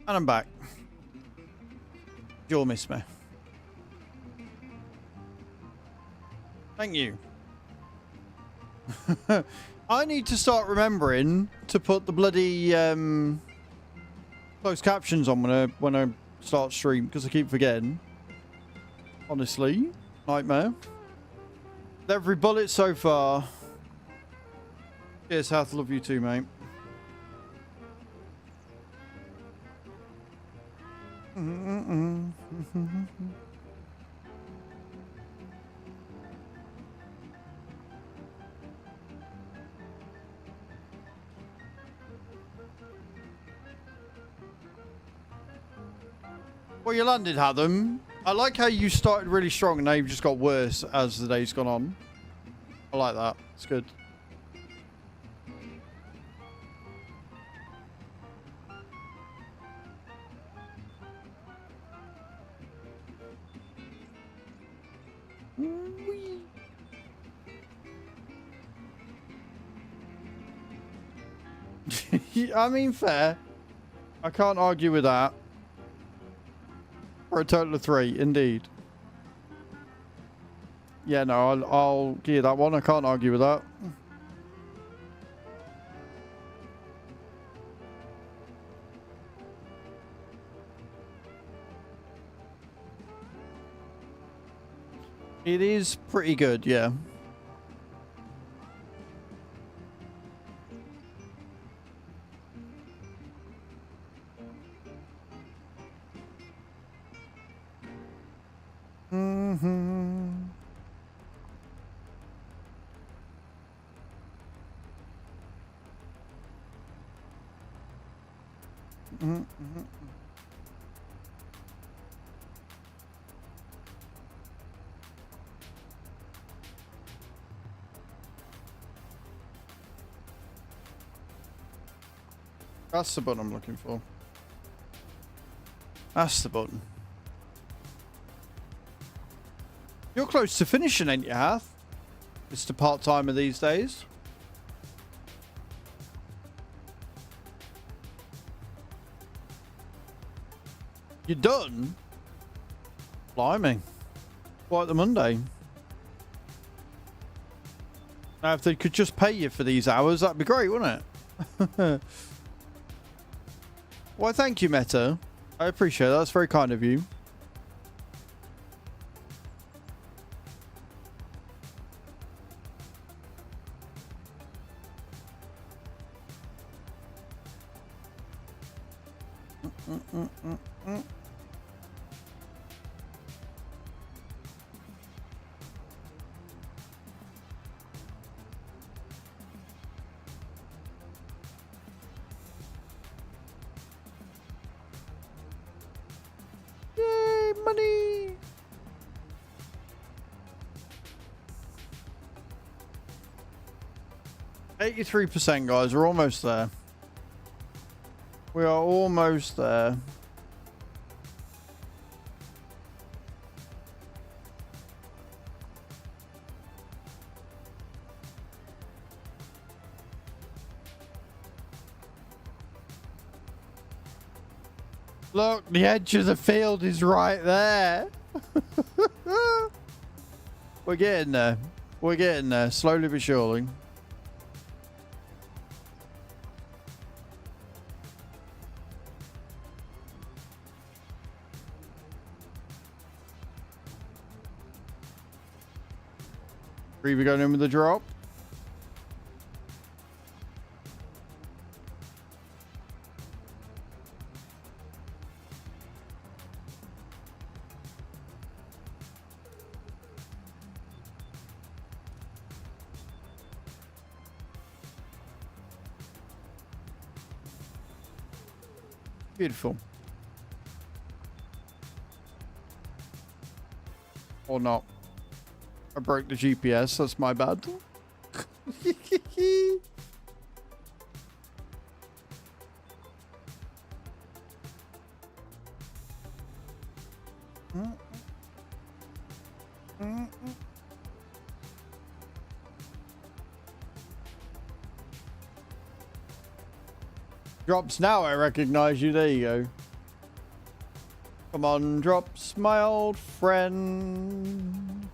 And I'm back. You'll miss me. Thank you. I need to start remembering to put the bloody closed captions on when I start stream, because I keep forgetting. Honestly, nightmare. Every bullet so far. Cheers, Hath. Love you too, mate. Well, you landed, Hatham. I like how you started really strong and now you've just got worse as the day's gone on. I like that. It's good. I mean, fair. I can't argue with that. For a total of 3, indeed. Yeah, no, I'll give you that one. I can't argue with that. It is pretty good, yeah. That's the button I'm looking for. That's the button. You're close to finishing, ain't you, Hath? Mr. Part-timer these days. You're done? Blimey. Quite the Monday. Now, if they could just pay you for these hours, that'd be great, wouldn't it? Well, thank you, Meta. I appreciate that. That's very kind of you. Yay, money! %, guys. We're almost there. We are almost there. Look, the edge of the field is right there. We're getting there. We're getting there, slowly but surely. We're going in with the drop. Beautiful. Or not. I broke the GPS, that's my bad. Drops now, I recognize you. There you go. Come on, drops, my old friend.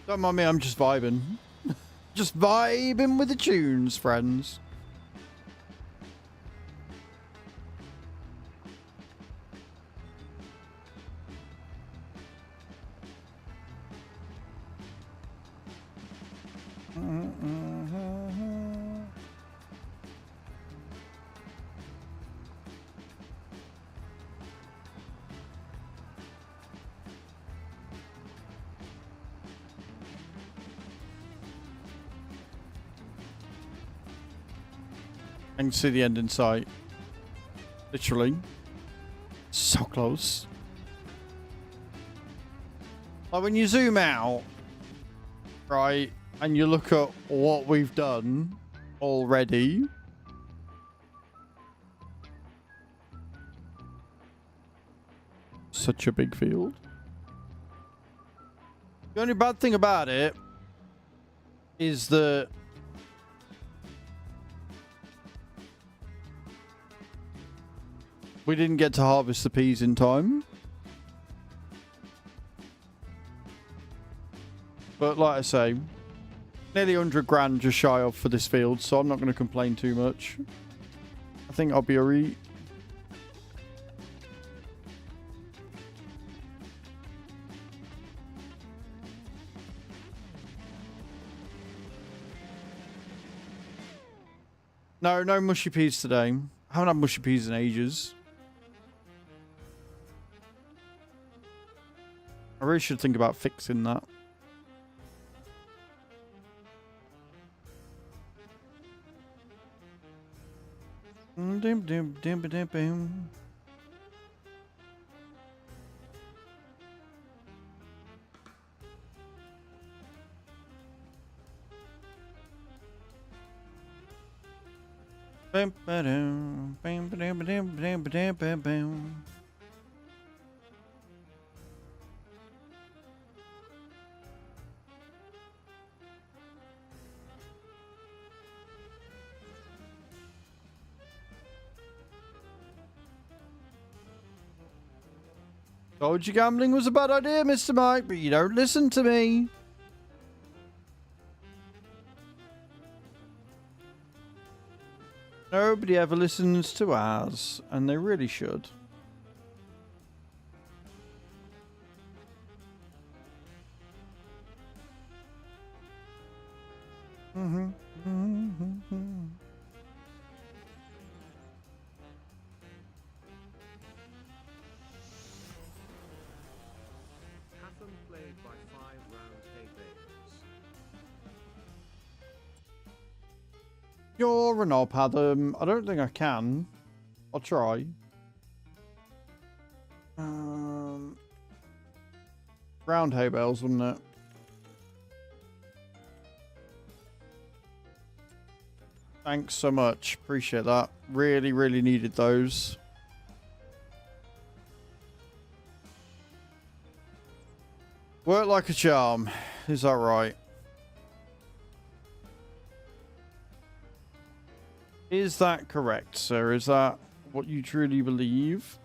Don't mind me, I'm just vibing. Just vibing with the tunes, friends. I can see the end in sight. Literally. So close. Like when you zoom out, right, and you look at what we've done already. Such a big field. The only bad thing about it is that we didn't get to harvest the peas in time. But like I say, nearly 100 grand just shy of for this field, so I'm not going to complain too much. I think I'll be alright. No mushy peas today. I haven't had mushy peas in ages. I really should think about fixing that. Told you gambling was a bad idea, Mr. Mike, but you don't listen to me. Nobody ever listens to ours, and they really should. Played by 5 round tables. You're an op, Adam. I don't think I can. I'll try. Round hay bales, wouldn't it? Thanks so much. Appreciate that. Really, really needed those. Work like a charm. Is that right? Is that correct, sir? Is that what you truly believe?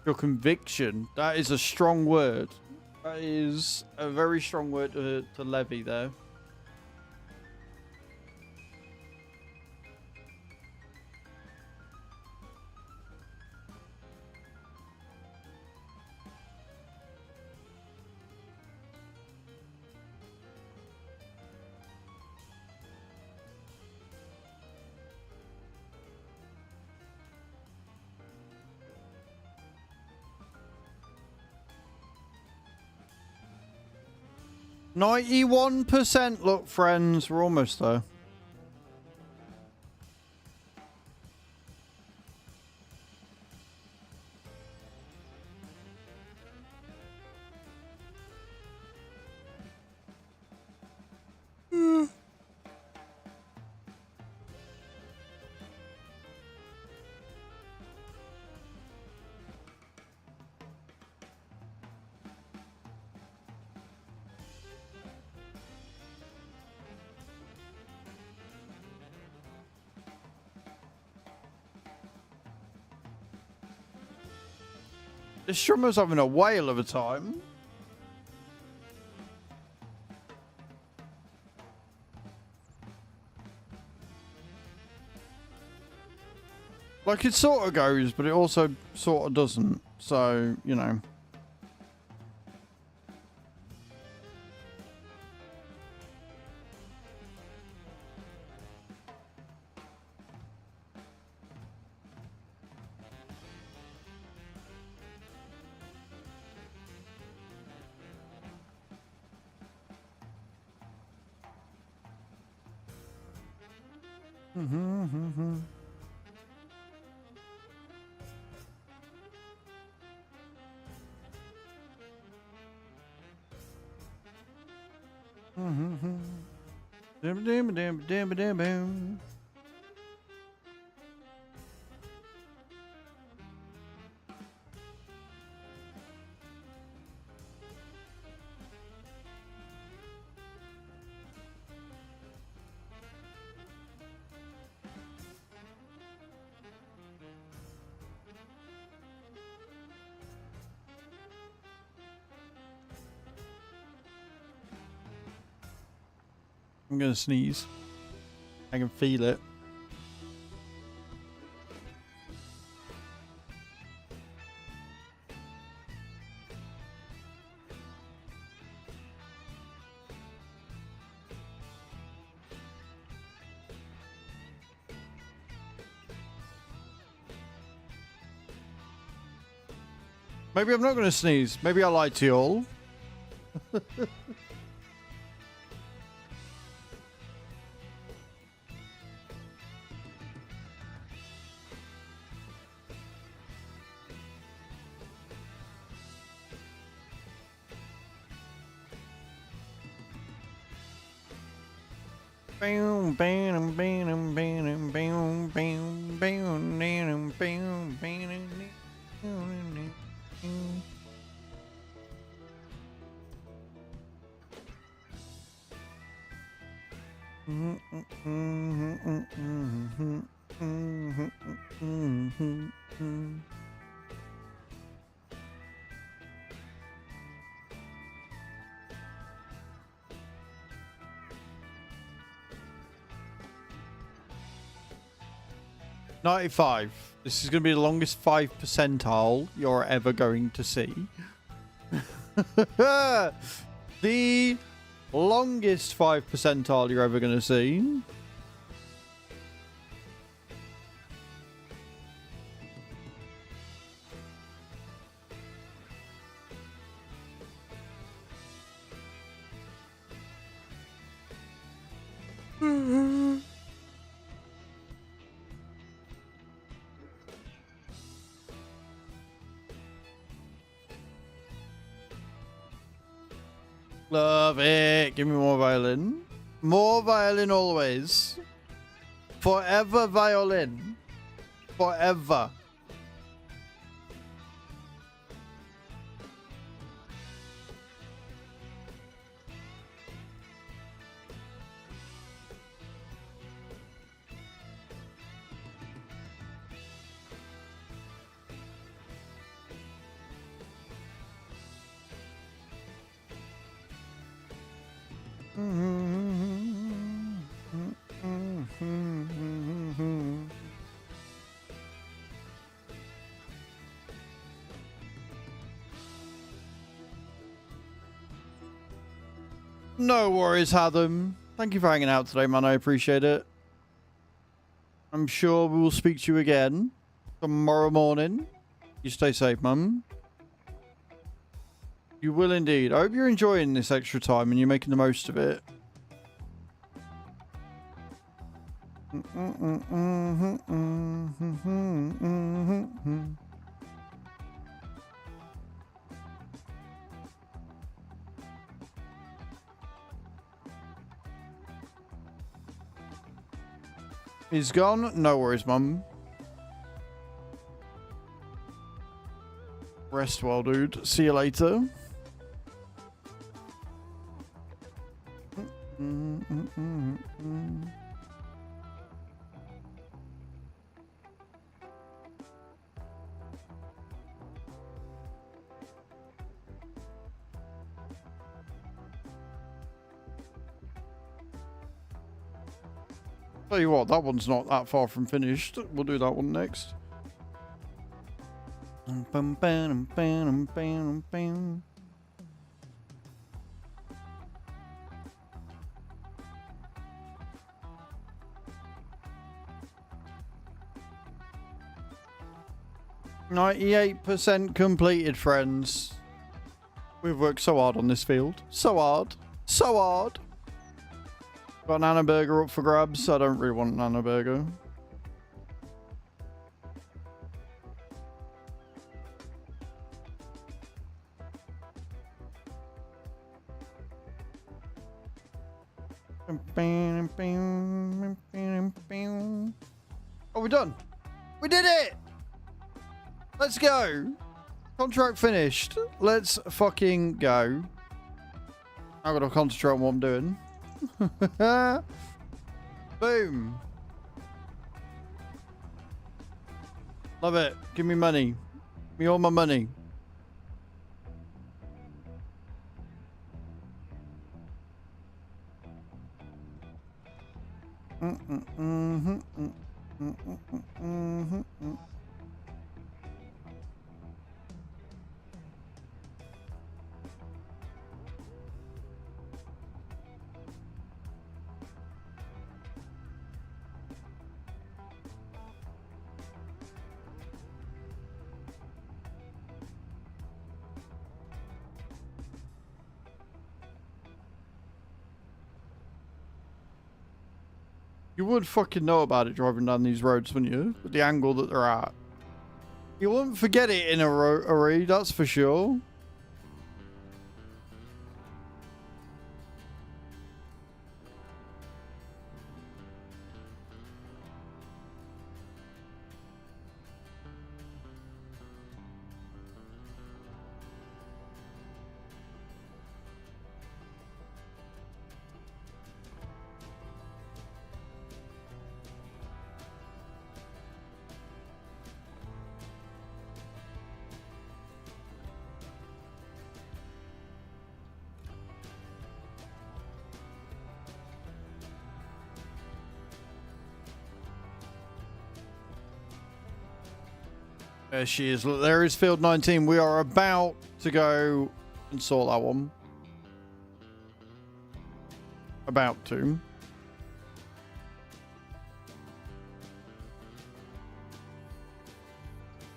Your conviction. That is a strong word. That is a very strong word to levy there. %91%. Look, friends, we're almost there. This strummer's having a whale of a time. Like, it sort of goes, but it also sort of doesn't. So, you know. I'm gonna sneeze. I can feel it. Maybe I'm not gonna sneeze. Maybe I lied to you all. $95. This is going to be the longest 5 percentile you're ever going to see. The longest 5 percentile you're ever going to see. Love it. Give me more violin. More violin always. Forever violin. Forever. No worries, Hatham. Thank you for hanging out today, man. I appreciate it. I'm sure we will speak to you again tomorrow morning. You stay safe, mum. You will indeed. I hope you're enjoying this extra time and you're making the most of it. He's gone? No worries, mum. Rest well, dude. See you later. Tell you what, that one's not that far from finished. We'll do that one next. 98% completed, friends. We've worked so hard on this field. So hard. So hard. Got an Anna burger up for grabs. I don't really want an Anna burger. Oh, we're done. We did it. Let's go. Contract finished. Let's fucking go. I've got to concentrate on what I'm doing. Boom. Love it. Give me money. Give me all my money. You would fucking know about it driving down these roads, wouldn't you? With the angle that they're at. You wouldn't forget it in a hurry, that's for sure. There she is. Look, there is field 19. We are about to go and sort that one. About to.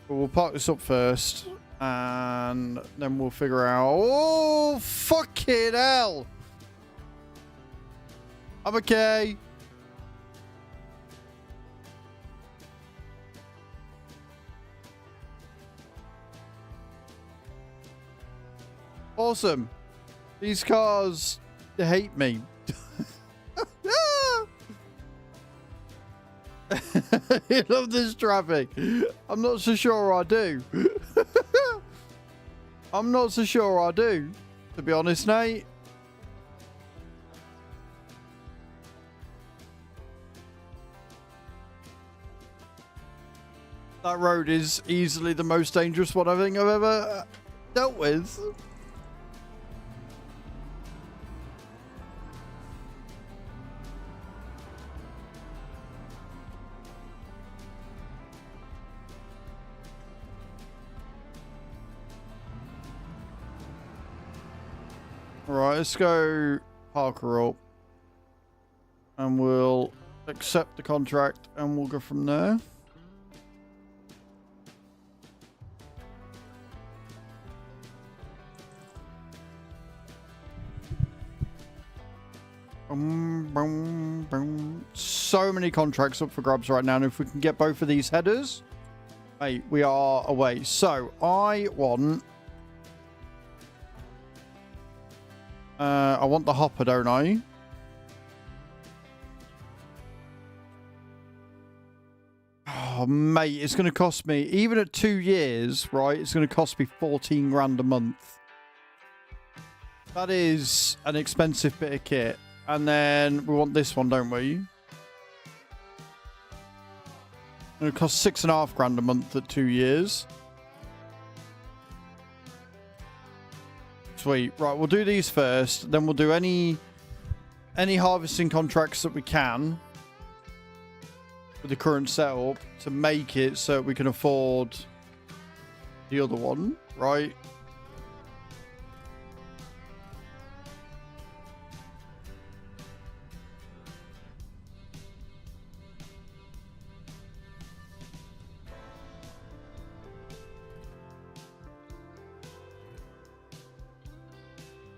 But we'll park this up first. And then we'll figure out... Oh, fucking hell! I'm okay. Awesome. These cars, they hate me. I love this traffic. I'm not so sure I do. I'm not so sure I do, to be honest, Nate. That road is easily the most dangerous one I think I've ever dealt with. Alright, let's go Parker up. And we'll accept the contract and we'll go from there. Boom, boom. So many contracts up for grabs right now. And if we can get both of these headers, mate, we are away. So I want the hopper, don't I? Oh, mate, it's going to cost me, even at 2 years, right? It's going to cost me 14 grand a month. That is an expensive bit of kit. And then we want this one, don't we? It'll cost 6.5 grand a month at 2 years. Sweet. Right, we'll do these first. Then we'll do any harvesting contracts that we can with the current setup to make it so we can afford the other one, right?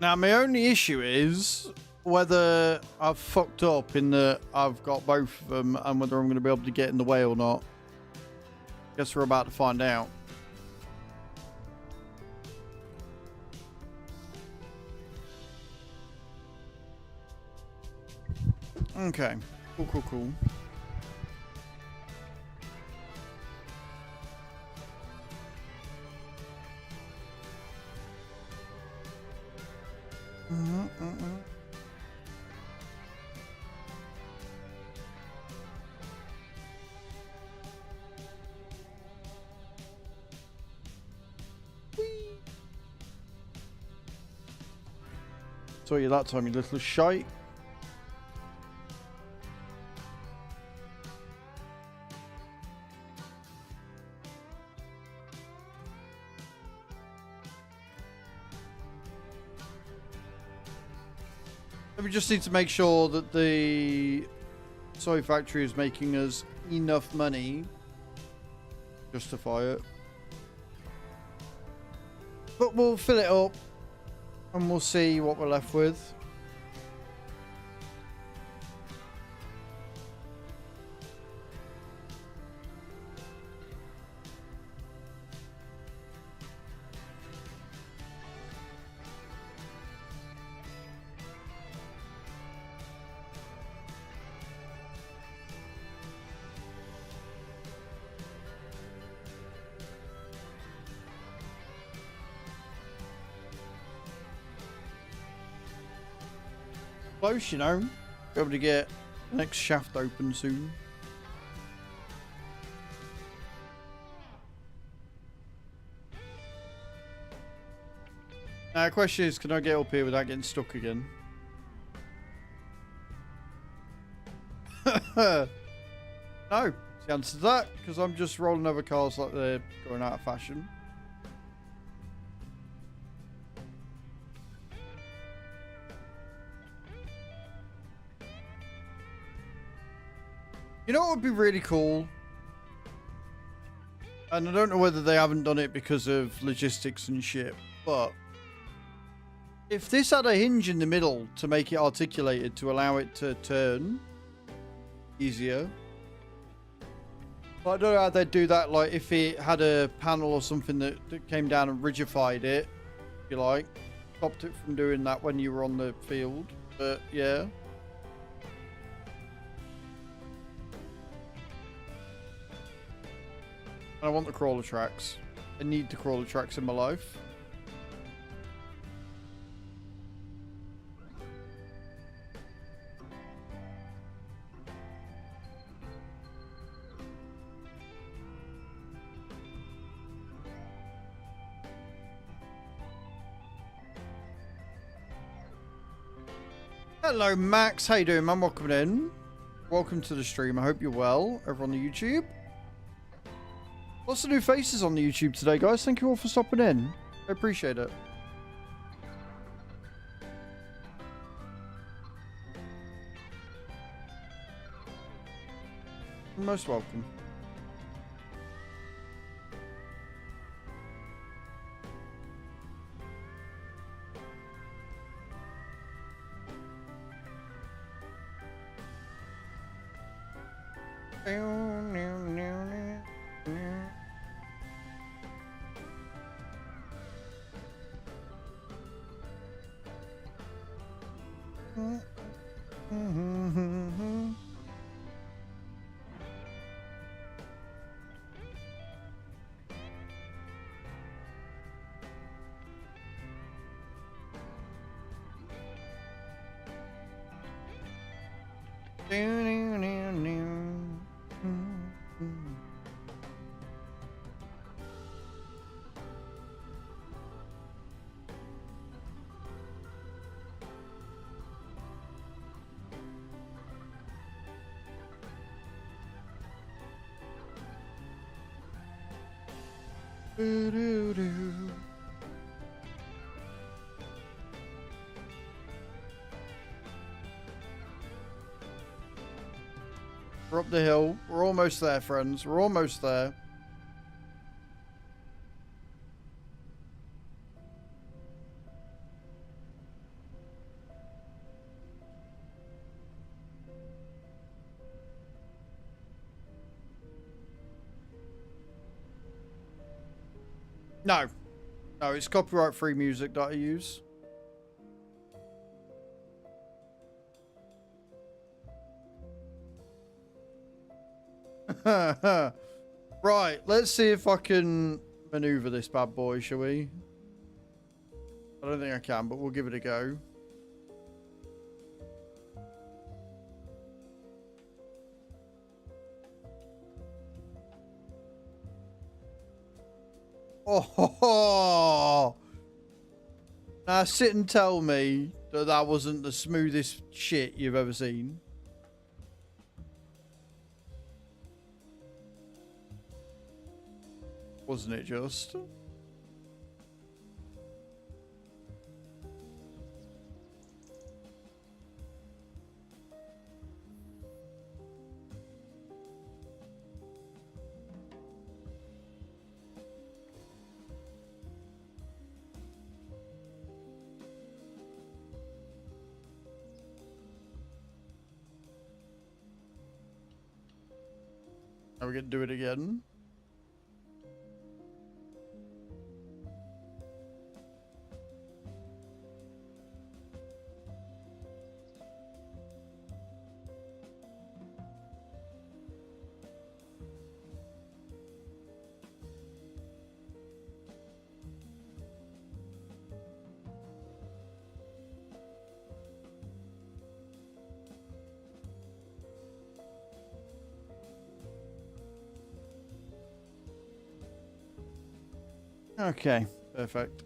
Now, my only issue is whether I've fucked up in that I've got both of them and whether I'm going to be able to get in the way or not. Guess we're about to find out. Okay. Cool, cool, cool. Saw you that time, you little shite. We just need to make sure that the soy factory is making us enough money to justify it. But we'll fill it up and we'll see what we're left with. Close, you know. Be able to get the next shaft open soon. Now, the question is, can I get up here without getting stuck again? No. The answer to that, because I'm just rolling over cars like they're going out of fashion. You know what would be really cool? And I don't know whether they haven't done it because of logistics and shit, but if this had a hinge in the middle to make it articulated to allow it to turn easier. But I don't know how they'd do that, like if it had a panel or something that came down and rigidified it, if you like. Stopped it from doing that when you were on the field, but yeah. I want the crawler tracks. I need the crawler tracks in my life. Hello Max, how you doing man? Welcome in. Welcome to the stream. I hope you're well over on the YouTube. Lots of new faces on the YouTube today, guys. Thank you all for stopping in. I appreciate it. You're most welcome. We're up the hill. We're almost there, friends. We're almost there. No. No, it's copyright-free music that I use. Right, let's see if I can maneuver this bad boy, shall we? I don't think I can, but we'll give it a go. Oh, now sit and tell me that that wasn't the smoothest shit you've ever seen. Wasn't it just? Are we going to do it again? Okay, perfect.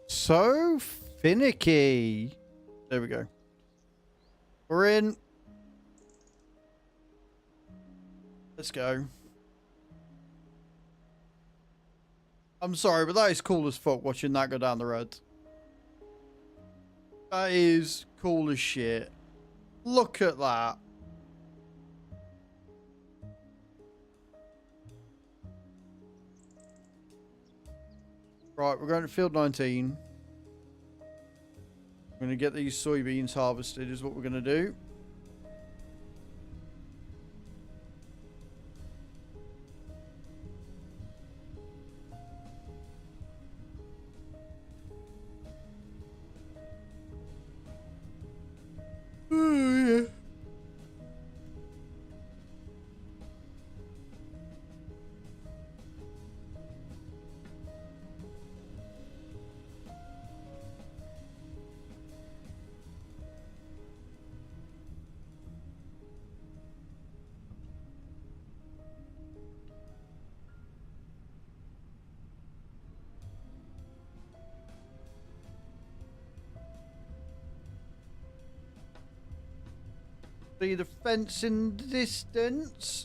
So finicky. There we go. We're in. Let's go. I'm sorry, but that is cool as fuck watching that go down the road. That is cool as shit. Look at that. Right, we're going to field 19. We're going to get these soybeans harvested is what we're going to do. Oh, yeah. See the fence in the distance?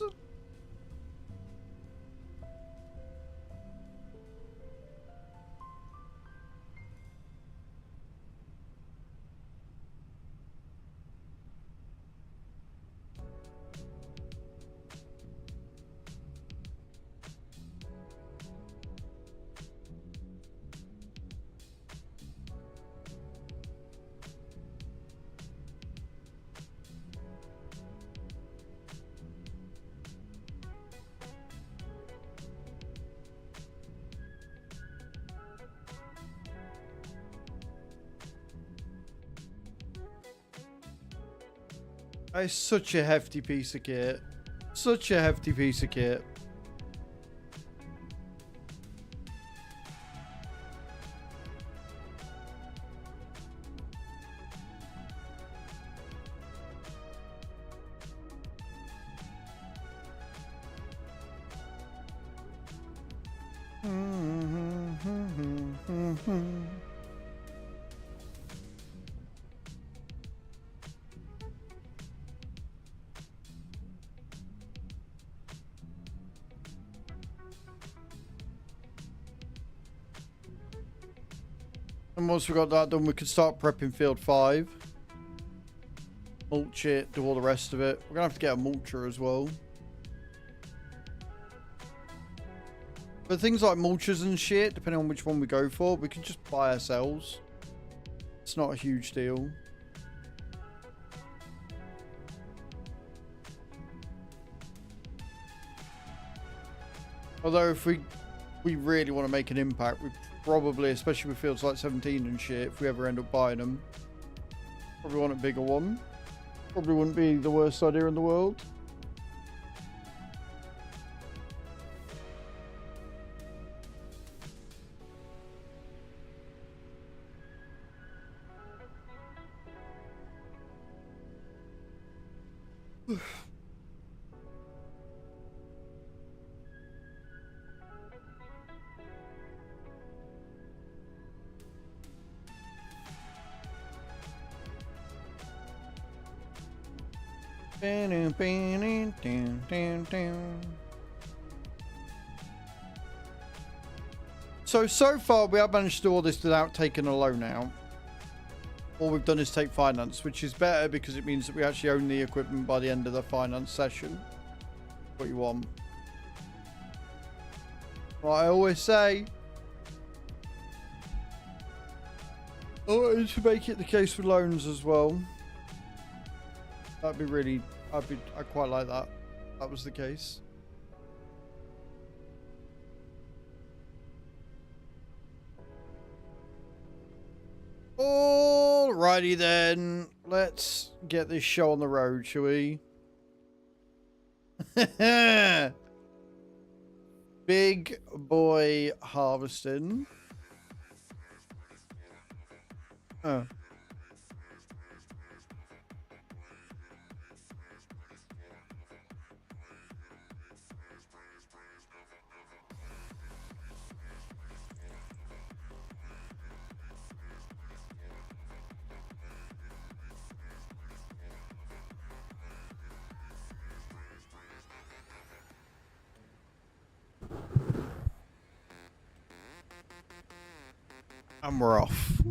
It's such a hefty piece of kit. Such a hefty piece of kit. And once we got that done, we could start prepping field 5. Mulch it, do all the rest of it. We're gonna have to get a mulcher as well. But things like mulchers and shit, depending on which one we go for, we can just buy ourselves. It's not a huge deal. Although if we really want to make an impact, we probably, especially with fields like 17 and shit, if we ever end up buying them, probably want a bigger one. Probably wouldn't be the worst idea in the world. So far we have managed to do all this without taking a loan out. All we've done is take finance, which is better because it means that we actually own the equipment by the end of the finance session. What you want. Like I always say, I wanted to make it the case with loans as well. That'd be really, I'd quite like that. That was the case. Alrighty then, let's get this show on the road, shall we? Big boy harvesting. Oh. And we're off.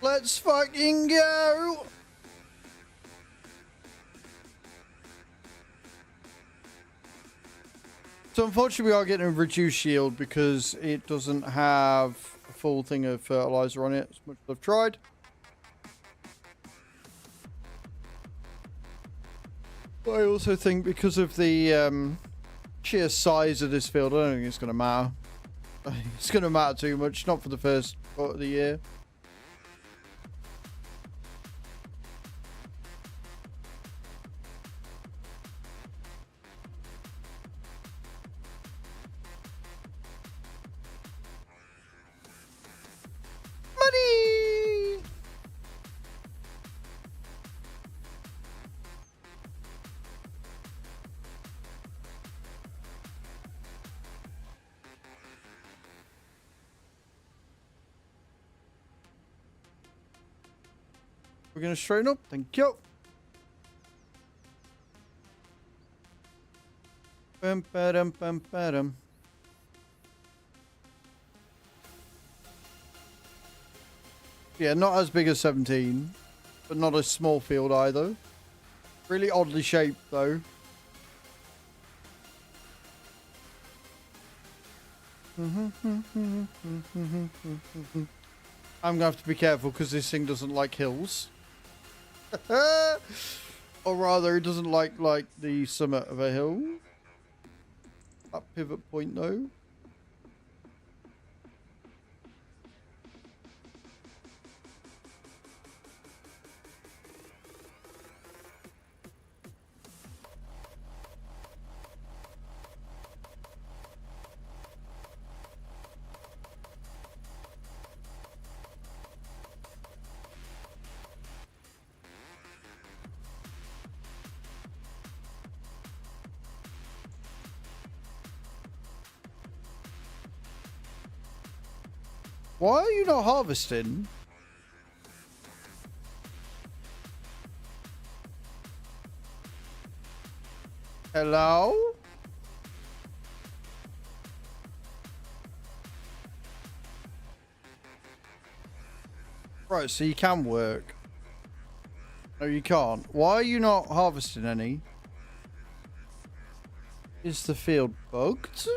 Let's fucking go! So unfortunately we are getting a reduced yield because it doesn't have a full thing of fertilizer on it, as much as I've tried. But I also think because of the sheer size of this field, I don't think it's going to matter. It's going to matter too much, not for the first part of the year. Money! We're going to straighten up. Thank you. Bum, ba-dum, bum, ba-dum. Yeah, not as big as 17, but not a small field either. Really oddly shaped, though. I'm going to have to be careful because this thing doesn't like hills. Or rather, it doesn't like the summit of a hill. That pivot point, though. Why are you not harvesting? Hello? Right, so you can work. No, you can't. Why are you not harvesting any? Is the field bugged?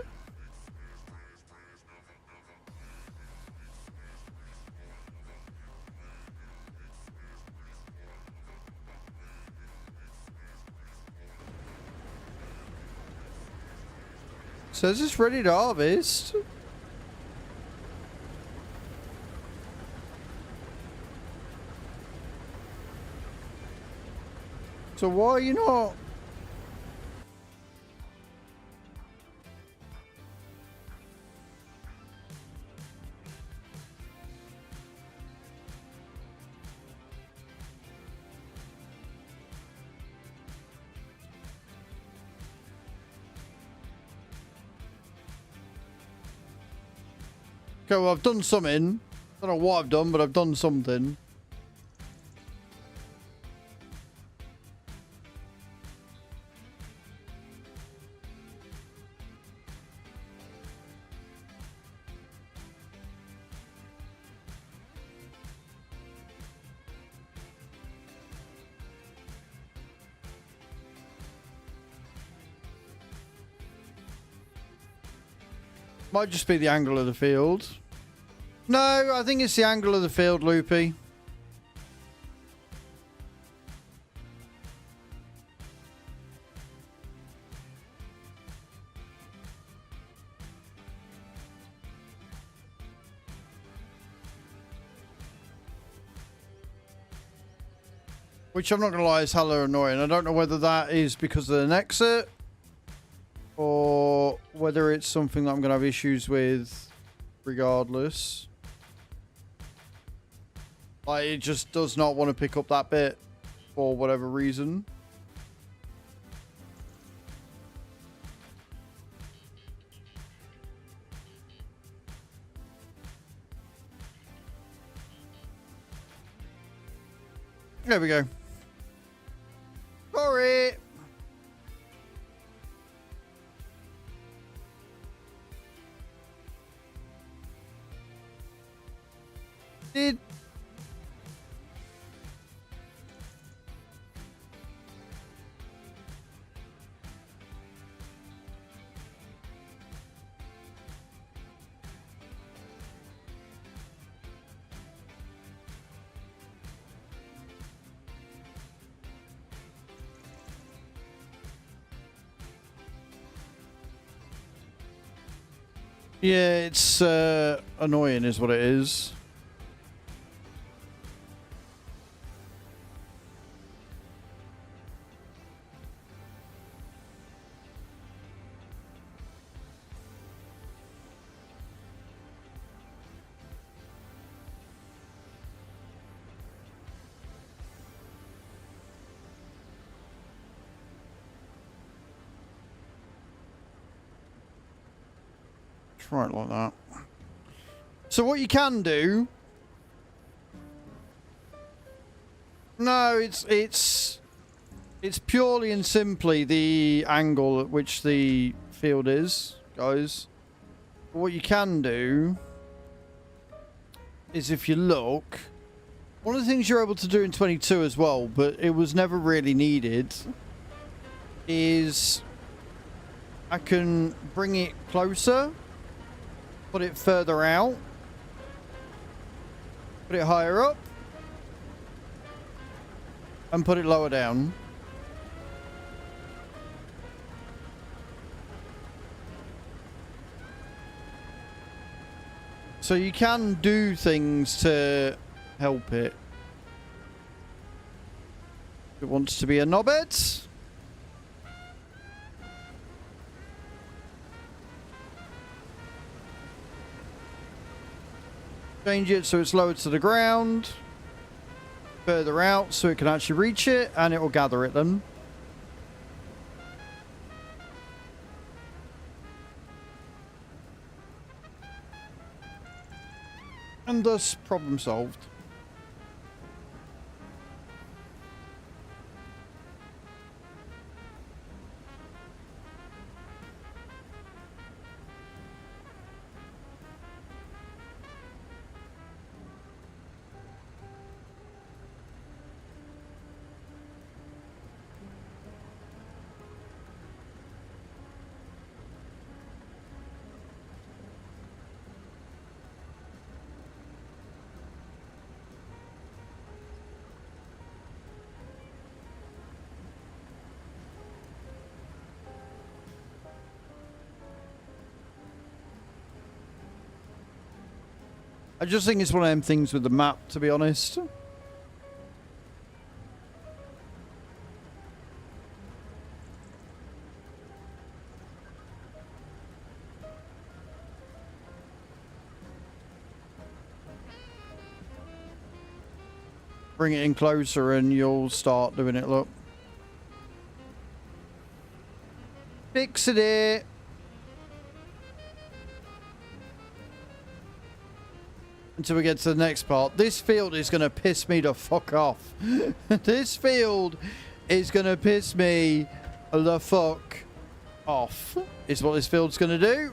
Says it's ready to harvest. So why are you not? Okay, well, I've done something. I don't know what I've done, but I've done something. Might just be the angle of the field. No, I think it's the angle of the field, Loopy. Which I'm not going to lie is hella annoying. I don't know whether that is because of the Nexat or whether it's something that I'm going to have issues with regardless. Like, it just does not want to pick up that bit for whatever reason. There we go. Sorry. Did yeah, it's annoying is what it is. Right, like that. So what you can do No, it's purely and simply the angle at which the field is, guys. What you can do is, if you look, one of the things you're able to do in 22 as well, but it was never really needed, is I can bring it closer, put it further out, put it higher up, and put it lower down. So you can do things to help it. It wants to be a knobhead. Change it so it's lower to the ground. Further out so it can actually reach it, and it will gather it then. And thus, problem solved. I just think it's one of them things with the map, to be honest. Bring it in closer and you'll start doing it, look. Fixing it. Until we get to the next part. This field is going to piss me the fuck off. This field is going to piss me the fuck off. Is what this field's going to do.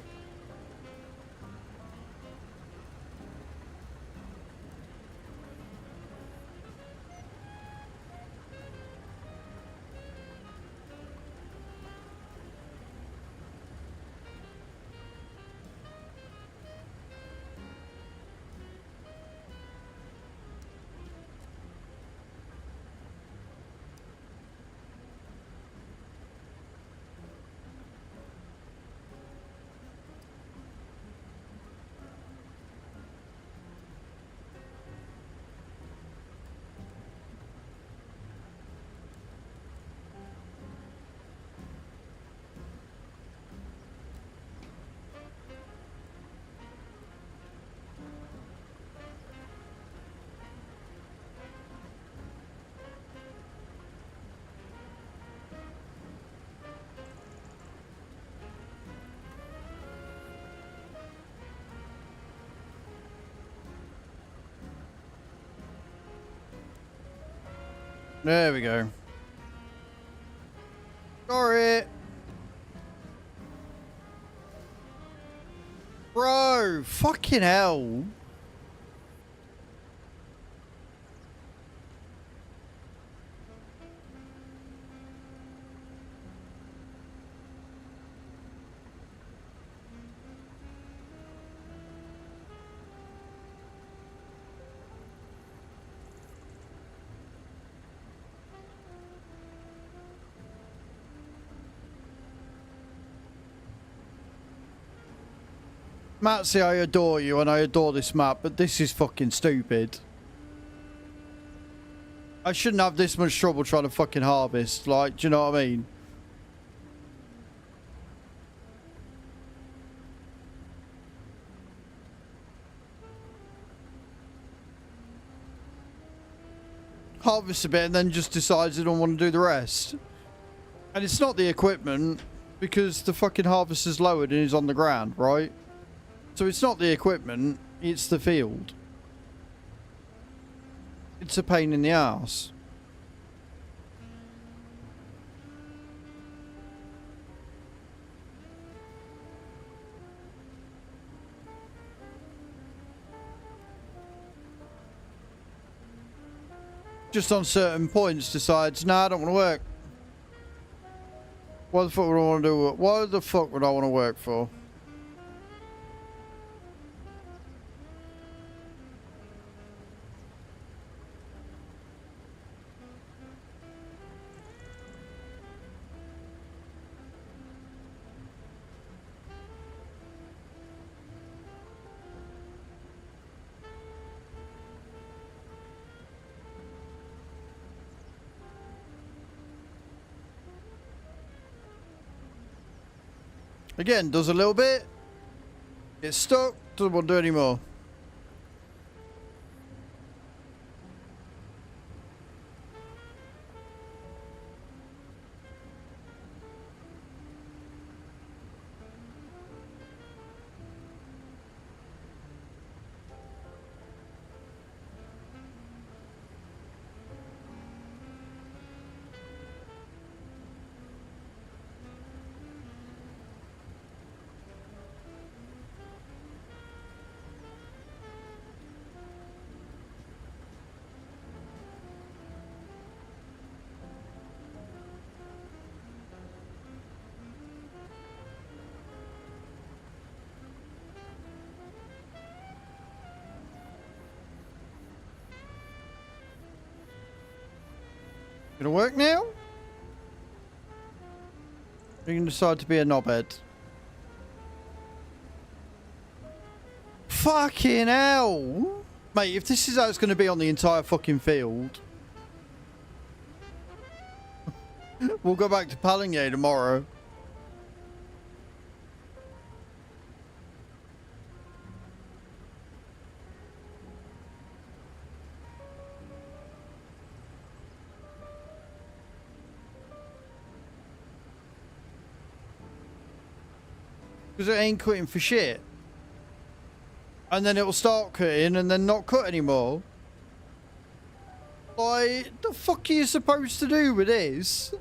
There we go. Sorry. Bro, fucking hell. Matsy, I adore you and I adore this map, but this is fucking stupid. I shouldn't have this much trouble trying to fucking harvest, like, do you know what I mean? Harvest a bit and then just decides I don't want to do the rest. And it's not the equipment, because the fucking harvest is lowered and is on the ground, right? So it's not the equipment, it's the field. It's a pain in the ass. just on certain points decides, nah, I don't want to work. What the fuck would I want to do? What the fuck would I want to work for? Again, does a little bit. Gets stuck. Doesn't want to do anymore. Gonna work now? You can decide to be a knobhead. Fucking hell! Mate, if this is how it's gonna be on the entire fucking field, we'll go back to Plowing tomorrow. Because it ain't cutting for shit. And then it'll start cutting and then not cut anymore. Like, the fuck are you supposed to do with this?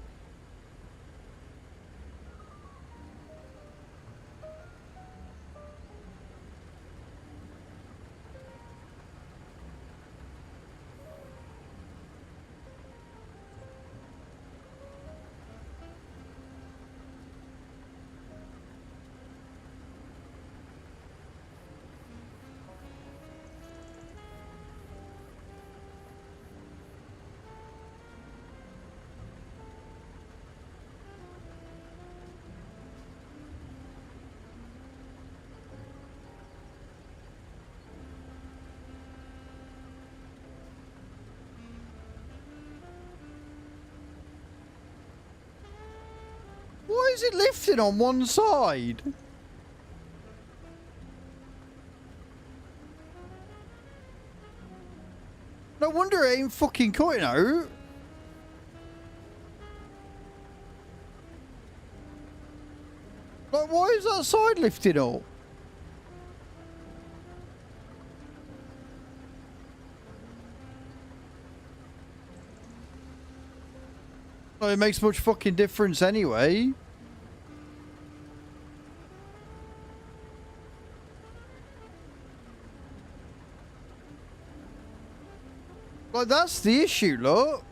Why is it lifting on one side? No wonder it ain't fucking cutting out. Like, why is that side lifting up? Well, it makes much fucking difference anyway. Like, that's the issue, look.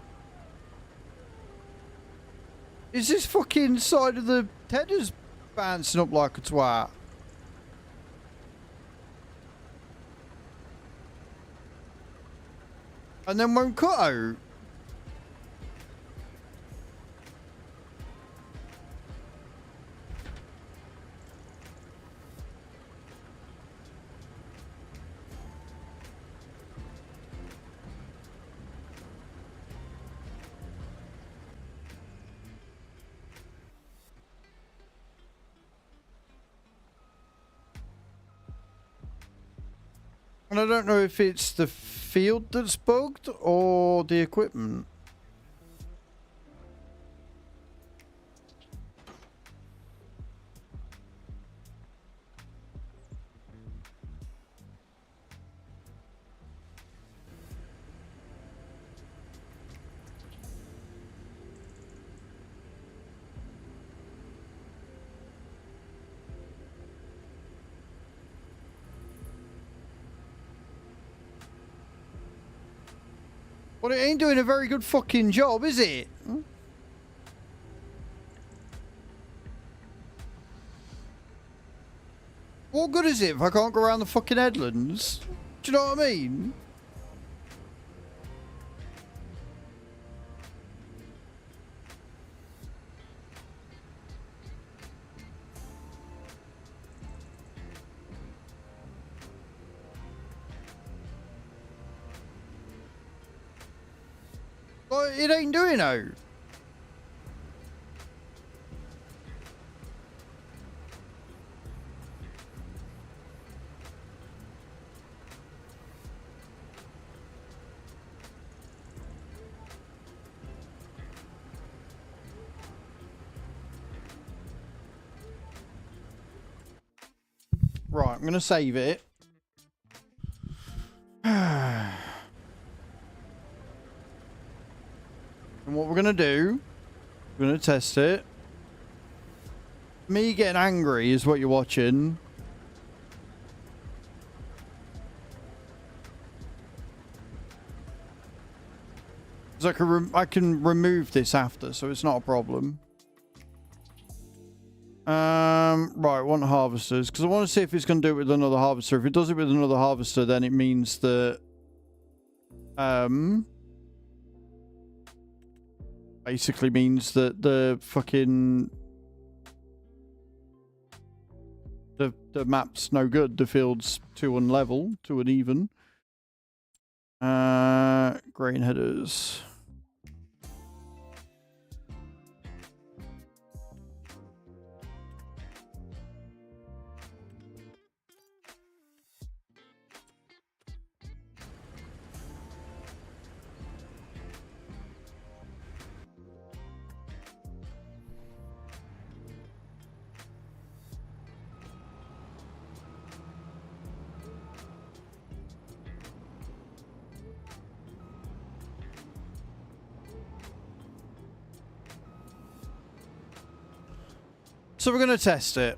Is this fucking side of the headers bouncing up like a twat? And then won't cut out? And I don't know if it's the field that's bugged or the equipment. Well, it ain't doing a very good fucking job, is it? What good is it if I can't go around the fucking headlands? Do you know what I mean? Like, it ain't doing no. Right, I'm going to save it. And what we're going to do, we're going to test it. Me getting angry is what you're watching. Because I can remove this after, so it's not a problem. Right, one harvesters, because I want to see if it's going to do it with another harvester. If it does it with another harvester, then it means that basically means that the fucking the map's no good. The field's too unlevel, too uneven. Grain headers. So we're going to test it.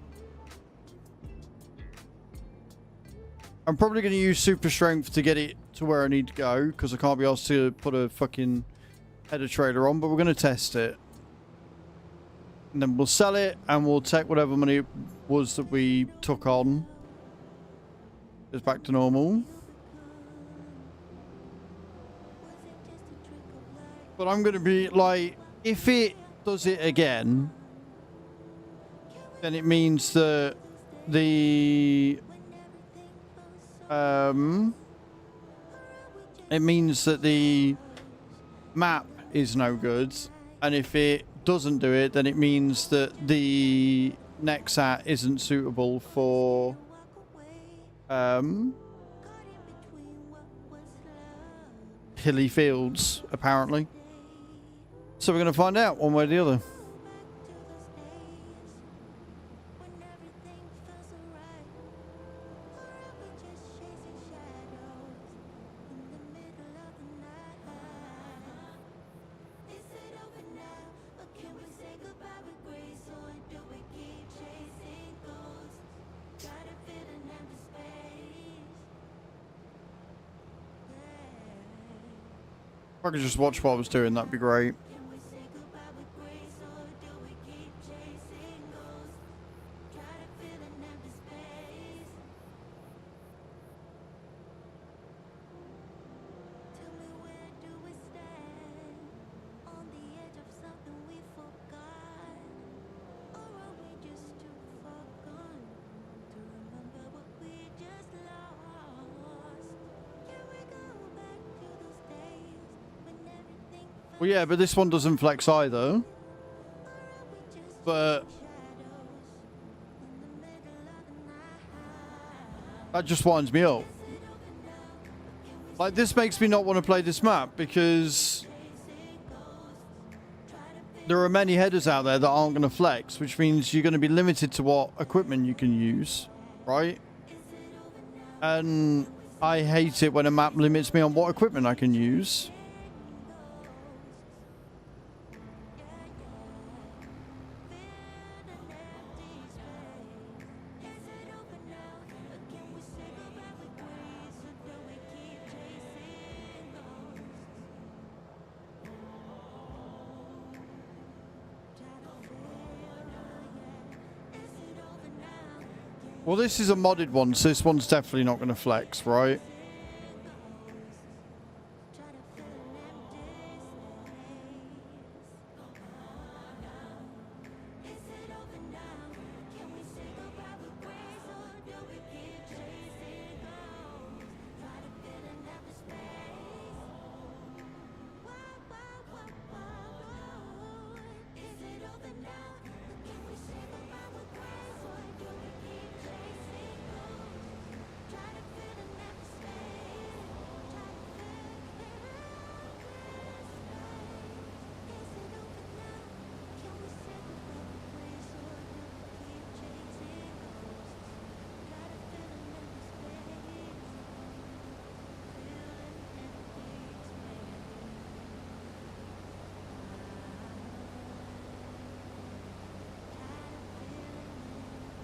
I'm probably going to use super strength to get it to where I need to go, because I can't be asked to put a fucking header trailer on, but we're going to test it. And then we'll sell it, and we'll take whatever money it was that we took on. It's back to normal. But I'm going to be like, if it does it again, then it means that the map is no good, and if it doesn't do it, then it means that the Nexat isn't suitable for hilly fields, apparently. So we're going to find out one way or the other. If I could just watch what I was doing, that'd be great. Well, yeah, but this one doesn't flex either. But that just winds me up. Like, this makes me not want to play this map, because there are many headers out there that aren't going to flex, which means you're going to be limited to what equipment you can use, right? And I hate it when a map limits me on what equipment I can use. Well, this is a modded one, so this one's definitely not going to flex, right?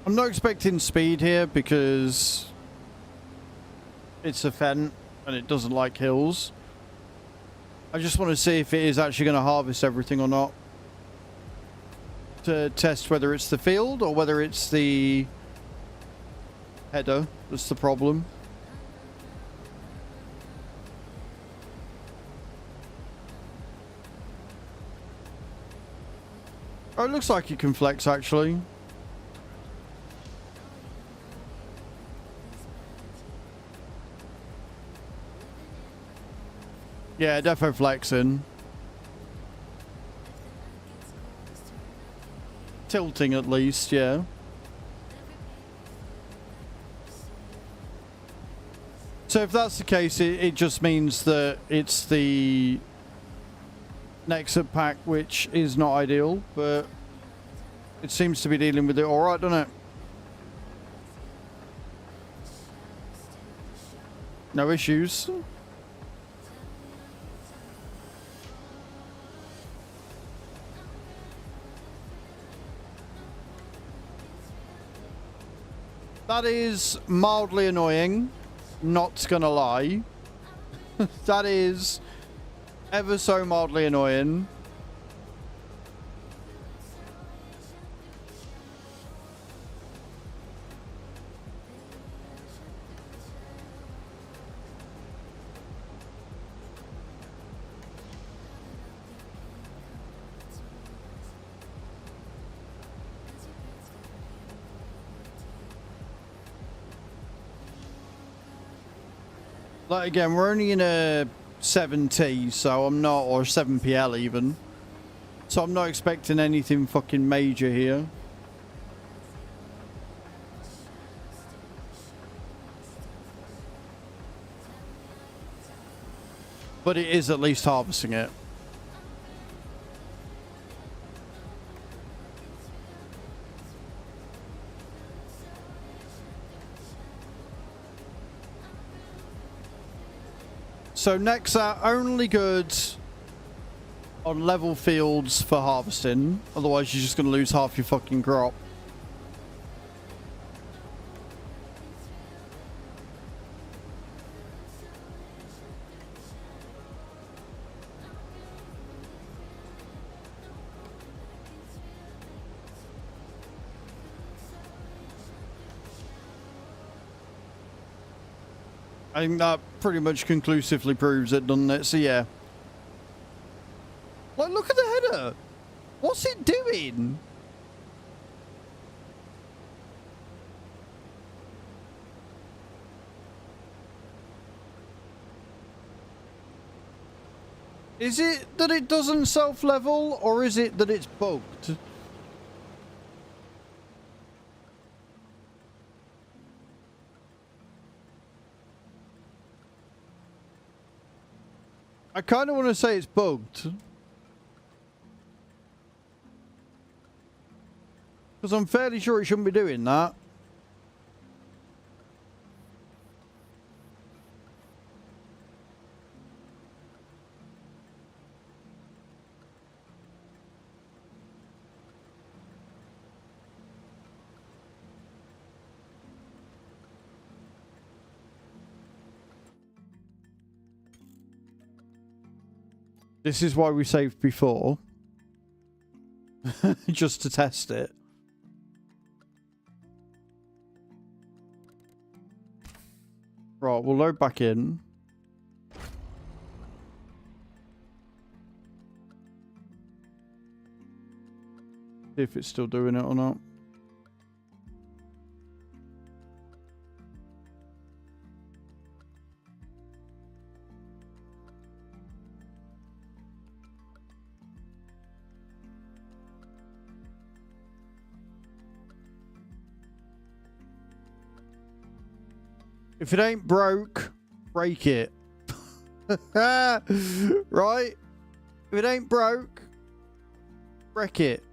I'm not expecting speed here because it's a fen and it doesn't like hills. I just want to see if it is actually going to harvest everything or not. To test whether it's the field or whether it's the header that's the problem. Oh, it looks like it can flex actually. Yeah, defo flexing. Tilting at least, yeah. So if that's the case, it just means that it's the Nexat pack, which is not ideal, but it seems to be dealing with it alright, doesn't it? No issues. That is mildly annoying, not gonna lie. That is ever so mildly annoying. Like again, we're only in a 7T, so I'm not, or 7PL even. So I'm not expecting anything fucking major here. But it is at least harvesting it. So Nexat only good on level fields for harvesting. Otherwise you're just going to lose half your fucking crop. I think that pretty much conclusively proves it, doesn't it? So yeah. Like, look at the header. What's it doing? Is it that it doesn't self-level, or is it that it's bugged? I kind of want to say it's bugged. Because I'm fairly sure it shouldn't be doing that. This is why we saved before. Just to test it. what, we'll load back in. See if it's still doing it or not. If it ain't broke, break it. Right? If it ain't broke, wreck it.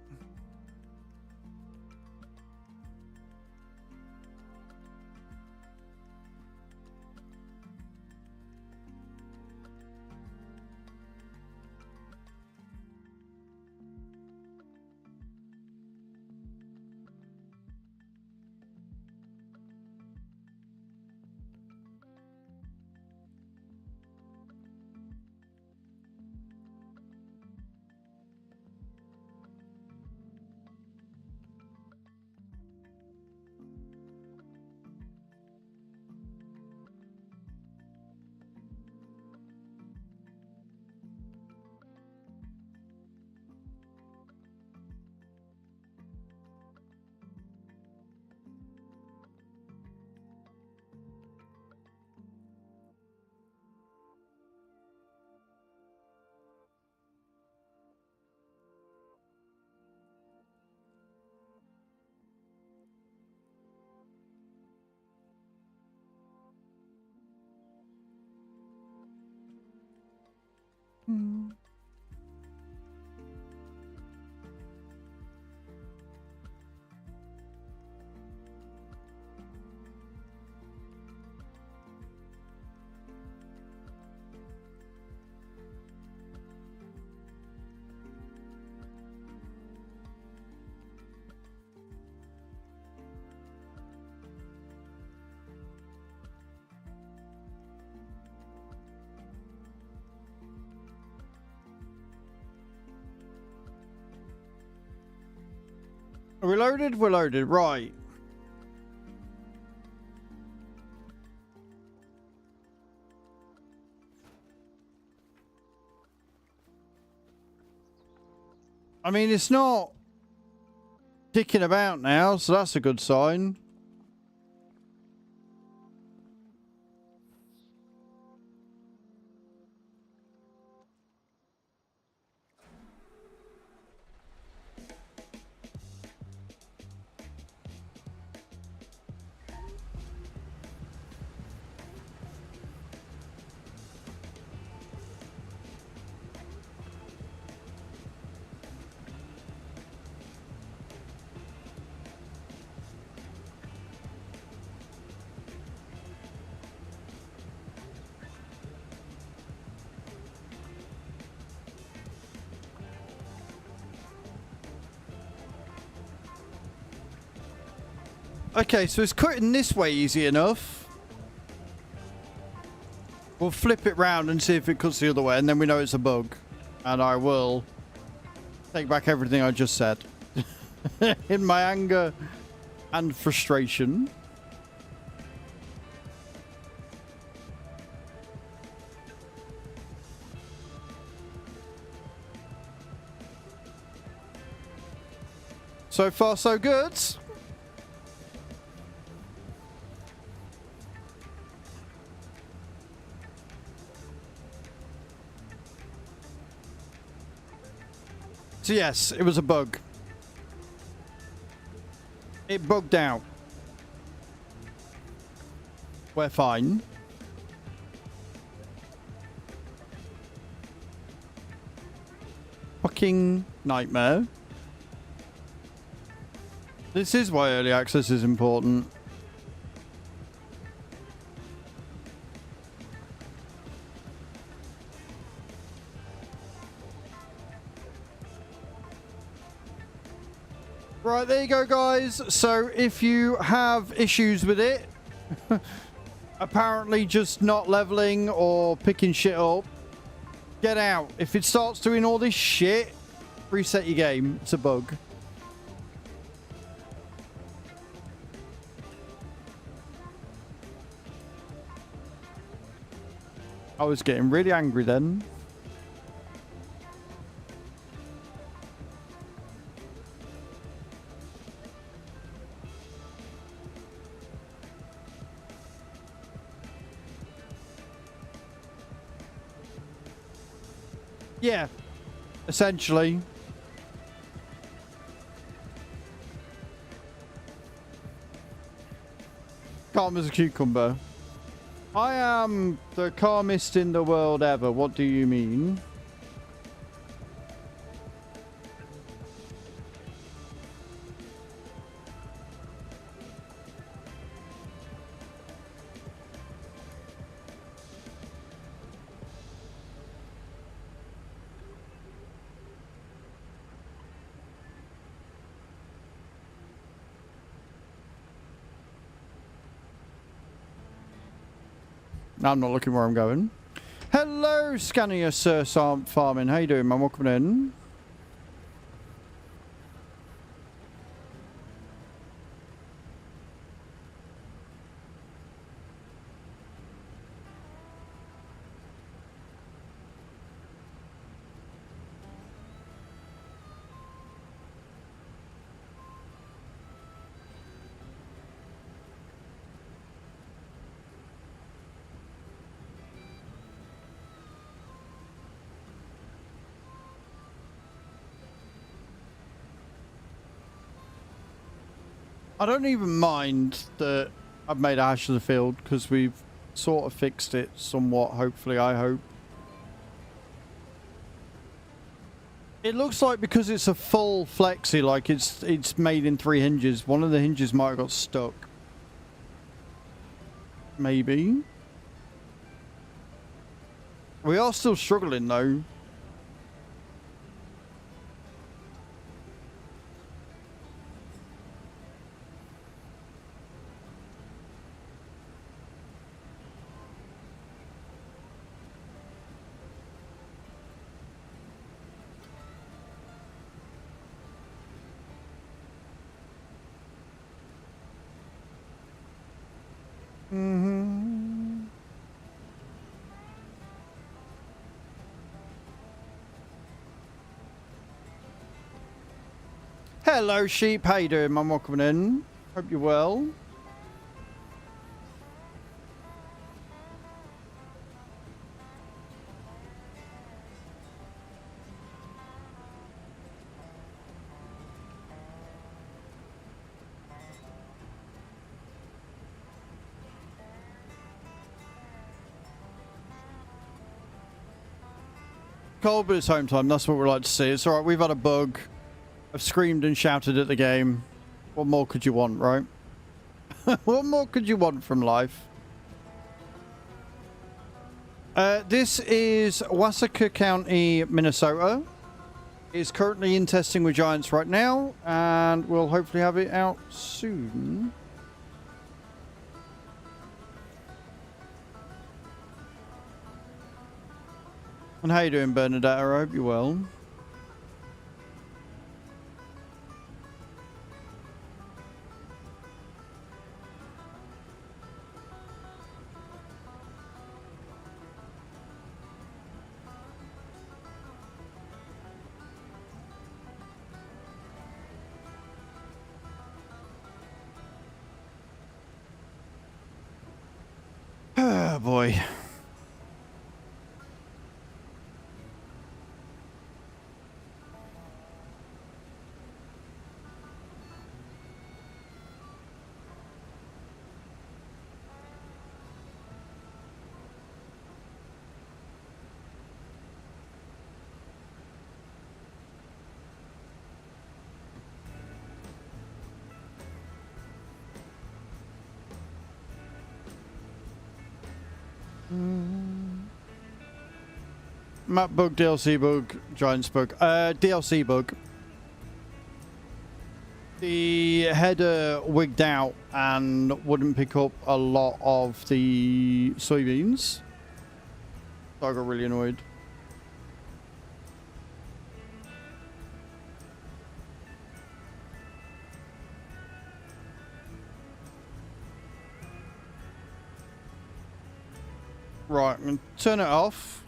Are we loaded? We're loaded. Right. I mean, it's not dicking about now, so that's a good sign. Okay, so it's cutting this way easy enough. We'll flip it round and see if it cuts the other way, and then we know it's a bug. And I will take back everything I just said. In my anger and frustration. So far, so good. So yes, it was a bug. It bugged out. We're fine. Fucking nightmare. This is why early access is important. Right, there you go, guys. So if you have issues with it, apparently just not leveling or picking shit up, get out. If it starts doing all this shit, reset your game. It's a bug. I was getting really angry then. Yeah, essentially. Calm as a cucumber. I am the calmest in the world ever. What do you mean? I'm not looking where I'm going. Hello, Scania Sir Farming. How you doing, man? Welcome in. I don't even mind that I've made a hash of the field because we've sort of fixed it somewhat, hopefully, I hope. It looks like because it's a full flexi, like it's made in 3 hinges, one of the hinges might have got stuck. Maybe. We are still struggling though. Hello, sheep. How you doing, man? Welcome in. Hope you're well. Cold, but it's home time. That's what we like to see. It's all right. We've had a bug. I've screamed and shouted at the game. What more could you want, right? What more could you want from life? This is Wasaka County, Minnesota. It's currently in testing with Giants right now, and we'll hopefully have it out soon. And how you doing, Bernadette? I hope you're well. Oh boy. Map bug, DLC bug, Giants bug. DLC bug. The header wigged out and wouldn't pick up a lot of the soybeans. So I got really annoyed. Right, I'm going to turn it off.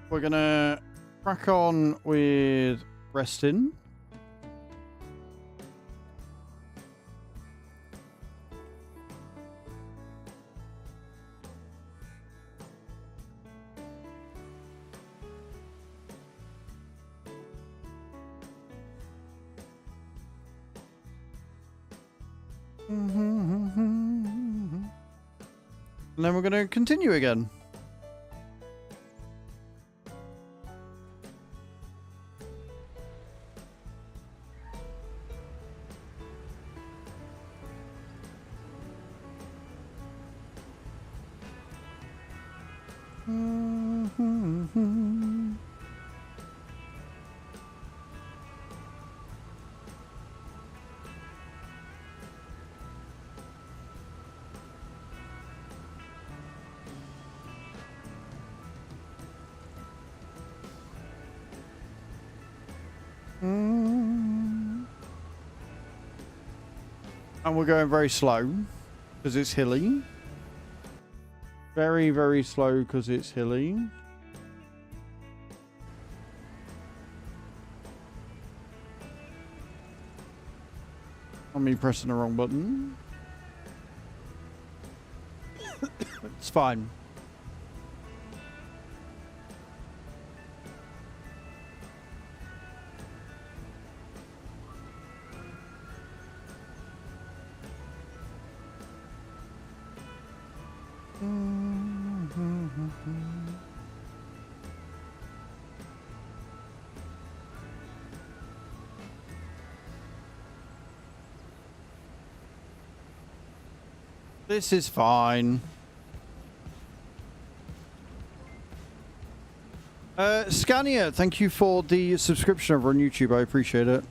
We're going to crack on with resting. And then we're going to continue again. And we're going very slow because it's hilly. Very, very slow because it's hilly. I'm me pressing the wrong button. It's fine. This is fine. Scania, thank you for the subscription over on YouTube. I appreciate it.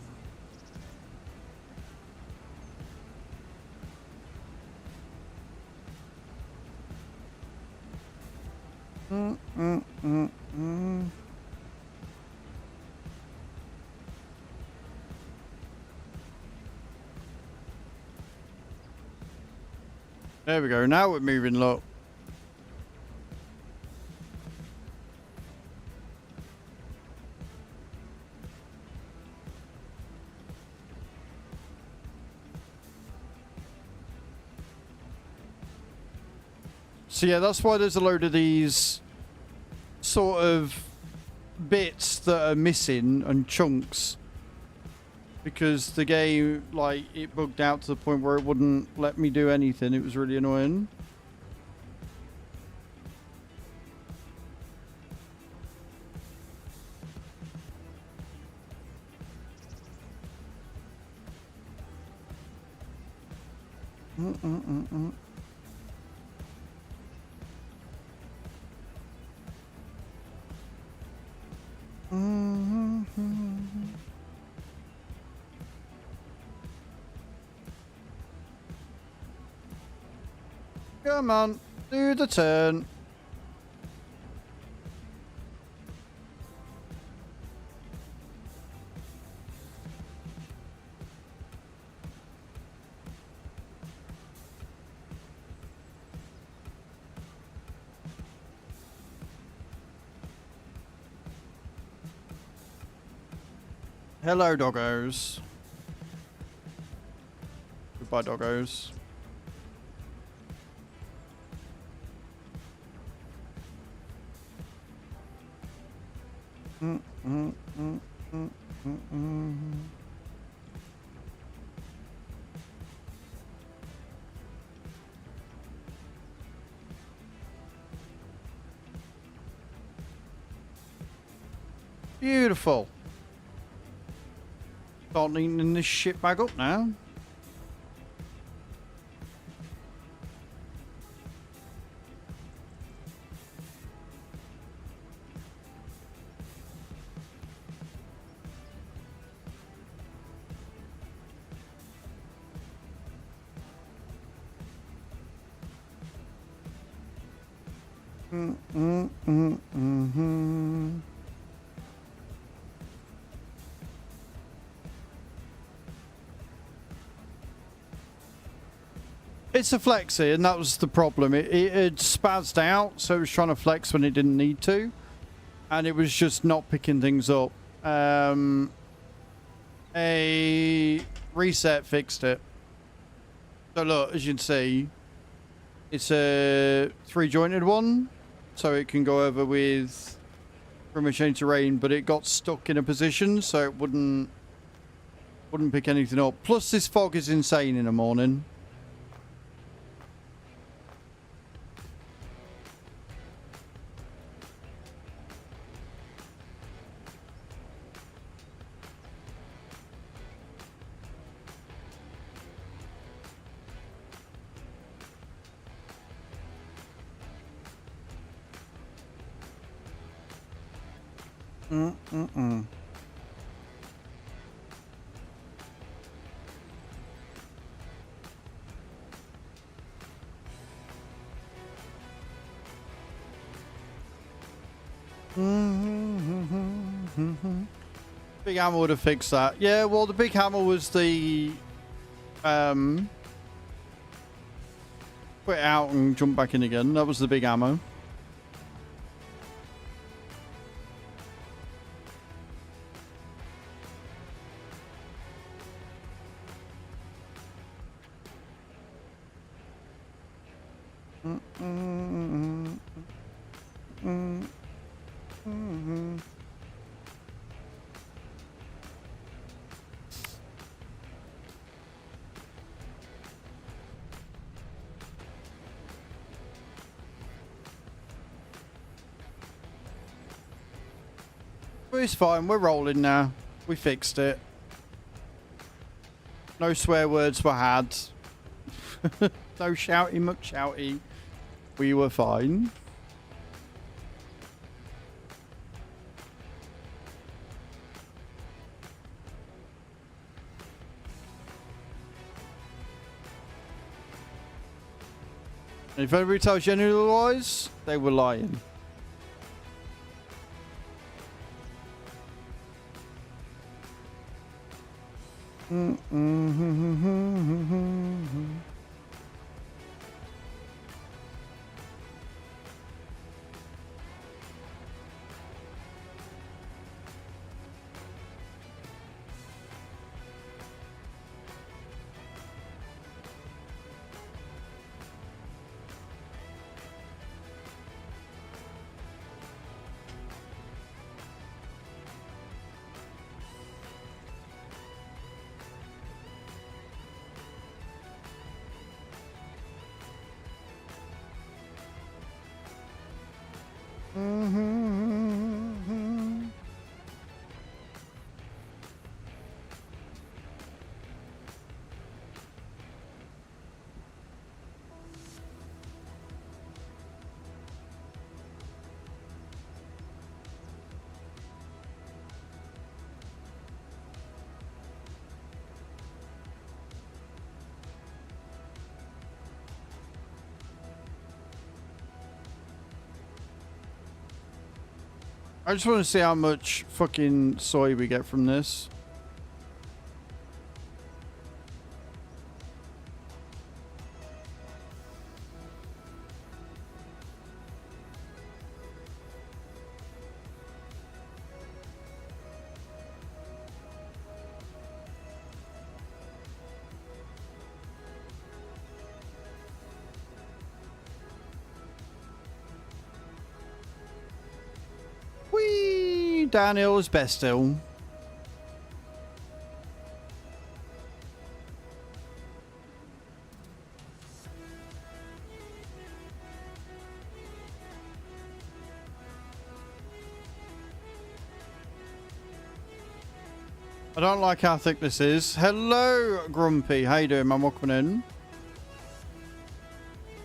There we go. Now we're moving, look. So yeah, that's why there's a load of these sort of bits that are missing and chunks. Because the game, like, it bugged out to the point where it wouldn't let me do anything. It was really annoying. Come on, do the turn. Hello, doggos. Goodbye, doggos. Beautiful. Start neatening this shit back up now. It's a flexi, and that was the problem. It had spazzed out, so it was trying to flex when it didn't need to. And it was just not picking things up. A reset fixed it. So look, as you can see, it's a 3-jointed one. So it can go over with pretty much any terrain, but it got stuck in a position, so it wouldn't pick anything up. Plus this fog is insane in the morning. Big hammer would have fixed that. Yeah, well, the big hammer was the put it out and jump back in again. That was the big hammer. But it's fine. We're rolling now. We fixed it. No swear words were had. No shouty muck shouty. We were fine. And if anybody tells you otherwise, they were lying. I just want to see how much fucking soy we get from this. Downhill is best still. I don't like how thick this is. Hello, Grumpy. How you doing, man? Welcome in.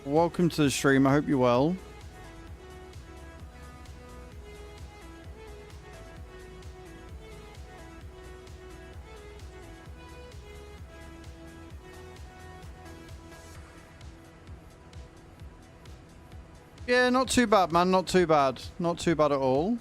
Welcome to the stream. I hope you're well. Yeah, not too bad, man. Not too bad. Not too bad at all.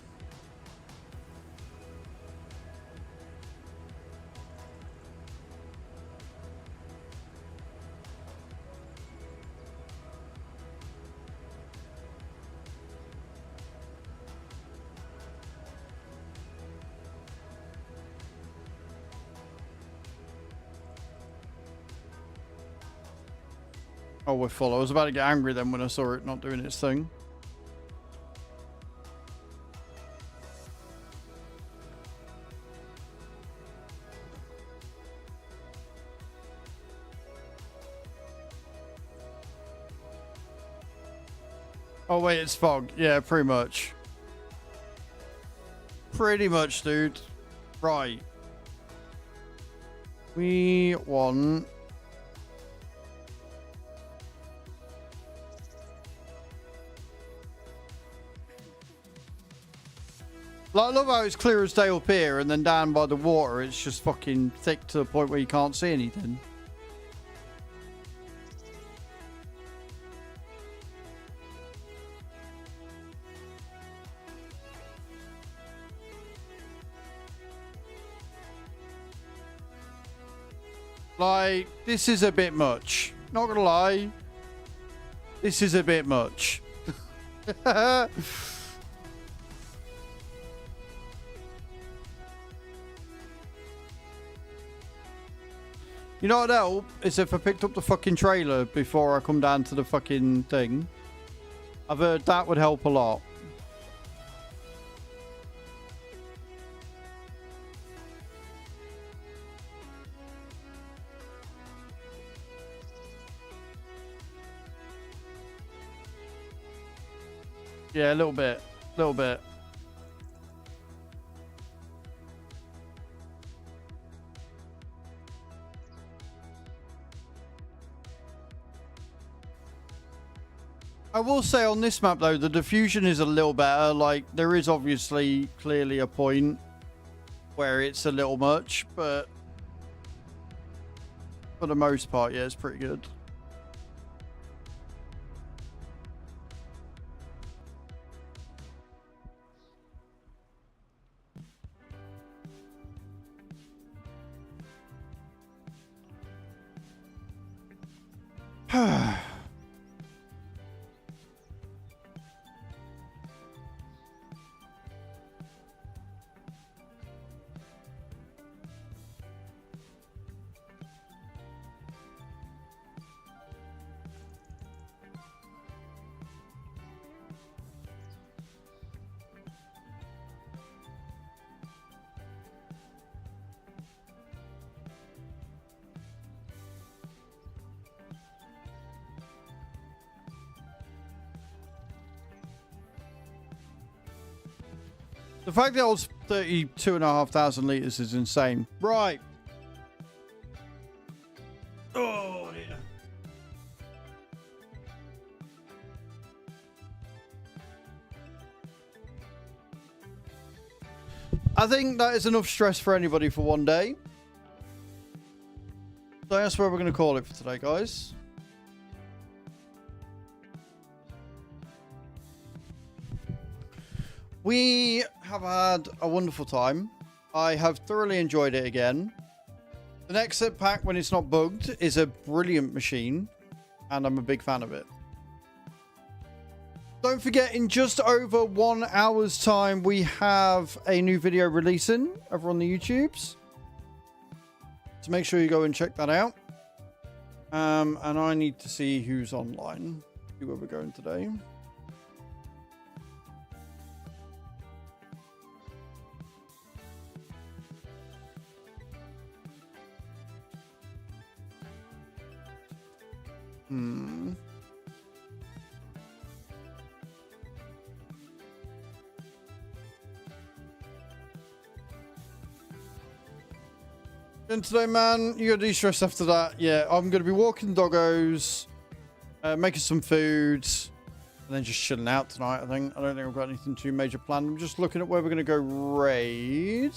Oh, we're full. I was about to get angry then when I saw it not doing its thing. Oh, wait, it's fog. Yeah, pretty much. Pretty much, dude. Right. We want... Like, I love how it's clear as day up here, and then down by the water, it's just fucking thick to the point where you can't see anything. Like, this is a bit much. Not gonna lie. This is a bit much. You know what'd help? Is if I picked up the fucking trailer before I come down to the fucking thing. I've heard that would help a lot. Yeah, a little bit. A little bit. I will say on this map, though, the diffusion is a little better. Like, there is obviously clearly a point where it's a little much, but for the most part, yeah, it's pretty good. The fact that it was 32,500 litres is insane. Right. Oh, dear. I think that is enough stress for anybody for one day. So that's where we're going to call it for today, guys. We have had a wonderful time. I have thoroughly enjoyed it again. The Nexat pack, when it's not bugged, is a brilliant machine, and I'm a big fan of it. Don't forget, in just over 1 hour's time, we have a new video releasing over on the YouTubes. So make sure you go and check that out. And I need to see who's online. See where we're going today. And today, man, you gotta de-stress after that. Yeah, I'm gonna be walking doggos, making some food, and then just chilling out tonight, I think. I don't think I've got anything too major planned. I'm just looking at where we're gonna go raid.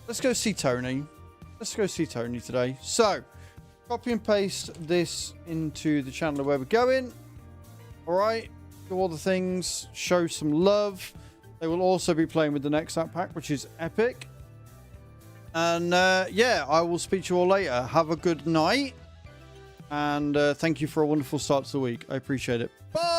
Let's go see Tony. Let's go see Tony today. So, copy and paste this into the channel of where we're going. All right, do all the things, show some love. They will also be playing with the Nexat pack, which is epic. And yeah, I will speak to you all later. Have a good night. And thank you for a wonderful start to the week. I appreciate it. Bye.